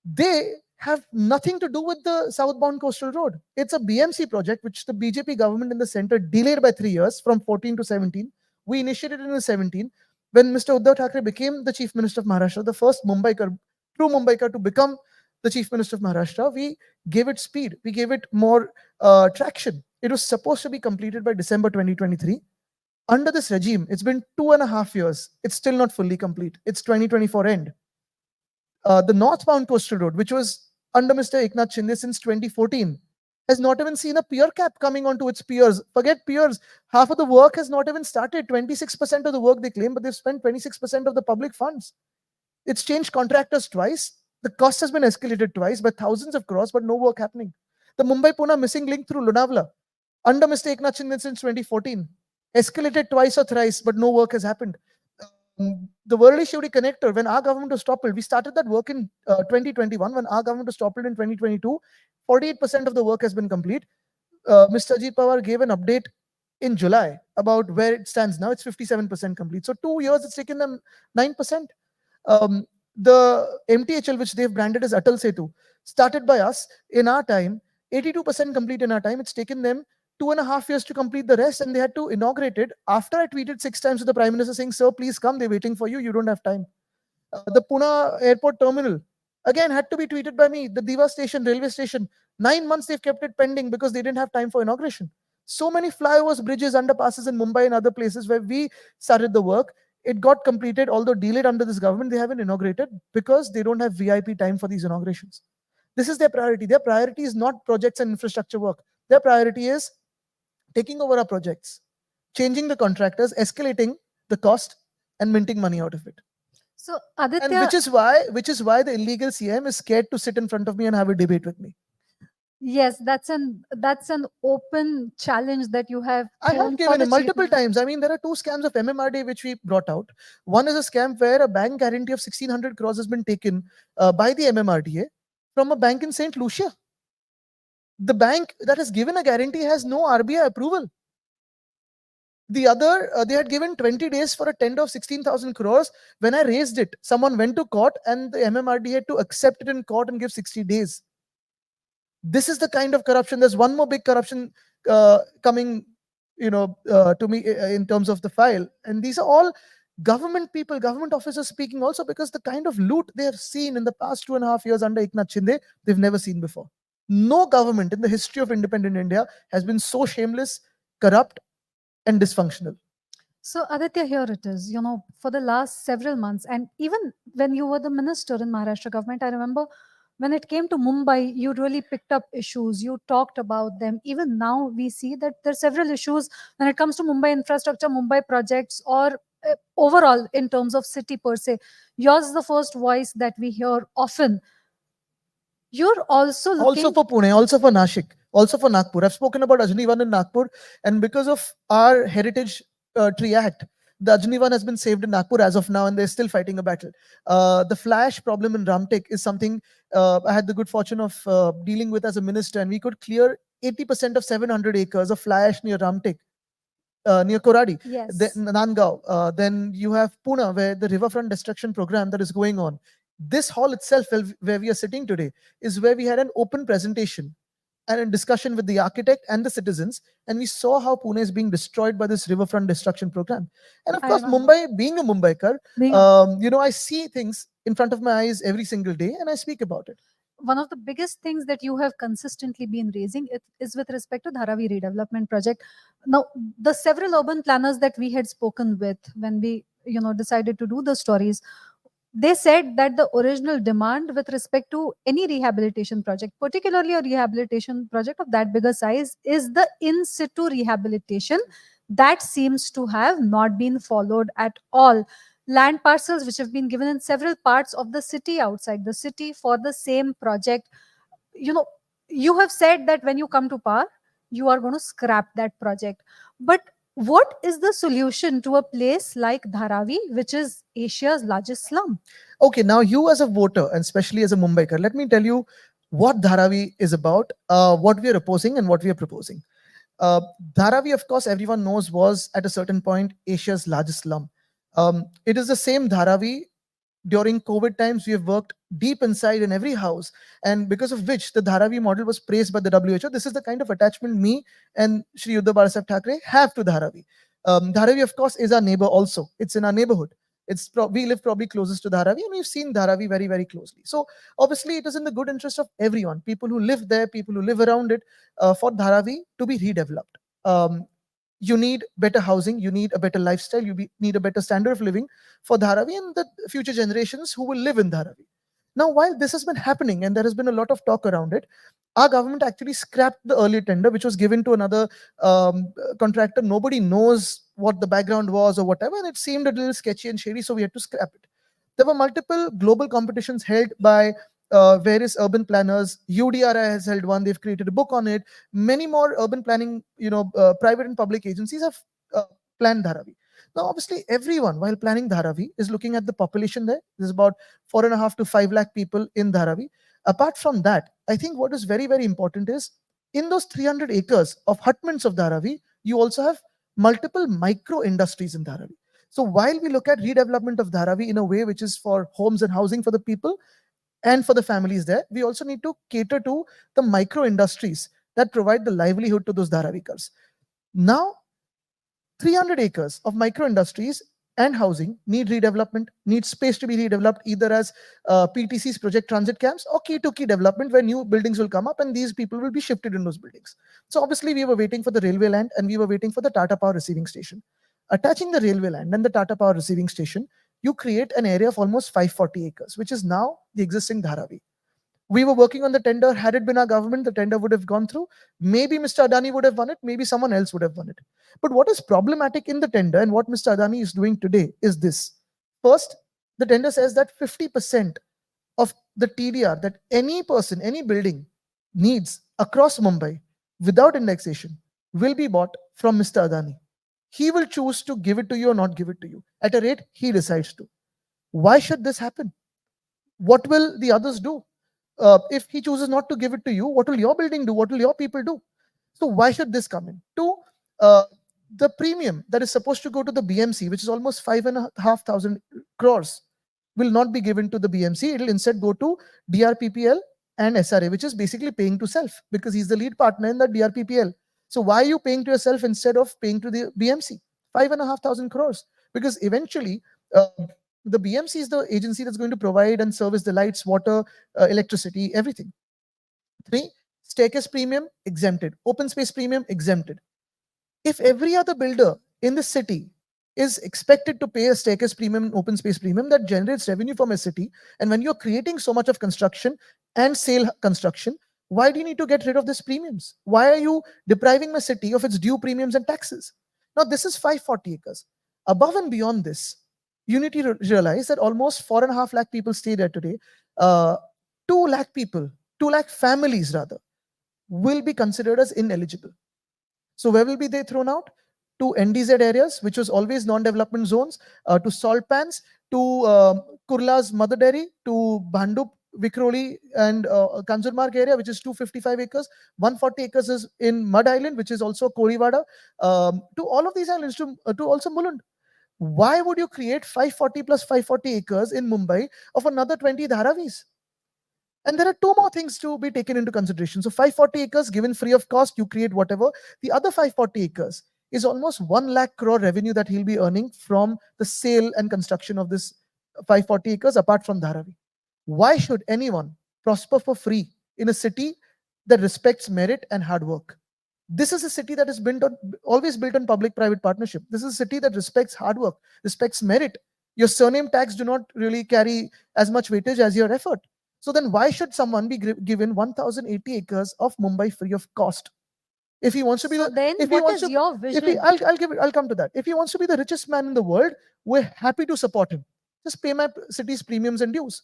S17: they have nothing to do with the southbound coastal road. It's a BMC project, which the BJP government in the center delayed by 3 years from 14 to 17. We initiated it in 17. When Mr. Uddhav Thackeray became the Chief Minister of Maharashtra, the first true Mumbaikar to become the Chief Minister of Maharashtra, we gave it speed. We gave it more traction. It was supposed to be completed by December 2023. Under this regime, it's been 2.5 years. It's still not fully complete. It's 2024 end. The northbound coastal road, which was under Mr. Eknath Shinde since 2014, has not even seen a pier cap coming onto its piers. Forget piers. Half of the work has not even started. 26% of the work they claim, but they've spent 26% of the public funds. It's changed contractors twice. The cost has been escalated twice by thousands of crores, but no work happening. The Mumbai-Pune missing link through Lonavala, under Mr. Eknath Shinde since 2014, escalated twice or thrice, but no work has happened. The Worli-Shivdi connector, when our government was toppled, we started that work in 2021. When our government was toppled in 2022, 48% of the work has been complete. Mr. Ajit Pawar gave an update in July about where it stands now. It's 57% complete. So 2 years, it's taken them 9%. The MTHL, which they've branded as Atal Setu, started by us in our time, 82% complete in our time. It's taken them 2.5 years to complete the rest, and they had to inaugurate it after I tweeted 6 times to the Prime Minister saying, "Sir, please come, they're waiting for you, you don't have time." The Pune airport terminal, again, had to be tweeted by me. The Diva station, railway station, 9 months they've kept it pending because they didn't have time for inauguration. So many flyovers, bridges, underpasses in Mumbai and other places where we started the work. It got completed, although delayed under this government. They haven't inaugurated because they don't have VIP time for these inaugurations. This is their priority. Their priority is not projects and infrastructure work. Their priority is taking over our projects, changing the contractors, escalating the cost, and minting money out of it.
S1: So Aditya,
S17: And which is why the illegal CM is scared to sit in front of me and have a debate with me.
S1: yes, that's an open challenge that you have.
S17: I
S1: thrown
S17: have
S1: for
S17: given
S1: the
S17: it
S1: chief
S17: multiple times. I mean, there are 2 scams of MMRD which we brought out. One is a scam where a bank guarantee of 1,600 crores has been taken by the MMRDA from a bank in St. Lucia. The bank that has given a guarantee has no RBI approval. The other, they had given 20 days for a tender of 16,000 crores. When I raised it, someone went to court and the MMRD had to accept it in court and give 60 days. This is the kind of corruption. There's one more big corruption coming, to me in terms of the file. And these are all government people, government officers speaking also, because the kind of loot they have seen in the past 2.5 years under Eknath Shinde, they've never seen before. No government in the history of independent India has been so shameless, corrupt, and dysfunctional.
S1: So Aditya, here it is, for the last several months, and even when you were the minister in Maharashtra government, I remember when it came to Mumbai, you really picked up issues, you talked about them. Even now we see that there are several issues when it comes to Mumbai infrastructure, Mumbai projects, or overall in terms of city per se. Yours is the first voice that we hear often. You're also looking...
S17: Also for Pune, also for Nashik, also for Nagpur. I've spoken about Ajnivan in Nagpur, and because of our Heritage Tree Act, the Ajnivan has been saved in Nagpur as of now, and they're still fighting a battle. The flash problem in Ramtek is something I had the good fortune of dealing with as a minister, and we could clear 80% of 700 acres of fly ash near Ramtek. Near Koradi,
S1: Yes.
S17: Nandgaon. Then you have Pune, where the riverfront destruction program that is going on. This hall itself, where we are sitting today, is where we had an open presentation and a discussion with the architect and the citizens, and we saw how Pune is being destroyed by this riverfront destruction program. And of course, Mumbai, being a Mumbaikar, I see things in front of my eyes every single day, and I speak about it.
S1: One of the biggest things that you have consistently been raising is with respect to Dharavi redevelopment project. Now, the several urban planners that we had spoken with when we, decided to do the stories, they said that the original demand with respect to any rehabilitation project, particularly a rehabilitation project of that bigger size, is the in situ rehabilitation. That seems to have not been followed at all. Land parcels which have been given in several parts of the city, outside the city, for the same project. You have said that when you come to power, you are going to scrap that project. But What is the solution to a place like Dharavi, which is Asia's largest slum?
S17: Okay, now you as a voter, and especially as a Mumbaiker, let me tell you what Dharavi is about, what we are opposing and what we are proposing. Dharavi, of course, everyone knows, was at a certain point Asia's largest slum. It is the same Dharavi. During COVID times, we have worked deep inside in every house, and because of which the Dharavi model was praised by the WHO. This is the kind of attachment me and Shri Uddhav Barasab Thackeray have to Dharavi. Dharavi, of course, is our neighbor also. It's in our neighborhood. We live probably closest to Dharavi, and we've seen Dharavi very, very closely. So obviously, it is in the good interest of everyone, people who live there, people who live around it, for Dharavi to be redeveloped. You need better housing, you need a better lifestyle, need a better standard of living for Dharavi and the future generations who will live in Dharavi. Now, while this has been happening and there has been a lot of talk around it, our government actually scrapped the early tender, which was given to another contractor. Nobody knows what the background was or whatever, and it seemed a little sketchy and shady, so we had to scrap it. There were multiple global competitions held by various urban planners. UDRI has held one. They've created a book on it. Many more urban planning, private and public agencies have planned Dharavi. Now, obviously, everyone, while planning Dharavi, is looking at the population there. There's about 4.5 to 5 lakh people in Dharavi. Apart from that, I think what is very, very important is in those 300 acres of hutments of Dharavi, you also have multiple micro industries in Dharavi. So while we look at redevelopment of Dharavi in a way which is for homes and housing for the people and for the families there, we also need to cater to the micro industries that provide the livelihood to those Dharavikars. Now, 300 acres of micro industries and housing need redevelopment, need space to be redeveloped either as PTC's project transit camps or key-to-key development where new buildings will come up and these people will be shifted in those buildings. So obviously we were waiting for the railway land and we were waiting for the Tata Power receiving station. Attaching the railway land and the Tata Power receiving station, you create an area of almost 540 acres, which is now the existing Dharavi. We were working on the tender. Had it been our government, the tender would have gone through. Maybe Mr. Adani would have won it. Maybe someone else would have won it. But what is problematic in the tender and what Mr. Adani is doing today is this. First, the tender says that 50% of the TDR that any person, any building needs across Mumbai without indexation will be bought from Mr. Adani. He will choose to give it to you or not give it to you at a rate he decides to. Why should this happen? What will the others do? If he chooses not to give it to you, what will your building do? What will your people do? So why should this come in? Two, the premium that is supposed to go to the BMC, which is almost 5,500 crores, will not be given to the BMC. It will instead go to DRPPL and SRA, which is basically paying to self because he's the lead partner in the DRPPL. So why are you paying to yourself instead of paying to the BMC? 5,500 crores. Because eventually, the BMC is the agency that's going to provide and service the lights, water, electricity, everything. 3, staircase premium exempted, open space premium exempted. If every other builder in the city is expected to pay a staircase premium and open space premium, that generates revenue from a city. And when you're creating so much of construction and sale construction, why do you need to get rid of these premiums? Why are you depriving the city of its due premiums and taxes? Now, this is 540 acres. Above and beyond this, you need to realize that almost 4.5 lakh people stay there today. 2 lakh people, 2 lakh families rather, will be considered as ineligible. So where will be they thrown out? To NDZ areas, which was always non-development zones, to salt pans, to Kurla's mother dairy, to Bhandup, Vikroli and Kanjurmarg area, which is 255 acres. 140 acres is in Mud Island, which is also Koliwada. To all of these islands, to also Mulund. Why would you create 540 plus 540 acres in Mumbai of another 20 Dharavis? And there are 2 more things to be taken into consideration. So 540 acres given free of cost, you create whatever. The other 540 acres is almost 1 lakh crore revenue that he'll be earning from the sale and construction of this 540 acres apart from Dharavi. Why should anyone prosper for free in a city that respects merit and hard work? This is a city that is always built on public-private partnership. This is a city that respects hard work, respects merit. Your surname tags do not really carry as much weightage as your effort. So then why should someone be given 1,080 acres of Mumbai free of cost? If he wants to be
S1: So then what is your vision?
S17: I'll come to that. If he wants to be the richest man in the world, we're happy to support him. Just pay my city's premiums and dues.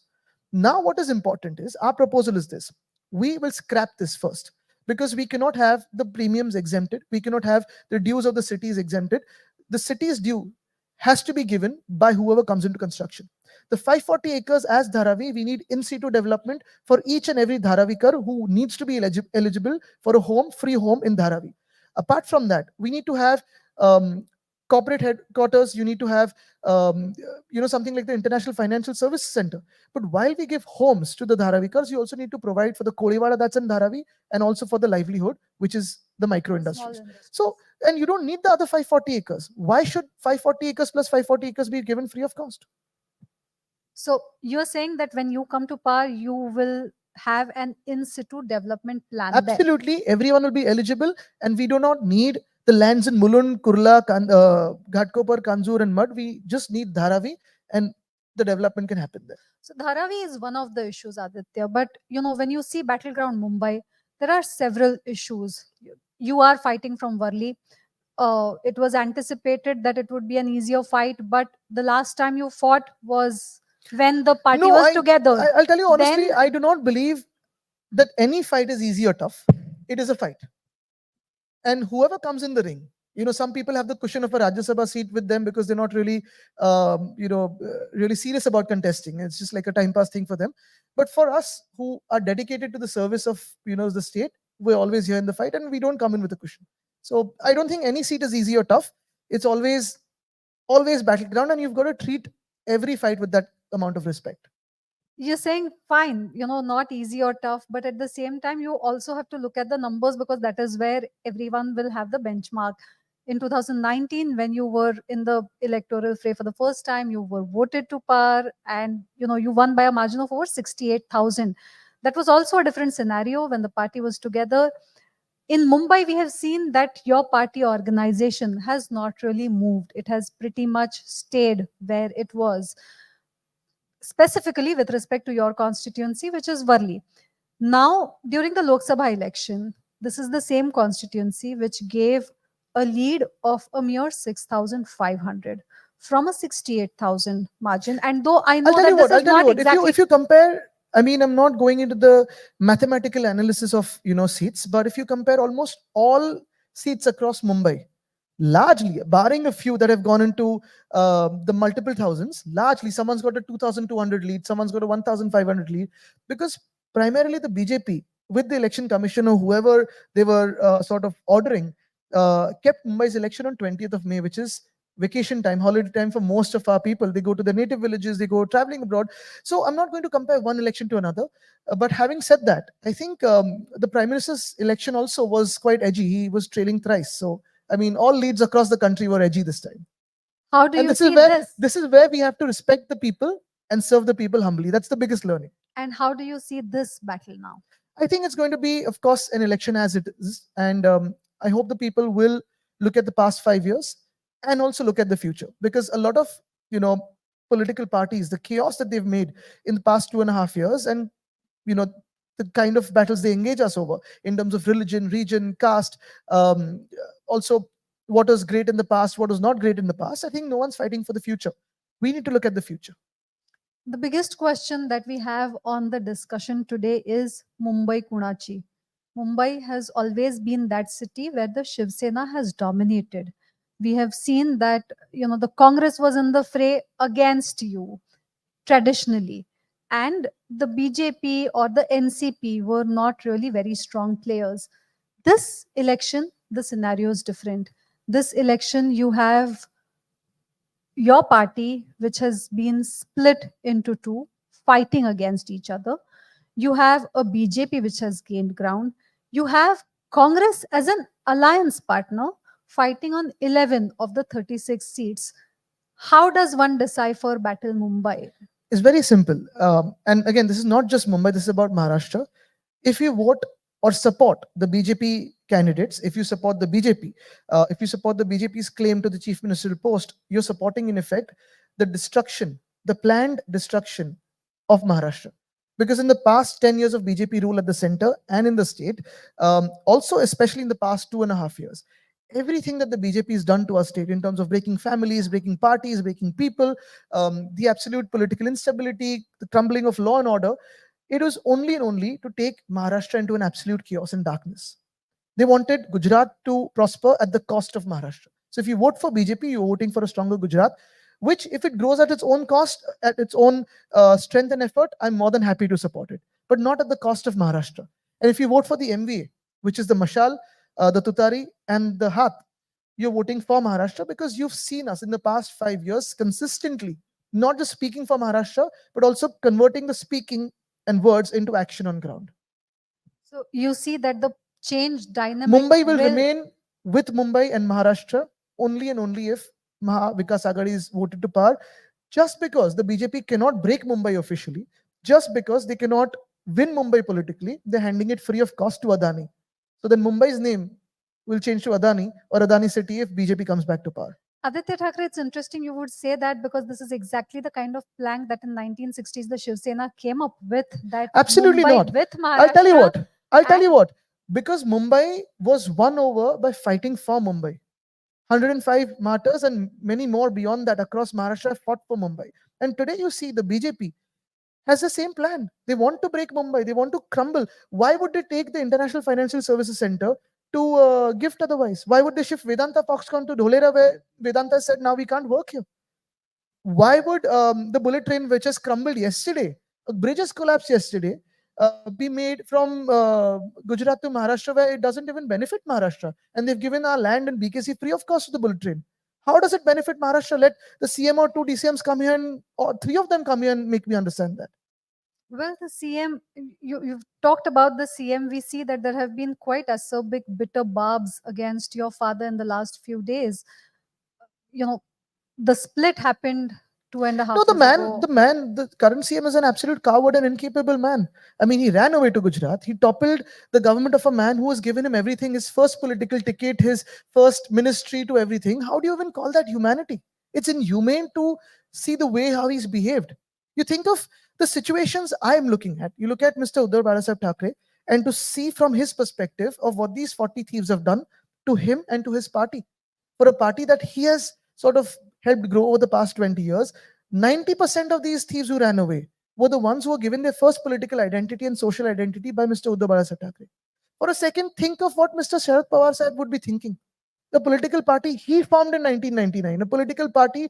S17: Now what is important is, our proposal is this. We will scrap this first. because we cannot have the premiums exempted. We cannot have the dues of the cities exempted. The city's due has to be given by whoever comes into construction. The 540 acres as Dharavi, we need in situ development for each and every Dharavikar who needs to be eligible for a home, free home in Dharavi. Apart from that, we need to have corporate headquarters. You need to have something like the International Financial Services Center. But while we give homes to the Dharavikars, you also need to provide for the Koliwada that's in Dharavi, and also for the livelihood, which is the micro industries. So, and you don't need the other 540 acres. Why should 540 acres plus 540 acres be given free of cost?
S1: So you're saying that when you come to power, you will have an in-situ development plan there.
S17: Absolutely, everyone will be eligible, and we do not need the lands in Mulund, Kurla, Ghatkopar, Kanjur, and Mud. We just need Dharavi, and the development can happen there.
S1: So Dharavi is one of the issues, Aditya. But when you see battleground Mumbai, there are several issues. You are fighting from Worli. It was anticipated that it would be an easier fight, but the last time you fought was when the party was together.
S17: I'll tell you honestly,
S1: Then-
S17: I do not believe that any fight is easy or tough. It is a fight. And whoever comes in the ring, some people have the cushion of a Rajya Sabha seat with them because they're not really, really serious about contesting. It's just like a time pass thing for them. But for us who are dedicated to the service of, the state, we're always here in the fight, and we don't come in with a cushion. So I don't think any seat is easy or tough. It's always battleground, and you've got to treat every fight with that amount of respect.
S1: You're saying fine, not easy or tough, but at the same time, you also have to look at the numbers, because that is where everyone will have the benchmark. In 2019, when you were in the electoral fray for the first time, you were voted to power, and you won by a margin of over 68,000. That was also a different scenario when the party was together. In Mumbai, we have seen that your party organization has not really moved. It has pretty much stayed where it was, specifically with respect to your constituency, which is Worli. Now, during the Lok Sabha election, this is the same constituency which gave a lead of a mere 6,500 from a 68,000 margin. And though I know that this is not exactly...
S17: If you compare, I'm not going into the mathematical analysis of, seats, but if you compare almost all seats across Mumbai, largely, barring a few that have gone into the multiple thousands, largely someone's got a 2,200 lead, someone's got a 1,500 lead, because primarily the BJP, with the election commission or whoever they were sort of ordering, kept Mumbai's election on 20th of May, which is vacation time, holiday time for most of our people. They go to their native villages, they go traveling abroad. So I'm not going to compare one election to another. But having said that, I think the Prime Minister's election also was quite edgy. He was trailing thrice. So, all leads across the country were edgy this time.
S1: How do you see
S17: this? This is where we have to respect the people and serve the people humbly. That's the biggest learning.
S1: And how do you see this battle now?
S17: I think it's going to be, of course, an election as it is. And I hope the people will look at the past 5 years and also look at the future. Because a lot of, political parties, the chaos that they've made in the past 2.5 years, and, the kind of battles they engage us over in terms of religion, region, caste, also what was great in the past, what was not great in the past. I think no one's fighting for the future. We need to look at the future.
S1: The biggest question that we have on the discussion today is Mumbai Kunachi. Mumbai has always been that city where the Shiv Sena has dominated. We have seen that, the Congress was in the fray against you traditionally. And the BJP or the NCP were not really very strong players. This election, the scenario is different. This election, you have your party, which has been split into two, fighting against each other. You have a BJP which has gained ground. You have Congress as an alliance partner fighting on 11 of the 36 seats. How does one decipher Battle Mumbai?
S17: It's very simple. And again, this is not just Mumbai, this is about Maharashtra. If you vote or support the BJP candidates, if you support the BJP, if you support the BJP's claim to the chief ministerial post, you're supporting in effect the destruction, the planned destruction of Maharashtra. Because in the past 10 years of BJP rule at the center and in the state, also especially in the past 2.5 years, everything that the BJP has done to our state in terms of breaking families, breaking parties, breaking people, the absolute political instability, the crumbling of law and order, it was only and only to take Maharashtra into an absolute chaos and darkness. They wanted Gujarat to prosper at the cost of Maharashtra. So if you vote for BJP, you're voting for a stronger Gujarat, which if it grows at its own cost, at its own strength and effort, I'm more than happy to support it, but not at the cost of Maharashtra. And if you vote for the MVA, which is the Mashal, the Tutari, and the Hath, you're voting for Maharashtra because you've seen us in the past 5 years consistently, not just speaking for Maharashtra, but also converting the speaking and words into action on ground.
S1: So you see that the change dynamic
S17: Mumbai will remain with Mumbai and Maharashtra only and only if Maha Vikas Aghadi is voted to power. Just because the BJP cannot break Mumbai officially, just because they cannot win Mumbai politically, they're handing it free of cost to Adani. So then Mumbai's name will change to Adani or Adani City if BJP comes back to power.
S1: Aditya Thackeray, it's interesting you would say that because this is exactly the kind of plank that in 1960s the Shiv Sena came up with. That
S17: Absolutely
S1: Mumbai
S17: not.
S1: with
S17: I'll tell you
S1: Maharashtra
S17: what. I'll tell you what. Because Mumbai was won over by fighting for Mumbai. 105 martyrs and many more beyond that across Maharashtra fought for Mumbai. And today you see the BJP has the same plan. They want to break Mumbai. They want to crumble. Why would they take the International Financial Services Center to gift otherwise? Why would they shift Vedanta Foxconn to Dholera where Vedanta said, now we can't work here? Why would the bullet train, which has crumbled yesterday, bridges collapsed yesterday, be made from Gujarat to Maharashtra where it doesn't even benefit Maharashtra? And they've given our land and BKC free of cost to the bullet train. How does it benefit Maharashtra? Let the CM or two DCMs come here and, or three of them come here and make me understand that.
S1: Well, the CM, you've talked about the CM. We see that there have been quite acerbic, bitter barbs against your father in the last few days. You know, the split happened 2.5
S17: No,
S1: years ago.
S17: the current CM is an absolute coward and incapable man. I mean, he ran away to Gujarat. He toppled the government of a man who has given him everything, his first political ticket, his first ministry to everything. How do you even call that humanity? It's inhumane to see the way how he's behaved. You think of the situations I am looking at. You look at Mr. Uddhav Balasaheb Thackeray, and to see from his perspective of what these 40 thieves have done to him and to his party. For a party that he has sort of helped grow over the past 20 years, 90% of these thieves who ran away were the ones who were given their first political identity and social identity by Mr. Uddhav Balasaheb Thackeray. For a second, think of what Mr. Sharad Pawar Sahib would be thinking. The political party he formed in 1999, a political party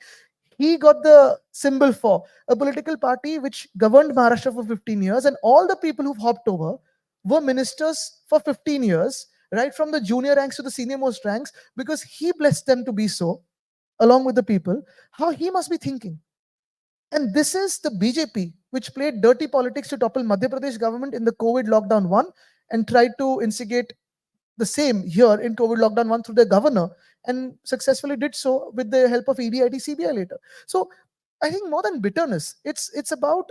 S17: he got the symbol for, a political party which governed Maharashtra for 15 years, and all the people who've hopped over were ministers for 15 years, right from the junior ranks to the senior most ranks, because he blessed them to be so, along with the people. How he must be thinking. And this is the BJP, which played dirty politics to topple Madhya Pradesh government in the COVID lockdown 1 and tried to instigate the same here in COVID lockdown 1 through their governor, and successfully did so with the help of ED, IT, CBI later. So I think more than bitterness, it's about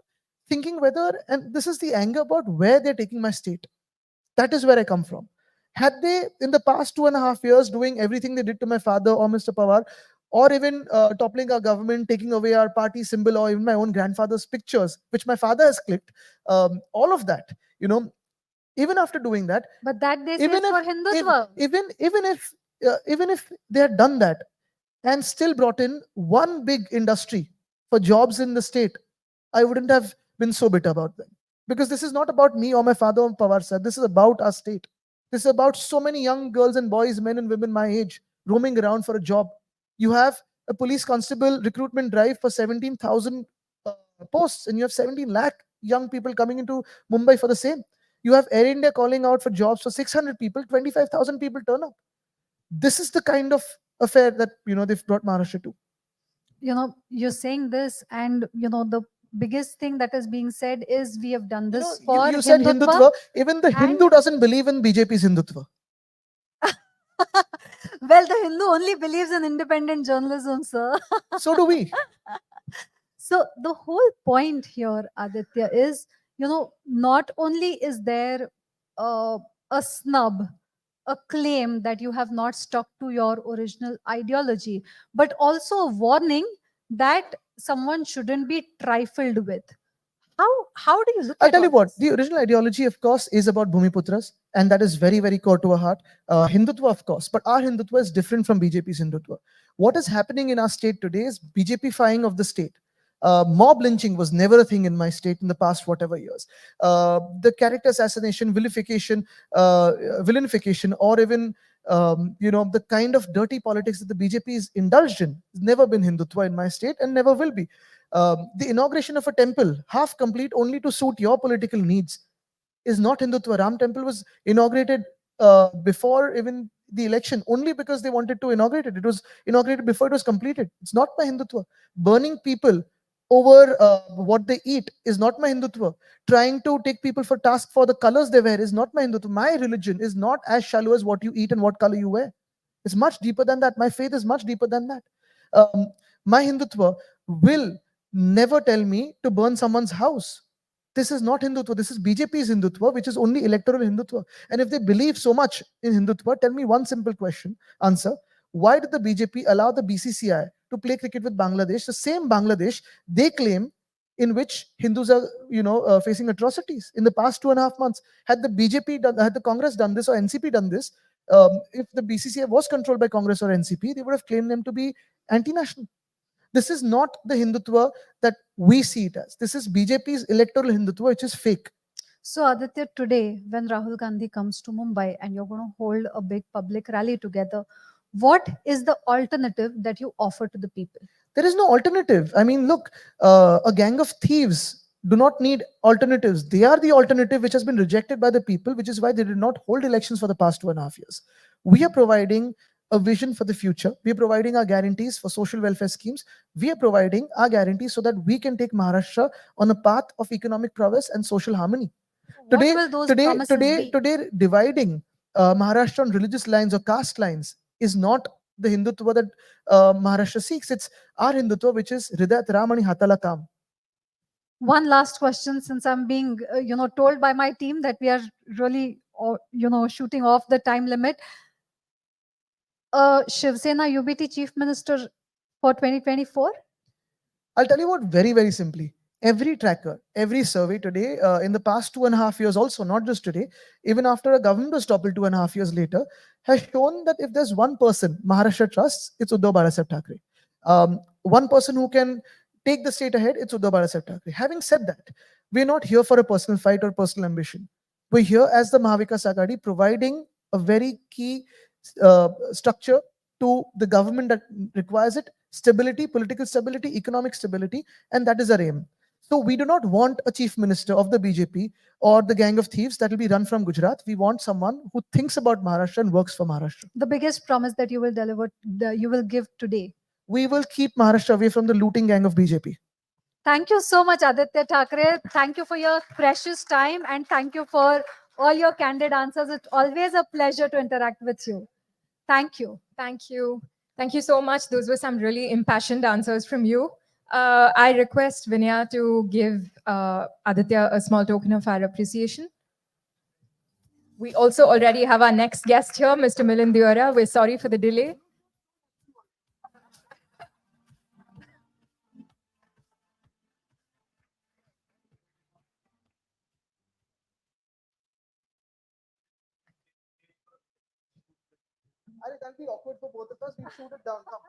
S17: thinking whether, and this is the anger about where they're taking my state. That is where I come from. Had they, in the past 2.5 years, doing everything they did to my father or Mr. Pawar, or even toppling our government, taking away our party symbol, or even my own grandfather's pictures, which my father has clicked, all of that, even after doing that.
S1: But that they say
S17: Even
S1: is for
S17: if,
S1: Hindutva.
S17: even if they had done that and still brought in one big industry for jobs in the state, I wouldn't have been so bitter about them. Because this is not about me or my father or Pawar sir. This is about our state. This is about so many young girls and boys, men and women my age, roaming around for a job. You have a police constable recruitment drive for 17,000 posts, and you have 17 lakh young people coming into Mumbai for the same. You have Air India calling out for jobs for 600 people, 25,000 people turn up. This is the kind of affair that they've brought Maharashtra to.
S1: You're saying this, and the biggest thing that is being said is we have done this
S17: You
S1: for
S17: said Hindutva. Even the
S1: and-
S17: Hindu doesn't believe in BJP's Hindutva.
S1: Well, the Hindu only believes in independent journalism, sir.
S17: So do we.
S1: So the whole point here, Aditya, is, not only is there a snub, a claim that you have not stuck to your original ideology, but also a warning that someone shouldn't be trifled with. How do you look
S17: I'll
S1: at
S17: tell you
S1: all
S17: what, the original ideology, of course, is about Bhumiputras, and that is very, very core to our heart. Hindutva, of course, but our Hindutva is different from BJP's Hindutva. What is happening in our state today is BJPifying of the state. Mob lynching was never a thing in my state in the past whatever years. The character assassination, vilification, villainification, or even the kind of dirty politics that the BJP is indulged in has never been Hindutva in my state and never will be. The inauguration of a temple, half complete only to suit your political needs, is not Hindutva. Ram Temple was inaugurated before even the election only because they wanted to inaugurate it. It was inaugurated before it was completed. It's not my Hindutva. Burning people over what they eat is not my Hindutva. Trying to take people for task for the colors they wear is not my Hindutva. My religion is not as shallow as what you eat and what color you wear. It's much deeper than that. My faith is much deeper than that. My Hindutva will never tell me to burn someone's house. This is not Hindutva. This is BJP's Hindutva, which is only electoral Hindutva. And if they believe so much in Hindutva, tell me one simple answer. Why did the BJP allow the BCCI to play cricket with Bangladesh, the same Bangladesh they claim in which Hindus are, facing atrocities in the past 2.5 months? Had the BJP done, had the Congress done this or NCP done this, if the BCCI was controlled by Congress or NCP, they would have claimed them to be anti-national. This is not the Hindutva that we see it as. This is BJP's electoral Hindutva, which is fake.
S1: So Aditya, today when Rahul Gandhi comes to Mumbai and you're going to hold a big public rally together, what is the alternative that you offer to the people?
S17: There is no alternative. I mean, look, a gang of thieves do not need alternatives. They are the alternative which has been rejected by the people, which is why they did not hold elections for the past 2.5 years. We are providing a vision for the future. We are providing our guarantees for social welfare schemes. We are providing our guarantees so that we can take Maharashtra on a path of economic progress and social harmony.
S1: What will those promises be?
S17: Today, dividing Maharashtra on religious lines or caste lines is not the Hindutva that Maharashtra seeks. It's our Hindutva, which is Hridayat Ramani Hatala Kam.
S1: One last question, since I'm being, told by my team that we are really, shooting off the time limit. Shiv Sena UBT Chief Minister for 2024?
S17: I'll tell you what, very, very simply. Every tracker, every survey today, in the past 2.5 years also, not just today, even after a government was toppled 2.5 years later, has shown that if there's one person Maharashtra trusts, it's Uddhav Balasaheb Thackeray. One person who can take the state ahead, it's Uddhav Balasaheb Thackeray. Having said that, we're not here for a personal fight or personal ambition. We're here as the Mahavikas Aghadi, providing a very key structure to the government that requires it: stability, political stability, economic stability, and that is our aim. So we do not want a chief minister of the BJP or the gang of thieves that will be run from Gujarat. We want someone who thinks about Maharashtra and works for Maharashtra.
S1: The biggest promise that you will deliver, you will give today?
S17: We will keep Maharashtra away from the looting gang of BJP.
S1: Thank you so much, Aditya Thackeray. Thank you for your precious time and thank you for all your candid answers. It's always a pleasure to interact with you. Thank you.
S6: Thank you. Thank you so much. Those were some really impassioned answers from you. I request Vinaya to give Aditya a small token of our appreciation. We also already have our next guest here, Mr. Milind Deora. We're sorry for the delay.
S17: That'll be awkward for both of us. We shoot it down. Come.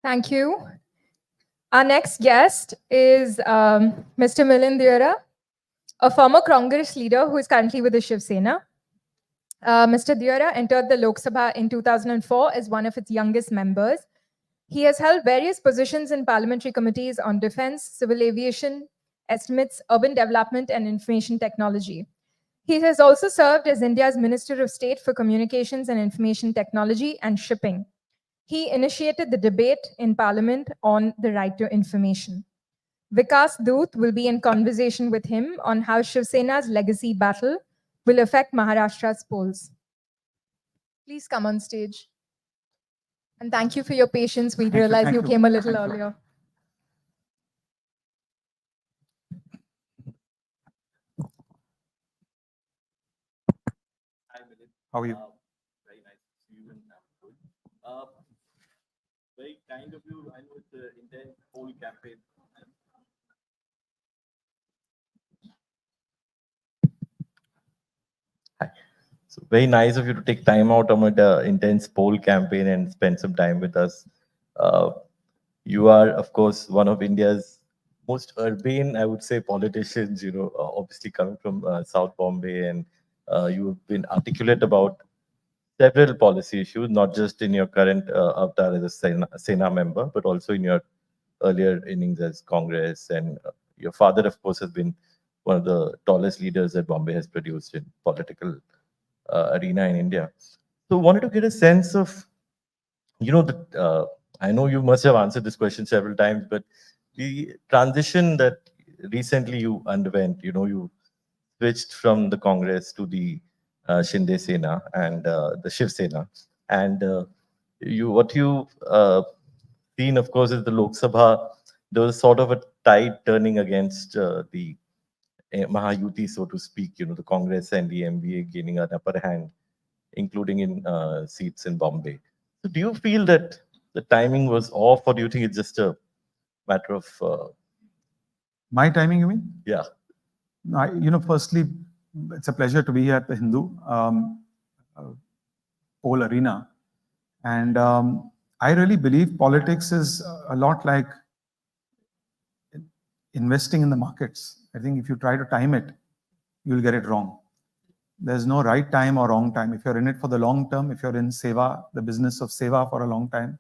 S6: Thank you. Our next guest is Mr. Milind Deora, a former Congress leader who is currently with the Shiv Sena. Mr. Deora entered the Lok Sabha in 2004 as one of its youngest members. He has held various positions in parliamentary committees on defense, civil aviation, estimates, urban development, and information technology. He has also served as India's Minister of State for Communications and Information Technology and Shipping. He initiated the debate in Parliament on the right to information. Vikas Dut will be in conversation with him on how Shiv Sena's legacy battle will affect Maharashtra's polls. Please come on stage. And thank you for your patience. We realized you came a little earlier.
S3: How are you?
S5: Very nice to see you and very kind of you. I know it's an intense whole campaign. Hi. So very nice of you to take time out on the intense poll campaign and spend some time with us. Uh, you are, of course, one of India's most urbane, I would say, politicians. Obviously coming from South Bombay, and you've been articulate about several policy issues, not just in your current avatar as a Sena member, but also in your earlier innings as Congress. And your father, of course, has been one of the tallest leaders that Bombay has produced in political arena in India. So wanted to get a sense of, I know you must have answered this question several times, but the transition that recently you underwent, you switched from the Congress to the Shinde Sena and the Shiv Sena. And what you seen, of course, is the Lok Sabha. There was sort of a tide turning against the Mahayuti, so to speak. The Congress and the MBA gaining an upper hand, including in seats in Bombay. So, do you feel that the timing was off, or do you think it's just a matter of
S3: My timing, you mean?
S5: Yeah.
S3: Firstly, it's a pleasure to be here at the Hindu poll arena. And I really believe politics is a lot like investing in the markets. I think if you try to time it, you'll get it wrong. There's no right time or wrong time. If you're in it for the long term, if you're in seva, the business of seva for a long time,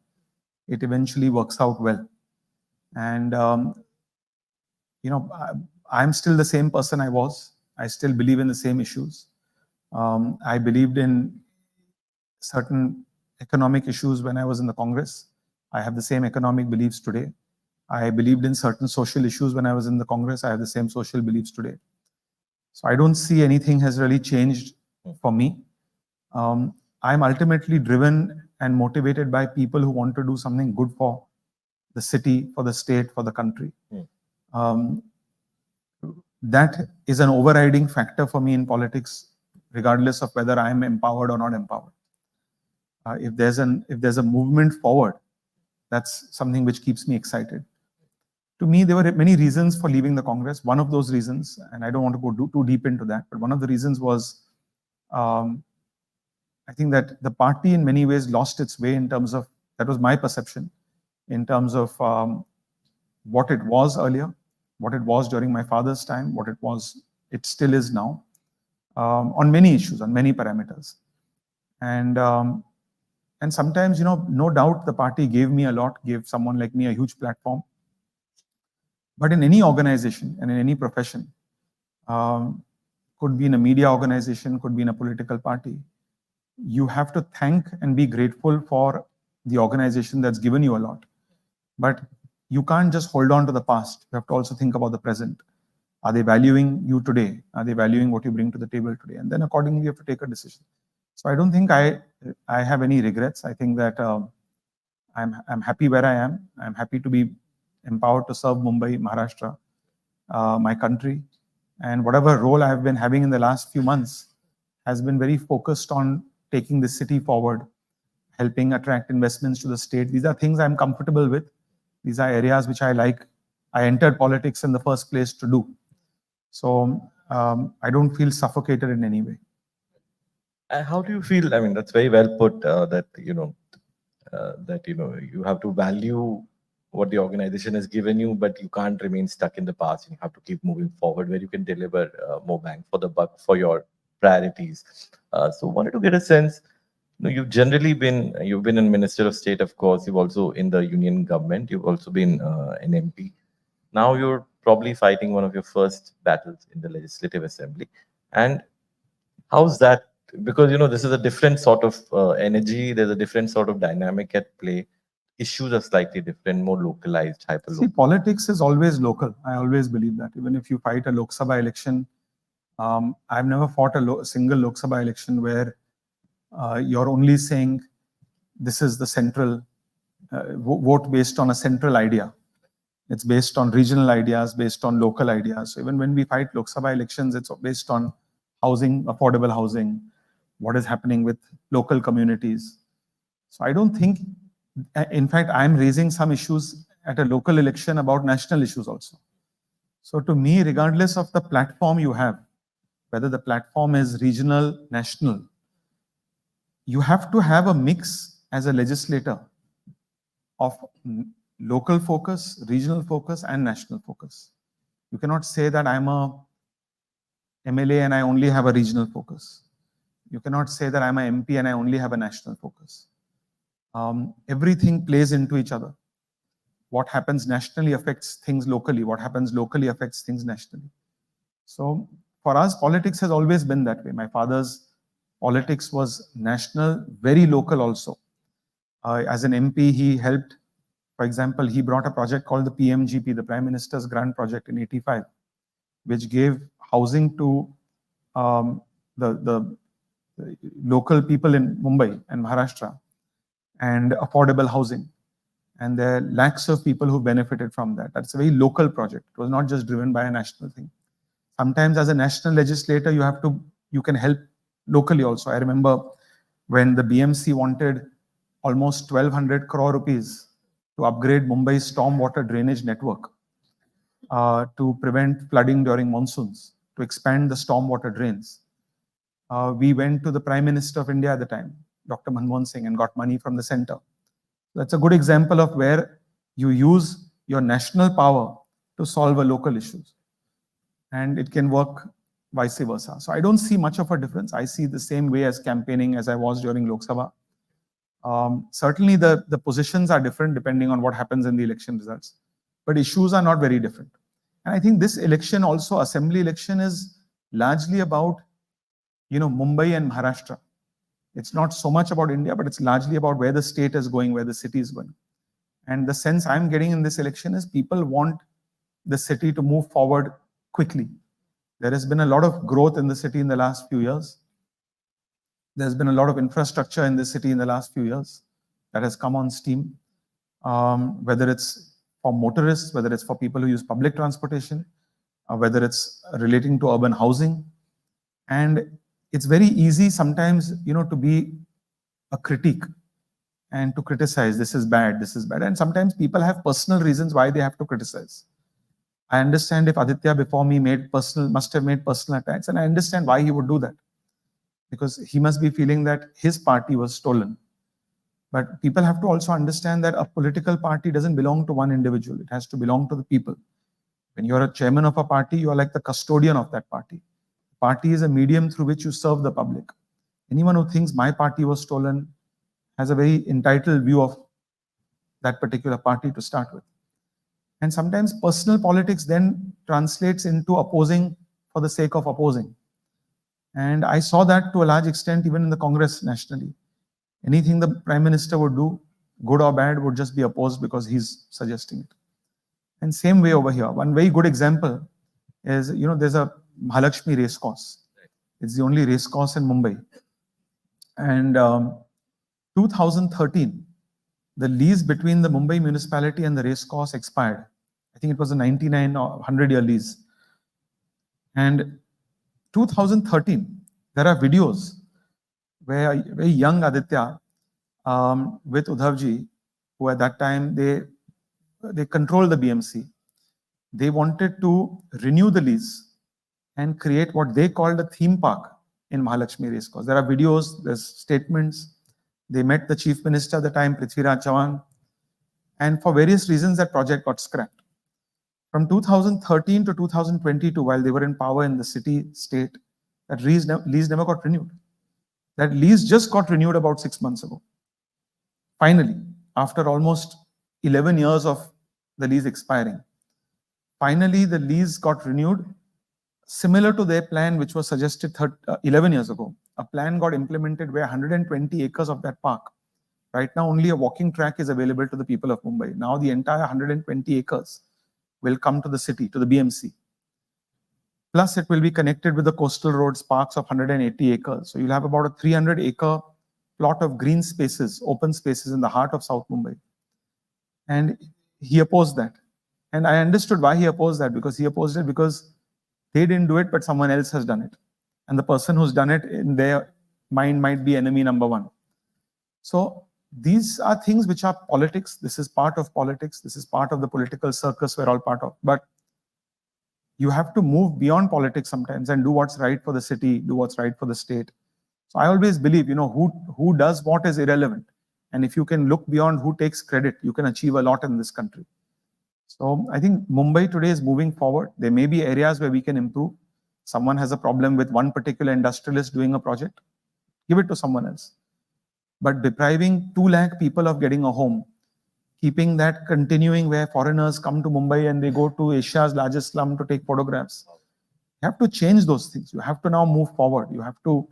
S3: it eventually works out well. And, I'm still the same person I was. I still believe in the same issues. I believed in certain economic issues when I was in the Congress. I have the same economic beliefs today. I believed in certain social issues when I was in the Congress. I have the same social beliefs today. So I don't see anything has really changed for me. I'm ultimately driven and motivated by people who want to do something good for the city, for the state, for the country. That is an overriding factor for me in politics, regardless of whether I am empowered or not empowered. If there's a movement forward, that's something which keeps me excited. To me, there were many reasons for leaving the Congress. One of those reasons, and I don't want to go too deep into that, but one of the reasons was I think that the party in many ways lost its way in terms of, that was my perception, in terms of what it was earlier, what it was during my father's time, what it still is now, on many issues, on many parameters. And sometimes, no doubt the party gave me a lot, gave someone like me a huge platform. But in any organization and in any profession, could be in a media organization, could be in a political party, you have to thank and be grateful for the organization that's given you a lot. But you can't just hold on to the past. You have to also think about the present. Are they valuing you today? Are they valuing what you bring to the table today? And then accordingly, you have to take a decision. So I don't think I have any regrets. I think that I'm happy where I am. I'm happy to be empowered to serve Mumbai, Maharashtra, my country. And whatever role I have been having in the last few months has been very focused on taking the city forward, helping attract investments to the state. These are things I'm comfortable with. These are areas which I like. I entered politics in the first place to do. So I don't feel suffocated in any way.
S5: How do you feel? I mean, that's very well put. That you have to value what the organization has given you, but you can't remain stuck in the past. You have to keep moving forward, where you can deliver more bang for the buck for your priorities. So, wanted to get a sense. You've been a minister of state, of course. You've also in the union government. You've also been an MP. Now you're probably fighting one of your first battles in the legislative assembly. And how's that? Because this is a different sort of energy. There's a different sort of dynamic at play.
S4: issues are slightly different, more localized, hyper
S3: See,
S4: local.
S3: politics is always local. I always believe that. Even if you fight a Lok Sabha election, I've never fought a single Lok Sabha election where you're only saying this is the central vote based on a central idea. It's based on regional ideas, based on local ideas. So even when we fight Lok Sabha elections, it's based on housing, affordable housing, what is happening with local communities. So I don't think, in fact, I'm raising some issues at a local election about national issues also. So to me, regardless of the platform you have, whether the platform is regional, national, you have to have a mix as a legislator of local focus, regional focus, and national focus. You cannot say that I'm a MLA and I only have a regional focus. You cannot say that I'm an MP and I only have a national focus. Everything plays into each other. What happens nationally affects things locally. What happens locally affects things nationally. So for us, politics has always been that way. My father's politics was national, very local also. As an MP, he helped. For example, he brought a project called the PMGP, the Prime Minister's Grant Project in '85, which gave housing to the local people in Mumbai and Maharashtra, and affordable housing. And there are lakhs of people who benefited from that. That's a very local project. It was not just driven by a national thing. Sometimes as a national legislator, you can help locally also. I remember when the BMC wanted almost 1,200 crore rupees to upgrade Mumbai's stormwater drainage network, to prevent flooding during monsoons, to expand the stormwater drains. We went to the Prime Minister of India at the time, Dr. Manmohan Singh, and got money from the center. That's a good example of where you use your national power to solve a local issues. And it can work vice versa. So I don't see much of a difference. I see the same way as campaigning as I was during Lok Sabha. Certainly the positions are different depending on what happens in the election results, but issues are not very different. And I think this election also, assembly election, is largely about, Mumbai and Maharashtra. It's not so much about India, but it's largely about where the state is going, where the city is going. And the sense I'm getting in this election is people want the city to move forward quickly. There has been a lot of growth in the city in the last few years. There's been a lot of infrastructure in the city in the last few years that has come on steam, whether it's for motorists, whether it's for people who use public transportation, whether it's relating to urban housing. And it's very easy sometimes, to be a critic and to criticize, this is bad, this is bad. And sometimes people have personal reasons why they have to criticize. I understand if Aditya before me must have made personal attacks, and I understand why he would do that. Because he must be feeling that his party was stolen. But people have to also understand that a political party doesn't belong to one individual. It has to belong to the people. When you're a chairman of a party, you are like the custodian of that party. Party is a medium through which you serve the public. Anyone who thinks my party was stolen has a very entitled view of that particular party to start with. And sometimes personal politics then translates into opposing for the sake of opposing. And I saw that to a large extent even in the Congress nationally. Anything the Prime Minister would do, good or bad, would just be opposed because he's suggesting it. And same way over here. One very good example is, there's a Mahalakshmi race course. It's the only race course in Mumbai. And 2013, the lease between the Mumbai municipality and the race course expired. I think it was a 99 or 100-year lease. And 2013, there are videos where very young Aditya with Uddhavji, who at that time they controlled the BMC, they wanted to renew the lease and create what they called a theme park in Mahalakshmi Racecourse. There are videos, there's statements. They met the Chief Minister at the time, Prithviraj Chavan, and for various reasons that project got scrapped. From 2013 to 2022, while they were in power in the city, state, that lease never got renewed. That lease just got renewed about 6 months ago. Finally, after almost 11 years of the lease expiring, finally the lease got renewed, similar to their plan which was suggested 11 years ago. A plan got implemented where 120 acres of that park, Right now, only a walking track is available to the people of Mumbai. Now the entire 120 acres will come to the city, to the BMC. Plus, it will be connected with the coastal roads, parks of 180 acres. So you'll have about a 300-acre plot of green spaces, open spaces in the heart of South Mumbai. And he opposed that. And I understood why he opposed that, because he opposed it because they didn't do it, but someone else has done it. And the person who's done it in their mind might be enemy number one. So these are things which are politics. This is part of politics. This is part of the political circus we're all part of. But you have to move beyond politics sometimes and do what's right for the city, do what's right for the state. So I always believe, who does what is irrelevant. And if you can look beyond who takes credit, you can achieve a lot in this country. So I think Mumbai today is moving forward. There may be areas where we can improve. Someone has a problem with one particular industrialist doing a project, give it to someone else. But depriving 2 lakh people of getting a home, keeping that continuing where foreigners come to Mumbai and they go to Asia's largest slum to take photographs. You have to change those things. You have to now move forward. You have to,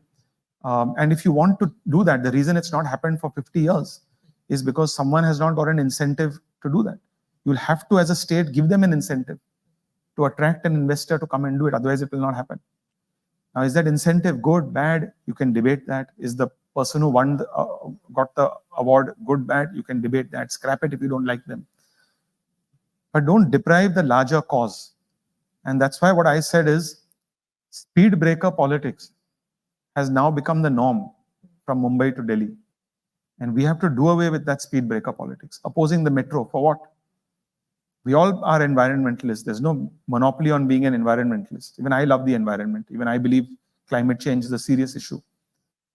S3: and if you want to do that, the reason it's not happened for 50 years is because someone has not got an incentive to do that. You'll have to, as a state, give them an incentive to attract an investor to come and do it. Otherwise, it will not happen. Now, is that incentive good, bad? You can debate that. Is the person who won got the award good, bad? You can debate that. Scrap it if you don't like them. But don't deprive the larger cause. And that's why what I said is speed breaker politics has now become the norm from Mumbai to Delhi. And we have to do away with that speed breaker politics. Opposing the metro for what? We all are environmentalists. There's no monopoly on being an environmentalist. Even I love the environment. Even I believe climate change is a serious issue.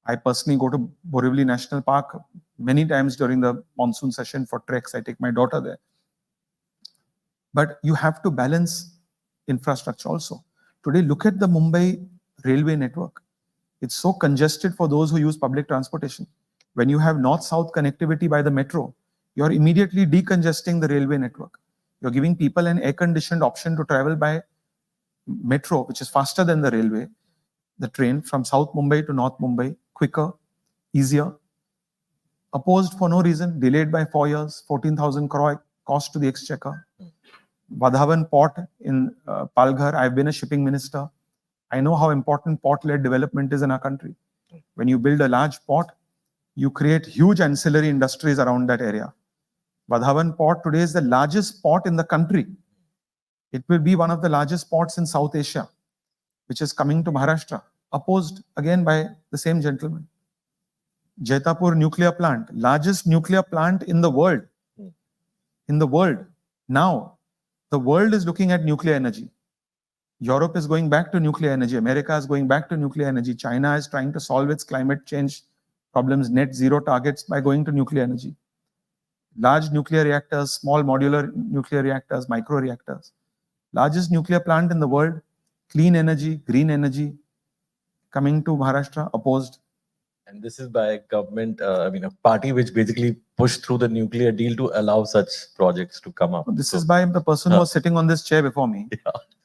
S3: I personally go to Borivali National Park many times during the monsoon session for treks. I take my daughter there. But you have to balance infrastructure also. Today, look at the Mumbai railway network. It's so congested for those who use public transportation. When you have north-south connectivity by the metro, you're immediately decongesting the railway network. You're giving people an air-conditioned option to travel by metro, which is faster than the railway, the train from South Mumbai to North Mumbai, quicker, easier. Opposed for no reason, delayed by 4 years, 14,000 crore cost to the exchequer. Vadhavan port in Palghar, I've been a shipping minister. I know how important port-led development is in our country. When you build a large port, you create huge ancillary industries around that area. Vadhavan port today is the largest port in the country. It will be one of the largest ports in South Asia, which is coming to Maharashtra, opposed again by the same gentleman. Jaitapur nuclear plant, largest nuclear plant in the world. In the world. Now, the world is looking at nuclear energy. Europe is going back to nuclear energy. America is going back to nuclear energy. China is trying to solve its climate change problems, net zero targets by going to nuclear energy. Large nuclear reactors, small modular nuclear reactors, micro reactors. Largest nuclear plant in the world, clean energy, green energy, coming to Maharashtra, opposed.
S4: And this is by a government, a party which basically pushed through the nuclear deal to allow such projects to come up.
S3: This is by the person who was sitting on this chair before me,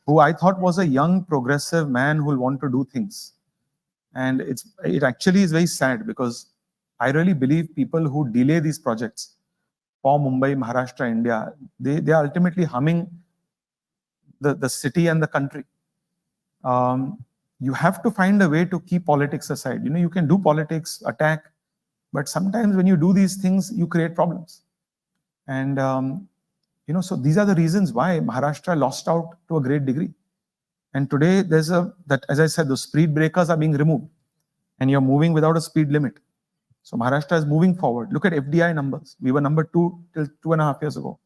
S3: who I thought was a young, progressive man who will want to do things. And it actually is very sad because I really believe people who delay these projects for Mumbai, Maharashtra, India, they are ultimately harming the city and the country. You have to find a way to keep politics aside. You can do politics, attack, but sometimes when you do these things, you create problems. And, so these are the reasons why Maharashtra lost out to a great degree. And today there's as I said, the speed breakers are being removed and you're moving without a speed limit. So Maharashtra is moving forward. Look at FDI numbers. We were number 2 till 2.5 years ago.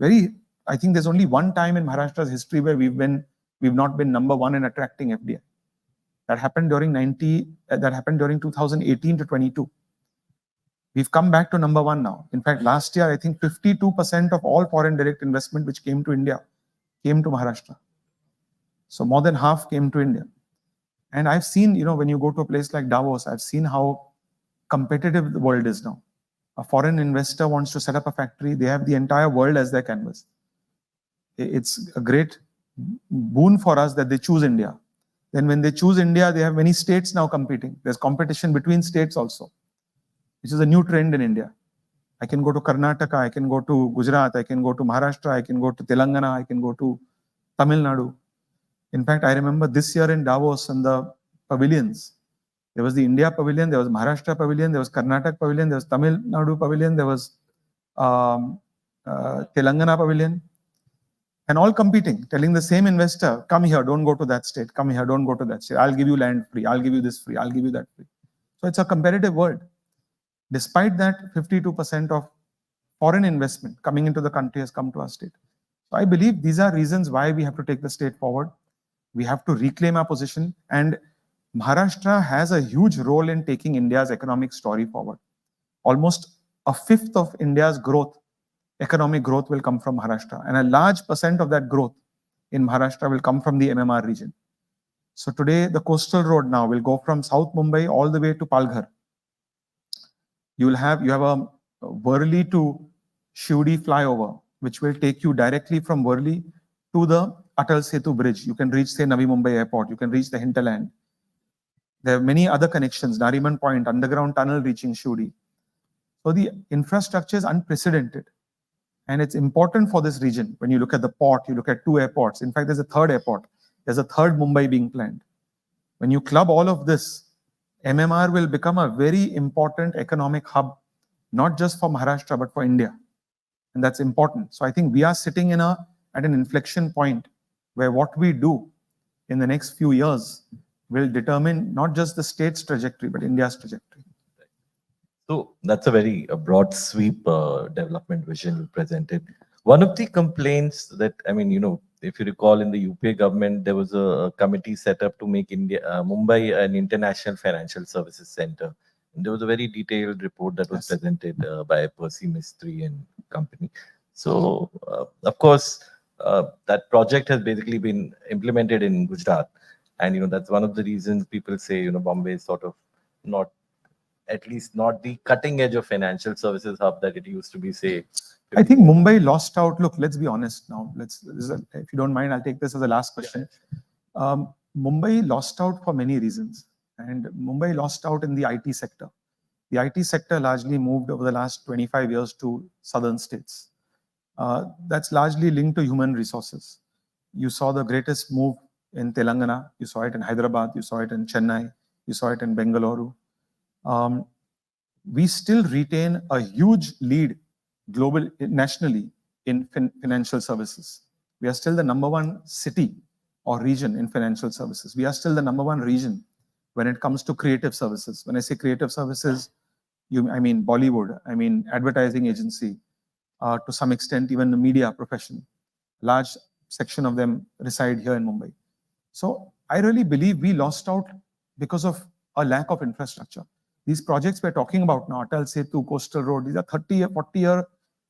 S3: I think there's only one time in Maharashtra's history where we've not been number 1 in attracting FDI. That happened during 2018 to 22. We've come back to number 1 now. In fact, last year, I think 52% of all foreign direct investment which came to India came to Maharashtra. So more than half came to India. And I've seen, when you go to a place like Davos, I've seen how competitive the world is now. A foreign investor wants to set up a factory. They have the entire world as their canvas. It's a great boon for us that they choose India. Then when they choose India, they have many states now competing. There's competition between states also, which is a new trend in India. I can go to Karnataka, I can go to Gujarat, I can go to Maharashtra, I can go to Telangana, I can go to Tamil Nadu. In fact, I remember this year in Davos in the pavilions, there was the India pavilion, there was Maharashtra pavilion, there was Karnataka pavilion, there was Tamil Nadu pavilion, there was Telangana pavilion, and all competing, telling the same investor, come here, don't go to that state, come here, don't go to that state, I'll give you land free, I'll give you this free, I'll give you that free. So it's a competitive world. Despite that, 52% of foreign investment coming into the country has come to our state. So I believe these are reasons why we have to take the state forward. We have to reclaim our position, and Maharashtra has a huge role in taking India's economic story forward. Almost a fifth of India's growth, economic growth, will come from Maharashtra, and a large percent of that growth in Maharashtra will come from the MMR region. So today, the coastal road now will go from South Mumbai all the way to Palghar. You have a Worli to Shivdi flyover, which will take you directly from Worli to the Atal Setu bridge. You can reach, say, Navi Mumbai airport. You can reach the hinterland. There are many other connections, Nariman Point, underground tunnel reaching Shivdi. So the infrastructure is unprecedented. And it's important for this region. When you look at the port, you look at 2 airports. In fact, there's a 3rd airport. There's a 3rd Mumbai being planned. When you club all of this, MMR will become a very important economic hub, not just for Maharashtra, but for India. And that's important. So I think we are sitting at an inflection point where what we do in the next few years will determine not just the state's trajectory, but India's trajectory.
S4: So that's a very broad sweep development vision you presented. One of the complaints that, I mean, if you recall, in the UPA government, there was a committee set up to make Mumbai an international financial services center. And there was a very detailed report that was presented by Percy Mistry and company. So, of course, that project has basically been implemented in Gujarat. And, that's one of the reasons people say, Bombay is sort of not, at least not the cutting edge of financial services hub that it used to be, say.
S3: I think Mumbai lost out. Look, let's be honest now. If you don't mind, I'll take this as the last question. Mumbai lost out for many reasons. And Mumbai lost out in the IT sector. The IT sector largely moved over the last 25 years to southern states. That's largely linked to human resources. You saw the greatest move in Telangana. You saw it in Hyderabad. You saw it in Chennai. You saw it in Bengaluru. We still retain a huge lead nationally in financial services. We are still the #1 city or region in financial services. We are still the #1 region when it comes to creative services. When I say creative services, I mean Bollywood, I mean advertising agency, to some extent even the media profession. Large section of them reside here in Mumbai. So I really believe we lost out because of a lack of infrastructure. These projects we're talking about now, Atal Setu, Coastal Road, these are 30-year, 40-year,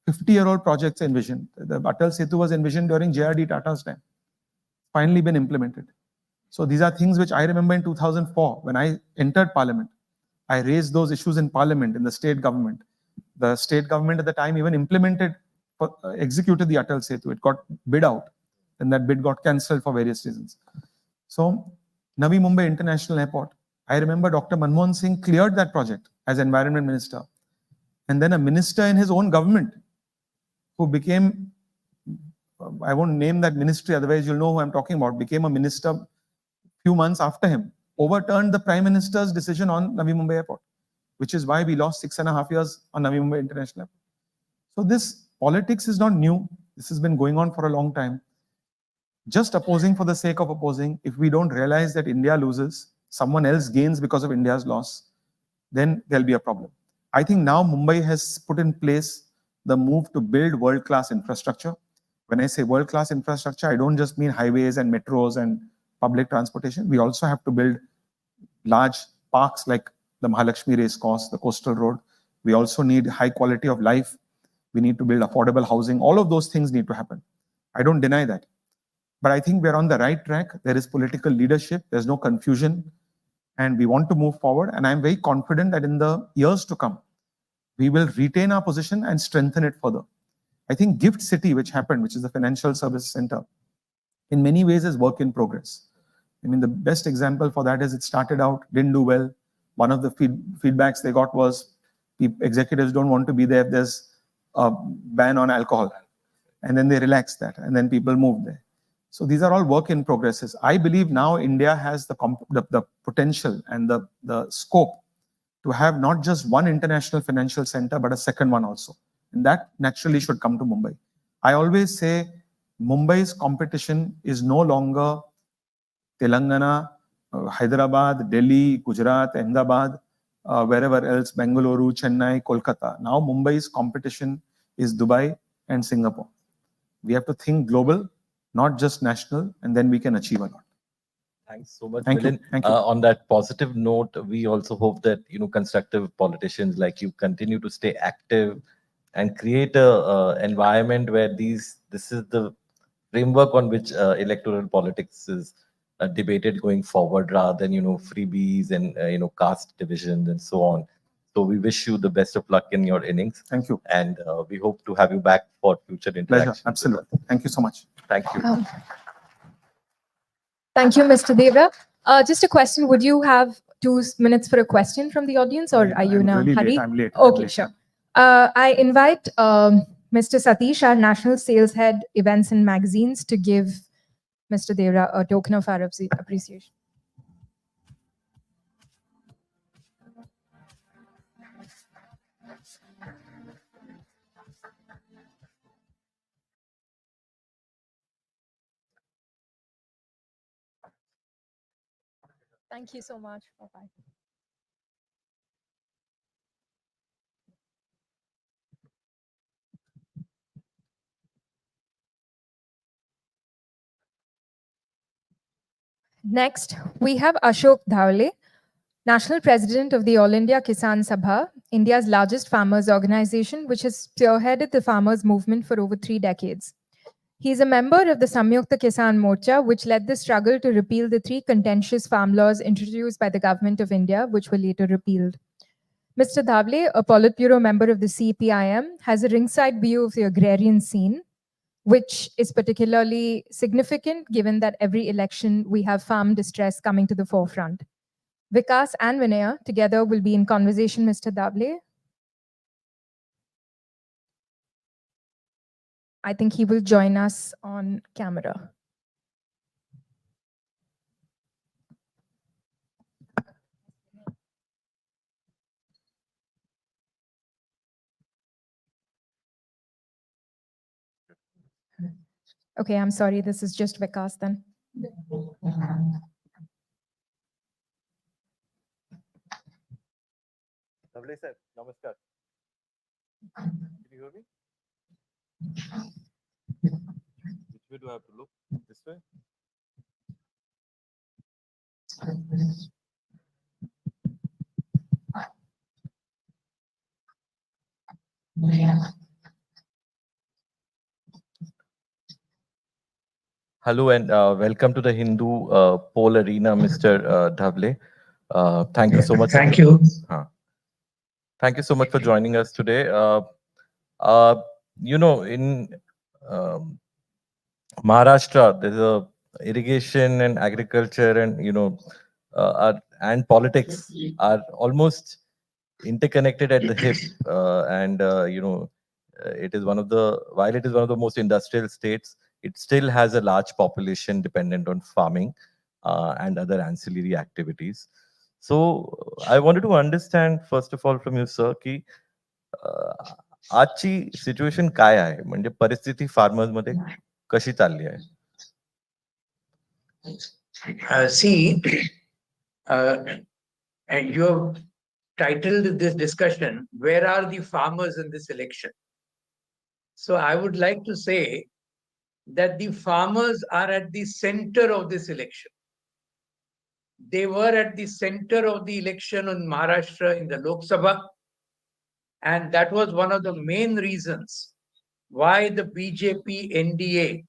S3: 50-year-old projects envisioned. The Atal Setu was envisioned during JRD Tata's time. Finally been implemented. So these are things which I remember in 2004, when I entered parliament. I raised those issues in parliament, in the state government. The state government at the time even executed the Atal Setu. It got bid out, and that bid got cancelled for various reasons. So Navi Mumbai International Airport, I remember Dr. Manmohan Singh cleared that project as environment minister. And then a minister in his own government who became, I won't name that ministry, otherwise you'll know who I'm talking about, became a minister a few months after him, overturned the Prime Minister's decision on Navi Mumbai Airport, which is why we lost 6.5 years on Navi Mumbai International Airport. So this politics is not new. This has been going on for a long time. Just opposing for the sake of opposing, if we don't realize that India loses, someone else gains because of India's loss, then there'll be a problem. I think now Mumbai has put in place the move to build world-class infrastructure. When I say world-class infrastructure, I don't just mean highways and metros and public transportation. We also have to build large parks like the Mahalakshmi race course, the coastal road. We also need high quality of life. We need to build affordable housing. All of those things need to happen. I don't deny that. But I think we're on the right track. There is political leadership. There's no confusion. And we want to move forward. And I'm very confident that in the years to come, we will retain our position and strengthen it further. I think Gift City, which happened, which is the financial service center, in many ways is work in progress. I mean, the best example for that is it started out, didn't do well. One of the feedbacks they got was executives don't want to be there if there's a ban on alcohol. And then they relax that, and then people move there. So these are all work in progresses. I believe now India has the potential and the scope to have not just one international financial center, but a second one also. And that naturally should come to Mumbai. I always say Mumbai's competition is no longer Telangana, Hyderabad, Delhi, Gujarat, Ahmedabad, wherever else, Bengaluru, Chennai, Kolkata. Now Mumbai's competition is Dubai and Singapore. We have to think global, not just national, and then we can achieve a lot.
S4: Thanks so much,
S3: Thank you.
S4: Milind.
S3: Thank you.
S4: On that positive note, we also hope that constructive politicians like you continue to stay active and create a environment where this is the framework on which electoral politics is debated going forward, rather than freebies and caste divisions and so on. So we wish you the best of luck in your innings.
S3: Thank you.
S4: And we hope to have you back for future interactions.
S3: Pleasure. Absolutely. Thank you so much.
S4: Thank you.
S6: Thank you, Mr. Devra. Just a question. Would you have 2 minutes for a question from the audience, or are you in a
S3: really
S6: hurry?
S3: late. I'm late.
S6: Okay, sure. I invite Mr. Satish, our National Sales Head, Events and Magazines, to give Mr. Devra a token of our appreciation. Thank you so much. Bye-bye. Next, we have Ashok Dhawale, National President of the All India Kisan Sabha, India's largest farmers' organization, which has spearheaded the farmers' movement for over 3 decades. He is a member of the Samyukta Kisan Morcha, which led the struggle to repeal the 3 contentious farm laws introduced by the Government of India, which were later repealed. Mr. Dhawale, a Politburo member of the CPIM, has a ringside view of the agrarian scene, which is particularly significant given that every election we have farm distress coming to the forefront. Vikas and Vinaya together will be in conversation, Mr. Dhawale. I think he will join us on camera. Okay, I'm sorry, this is just Vikas then.
S4: Lovely, sir. Namaskar. Can you hear me? Which way do I have to look? This way? Hello and welcome to the Hindu poll arena, Mr. Dhawale. Thank you so much.
S2: Thank you.
S4: Thank you so much for joining us today. In Maharashtra, there's a irrigation and agriculture and politics are almost interconnected at the hip. It is one of the most industrial states, it still has a large population dependent on farming and other ancillary activities. So I wanted to understand, first of all, from you, sir, की आजची situation काय आहे, म्हणजे परिस्थिती farmers मध्ये कशी चालली आहे?
S2: And you have titled this discussion, "Where are the farmers in this election?" So I would like to say that the farmers are at the center of this election. They were at the center of the election in Maharashtra in the Lok Sabha. And that was one of the main reasons why the BJP NDA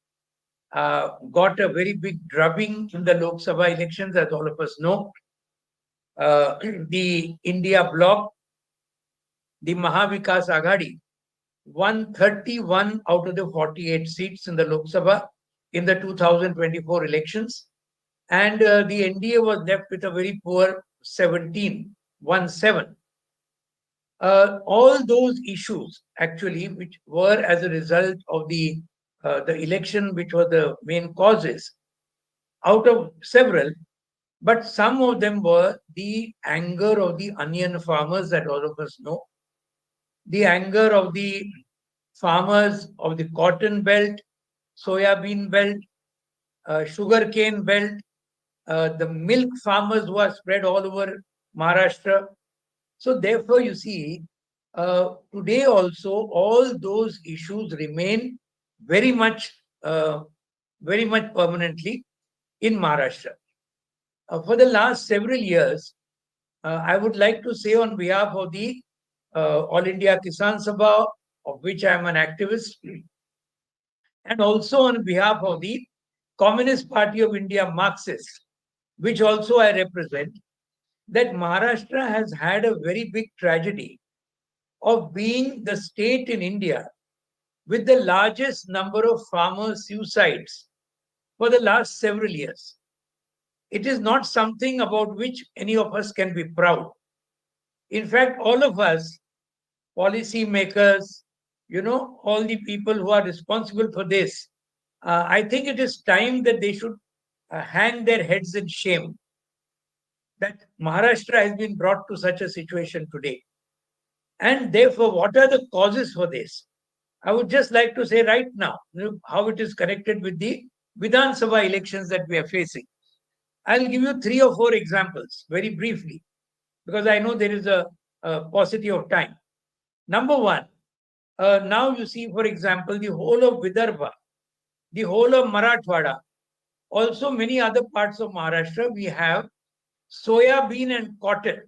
S2: got a very big drubbing in the Lok Sabha elections, as all of us know. The India bloc, the Mahavikas Aghadi, won 31 out of the 48 seats in the Lok Sabha in the 2024 elections. And the NDA was left with a very poor 17. all those issues actually, which were as a result of the election, which were the main causes, out of several, but some of them were the anger of the onion farmers that all of us know, the anger of the farmers of the cotton belt, soya bean belt, sugarcane belt, the milk farmers who are spread all over Maharashtra. So therefore, you see, today also all those issues remain very much permanently in Maharashtra. For the last several years, I would like to say on behalf of the All India Kisan Sabha, of which I am an activist, and also on behalf of the Communist Party of India Marxist, which also I represent, that Maharashtra has had a very big tragedy of being the state in India with the largest number of farmer suicides for the last several years. It is not something about which any of us can be proud. In fact, all of us, policy makers, all the people who are responsible for this, I think it is time that they should hang their heads in shame that Maharashtra has been brought to such a situation today. And therefore, what are the causes for this? I would just like to say right now how it is connected with the Vidhan Sabha elections that we are facing. I'll give you 3 or 4 examples very briefly, because I know there is a paucity of time. Number one, now you see, for example, the whole of Vidarbha, the whole of Marathwada, also many other parts of Maharashtra, we have soya bean and cotton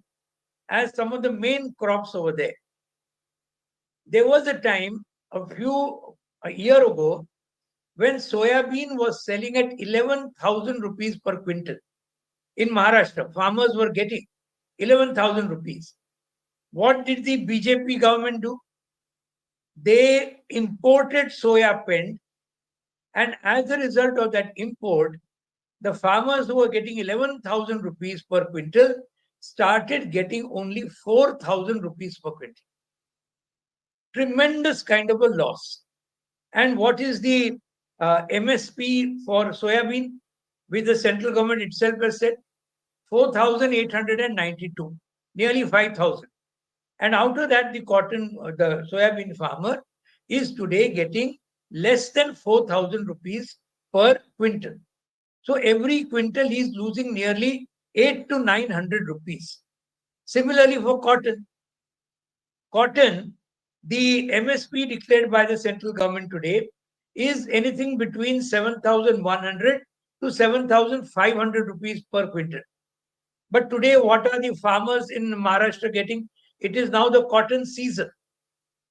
S2: as some of the main crops over there. There was a time a year ago when soya bean was selling at 11,000 rupees per quintal. In Maharashtra, farmers were getting 11,000 rupees. What did the BJP government do? They imported soya pent, and as a result of that import, the farmers who were getting 11,000 rupees per quintal started getting only 4,000 rupees per quintal. Tremendous kind of a loss. And what is the MSP for soybean, which the central government itself has said? 4,892, nearly 5,000. And out of that, the soybean farmer is today getting less than 4,000 rupees per quintal. So every quintal he is losing nearly 800 to 900 rupees. Similarly for cotton, the MSP declared by the central government today is anything between 7,100 to 7,500 rupees per quintal. But today, what are the farmers in Maharashtra getting? It is now the cotton season.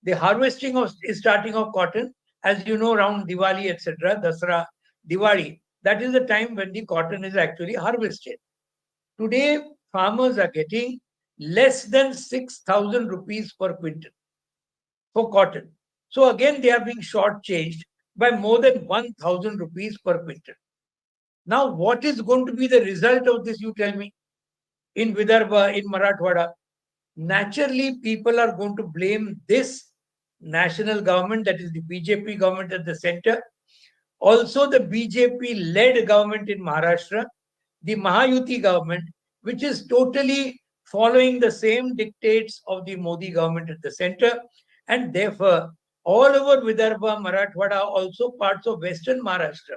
S2: The harvesting is starting of cotton, as you know, around Diwali, etc., Dasra, Diwali. That is the time when the cotton is actually harvested. Today, farmers are getting less than 6,000 rupees per quintal for cotton. So again, they are being shortchanged by more than 1,000 rupees per quintal. Now, what is going to be the result of this, you tell me? In Vidarbha, in Marathwada, naturally people are going to blame this national government, that is the BJP government at the center, also the BJP-led government in Maharashtra, the Mahayuti government, which is totally following the same dictates of the Modi government at the center, and therefore all over Vidarbha, Marathwada, also parts of western Maharashtra,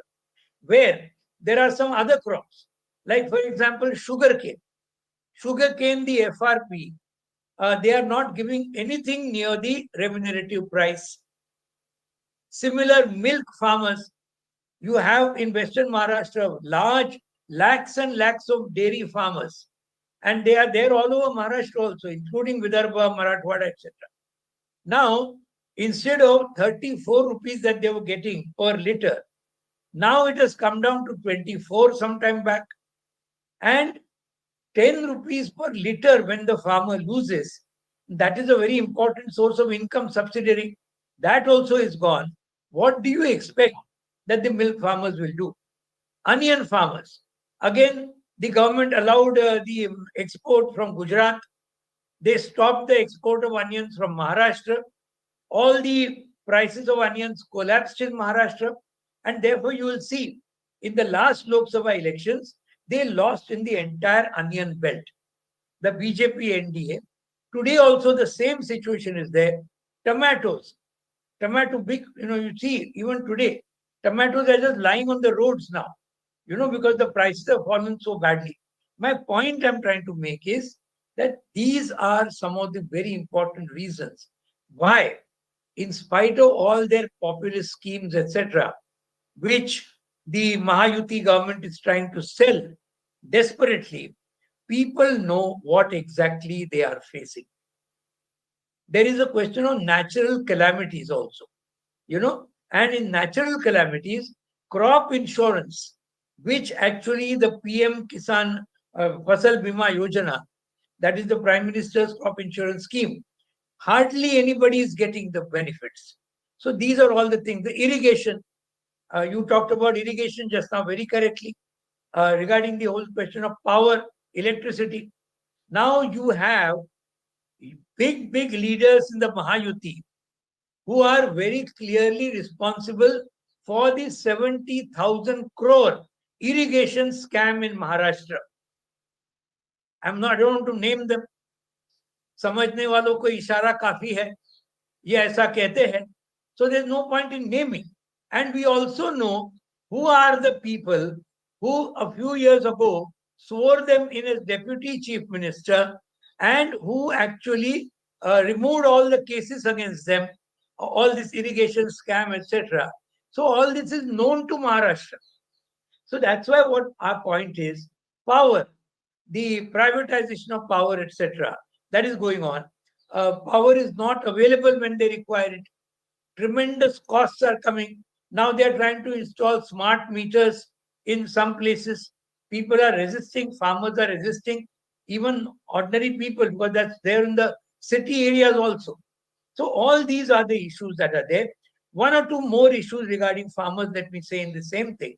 S2: where there are some other crops, like for example sugarcane. Sugarcane, the FRP, they are not giving anything near the remunerative price. Similar milk farmers, you have in Western Maharashtra large lakhs and lakhs of dairy farmers, and they are there all over Maharashtra also, including Vidarbha, Marathwada, etc. Now, instead of 34 rupees that they were getting per liter, now it has come down to 24 some time back, and 10 rupees per liter when the farmer loses. That is a very important source of income subsidiary. That also is gone. What do you expect that the milk farmers will do? Onion farmers. Again, the government allowed the export from Gujarat. They stopped the export of onions from Maharashtra. All the prices of onions collapsed in Maharashtra. And therefore, you will see in the last Lok Sabha elections, they lost in the entire onion belt. The BJP NDA. Today also the same situation is there. Tomatoes, big, you see even today, tomatoes are just lying on the roads now, because the prices have fallen so badly. My point I'm trying to make is that these are some of the very important reasons why, in spite of all their populist schemes, etc., which the Mahayuti government is trying to sell desperately, people know what exactly they are facing. There is a question of natural calamities also, and in natural calamities, crop insurance, which actually the PM Kisan Fasal Bima Yojana, that is the Prime Minister's crop insurance scheme, hardly anybody is getting the benefits. So these are all the things. The irrigation, you talked about irrigation just now very correctly, regarding the whole question of power, electricity. Now you have big leaders in the Mahayuti who are very clearly responsible for the 70,000 crore irrigation scam in Maharashtra. I don't want to name them. समझने वालों को इशारा काफी है, ये ऐसा कहते हैं. So there's no point in naming. And we also know who are the people who a few years ago swore them in as deputy chief minister and who actually removed all the cases against them, all this irrigation scam, etc. So all this is known to Maharashtra. So that's why what our point is, power, the privatization of power, etc., that is going on. Power is not available when they require it. Tremendous costs are coming. Now they are trying to install smart meters in some places. People are resisting, farmers are resisting, even ordinary people, because that's there in the city areas also. So all these are the issues that are there. One or two more issues regarding farmers, let me say in the same thing.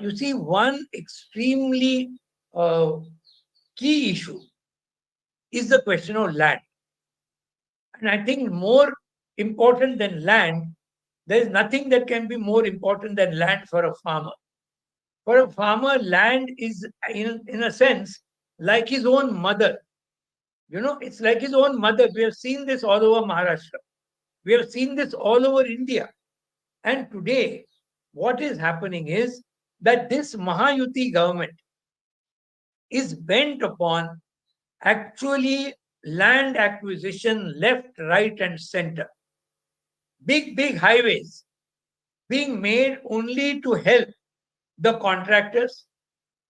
S2: You see, one extremely key issue is the question of land. And I think more important than land, there is nothing that can be more important than land for a farmer. For a farmer, land is, in a sense, like his own mother. It's like his own mother. We have seen this all over Maharashtra. We have seen this all over India. And today, what is happening is that this Mahayuti government is bent upon actually land acquisition left, right, and center. Big highways being made only to help the contractors,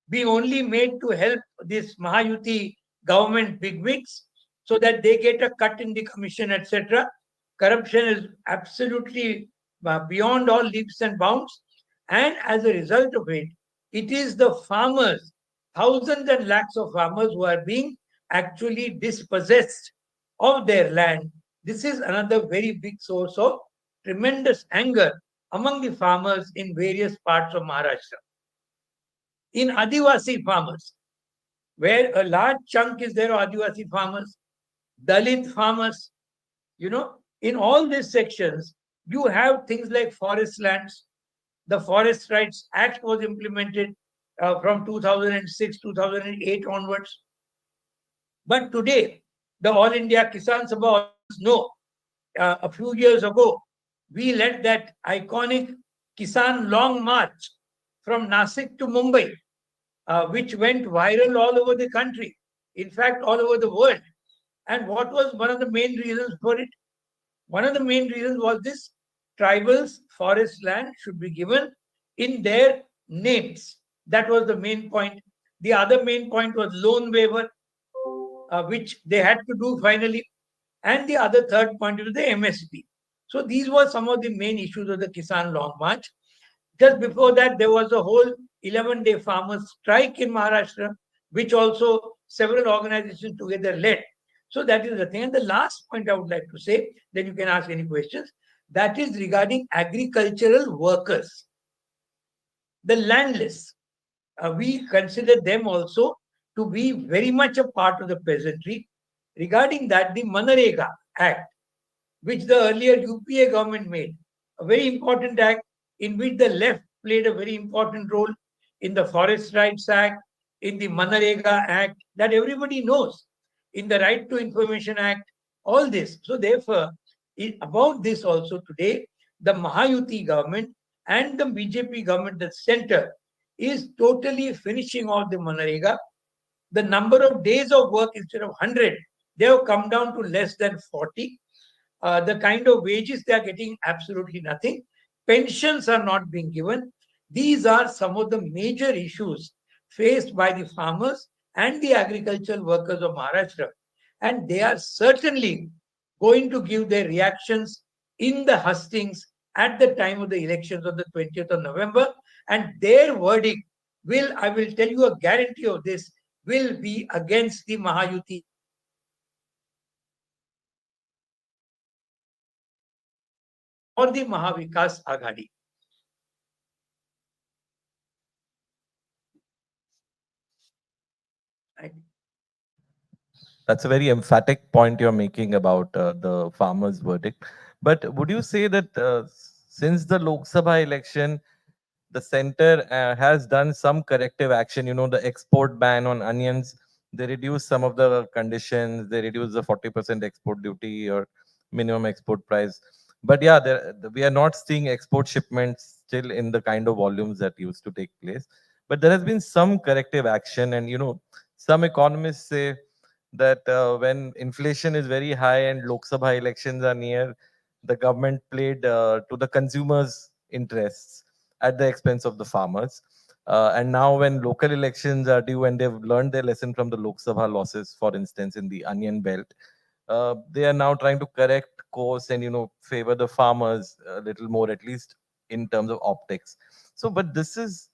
S2: being only made to help this Mahayuti government bigwigs so that they get a cut in the commission, etc. Corruption is absolutely beyond all leaps and bounds. And as a result of it, it is the farmers, thousands and lakhs of farmers who are being actually dispossessed of their land. This is another very big source of tremendous anger among the farmers in various parts of Maharashtra. In Adivasi farmers, where a large chunk is there of Adivasi farmers, Dalit farmers, in all these sections, you have things like forest lands. The Forest Rights Act was implemented from 2006, 2008 onwards. But today, the All India Kisan Sabha know a few years ago, we led that iconic Kisan Long March from Nasik to Mumbai, which went viral all over the country, in fact, all over the world. And what was one of the main reasons for it? One of the main reasons was this: tribals' forest land should be given in their names. That was the main point. The other main point was loan waiver, which they had to do finally. And the other third point was the MSP. So these were some of the main issues of the Kisan Long March. Just before that, there was a whole 11-day farmers strike in Maharashtra, which also several organizations together led. So that is the thing. And the last point I would like to say, then you can ask any questions, that is regarding agricultural workers. The landless, we consider them also to be very much a part of the peasantry. regarding that, the Manarega Act, which the earlier UPA government made, a very important act in which the left played a very important role in the Forest Rights Act, in the Manarega Act, that everybody knows, in the Right to Information Act, all this. So therefore, about this also today, the Mahayuti government and the BJP government, the center, is totally finishing off the Manarega. The number of days of work, instead of 100, they have come down to less than 40. The kind of wages they are getting, absolutely nothing. Pensions are not being given. These are some of the major issues faced by the farmers and the agricultural workers of Maharashtra. And they are certainly going to give their reactions in the hustings at the time of the elections on the 20th of November. And their verdict will, I will tell you a guarantee of this, will be against the Mahayuti or the Mahavikas Aghadi.
S4: That's a very emphatic point you're making about the farmers' verdict. But would you say that since the Lok Sabha election, the center has done some corrective action? You know, the export ban on onions, they reduced some of the conditions, they reduced the 40% export duty or minimum export price. But yeah, we are not seeing export shipments still in the kind of volumes that used to take place. But there has been some corrective action, and you know, some economists say that when inflation is very high and Lok Sabha elections are near, the government played to the consumers' interests at the expense of the farmers. And now when local elections are due and they've learned their lesson from the Lok Sabha losses, for instance, in the onion belt, they are now trying to correct course and, you know, favor the farmers a little more, at least in terms of optics. So, but this is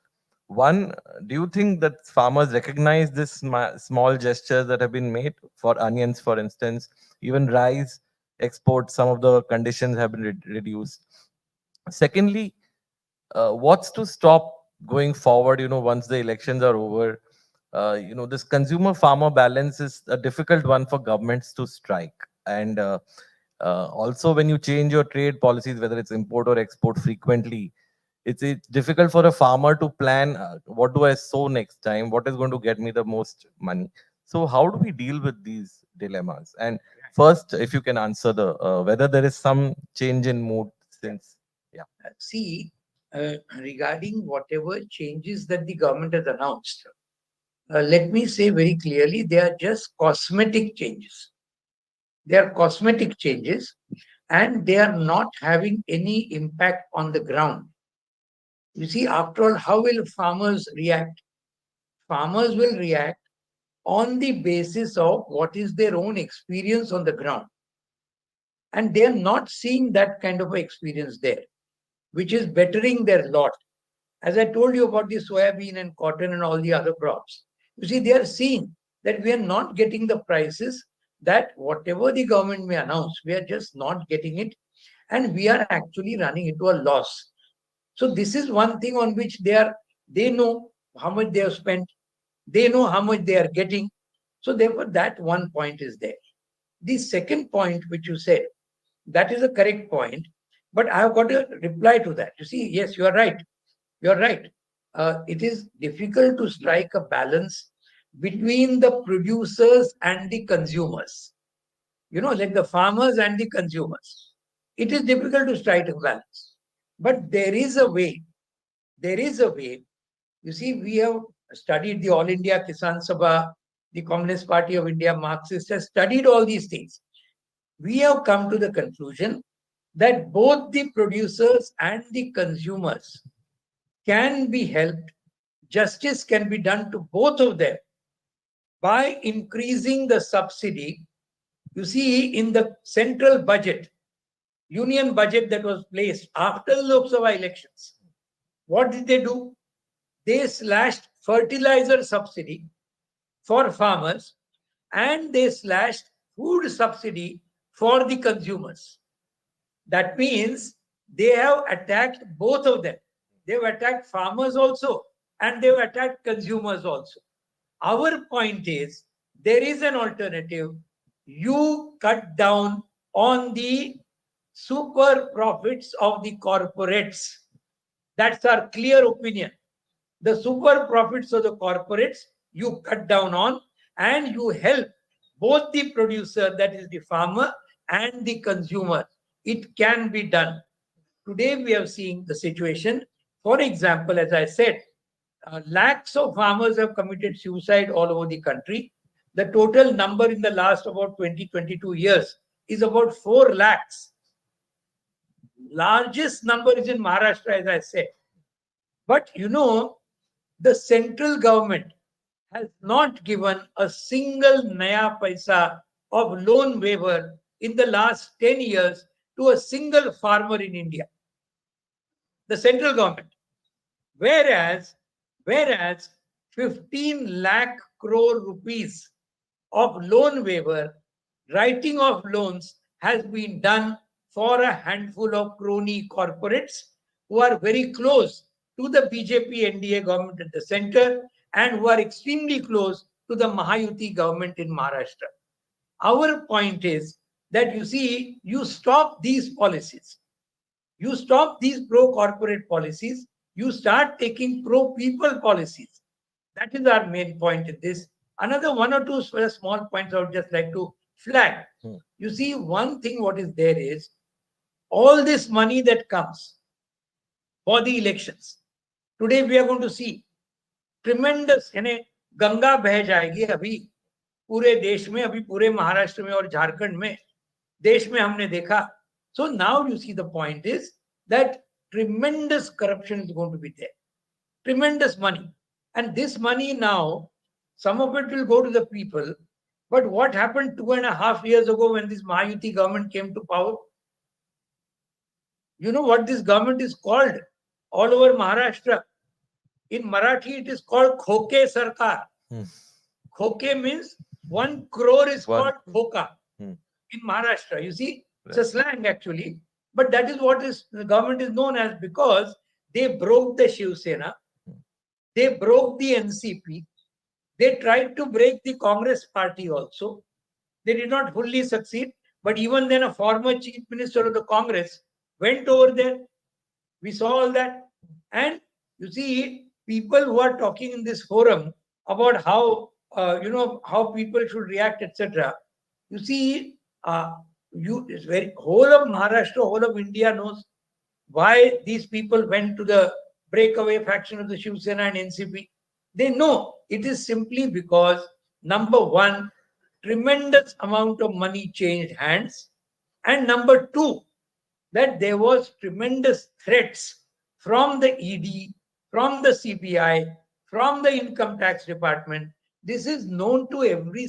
S4: one, do you think that farmers recognize this small gestures that have been made for onions, for instance, even rice exports, some of the conditions have been reduced? Secondly, what's to stop going forward, you know, once the elections are over? You know, this consumer farmer balance is a difficult one for governments to strike. And also, when you change your trade policies, whether it's import or export frequently, it's difficult for a farmer to plan what do I sow next time, what is going to get me the most money. So how do we deal with these dilemmas? And first, if you can answer the whether there is some change in mood since, yeah.
S2: See, regarding whatever changes that the government has announced, let me say very clearly, they are just cosmetic changes. They are cosmetic changes and they are not having any impact on the ground. You see, after all, how will farmers react? Farmers will react on the basis of what is their own experience on the ground. And they are not seeing that kind of experience there, which is bettering their lot. As I told you about the soybean and cotton and all the other crops, you see, they are seeing that we are not getting the prices that whatever the government may announce, we are just not getting it. And we are actually running into a loss. So this is one thing on which they know how much they have spent. They know how much they are getting. So therefore, that one point is there. The second point which you said, that is a correct point. But I have got a reply to that. You see, yes, you are right. You are right. It is difficult to strike a balance between the producers and the consumers. You know, like the farmers and the consumers. It is difficult to strike a balance. But there is a way. There is a way. You see, we have studied the All India Kisan Sabha, the Communist Party of India, Marxists has studied all these things. We have come to the conclusion that both the producers and the consumers can be helped. Justice can be done to both of them by increasing the subsidy. You see, in the central budget, union budget that was placed after the Lok Sabha elections, what did they do? They slashed fertilizer subsidy for farmers and they slashed food subsidy for the consumers. That means they have attacked both of them. They've attacked farmers also and they've attacked consumers also. Our point is there is an alternative. you cut down on the super profits of the corporates. That's our clear opinion. The super profits of the corporates you cut down on, and you help both the producer, that is the farmer, and the consumer. It can be done. Today we are seeing the situation. For example, as I said, lakhs of farmers have committed suicide all over the country. The total number in the last about 20-22 years is about 4 lakhs. Largest number is in Maharashtra, as I said. But you know, the central government has not given a single naya paisa of loan waiver in the last 10 years to a single farmer in India. The central government. Whereas 15 lakh crore rupees of loan waiver, writing of loans, has been done for a handful of crony corporates who are very close to the BJP NDA government at the center and who are extremely close to the Mahayuti government in Maharashtra. Our point is that, you see, you stop these policies. You stop these pro-corporate policies. You start taking pro-people policies. That is our main point in this. Another one or two small points I would just like to flag. You see, one thing what is there is all this money that comes for the elections. Today we are going to see tremendous, यानी गंगा बह जाएगी अभी पूरे देश में, अभी पूरे महाराष्ट्र में और झारखंड में, देश में हमने देखा. So now you see, the point is that tremendous corruption is going to be there. Tremendous money. And this money now, some of it will go to the people. But what happened 2.5 years ago when this Mahayuti government came to power? You know what this government is called all over Maharashtra? In Marathi, it is called Khoke Sarkar. Khoke means 1 crore is called Khoka in Maharashtra. You see, it's a slang actually. But that is what the government is known as, because they broke the Shiv Sena. They broke the NCP. They tried to break the Congress party also. They did not fully succeed. But even then, a former chief minister of the Congress went over there. We saw all that. And you see, people who are talking in this forum about how, how people should react, etc. You see, it's very whole of Maharashtra, whole of India knows why these people went to the breakaway faction of the Shiv Sena and NCP. They know it is simply because, number one, tremendous amount of money changed hands, and number two, that there was tremendous threats from the ED, from the CBI, from the income tax department. This is known to every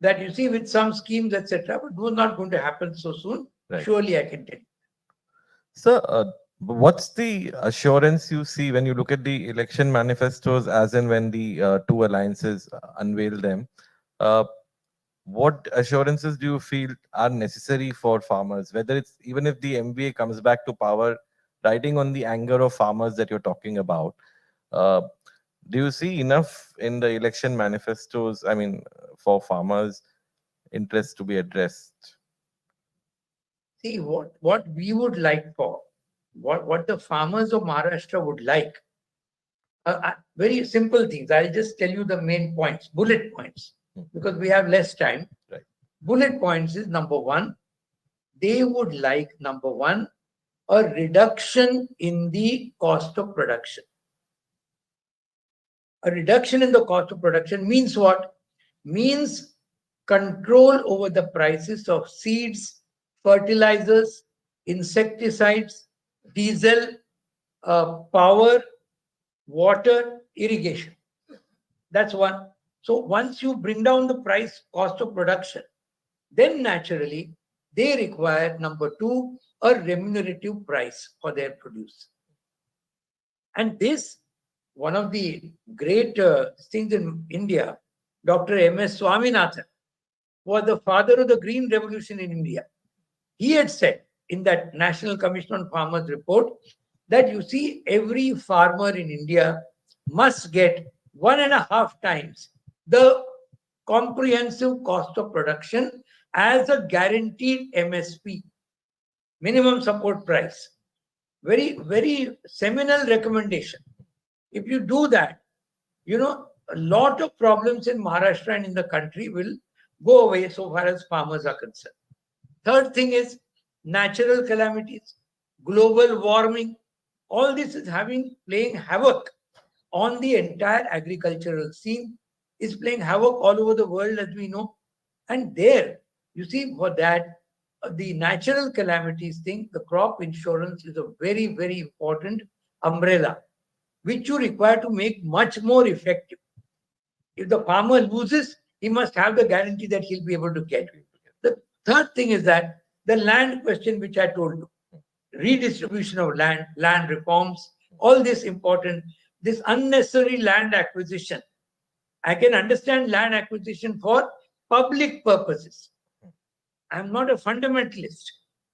S2: that, you see, with some schemes, etc. But it was not going to happen so soon. Right. Surely, I can tell you.
S4: So, what's the assurance you see when you look at the election manifestos, as and when the two alliances unveil them? What assurances do you feel are necessary for farmers? Whether it's, even if the MBA comes back to power, riding on the anger of farmers that you're talking about, do you see enough in the election manifestos, I mean, for farmers' interests to be addressed?
S2: See, what we would like for, what the farmers of Maharashtra would like, very simple things. I'll just tell you the main points, bullet points, because we have less time.
S4: Right.
S2: Bullet points is, number one, they would like, number one, a reduction in the cost of production. A reduction in the cost of production means what? Means control over the prices of seeds, fertilizers, insecticides, diesel, power, water, irrigation. That's one. So once you bring down the cost of production, then naturally they require, number two, a remunerative price for their produce. And this, one of the great things in India, Dr. M.S. Swaminathan, was the father of the Green Revolution in India. He had said in that National Commission on Farmers report that you see, every farmer in India must get 1.5 times the comprehensive cost of production as a guaranteed MSP, minimum support price. Very, very seminal recommendation. If you do that, you know, a lot of problems in Maharashtra and in the country will go away so far as farmers are concerned. Third thing is natural calamities, global warming. All this is playing havoc on the entire agricultural scene, is playing havoc all over the world, as we know. And there, you see, for that, the natural calamities thing, the crop insurance is a very, very important umbrella, which you require to make much more effective. If the farmer loses, he must have the guarantee that he'll be able to get. The third thing is that the land question, which I told you, redistribution of land, land reforms, all this important, this unnecessary land acquisition. I can understand land acquisition for public purposes. I'm not a fundamentalist.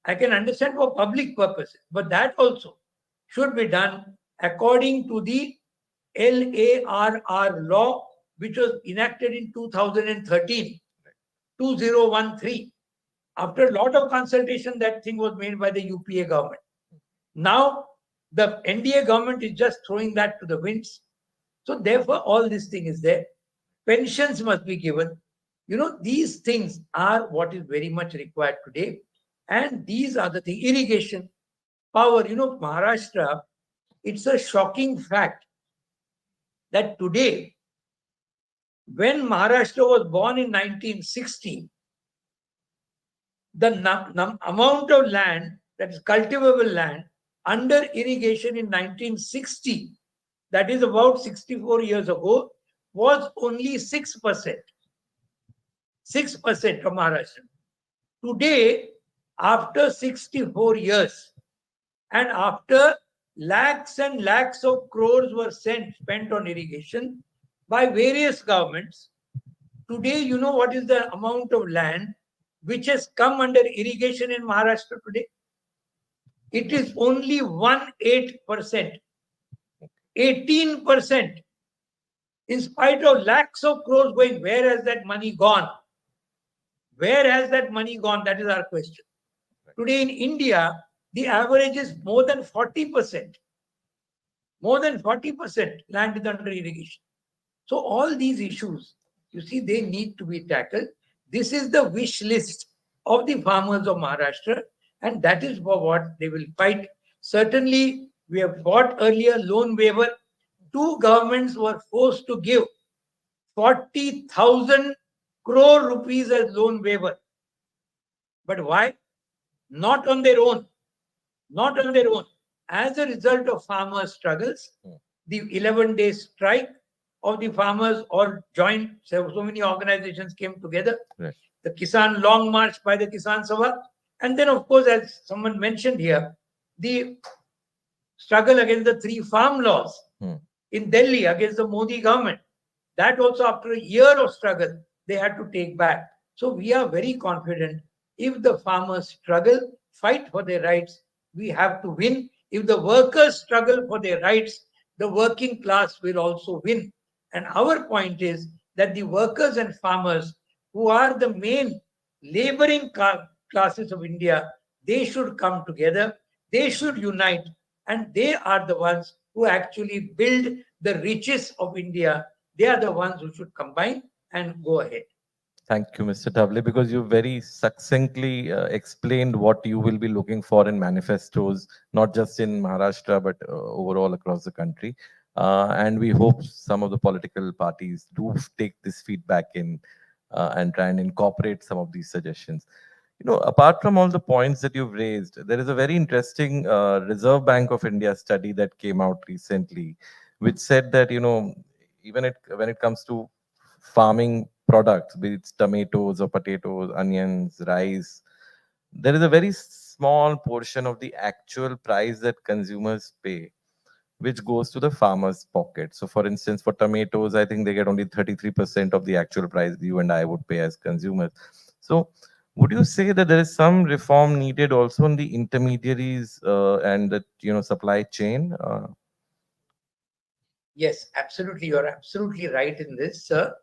S2: I can understand for public purposes, but that also should be done according to the LARR law, which was enacted in 2013, 2013. After a lot of consultation, that thing was made by the UPA government. Now, the NDA government is just throwing that to the winds. So therefore, all this thing is there. Pensions must be given. You know, these things are what is very much required today. And these are the things. Irrigation, power. You know, Maharashtra, it's a shocking fact that today, when Maharashtra was born in 1960, the amount of land, that is cultivable land, under irrigation in 1960, that is about 64 years ago, was only 6%. 6% of Maharashtra. Today, after 64 years, and after lakhs and lakhs of crores were spent on irrigation by various governments, today, you know what is the amount of land which has come under irrigation in Maharashtra today? It is only 18%. 18%. In spite of lakhs of crores going, where has that money gone? Where has that money gone? That is our question. Today in India, the average is more than 40%. More than 40% land is under irrigation. So all these issues, you see, they need to be tackled. This is the wish list of the farmers of Maharashtra, and that is for what they will fight. Certainly, we have fought earlier loan waiver. Two governments were forced to give 40,000 crore rupees as loan waiver. But why? Not on their own. Not on their own. As a result of farmers' struggles, the 11-day strike of the farmers all joined, so many organizations came together.
S4: Right.
S2: The Kisan Long March by the Kisan Sabha. And then, of course, as someone mentioned here, the struggle against the 3 farm laws in Delhi against the Modi government. That also, after a year of struggle, they had to take back. So we are very confident if the farmers struggle, fight for their rights, we have to win. If the workers struggle for their rights, the working class will also win. And our point is that the workers and farmers, who are the main laboring classes of India, they should come together, they should unite, and they are the ones who actually build the riches of India. They are the ones who should combine and go ahead.
S4: Thank you, Mr. Tavle, because you very succinctly explained what you will be looking for in manifestos, not just in Maharashtra, but overall across the country. And we hope some of the political parties do take this feedback in and try and incorporate some of these suggestions. You know, apart from all the points that you've raised, there is a very interesting Reserve Bank of India study that came out recently, which said that, you know, even when it comes to farming products, be it tomatoes or potatoes, onions, rice, there is a very small portion of the actual price that consumers pay which goes to the farmer's pocket. So for instance, for tomatoes, I think they get only 33% of the actual price you and I would pay as consumers. So would you say that there is some reform needed also in the intermediaries and the supply chain?
S2: Yes, absolutely. You're absolutely right in this, sir.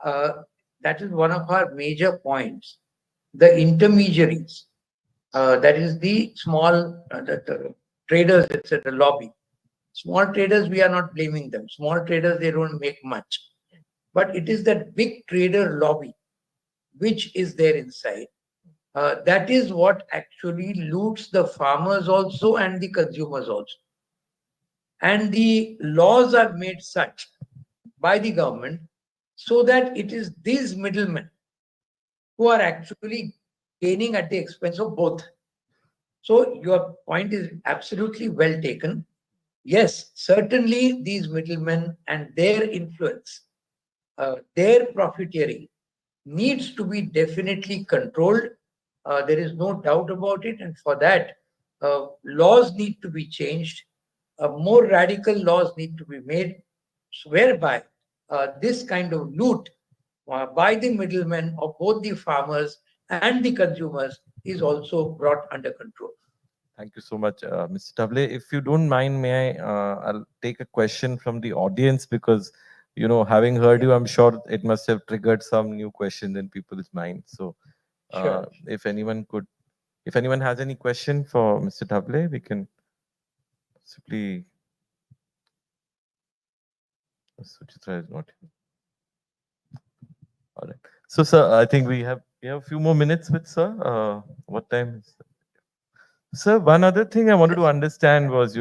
S2: That is one of our major points. The intermediaries, that is the small the traders, etc., lobby. Small traders, we are not blaming them. Small traders, they don't make much. But it is that big trader lobby which is there inside. That is what actually loots the farmers also and the consumers also. And the laws are made such by the government so that it is these middlemen who are actually gaining at the expense of both. So your point is absolutely well taken. Yes, certainly these middlemen and their influence, their profiteering needs to be definitely controlled. There is no doubt about it. And for that, laws need to be changed. More radical laws need to be made whereby this kind of loot by the middlemen of both the farmers and the consumers is also brought under control.
S4: Thank you so much, Mr. Tavle. If you don't mind, may I'll take a question from the audience because, having heard you, I'm sure it must have triggered some new questions in people's minds. So
S2: Sure.
S4: if anyone has any question for Mr. Tavle, we can simply. Suchitra is not here. All right. So, sir, I think we have a few more minutes with sir. What time is it? Sir, one other thing I wanted to understand was,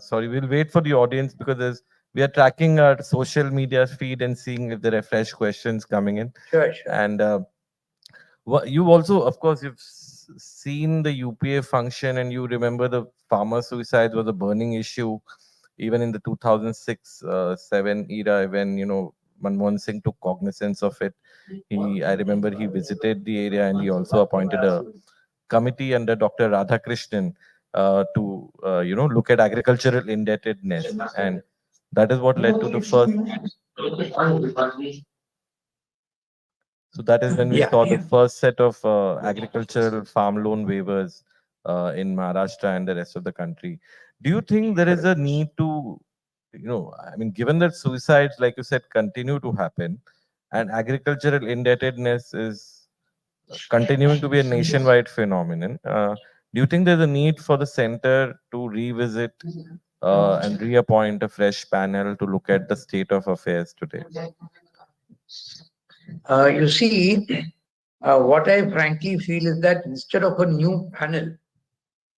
S4: sorry, we'll wait for the audience because we are tracking our social media feed and seeing if there are fresh questions coming in.
S2: Sure, sure.
S4: And you also, of course, you've seen the UPA function and you remember the farmer suicide was a burning issue even in the 2006-7 era when, Manmohan Singh took cognizance of it. I remember he visited the area and he also appointed a committee under Dr. Radhakrishnan to look at agricultural indebtedness, and that is what led to the first. So that is when we saw the first set of agricultural farm loan waivers in Maharashtra and the rest of the country. Do you think there is a need to, given that suicides, like you said, continue to happen, and agricultural indebtedness is continuing to be a nationwide phenomenon. Do you think there's a need for the center to revisit and reappoint a fresh panel to look at the state of affairs today?
S2: You see, what I frankly feel is that instead of a new panel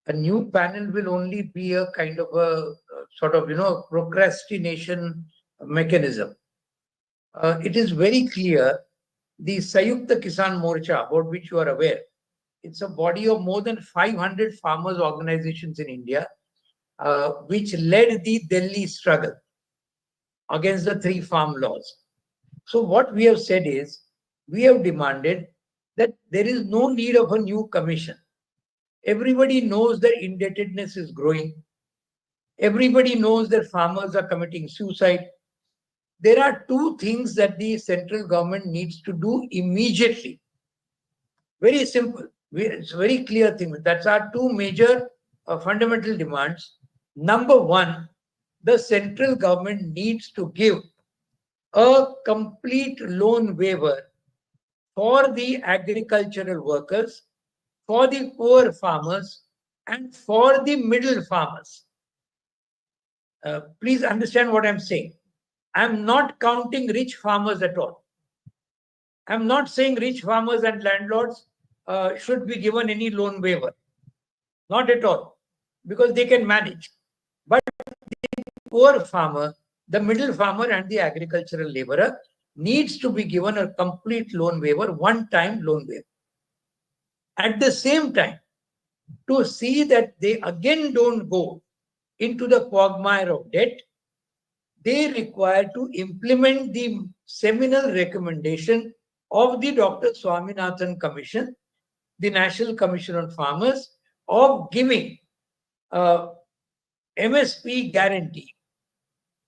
S2: will only be a kind of a sort of, procrastination mechanism. It is very clear the Sayukta Kisan Morcha, about which you are aware, it's a body of more than 500 farmers organizations in India, which led the Delhi struggle against the 3 farm laws. So what we have said is, we have demanded that there is no need of a new commission. Everybody knows that indebtedness is growing. Everybody knows that farmers are committing suicide. There are 2 things that the central government needs to do immediately. Very simple. It's a very clear thing. That's our 2 major fundamental demands. Number 1, the central government needs to give a complete loan waiver for the agricultural workers, for the poor farmers, and for the middle farmers. Please understand what I'm saying. I'm not counting rich farmers at all. I'm not saying rich farmers and landlords should be given any loan waiver. Not at all, because they can manage. But the poor farmer, the middle farmer, and the agricultural laborer needs to be given a complete loan waiver, one-time loan waiver. At the same time, to see that they again don't go into the quagmire of debt, they require to implement the seminal recommendation of the Dr. Swaminathan Commission, the National Commission on Farmers, of giving MSP guarantee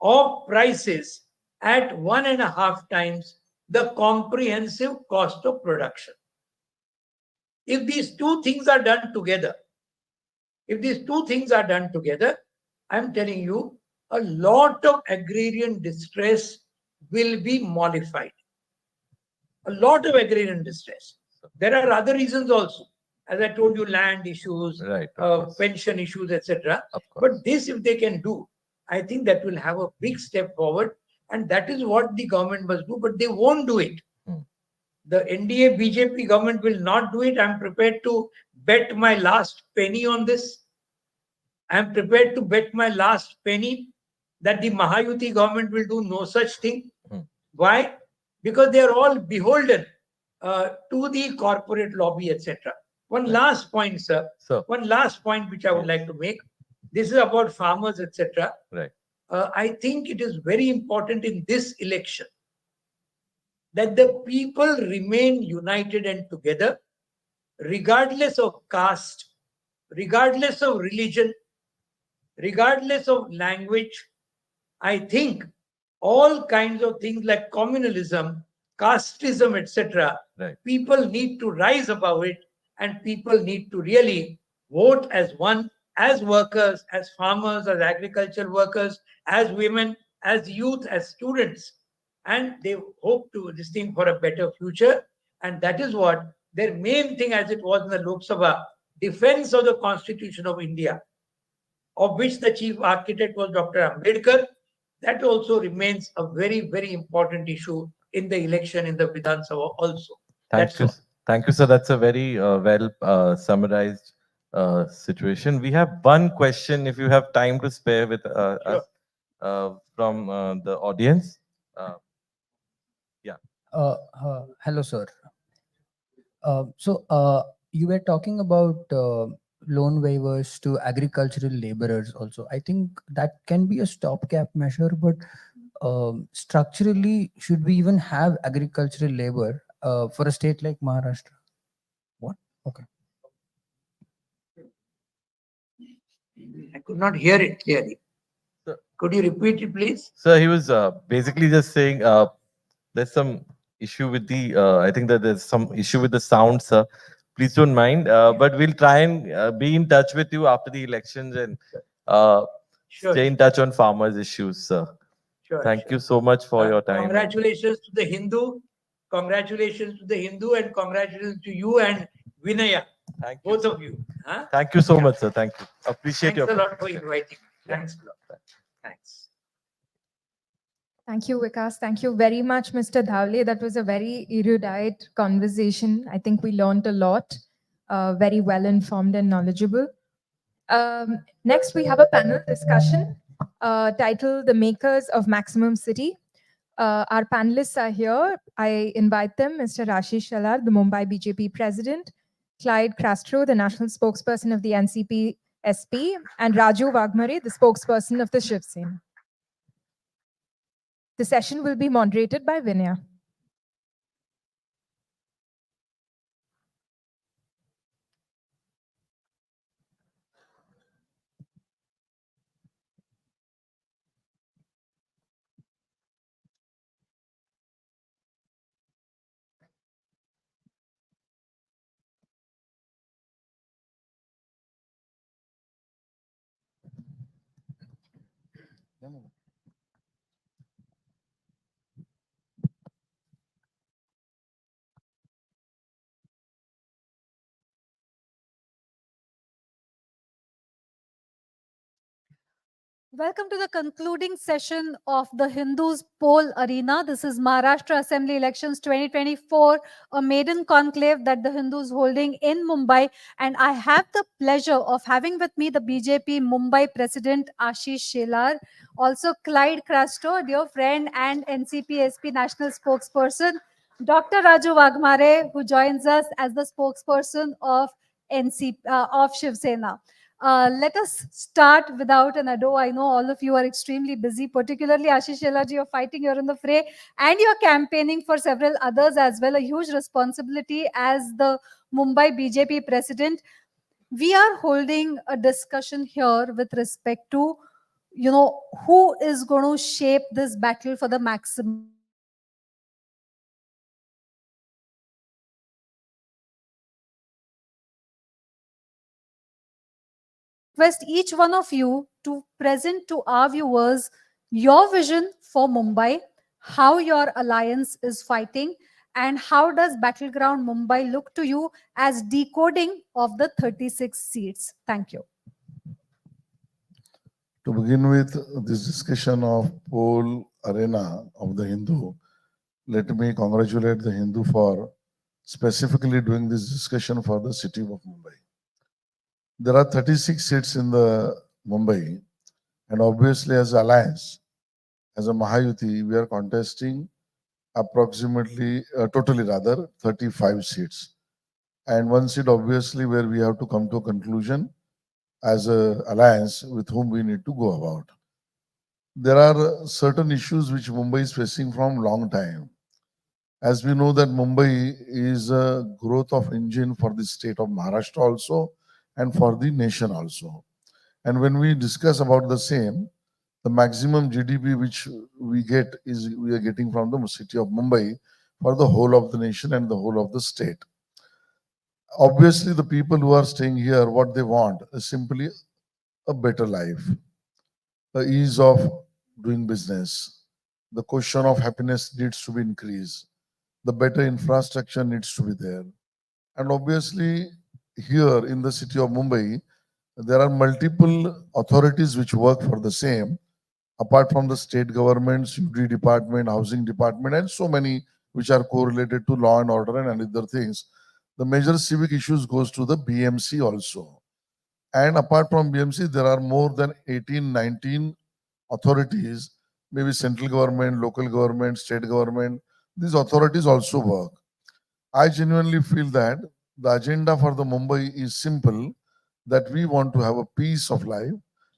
S2: of prices at 1.5 times the comprehensive cost of production. If these two things are done together, I'm telling you, a lot of agrarian distress will be mollified. A lot of agrarian distress. There are other reasons also. As I told you, land issues, pension issues, etc. But this, if they can do, I think that will have a big step forward. And that is what the government must do, but they won't do it. The NDA BJP government will not do it. I'm prepared to bet my last penny on this. I'm prepared to bet my last penny that the Mahayuti government will do no such thing. Why? Because they are all beholden to the corporate lobby, etc. One last point, sir. One last point which I would like to make. This is about farmers, etc.
S4: Right.
S2: I think it is very important in this election that the people remain united and together, regardless of caste, regardless of religion, regardless of language. I think all kinds of things like communalism, casteism, etc., people need to rise above it, and people need to really vote as one, as workers, as farmers, as agricultural workers, as women, as youth, as students. And they hope to this thing for a better future. And that is what their main thing, as it was in the Lok Sabha, defense of the Constitution of India, of which the chief architect was Dr. Ambedkar. That also remains a very, very important issue in the election in the Vidhan Sabha also.
S4: Thank you. Thank you, sir. That's a very well summarized situation. We have one question, if you have time to spare with us from the audience. Yeah.
S11: Hello, sir. You were talking about loan waivers to agricultural laborers also. I think that can be a stopgap measure, but structurally, should we even have agricultural labor for a state like Maharashtra? What? Okay.
S2: I could not hear it clearly. Could you repeat it, please?
S4: Sir, he was basically just saying there's some issue with the, I think that there's some issue with the sound, sir. Please don't mind, but we'll try and be in touch with you after the elections and stay in touch on farmers' issues, sir. Thank you so much for your time.
S2: Congratulations to the Hindu. Congratulations to the Hindu, and congratulations to you and Vinaya.
S4: Thank you.
S2: Both of you. Huh?
S4: Thank you so much, sir. Thank you. Appreciate
S2: Thanks
S4: your
S2: a lot for inviting me. Thanks a lot. Thanks.
S6: Thank you, Vikas. Thank you very much, Mr. Dhavle. That was a very erudite conversation. I think we learned a lot, very well informed and knowledgeable. Next, we have a panel discussion titled The Makers of Maximum City. Our panelists are here. I invite them, Mr. Ashish Shalar, the Mumbai BJP president, Clyde Castro, the national spokesperson of the NCP SP, and Raju Wagmare, the spokesperson of the Shiv Sena. The session will be moderated by Vinaya.
S1: Welcome to the concluding session of the Hindus poll arena. This is Maharashtra Assembly Elections 2024, a maiden conclave that the Hindus holding in Mumbai. And I have the pleasure of having with me the BJP Mumbai President Ashish Shelar, also Clyde Castro, dear friend and NCP SP National Spokesperson, Dr. Raju Wagmare, who joins us as the spokesperson of Shiv Sena. Let us start without an ado. I know all of you are extremely busy, particularly Ashish Shelaji, you're fighting, you're in the fray, and you're campaigning for several others as well, a huge responsibility as the Mumbai BJP president. we are holding a discussion here with respect to, who is going to shape this battle for the maximum. Request each one of you to present to our viewers your vision for Mumbai, how your alliance is fighting, and how does Battleground Mumbai look to you as decoding of the 36 seats. Thank you.
S19: To begin with this discussion of poll arena of the Hindu, let me congratulate the Hindu for specifically doing this discussion for the city of Mumbai. There are 36 seats in the Mumbai, and obviously as alliance, as a Mahayuti, we are contesting approximately, totally rather, 35 seats. And one seat obviously where we have to come to a conclusion as a alliance with whom we need to go about. There are certain issues which Mumbai is facing from long time. As we know that Mumbai is a growth of engine for the state of Maharashtra also and for the nation also. And when we discuss about the same, the maximum GDP which we get is we are getting from the city of Mumbai for the whole of the nation and the whole of the state. Obviously, the people who are staying here, what they want is simply a better life, the ease of doing business. The question of happiness needs to be increased. The better infrastructure needs to be there. And obviously, here in the city of Mumbai, there are multiple authorities which work for the same, apart from the state governments, UD department, housing department, and so many which are correlated to law and order and other things. The major civic issues goes to the BMC also. And apart from BMC, there are more than 18, 19 authorities, maybe central government, local government, state government. These authorities also work. I genuinely feel that the agenda for the Mumbai is simple, that we want to have a peace of life,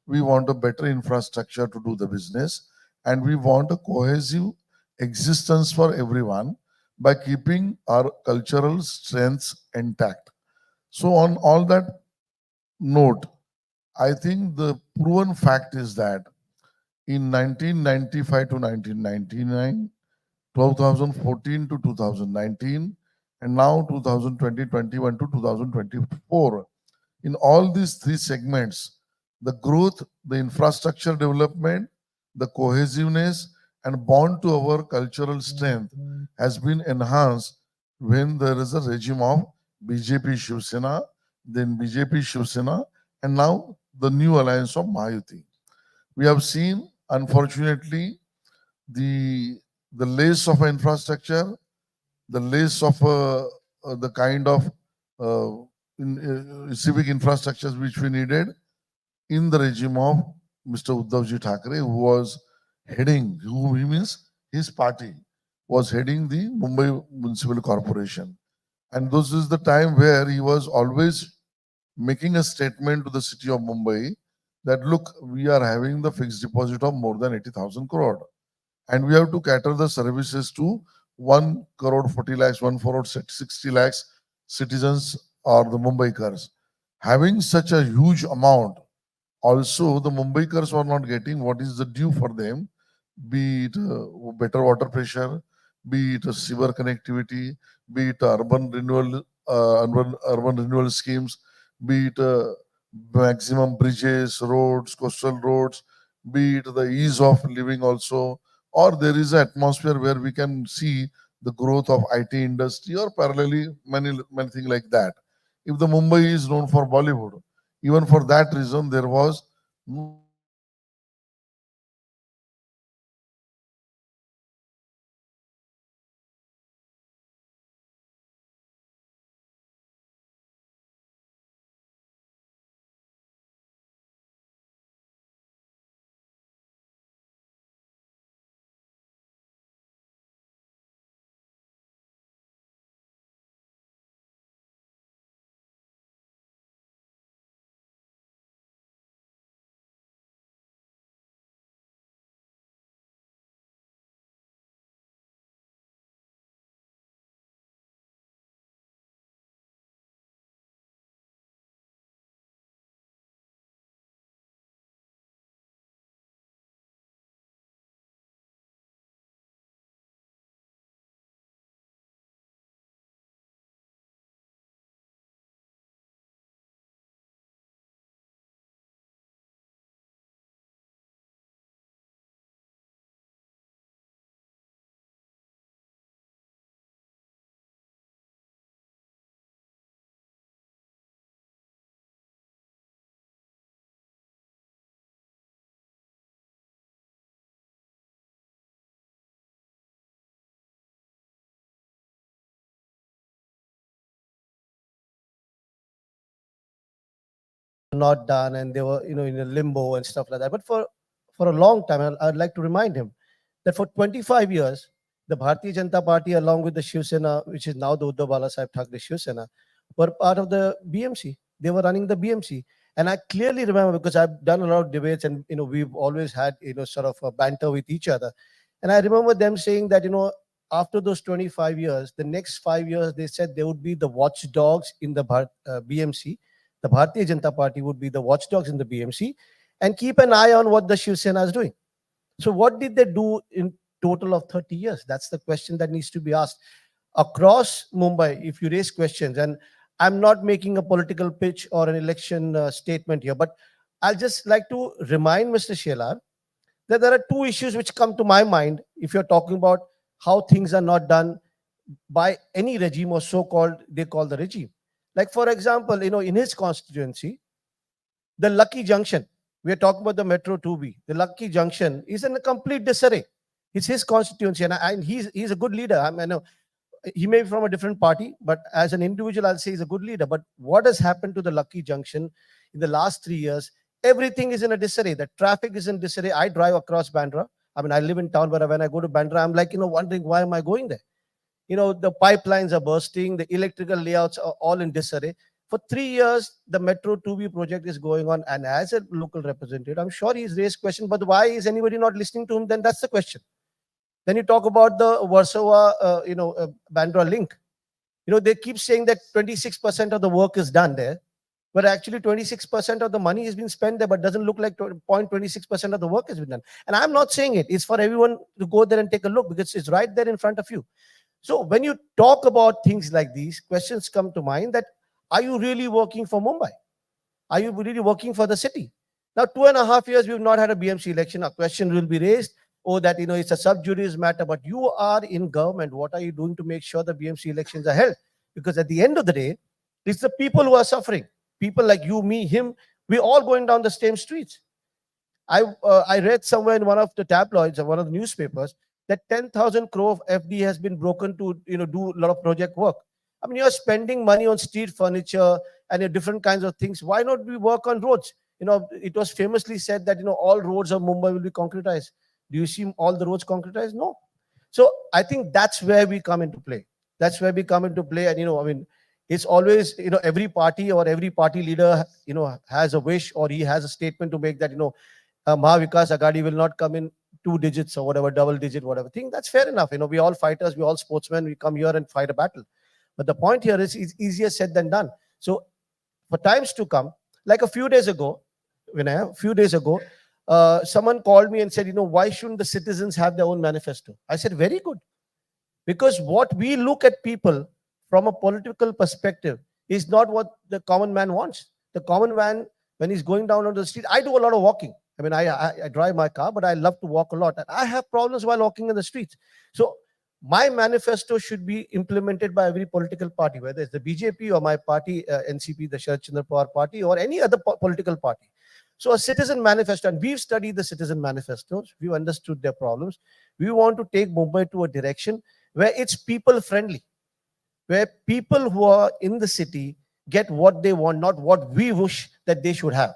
S19: we want a better infrastructure to do the business, and we want a cohesive existence for everyone by keeping our cultural strengths intact. So on all that note, I think the proven fact is that in 1995 to 1999, 2014 to 2019, and now 2020-21 to 2024. In all these three segments, the growth, the infrastructure development, the cohesiveness, and bond to our cultural strength has been enhanced when there is a regime of BJP Shiv Sena, then BJP Shiv Sena, and now the new alliance of Mahayuti. We have seen, unfortunately, the lace of infrastructure, the lace of the kind of civic infrastructures which we needed in the regime of Mr. Uddhavji Thackeray, who was heading, who he means his party was heading the Mumbai Municipal Corporation. And this is the time where he was always making a statement to the city of Mumbai that, look, we are having the fixed deposit of more than 80,000 crore. And we have to cater the services to 1 crore 40 lakhs, 1 crore 60 lakhs citizens or the Mumbaikars. Having such a huge amount, also the Mumbaikars were not getting what is the due for them, be it better water pressure, be it sewer connectivity, be it urban renewal schemes, be it maximum bridges, roads, coastal roads, be it the ease of living also, or there is an atmosphere where we can see the growth of IT industry or parallelly many things like that. If the Mumbai is known for Bollywood, even for that reason, there was
S7: not done and they were, in a limbo and stuff like that. But for a long time, I'd like to remind him that for 25 years, the Bharatiya Janata Party, along with the Shiv Sena, which is now the Uddhav Balasaheb Thackeray Shiv Sena, were part of the BMC. They were running the BMC. And I clearly remember, because I've done a lot of debates and, we've always had, sort of a banter with each other. And I remember them saying that, after those 25 years, the next 5 years, they said they would be the watchdogs in the BMC. The Bharatiya Janata Party would be the watchdogs in the BMC and keep an eye on what the Shiv Sena is doing. So what did they do in total of 30 years? That's the question that needs to be asked. Across Mumbai, if you raise questions, and I'm not making a political pitch or an election statement here, but I'll just like to remind Mr. Shelar that there are two issues which come to my mind if you're talking about how things are not done by any regime or so-called, they call the regime. Like, for example, in his constituency, the Lucky Junction, we are talking about the Metro 2B, the Lucky Junction is in a complete disarray. It's his constituency, and he's a good leader. I know he may be from a different party, but as an individual, I'll say he's a good leader. But what has happened to the Lucky Junction in the last 3 years? Everything is in a disarray. The traffic is in disarray. I drive across Bandra. I mean, I live in town, but when I go to Bandra, I'm like, wondering why am I going there? The pipelines are bursting, the electrical layouts are all in disarray. For 3 years, the Metro 2B project is going on. And as a local representative, I'm sure he's raised questions, but why is anybody not listening to him? Then that's the question. Then you talk about the Warsaw, Bandra link. They keep saying that 26% of the work is done there, but actually 26% of the money has been spent there, but doesn't look like 0.26% of the work has been done. And I'm not saying it. It's for everyone to go there and take a look, because it's right there in front of you. So when you talk about things like these, questions come to mind that, are you really working for Mumbai? Are you really working for the city? Now, 2.5 years, we've not had a BMC election. A question will be raised, that, it's a sub judice matter, but you are in government. What are you doing to make sure the BMC elections are held? Because at the end of the day, it's the people who are suffering. People like you, me, him, we're all going down the same streets. I read somewhere in one of the tabloids or one of the newspapers that 10,000 crore of FD has been broken to, do a lot of project work. I mean, you're spending money on street furniture and different kinds of things. Why not we work on roads? It was famously said that, all roads of Mumbai will be concretized. Do you see all the roads concretized? No. So I think that's where we come into play. That's where we come into play. And, it's always, every party or every party leader, has a wish or he has a statement to make that, Mahavikas Agadi will not come in 2 digits or whatever, double digit, whatever thing. That's fair enough. We all fighters, we all sportsmen, we come here and fight a battle. But the point here is it's easier said than done. So for times to come, like a few days ago, someone called me and said, why shouldn't the citizens have their own manifesto? I said, very good. Because what we look at people from a political perspective is not what the common man wants. The common man, when he's going down on the street, I do a lot of walking. I mean, I drive my car, but I love to walk a lot. And I have problems while walking in the streets. So my manifesto should be implemented by every political party, whether it's the BJP or my party, NCP, the Sharad Chandra Pawar party, or any other political party. So a citizen manifesto, and we've studied the citizen manifestos, we've understood their problems. We want to take Mumbai to a direction where it's people friendly, where people who are in the city get what they want, not what we wish that they should have.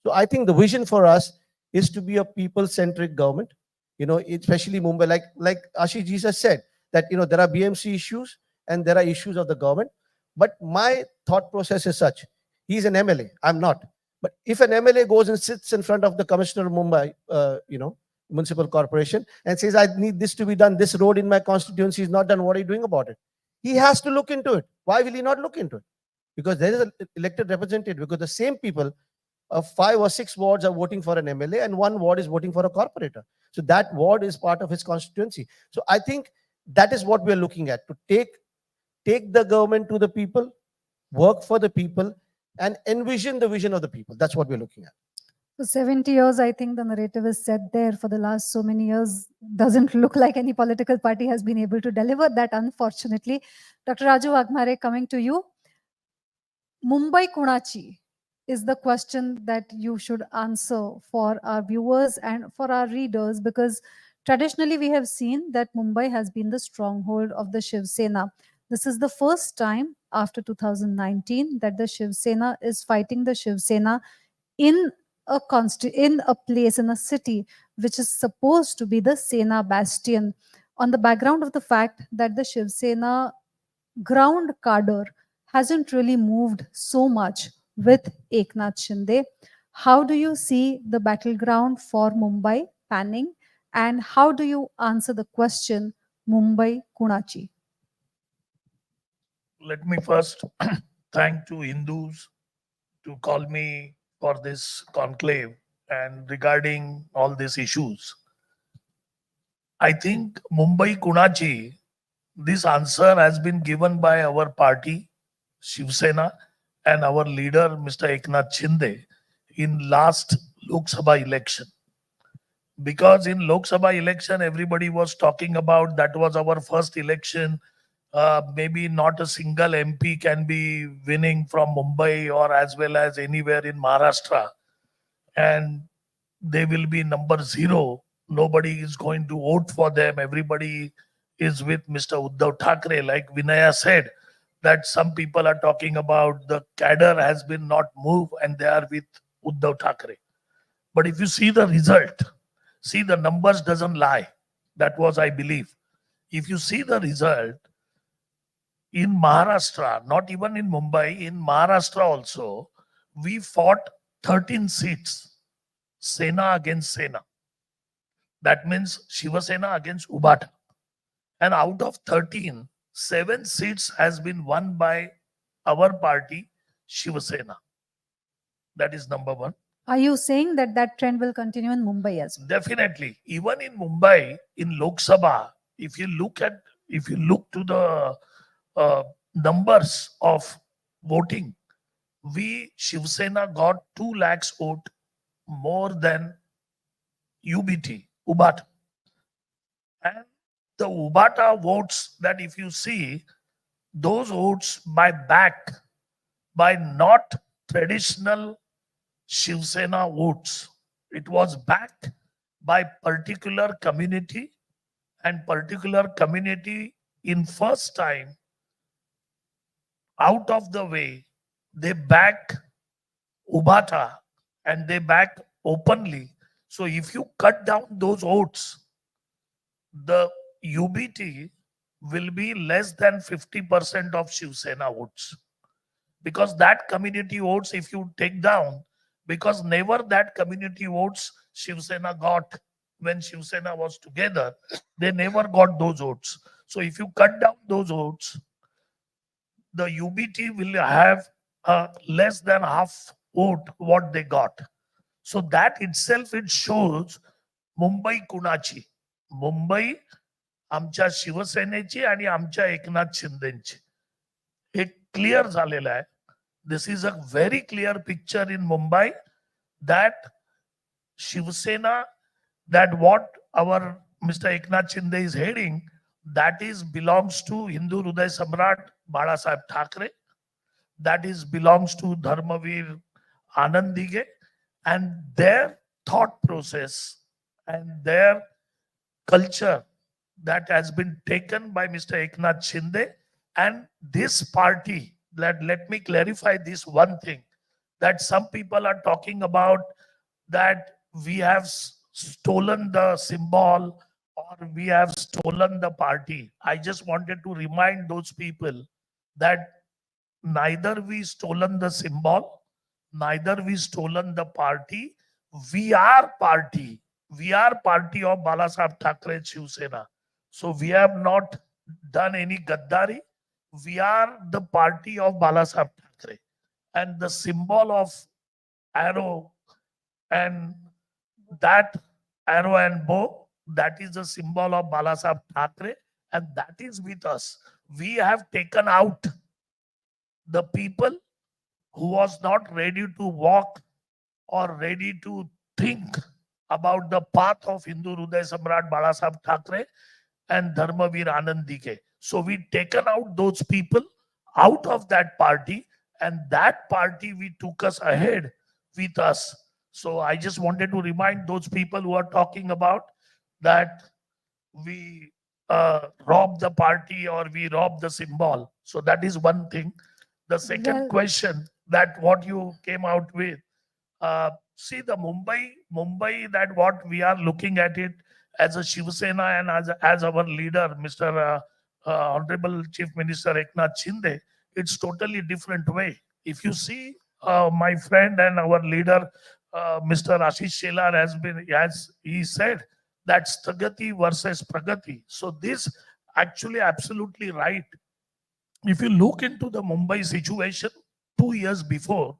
S7: So I think the vision for us is to be a people-centric government, especially Mumbai, like Ashish ji said, that, there are BMC issues and there are issues of the government. But my thought process is such, he's an MLA, I'm not. But if an MLA goes and sits in front of the commissioner of Mumbai, municipal corporation, and says, I need this to be done, this road in my constituency is not done, what are you doing about it? He has to look into it. Why will he not look into it? Because there is an elected representative, because the same people of 5 or 6 wards are voting for an MLA and 1 ward is voting for a corporator. So that ward is part of his constituency. So I think that is what we're looking at, to take the government to the people, work for the people, and envision the vision of the people. That's what we're looking at.
S1: For 70 years, I think the narrative is set there. For the last so many years, doesn't look like any political party has been able to deliver that, unfortunately. Dr. Raju Wagmare, coming to you. Mumbai Kunachi is the question that you should answer for our viewers and for our readers, because traditionally we have seen that Mumbai has been the stronghold of the Shiv Sena. This is the first time after 2019 that the Shiv Sena is fighting the Shiv Sena in in a place, in a city which is supposed to be the Sena bastion, on the background of the fact that the Shiv Sena ground cadre hasn't really moved so much with Eknath Shinde. How do you see the battleground for Mumbai panning, and how do you answer the question, Mumbai Kunachi?
S8: Let me first thank to Hindus to call me for this conclave and regarding all these issues. I think Mumbai Kunachi, this answer has been given by our party, Shiv Sena, and our leader, Mr. Eknath Shinde, in last Lok Sabha election. Because in Lok Sabha election, everybody was talking about that was our first election. Maybe not a single MP can be winning from Mumbai or as well as anywhere in Maharashtra. And they will be number 0. Nobody is going to vote for them. Everybody is with Mr. Uddhav Thackeray. Like Vinaya said, that some people are talking about the cadre has been not moved and they are with Uddhav Thackeray. But if you see the result, see the numbers doesn't lie. That was, I believe. If you see the result, in Maharashtra, not even in Mumbai, in Maharashtra also, we fought 13 seats, Sena against Sena. That means Shiva Sena against Ubata. And out of 13, 7 seats has been won by our party, Shiva Sena. That is number 1.
S1: Are you saying that that trend will continue in Mumbai as well?
S8: Definitely. Even in Mumbai, in Lok Sabha, if you look to the numbers of voting, we Shiv Sena got 2 lakhs vote more than UBT, Ubata. And the Ubata votes that if you see, those votes by not traditional Shiv Sena votes. It was backed by particular community, and particular community in first time out of the way, they back Ubata and they back openly. So if you cut down those votes, the UBT will be less than 50% of Shiv Sena votes. Because that community votes, if you take down, because never that community votes Shiv Sena got when Shiv Sena was together, they never got those votes. So if you cut down those votes, the UBT will have less than half vote what they got. So that itself, it shows Mumbai Kunachi. Mumbai आमच्या शिवसेनेची आणि आमच्या एकनाथ शिंदेची हे clear झालेलं आहे. This is a very clear picture in Mumbai that Shiv Sena, that what our Mr. Eknath Shinde is heading, that is belongs to Hindu Hruday Samrat Balasaheb Thackeray, that is belongs to Dharmavir Anand Dige, and their thought process and their culture that has been taken by Mr. Eknath Shinde and this party. Let me clarify this one thing, that some people are talking about that we have stolen the symbol or we have stolen the party. I just wanted to remind those people that neither we stolen the symbol, neither we stolen the party. We are party. We are party of Balasaheb Thackeray Shiv Sena. So we have not done any Gaddari. We are the party of Balasaheb Thackeray. And the symbol of arrow and that arrow and bow, that is the symbol of Balasaheb Thackeray, and that is with us. We have taken out the people who was not ready to walk or ready to think about the path of Hindu Hruday Samrat Balasaheb Thackeray and Dharmavir Anand Dige. So we taken out those people out of that party, and that party we took us ahead with us. So I just wanted to remind those people who are talking about that we rob the party or we rob the symbol. So that is one thing. The second
S1: Well-
S8: question, that what you came out with, See the Mumbai that what we are looking at it as a Shiv Sena and as our leader, Mr. Honorable Chief Minister Eknath Shinde, it's totally different way. If you see my friend and our leader, Mr. Ashish Shelar as he said, that's Stagati versus Pragati. So this actually absolutely right. If you look into the Mumbai situation 2 years before,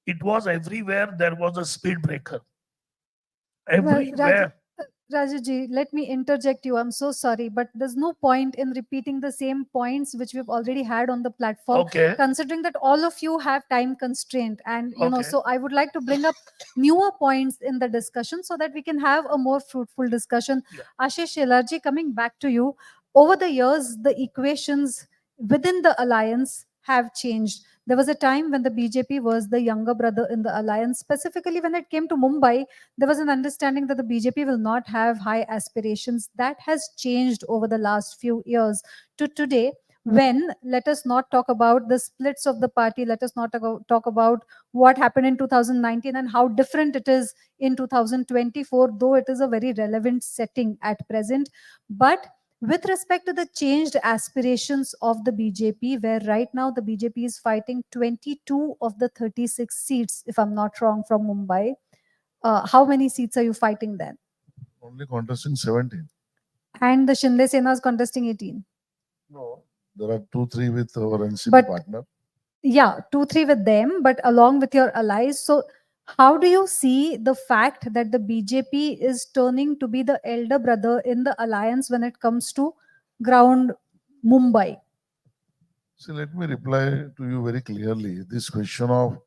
S8: it was everywhere there was a speed breaker. Everywhere.
S1: Rajaji, let me interject you. I'm so sorry, but there's no point in repeating the same points which we've already had on the platform,
S8: Okay.
S1: considering that all of you have time constraint. And,
S8: Okay.
S1: so I would like to bring up newer points in the discussion so that we can have a more fruitful discussion. Ashish Shelarji, coming back to you, over the years, the equations within the alliance have changed. There was a time when the BJP was the younger brother in the alliance. Specifically, when it came to Mumbai, there was an understanding that the BJP will not have high aspirations. That has changed over the last few years to today, when let us not talk about the splits of the party, let us not talk about what happened in 2019 and how different it is in 2024, though it is a very relevant setting at present. But with respect to the changed aspirations of the BJP, where right now the BJP is fighting 22 of the 36 seats, if I'm not wrong, from Mumbai. How many seats are you fighting then?
S19: Only contesting 17.
S1: And the Shinde Sena is contesting 18.
S19: No. There are 2-3 with our NCP
S1: But-
S19: partner.
S1: Yeah, 2-3 with them, but along with your allies. So how do you see the fact that the BJP is turning to be the elder brother in the alliance when it comes to ground Mumbai?
S19: See, let me reply to you very clearly. This question of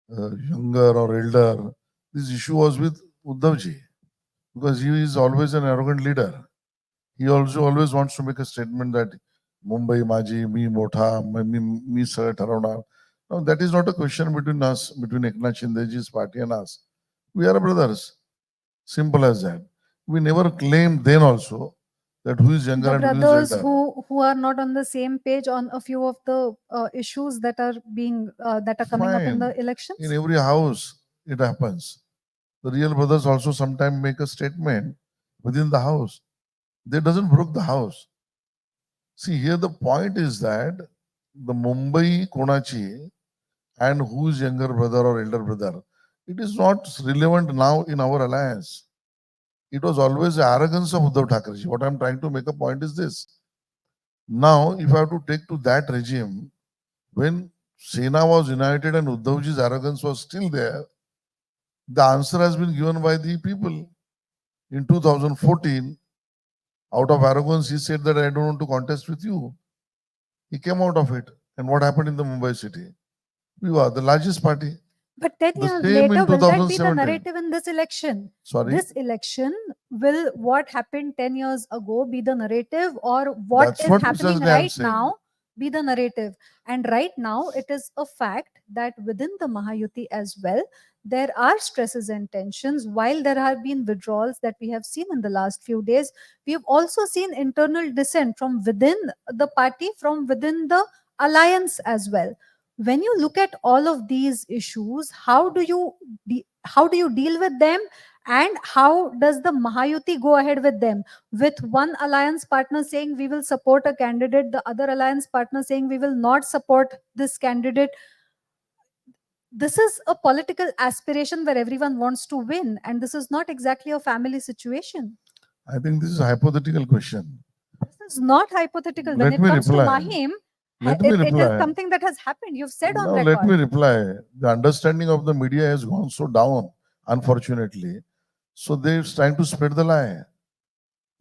S19: younger or elder, this issue was with Uddhavji, because he is always an arrogant leader. He also always wants to make a statement that Mumbai Maji, me Motha, me sir Taravnar. No, that is not a question between us, between Eknath Shindeji's party and us. We are brothers. Simple as that. We never claimed then also that who is younger
S1: The
S19: and who is
S1: brothers
S19: elder.
S1: who are not on the same page on a few of the issues that are being that are coming up in the
S19: Fine.
S1: elections.
S19: In every house, it happens. The real brothers also sometimes make a statement within the house. They doesn't broke the house. See, here the point is that the Mumbai Konachi and who's younger brother or elder brother, it is not relevant now in our alliance. It was always the arrogance of Uddhav Thackerji. What I'm trying to make a point is this. Now, if I have to take to that regime, when Sena was united and Uddhavji's arrogance was still there, the answer has been given by the people. In 2014, out of arrogance, he said that I don't want to contest with you. He came out of it. And what happened in the Mumbai city? We were the largest party.
S1: But 10
S19: The
S1: years
S19: same in
S1: later, will that be the
S19: 2017.
S1: narrative in this election?
S19: Sorry?
S1: This election, will what happened 10 years ago be the narrative, or what
S19: That's
S1: is
S19: what
S1: happening
S19: precisely I'm
S1: right
S19: saying.
S1: now be the narrative? And right now, it is a fact that within the Mahayuti as well, there are stresses and tensions. While there have been withdrawals that we have seen in the last few days, we have also seen internal dissent from within the party, from within the alliance as well. When you look at all of these issues, how do you deal with them, and how does the Mahayuti go ahead with them? With one alliance partner saying we will support a candidate, the other alliance partner saying we will not support this candidate. This is a political aspiration where everyone wants to win, and this is not exactly a family situation.
S19: I think this is a hypothetical question.
S1: This is not hypothetical. When
S19: Let
S1: it
S19: me
S1: comes
S19: reply.
S1: to Mahim,
S19: Let me
S1: it is
S19: reply.
S1: something that has happened. You've said on
S19: Now
S1: record.
S19: let me reply. The understanding of the media has gone so down, unfortunately. So they're trying to spread the lie.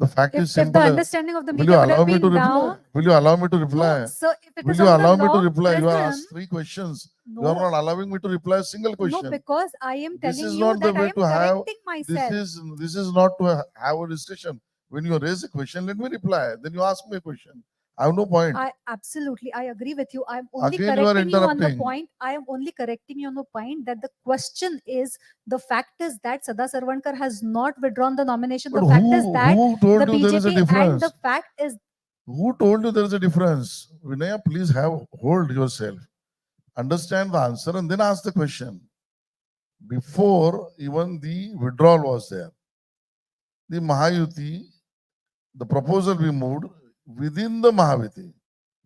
S19: The fact is
S1: If the
S19: simple.
S1: understanding of the
S19: Will
S1: media
S19: you
S1: would have
S19: allow me to
S1: been
S19: reply?
S1: down,
S19: Will you allow me to reply?
S1: no, sir, if it
S19: Will
S1: is
S19: you
S1: on the
S19: allow me to
S1: long
S19: reply? You
S1: prism,
S19: asked 3 questions. You
S1: No.
S19: are not allowing me to reply a single
S1: no,
S19: question.
S1: because I am
S19: This
S1: telling
S19: is
S1: you
S19: not the
S1: that I
S19: way
S1: am
S19: to have.
S1: correcting myself.
S19: This is not to have a discussion. When you raise a question, let me reply. Then you ask me a question. I have no point.
S1: I agree with you. I am only
S19: Again, you are
S1: correcting you on the
S19: interrupting.
S1: point. I am only correcting you on the point that the question is, the fact is that Sada Sarvankar has not withdrawn the nomination.
S19: But
S1: the fact is that
S19: who told
S1: the
S19: you there is a
S1: BJP and
S19: difference?
S1: the fact is
S19: Who told you there is a difference? Vinaya, please hold yourself. Understand the answer and then ask the question. before even the withdrawal was there. The Mahayuti, the proposal we moved within the Mahaviti,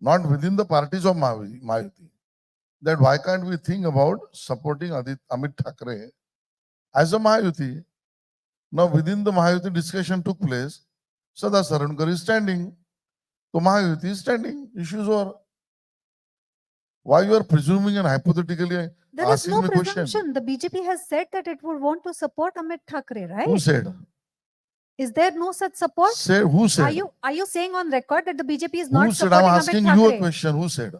S19: not within the parties of Mahayuti. That why can't we think about supporting Amit Thackeray as a Mahayuti? Now within the Mahayuti discussion took place, Sada Sarankar is standing, so Mahayuti is standing, issues are. Why you are presuming and hypothetically
S1: There is
S19: asking
S1: no
S19: me question?
S1: presumption. The BJP has said that it would want to support Amit Thackeray, right?
S19: Who said?
S1: Is there no such support?
S19: Said who said?
S1: Are you saying on record that the BJP is
S19: Who
S1: not
S19: said? I'm
S1: supporting Amit
S19: asking you a
S1: Thackeray?
S19: question. Who said?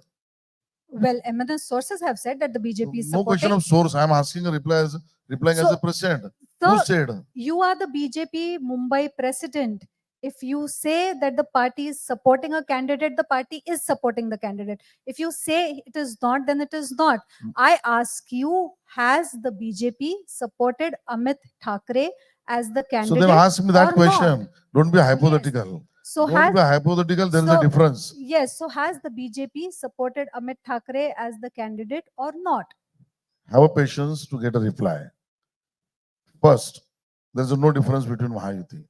S1: Well, eminent sources have said that the BJP is
S19: No question
S1: supporting.
S19: of source. I'm asking a replying as
S1: So-
S19: a president.
S1: Sir,
S19: Who said?
S1: You are the BJP Mumbai president. If you say that the party is supporting a candidate, the party is supporting the candidate. If you say it is not, then it is not. I ask you, has the BJP supported Amit Thackeray as the
S19: So
S1: candidate?
S19: then ask me that
S1: or
S19: question.
S1: not?
S19: Don't be hypothetical.
S1: So
S19: Don't
S1: has
S19: be hypothetical. There is a
S1: so-
S19: difference.
S1: Yes. So has the BJP supported Amit Thackeray as the candidate or not?
S19: Have a patience to get a reply. First, there is no difference between Mahayuti.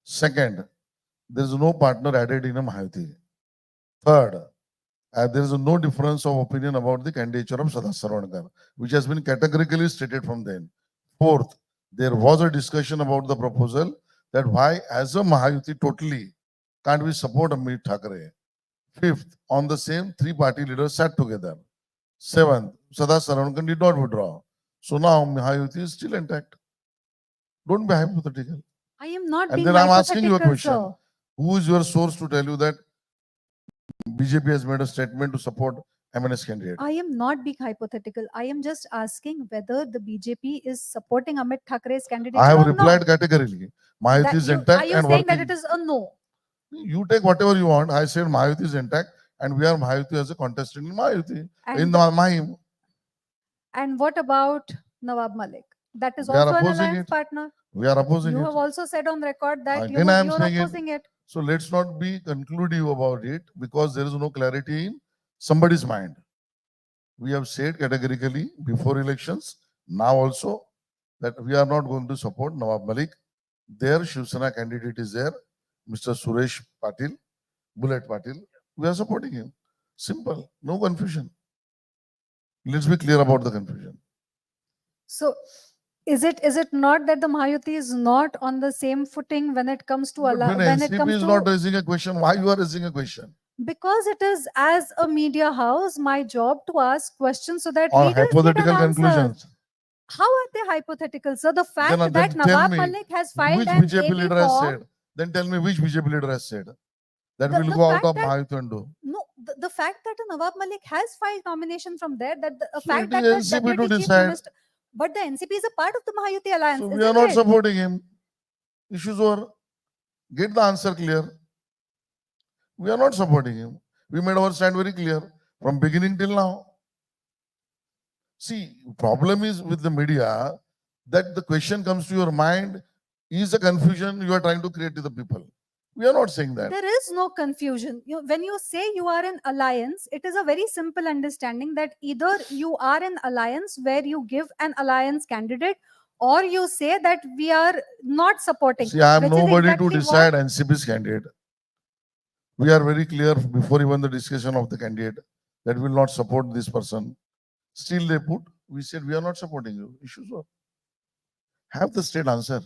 S19: Second, there is no partner added in a Mahayuti. Third, there is no difference of opinion about the candidature of Sada Sarvankar, which has been categorically stated from then. Fourth, there was a discussion about the proposal that why, as a Mahayuti totally, can't we support Amit Thackeray? Fifth, on the same three party leaders sat together. Seventh, Sada Sarvankar did not withdraw. So now Mahayuti is still intact. Don't be hypothetical.
S1: I am not
S19: And
S1: being
S19: then I'm asking you a
S1: hypothetical,
S19: question.
S1: sir.
S19: Who is your source to tell you that BJP has made a statement to support MNS candidate?
S1: I am not being hypothetical. I am just asking whether the BJP is supporting Amit Thackeray's candidature
S19: I have
S1: or
S19: replied
S1: not.
S19: categorically. Mahayuti
S1: That
S19: is
S1: are
S19: intact
S1: you
S19: and
S1: saying that
S19: working.
S1: it is a no?
S19: You take whatever you want. I said Mahayuti is intact and we are Mahayuti as a contestant in Mahayuti.
S1: And-
S19: In Mahim,
S1: And what about Nawab Malik? That is
S19: We are
S1: also an
S19: opposing
S1: alliance
S19: it.
S1: partner.
S19: we are opposing
S1: You
S19: it.
S1: have also said on record that
S19: Again, I am
S1: you are
S19: saying
S1: opposing it.
S19: So let's not be conclusive about it because there is no clarity in somebody's mind. We have said categorically before elections, now also, that we are not going to support Nawab Malik. Their Shiv Sena candidate is there, Mr. Suresh Patil, Bullet Patil. We are supporting him. Simple, no confusion. Let's be clear about the confusion.
S1: So is it not that the Mahayuti is not on the same footing when it comes to
S19: But when
S1: when it
S19: NCP
S1: comes
S19: is
S1: to
S19: not raising a question, why you are raising a question?
S1: because it is, as a media house, my job to ask questions so that
S19: Or
S1: readers get
S19: hypothetical
S1: an answer.
S19: conclusions.
S1: How are they hypothetical? So the fact
S19: Then
S1: that
S19: tell
S1: Nawab
S19: me,
S1: Malik has filed
S19: which
S1: an
S19: BJP
S1: AB
S19: leader has
S1: form,
S19: said? Then tell me which BJP leader has said that
S1: The-
S19: will
S1: the
S19: go out
S1: fact
S19: of
S1: that-
S19: Mahayuti and do.
S1: no, the fact that Nawab Malik has filed nomination from there, that the
S19: So
S1: fact
S19: it
S1: that
S19: is
S1: the
S19: NCP to
S1: deputy chief
S19: decide.
S1: minister, but the NCP is a part of the Mahayuti alliance.
S19: So we
S1: isn't
S19: are not
S1: it?
S19: supporting him. Issues over. Get the answer clear. We are not supporting him. We made our stand very clear from beginning till now. See, problem is with the media that the question comes to your mind is a confusion you are trying to create to the people. We are not saying that.
S1: There is no confusion. When you say you are an alliance, it is a very simple understanding that either you are an alliance where you give an alliance candidate, or you say that we are not supporting.
S19: See, I am
S1: which is
S19: nobody
S1: exactly
S19: to
S1: what-
S19: decide NCP's candidate. We are very clear before even the discussion of the candidate that we will not support this person. Still they put, we said we are not supporting you. Issues were. Have the state answer.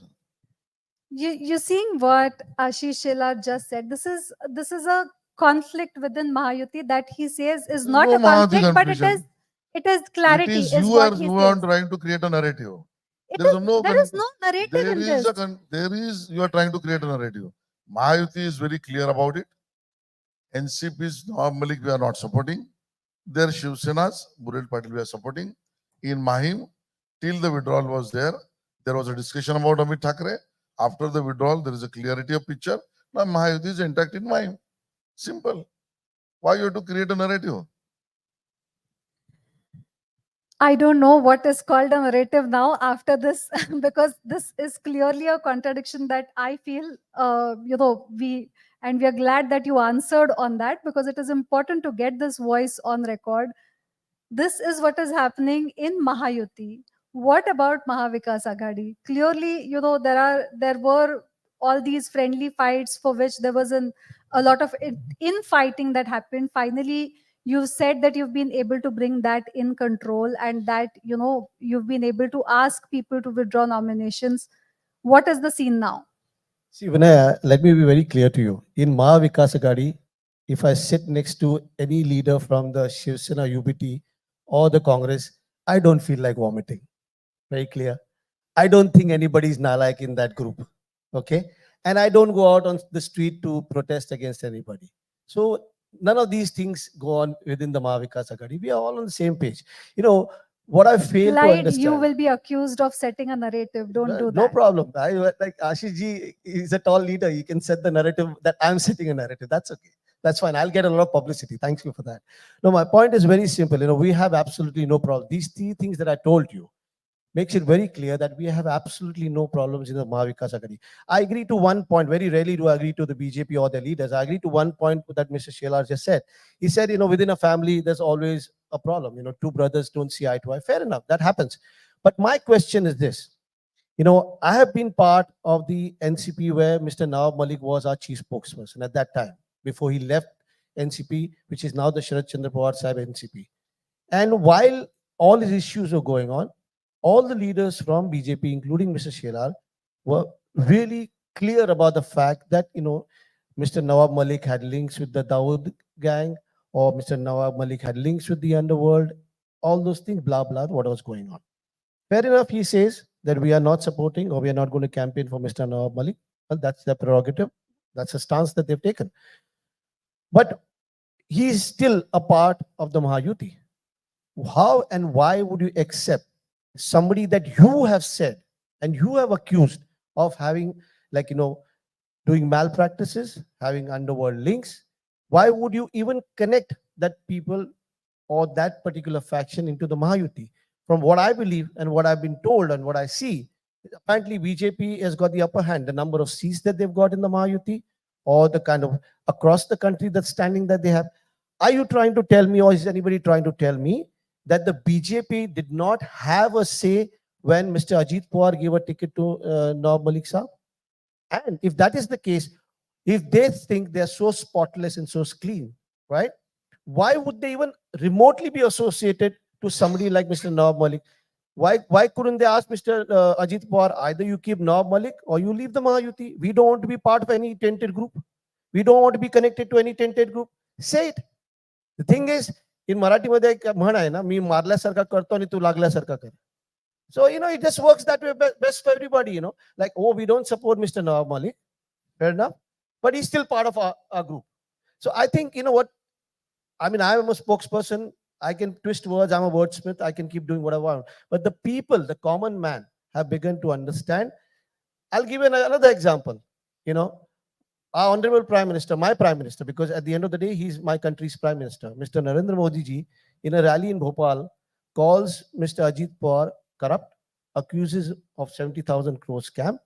S1: You're seeing what Ashish Shelar just said. This is a conflict within Mahayuti that he says is not
S19: no
S1: a conflict,
S19: Mahayuti
S1: but it
S19: confusion.
S1: is clarity.
S19: It is
S1: is
S19: you
S1: what
S19: are
S1: he
S19: who
S1: says.
S19: are trying to create a narrative.
S1: It
S19: There is
S1: is-
S19: no
S1: there
S19: con-
S1: is no narrative
S19: there
S1: in
S19: is
S1: this.
S19: there is you are trying to create a narrative. Mahayuti is very clear about it. NCP is normally we are not supporting. Their Shiv Senas, Bullet Patil we are supporting. In Mahim, till the withdrawal was there was a discussion about Amit Thackeray. After the withdrawal, there is a clarity of picture. Now Mahayuti is intact in Mahim. Simple. Why you have to create a narrative?
S1: I don't know what is called a narrative now after this, because this is clearly a contradiction that I feel, we are glad that you answered on that, because it is important to get this voice on record. This is what is happening in Mahayuti. What about Mahavikas Aghadi? Clearly, there were all these friendly fights for which there was a lot of infighting that happened. Finally, you said that you've been able to bring that in control, and that you've been able to ask people to withdraw nominations. What is the scene now?
S7: See, Vinaya, let me be very clear to you. In Mahavikas Aghadi, if I sit next to any leader from the Shiv Sena UBT or the Congress, I don't feel like vomiting. Very clear. I don't think anybody's nalaik in that group. Okay. And I don't go out on the street to protest against anybody. So none of these things go on within the Mahavikas Aghadi. We are all on the same page. What I fail to
S1: Clyde,
S7: understand.
S1: you will be accused of setting a narrative. Don't do
S7: No
S1: that.
S7: problem. Like Ashish ji is a tall leader. He can set the narrative that I'm setting a narrative. That's okay. That's fine. I'll get a lot of publicity. Thank you for that. No, my point is very simple. We have absolutely no problem. These three things that I told you makes it very clear that we have absolutely no problems in the Mahavikas Aghadi. I agree to one point. Very rarely do I agree to the BJP or their leaders. I agree to one point that Mr. Shelar just said. He said, within a family, there's always a problem. Two brothers don't see eye to eye. Fair enough. That happens. But my question is this. I have been part of the NCP where Mr. Nawab Malik was our chief spokesperson at that time, before he left NCP, which is now the Sharad Chandra Pawar Sahib NCP. And while all these issues were going on, all the leaders from BJP, including Mr. Shelar, were really clear about the fact that, Mr. Nawab Malik had links with the Dawood gang, or Mr. Nawab Malik had links with the underworld, all those things, blah, blah, what was going on. Fair enough, he says that we are not supporting or we are not going to campaign for Mr. Nawab Malik. Well, that's their prerogative. That's a stance that they've taken. But he is still a part of the Mahayuti. How and why would you accept somebody that you have said and you have accused of having, doing malpractices, having underworld links? Why would you even connect that people or that particular faction into the Mahayuti? From what I believe and what I've been told and what I see, apparently BJP has got the upper hand. The number of seats that they've got in the Mahayuti, or the kind of across the country that's standing that they have. Are you trying to tell me, or is anybody trying to tell me, that the BJP did not have a say when Mr. Ajit Pawar gave a ticket to Nawab Malik Saab? And if that is the case, if they think they're so spotless and so clean, right? Why would they even remotely be associated to somebody like Mr. Nawab Malik? Why couldn't they ask Mr. Ajit Pawar, either you keep Nawab Malik or you leave the Mahayuti? We don't want to be part of any tainted group. We don't want to be connected to any tainted group. Say it. The thing is, in Marathi मध्ये एक म्हण आहे ना, मी मारल्यासारखा करतो आणि तू लागल्यासारखा कर. So, it just works that way best for everybody, like, oh, we don't support Mr. Nawab Malik. Fair enough. But he's still part of our group. So I think, what, I am a spokesperson. I can twist words. I'm a wordsmith. I can keep doing what I want. But the people, the common man, have begun to understand. I'll give you another example. Our Honorable Prime Minister, my Prime Minister, because at the end of the day, he's my country's Prime Minister, Mr. Narendra Modi ji, in a rally in Bhopal, calls Mr. Ajit Pawar corrupt, accuses of 70,000 crore scam.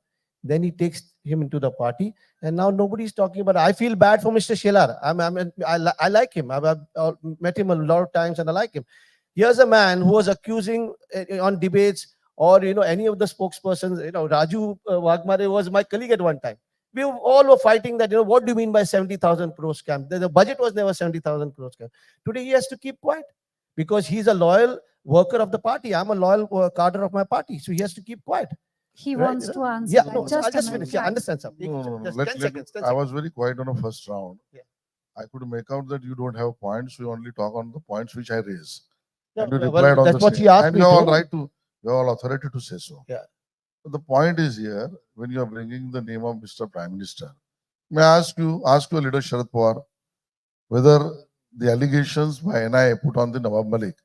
S7: Then he takes him into the party, and now nobody's talking about it. I feel bad for Mr. Shelar. I like him. I've met him a lot of times, and I like him. Here's a man who was accusing on debates, or any of the spokespersons. Raju Wagmare was my colleague at one time. We all were fighting that, what do you mean by 70,000 crore scam? The budget was never 70,000 crore scam. Today he has to keep quiet because he's a loyal worker of the party. I'm a loyal cadre of my party. So he has to keep quiet.
S1: He wants to answer.
S7: Yeah,
S1: that.
S7: no,
S1: Just
S7: I'll
S1: a
S7: just
S1: minute.
S7: finish. Yeah, understand something.
S19: No,
S7: Just
S19: let-
S7: 10
S19: let-
S7: seconds. 10
S19: I was
S7: seconds.
S19: very quiet on the first round.
S7: Yeah.
S19: I could make out that you don't have points. You only talk on the points which I raise.
S7: Yeah,
S19: And you
S7: well,
S19: replied on
S7: that's
S19: the
S7: what
S19: same.
S7: he asked
S19: And
S7: me
S19: you have all
S7: to.
S19: right to, you have all authority to say so.
S7: Yeah.
S19: But the point is here, when you are bringing the name of Mr. Prime Minister, may I ask your leader Sharad Pawar, whether the allegations by NIA put on the Nawab Malik,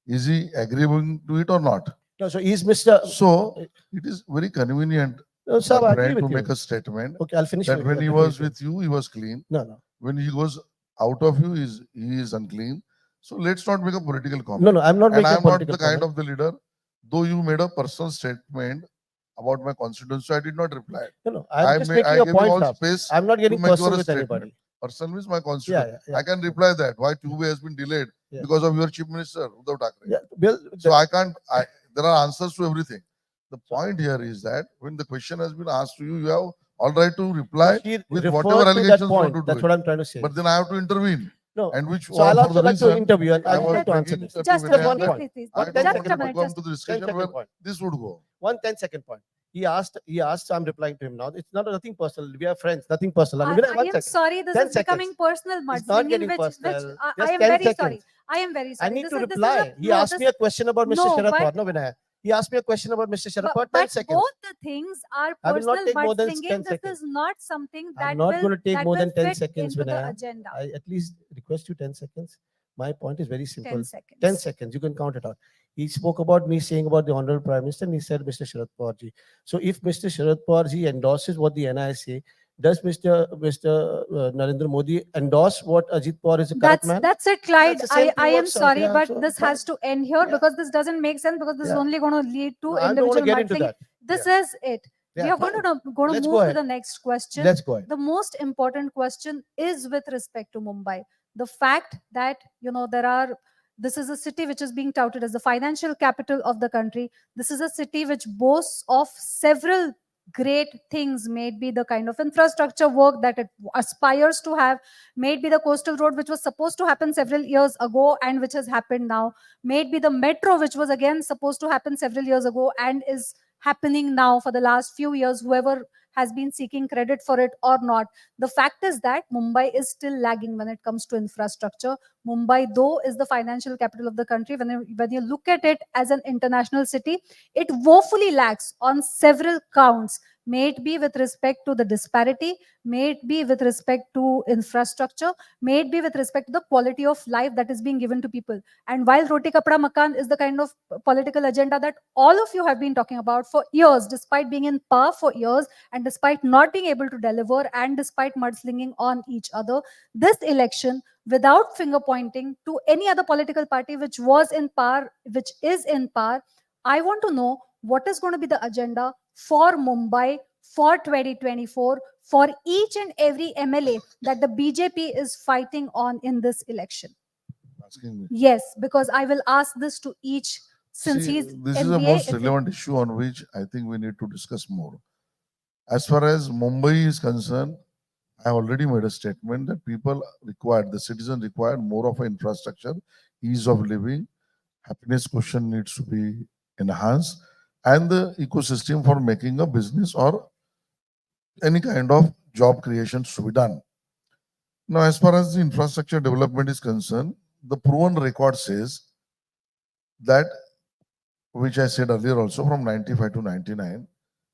S19: is he agreeing to it or not?
S7: No, so he's Mr.
S19: So it is very convenient
S7: No, sir,
S19: for
S7: I
S19: a
S7: agree
S19: friend to
S7: with
S19: make
S7: you.
S19: a statement
S7: Okay, I'll finish
S19: that
S7: with
S19: when
S7: you.
S19: he
S7: I agree
S19: was
S7: with
S19: with you, he was clean.
S7: No.
S19: When he goes out of you, he is unclean. So let's not make a political comment.
S7: No, I'm not
S19: And
S7: making a
S19: I'm not
S7: political
S19: the kind
S7: comment.
S19: of the leader, though you made a personal statement about my constituency, I did not reply.
S7: No, I'm just
S19: I
S7: making a
S19: gave you
S7: point
S19: all
S7: now.
S19: space
S7: I'm not getting
S19: to make
S7: personal
S19: your
S7: with
S19: statement.
S7: anybody.
S19: Personal is my constituency.
S7: Yeah.
S19: I can reply that. Why 2 has been delayed
S7: Yeah.
S19: because of your chief minister, Uddhav Thackeray.
S7: Yeah, Bill,
S19: So I can't. there are answers to everything. The point here is that when the question has been asked to you, you have all right to reply
S7: He
S19: with
S7: referred
S19: whatever
S7: to
S19: allegations
S7: that
S19: you want
S7: point.
S19: to do
S7: That's
S19: it.
S7: what I'm trying to say.
S19: But then I have to intervene.
S7: No.
S19: And which
S7: So I'll
S19: for
S7: also
S19: the
S7: like to
S19: reason
S7: interview and
S19: I
S7: I'd
S19: was
S7: like to answer
S19: begging
S7: this.
S19: to
S7: Just
S19: Vinay
S7: one
S19: that
S7: point.
S1: please.
S19: I
S7: One
S19: don't
S7: 10
S19: want
S7: second
S19: to
S7: point.
S19: come to the discussion
S7: 10
S19: where
S7: second point.
S19: this would go.
S7: 10 second point. He asked, I'm replying to him now. It's not nothing personal. We are friends, nothing personal.
S1: I,
S7: Vinay,
S1: I
S7: one
S1: am
S7: second.
S1: sorry, this
S7: 10
S1: is becoming
S7: seconds.
S1: personal
S7: It's not
S1: mudslinging,
S7: getting
S1: which
S7: personal.
S1: I
S7: Just
S1: am
S7: 10
S1: very
S7: seconds.
S1: sorry. I am very sorry.
S7: I need
S1: This
S7: to
S1: is- this is
S7: reply. He asked me a question about Mr.
S1: No,
S7: Sharad
S1: but-
S7: Pawar. No, Vinay. He asked me a question about Mr. Sharad Pawar. 10
S1: But
S7: seconds.
S1: both the things are
S7: I will not
S1: personal
S7: take more than 10
S1: mudslinging. This
S7: seconds.
S1: is not something that
S7: I'm not
S1: will,
S7: going to take
S1: that
S7: more
S1: will
S7: than 10
S1: fit
S7: seconds,
S1: into the
S7: Vinay.
S1: agenda.
S7: I at least request you 10 seconds. My point is very simple.
S1: 10 seconds.
S7: 10 seconds. You can count it out. He spoke about me saying about the Honorable Prime Minister and he said Mr. Sharad Pawar ji. So if Mr. Sharad Pawar ji endorses what the NI say, does Mr. Narendra Modi endorse what Ajit Pawar is a correct man?
S1: That's it, Clyde.
S7: That's the same
S1: I
S7: thing
S1: am
S7: works out,
S1: sorry,
S7: yeah,
S1: but
S7: so
S1: this
S7: fine.
S1: has to end here because this doesn't make sense because this is
S7: Yeah.
S1: only going to lead to
S7: No, I don't want to
S1: individual
S7: get into
S1: mudslinging.
S7: that.
S1: This is it. We
S7: Yeah,
S1: are going to
S7: Let's go
S1: move to
S7: ahead.
S1: the next question.
S7: Let's go ahead.
S1: The most important question is with respect to Mumbai. The fact that, this is a city which is being touted as the financial capital of the country. This is a city which boasts of several great things, may it be the kind of infrastructure work that it aspires to have, may it be the coastal road which was supposed to happen several years ago and which has happened now, may it be the metro which was again supposed to happen several years ago and is happening now for the last few years, whoever has been seeking credit for it or not. The fact is that Mumbai is still lagging when it comes to infrastructure. Mumbai, though, is the financial capital of the country. When you look at it as an international city, it woefully lacks on several counts, may it be with respect to the disparity, may it be with respect to infrastructure, may it be with respect to the quality of life that is being given to people. And while Roti Kapda Makan is the kind of political agenda that all of you have been talking about for years, despite being in power for years, and despite not being able to deliver, and despite mudslinging on each other, this election, without finger pointing to any other political party which was in power, which is in power, I want to know what is going to be the agenda for Mumbai for 2024 for each and every MLA that the BJP is fighting on in this election.
S19: Asking me.
S1: Yes, because I will ask this to each since
S19: See,
S1: he's
S19: this is a
S1: MBA,
S19: most
S1: if it-
S19: relevant issue on which I think we need to discuss more. As far as Mumbai is concerned, I already made a statement that people required, the citizens required more of an infrastructure, ease of living, happiness quotient needs to be enhanced, and the ecosystem for making a business or any kind of job creation to be done. Now, as far as the infrastructure development is concerned, the proven record says that, which I said earlier also, from 95 to 99,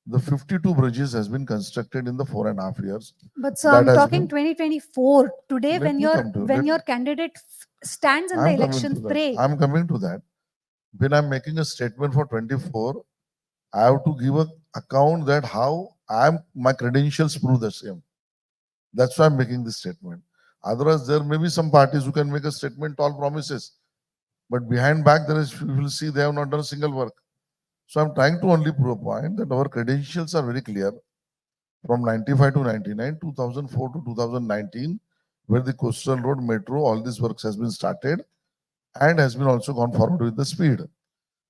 S19: the 52 bridges has been constructed in the 4.5 years.
S1: But sir,
S19: That
S1: I'm
S19: has
S1: talking
S19: been-
S1: 2024. Today,
S19: Let
S1: when
S19: me come to- let-
S1: your candidate stands in the
S19: I'm coming
S1: election
S19: to that.
S1: fray,
S19: I'm coming to that. When I'm making a statement for 24, I have to give an account that how my credentials prove the same. That's why I'm making this statement. Otherwise, there may be some parties who can make a statement, all promises, but behind back there is, you will see they have not done a single work. So I'm trying to only prove a point that our credentials are very clear. From 95 to 99, 2004 to 2019, where the coastal road, metro, all these works has been started and has been also gone forward with the speed.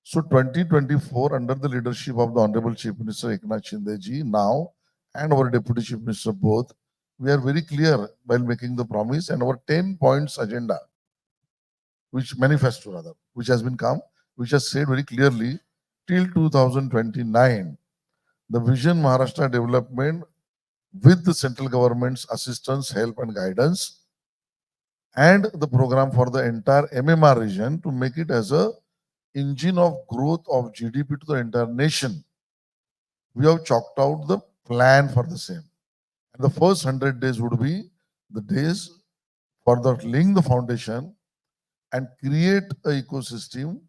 S19: So 2024, under the leadership of the Honorable Chief Minister Eknath Shinde ji, now, and our Deputy Chief Minister both, we are very clear while making the promise, and our 10 points agenda, which manifesto rather, which has been come, which has said very clearly, till 2029, the vision Maharashtra development with the central government's assistance, help and guidance, and the program for the entire MMR region to make it as a engine of growth of GDP to the entire nation. We have chalked out the plan for the same. And the first 100 days would be the days for laying the foundation and create an ecosystem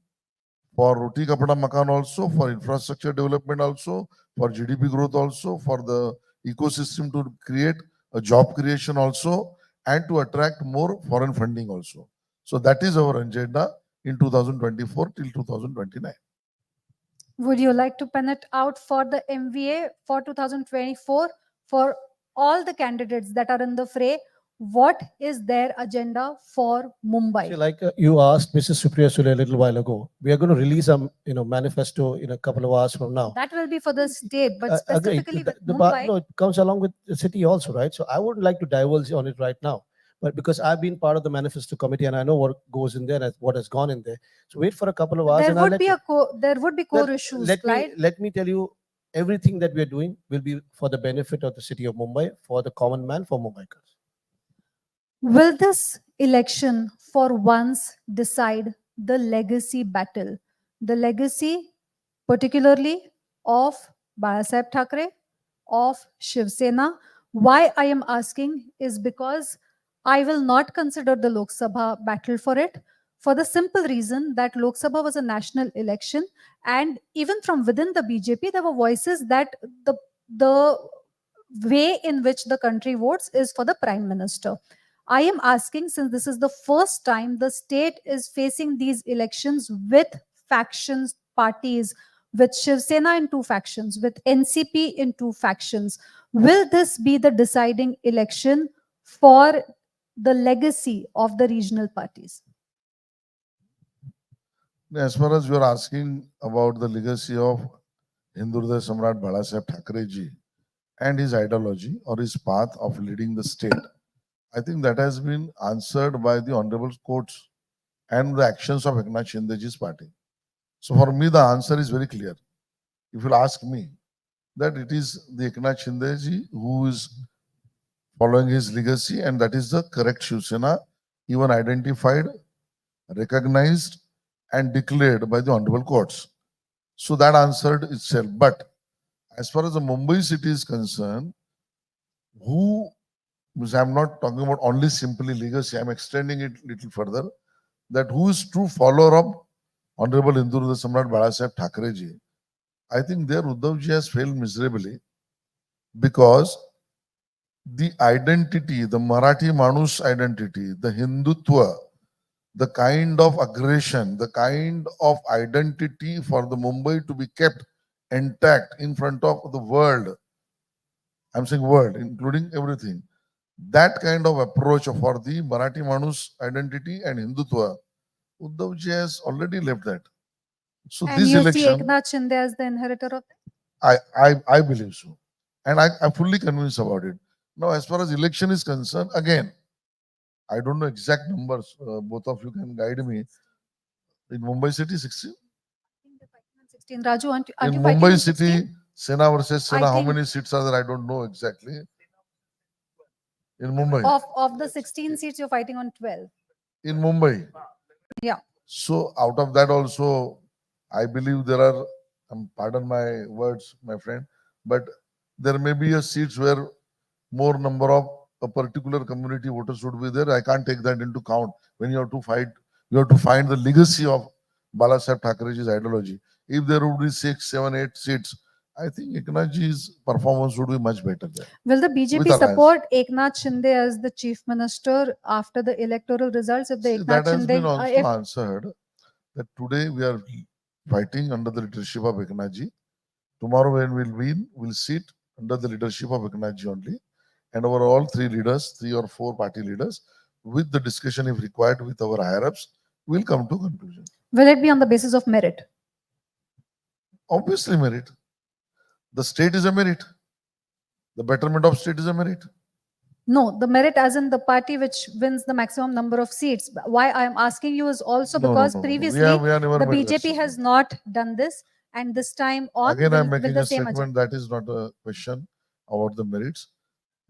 S19: for Roti Kapda Makan also, for infrastructure development also, for GDP growth also, for the ecosystem to create a job creation also, and to attract more foreign funding also. So that is our agenda in 2024 till 2029.
S1: would you like to pen it out for the MVA for 2024 for all the candidates that are in the fray? what is their agenda for Mumbai?
S7: See, like you asked Mrs. Supriya Sule a little while ago, we are going to release a manifesto in a couple of hours from now.
S1: That will be for the state, but
S7: Agreed.
S1: specifically with
S7: The
S1: Mumbai.
S7: no, it comes along with the city also, right? So I wouldn't like to divulge on it right now, but because I've been part of the manifesto committee and I know what goes in there and what has gone in there. So wait for a couple of hours.
S1: There
S7: and I'll
S1: would
S7: let
S1: be
S7: you-
S1: there would be core issues, Clyde.
S7: let me tell you, everything that we're doing will be for the benefit of the city of Mumbai, for the common man, for Mumbaikars.
S1: Will this election for once decide the legacy battle? The legacy particularly of Balasaheb Thackeray, of Shiv Sena. Why I am asking is because I will not consider the Lok Sabha battle for it, for the simple reason that Lok Sabha was a national election, and even from within the BJP, there were voices that the way in which the country votes is for the Prime Minister. I am asking, since this is the first time the state is facing these elections with factions, parties, with Shiv Sena in two factions, with NCP in two factions, will this be the deciding election for the legacy of the regional parties?
S19: As far as you are asking about the legacy of Hindutva Samrat Balasaheb Thackeray ji and his ideology or his path of leading the state, I think that has been answered by the honorable courts and the actions of Eknath Shinde ji's party. So for me, the answer is very clear. If you'll ask me, that it is the Eknath Shinde ji who is following his legacy, and that is the correct Shiv Sena, even identified, recognized, and declared by the honorable courts. So that answered itself. But as far as the Mumbai city is concerned, who, because I'm not talking about only simply legacy, I'm extending it a little further, that who is true follower of Honorable Hindutva Samrat Balasaheb Thackeray ji, I think there Uddhav ji has failed miserably, because the identity, the Marathi Manus identity, the Hindutva, the kind of aggression, the kind of identity for the Mumbai to be kept intact in front of the world, I'm saying world, including everything, that kind of approach for the Marathi Manus identity and Hindutva, Uddhav ji has already left that. So
S1: And
S19: this
S1: you see
S19: election,
S1: Eknath Shinde as the inheritor of it?
S19: I believe so. And I'm fully convinced about it. Now, as far as election is concerned, again, I don't know exact numbers. Both of you can guide me. In Mumbai city, 16?
S1: 16. Raju, aren't
S19: In
S1: you fighting
S19: Mumbai
S1: on
S19: city,
S1: 16?
S19: Sena versus Sena, how
S1: think-
S19: many seats are there? I don't know exactly. In Mumbai.
S1: Of the 16 seats, you're fighting on 12.
S19: In Mumbai.
S1: Yeah.
S19: So out of that also, I believe there are, pardon my words, my friend, but there may be a seats where more number of a particular community voters would be there. I can't take that into count. When you have to fight, you have to find the legacy of Balasaheb Thackeray's ideology. If there would be 6, 7, 8 seats, I think Eknathji's performance would be much better there.
S1: Will the BJP
S19: With alliance.
S1: support Eknath Shinde as the chief minister after the electoral results? If the
S19: See,
S1: Eknath
S19: that has been
S1: Shinde,
S19: also
S1: if
S19: answered, that today we are fighting under the leadership of Eknathji. Tomorrow when we'll win, we'll sit under the leadership of Eknathji only. And our all three leaders, 3 or 4 party leaders, with the discussion if required with our higher ups, will come to conclusion.
S1: will it be on the basis of merit?
S19: Obviously merit. The state is a merit. The betterment of state is a merit.
S1: No, the merit as in the party which wins the maximum number of seats. Why I am asking you is also
S19: No, no,
S1: because
S19: no, no. We
S1: previously
S19: have never
S1: the
S19: made that
S1: BJP has
S19: statement.
S1: not done this, and this time on
S19: Again, I'm
S1: with
S19: making
S1: the
S19: a
S1: same
S19: statement
S1: agenda.
S19: that is not a question about the merits.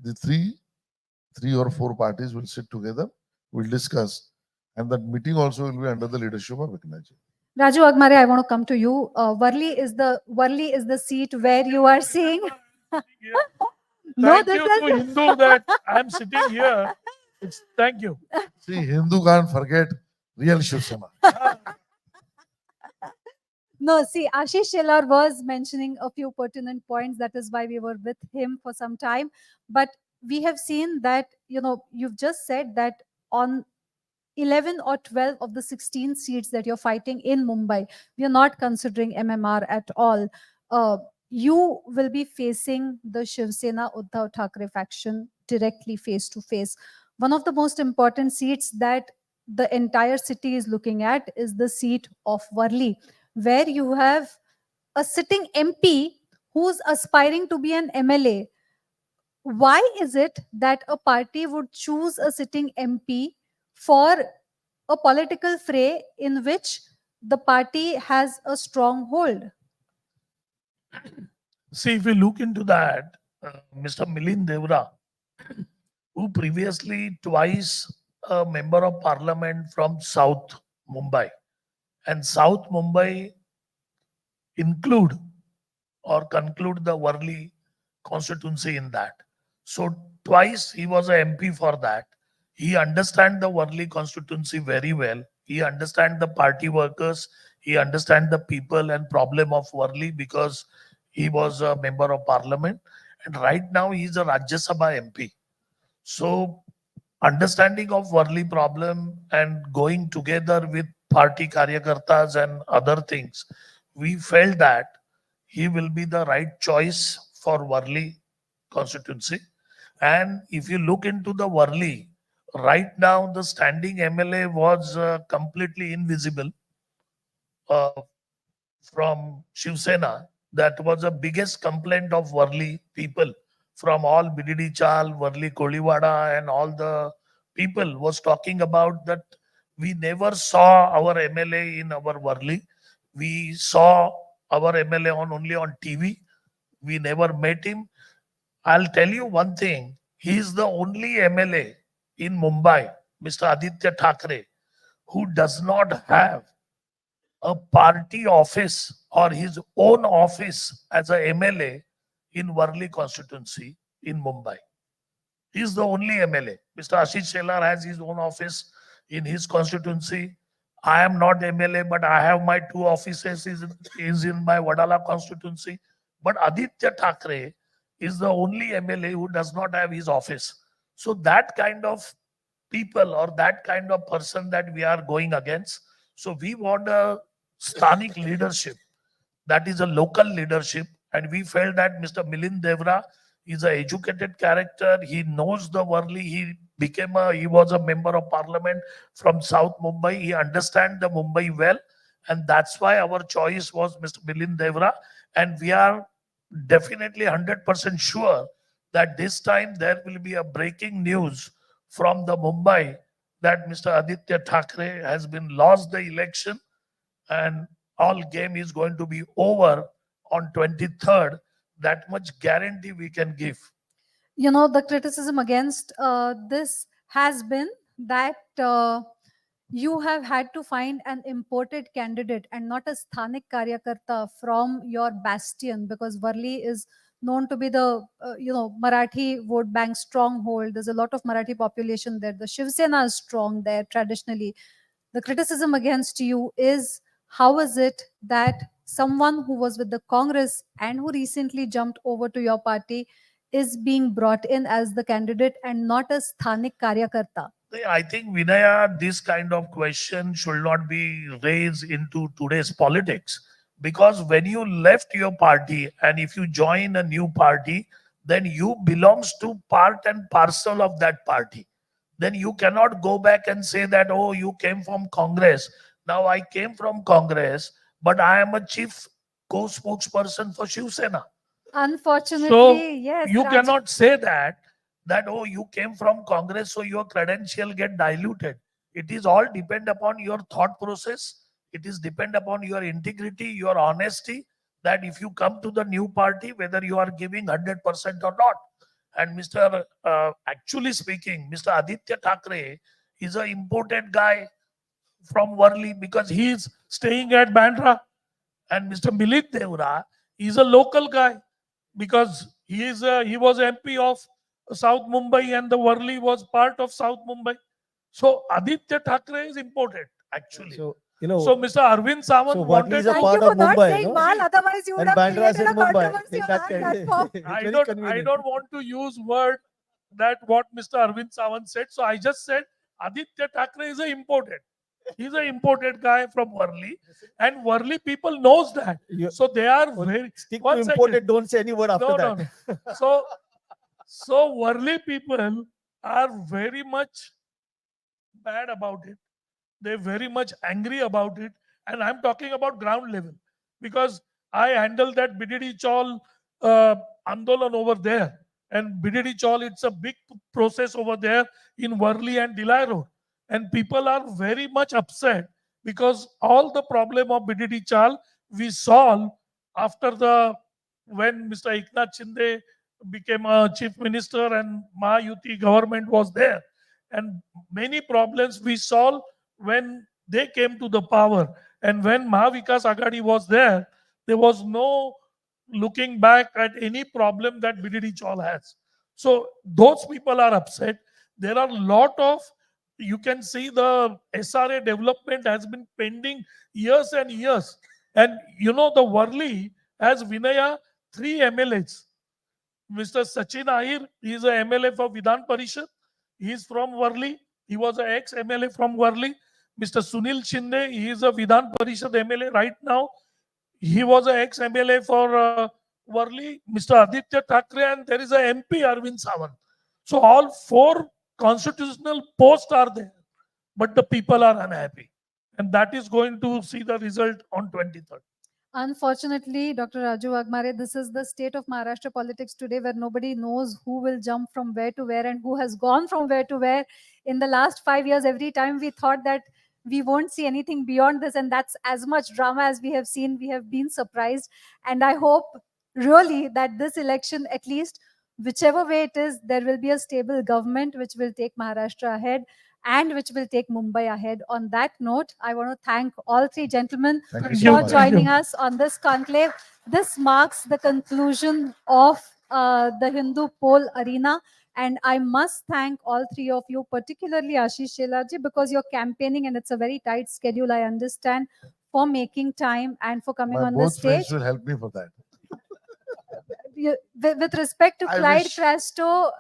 S19: The three or 4 parties will sit together, will discuss, and that meeting also will be under the leadership of Eknathji.
S1: Raju Agmare, I want to come to you. Worli is the seat where you are seeing.
S8: Thank you to Hindu that I'm sitting here. Thank you.
S19: See, Hindu can't forget real Shiv Sena.
S1: No, see, Ashish Shelar was mentioning a few pertinent points. That is why we were with him for some time. But we have seen that, you've just said that on 11 or 12 of the 16 seats that you're fighting in Mumbai, we are not considering MMR at all. You will be facing the Shiv Sena Uddhav Thackeray faction directly face to face. one of the most important seats that the entire city is looking at is the seat of Worli, where you have a sitting MP who's aspiring to be an MLA. Why is it that a party would choose a sitting MP for a political fray in which the party has a strong hold?
S8: See, if you look into that, Mr. Milind Devra, who previously twice a member of parliament from South Mumbai, and South Mumbai include or conclude the Worli constituency in that. So twice he was a MP for that. He understands the Worli constituency very well. He understands the party workers. He understands the people and problem of Worli because he was a member of parliament. And right now he is a Rajya Sabha MP. So understanding of Worli problem and going together with party karyakartas and other things, we felt that he will be the right choice for Worli constituency. And if you look into the Worli, right now the standing MLA was completely invisible from Shiv Sena. That was the biggest complaint of Worli people from all Bididi Chal, Worli Koliwada and all the people was talking about that we never saw our MLA in our Worli. We saw our MLA only on TV. We never met him. I'll tell you one thing. He is the only MLA in Mumbai, Mr. Aditya Thackeray, who does not have a party office or his own office as a MLA in Worli constituency in Mumbai. He is the only MLA. Mr. Ashish Shelar has his own office in his constituency. I am not MLA, but I have my two offices is in my Wadala constituency. But Aditya Thackeray is the only MLA who does not have his office. So that kind of people or that kind of person that we are going against. So we want a Sthanik leadership. That is a local leadership. And we felt that Mr. Milind Devra is an educated character. He knows the Worli. He was a member of parliament from South Mumbai. He understands the Mumbai well. And that's why our choice was Mr. Milind Devra. And we are definitely 100% sure that this time there will be a breaking news from the Mumbai that Mr. Aditya Thackeray has been lost the election and all game is going to be over on 23rd. That much guarantee we can give.
S1: You know, the criticism against this has been that you have had to find an imported candidate and not a Sthanik Karyakarta from your bastion, because Worli is known to be the Marathi vote bank stronghold. There's a lot of Marathi population there. The Shiv Sena is strong there traditionally. The criticism against you is, how is it that someone who was with the Congress and who recently jumped over to your party is being brought in as the candidate and not a Sthanik Karyakarta?
S8: I think, Vinaya, this kind of question should not be raised into today's politics. Because when you left your party and if you join a new party, then you belongs to part and parcel of that party. Then you cannot go back and say that, oh, you came from Congress. Now I came from Congress, but I am a chief co-spokesperson for Shiv Sena.
S1: Unfortunately,
S8: So
S1: yes.
S8: you cannot say that oh, you came from Congress, so your credential get diluted. It is all depend upon your thought process. It is depend upon your integrity, your honesty, that if you come to the new party, whether you are giving 100% or not. And actually speaking, Mr. Aditya Thackeray is an imported guy from Worli because he is staying at Bandra. And Mr. Milind Devra is a local guy because he was MP of South Mumbai and the Worli was part of South Mumbai. So Aditya Thackeray is imported actually.
S7: So,
S8: So Mr. Arvind Sawant
S7: so
S8: wanted
S7: Worli is a
S8: to-
S7: part of Mumbai, no?
S1: Otherwise you would
S7: And
S1: have
S7: Bandra is
S1: created
S7: in
S1: a
S7: Mumbai.
S1: controversy
S7: In
S1: on
S7: that
S1: our
S7: case,
S1: platform.
S7: it's
S8: I
S7: very
S8: don't
S7: convenient.
S8: want to use word that what Mr. Arvind Sawant said. So I just said Aditya Thackeray is imported. He's an imported guy from Worli, and Worli people knows that. So they are very
S7: Stick to
S8: one second.
S7: imported, don't say any word after
S8: No,
S7: that.
S8: no, no. So Worli people are very much bad about it. They're very much angry about it. And I'm talking about ground level because I handle that Bididi Chaul Andolan over there. And Bididi Chaul, it's a big process over there in Worli and Delhi Road. And people are very much upset because all the problem of Bididi Chaul we solve after when Mr. Eknath Shinde became a chief minister and Mahayuti government was there. And many problems we solved when they came to the power. And when Mahavikas Agadi was there was no looking back at any problem that Bididi Chaul has. So those people are upset. There are a lot of, you can see the SRA development has been pending years and years. And you know, the Worli has Vinaya 3 MLAs. Mr. Sachin Ahir, he is a MLA for Vidhan Parishad. He is from Worli. He was an ex-MLA from Worli. Mr. Sunil Shinde, he is a Vidhan Parishad MLA right now. He was an ex-MLA for Worli. Mr. Aditya Thackeray, and there is a MP Arvind Sawant. So all 4 constitutional posts are there, but the people are unhappy. And that is going to see the result on 23rd.
S1: Unfortunately, Dr. Raju Wagmare, this is the state of Maharashtra politics today, where nobody knows who will jump from where to where and who has gone from where to where. In the last 5 years, every time we thought that we won't see anything beyond this, and that's as much drama as we have seen. We have been surprised. And I hope really that this election, at least whichever way it is, there will be a stable government which will take Maharashtra ahead and which will take Mumbai ahead. On that note, I want to thank all 3 gentlemen
S19: Thank you so
S1: for
S19: much.
S1: joining us on this conclave. This marks the conclusion of the Hindu poll arena. And I must thank all 3 of you, particularly Ashish Shelarji, because you're campaigning and it's a very tight schedule, I understand, for making time and for coming
S19: My
S1: on the
S19: both
S1: stage.
S19: friends will help me for that.
S1: With respect to
S19: I
S1: Clyde
S19: wish-
S1: Crasto,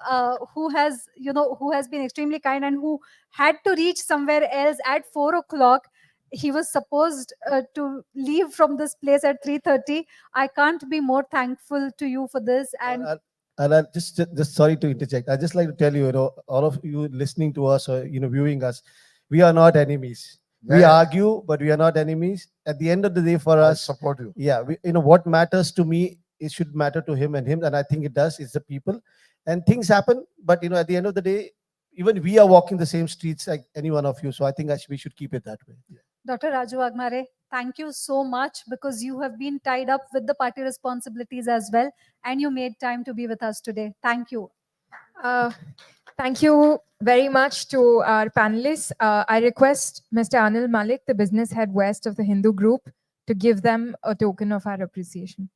S1: who has been extremely kind and who had to reach somewhere else at 4 o'clock. He was supposed to leave from this place at 3:30. I can't be more thankful to you for this. And
S7: And I just sorry to interject. I just like to tell you, all of you listening to us or viewing us, we are not enemies. We
S19: Yeah.
S7: argue, but we are not enemies. At the end of the day, for
S19: I
S7: us,
S19: support you.
S7: yeah, what matters to me, it should matter to him, and I think it does. It's the people, and things happen. But at the end of the day, even we are walking the same streets like any one of you. So I think we should keep it that way.
S1: Dr. Raju Wagmare, thank you so much, because you have been tied up with the party responsibilities as well, and you made time to be with us today. Thank you.
S6: Thank you very much to our panelists. I request Mr. Anil Malik, the business head west of the Hindu group, to give them a token of our appreciation.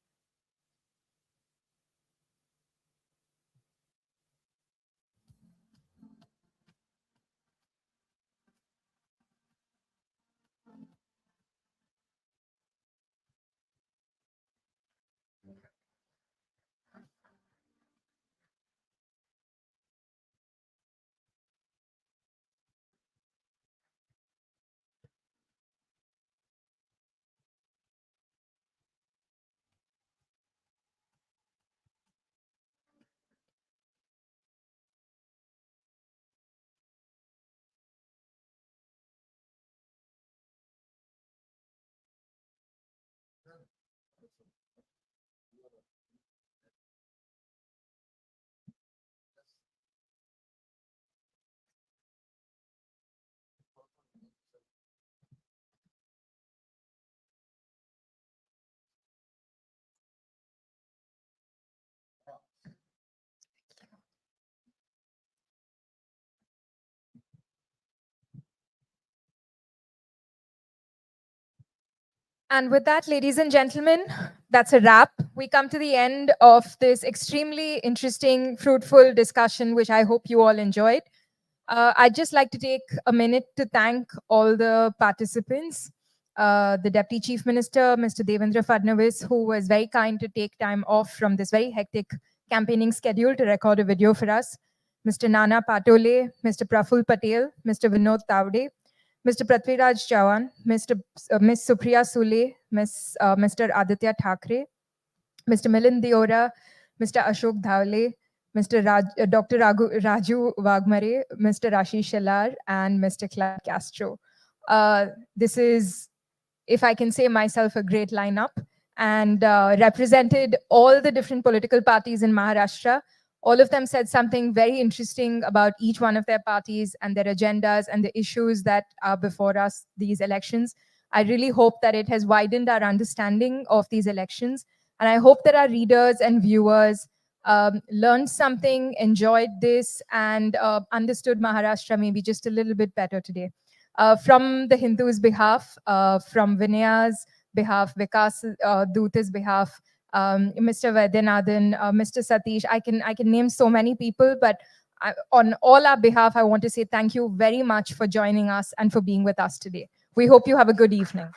S6: And with that, ladies and gentlemen, that's a wrap. We come to the end of this extremely interesting, fruitful discussion, which I hope you all enjoyed. I'd just like to take a minute to thank all the participants. The Deputy Chief Minister, Mr. Devendra Fadnavis, who was very kind to take time off from this very hectic campaigning schedule to record a video for us. Mr. Nana Patole, Mr. Praful Patel, Mr. Vinod Tavde, Mr. Prithviraj Chavan, Miss Supriya Sule, Mr. Aditya Thackeray, Mr. Milind Diora, Mr. Ashok Dhawale, Dr. Raju Wagmare, Mr. Ashish Shalar, and Mr. Clive Castro. This is, if I can say myself, a great lineup, and represented all the different political parties in Maharashtra. All of them said something very interesting about each one of their parties and their agendas and the issues that are before us these elections. I really hope that it has widened our understanding of these elections. And I hope that our readers and viewers learned something, enjoyed this, and understood Maharashtra maybe just a little bit better today. From the Hindus' behalf, from Vinay's behalf, Vikas Duta's behalf, Mr. Vaidyanathan, Mr. Satish, I can name so many people, but on all our behalf, I want to say thank you very much for joining us and for being with us today. We hope you have a good evening.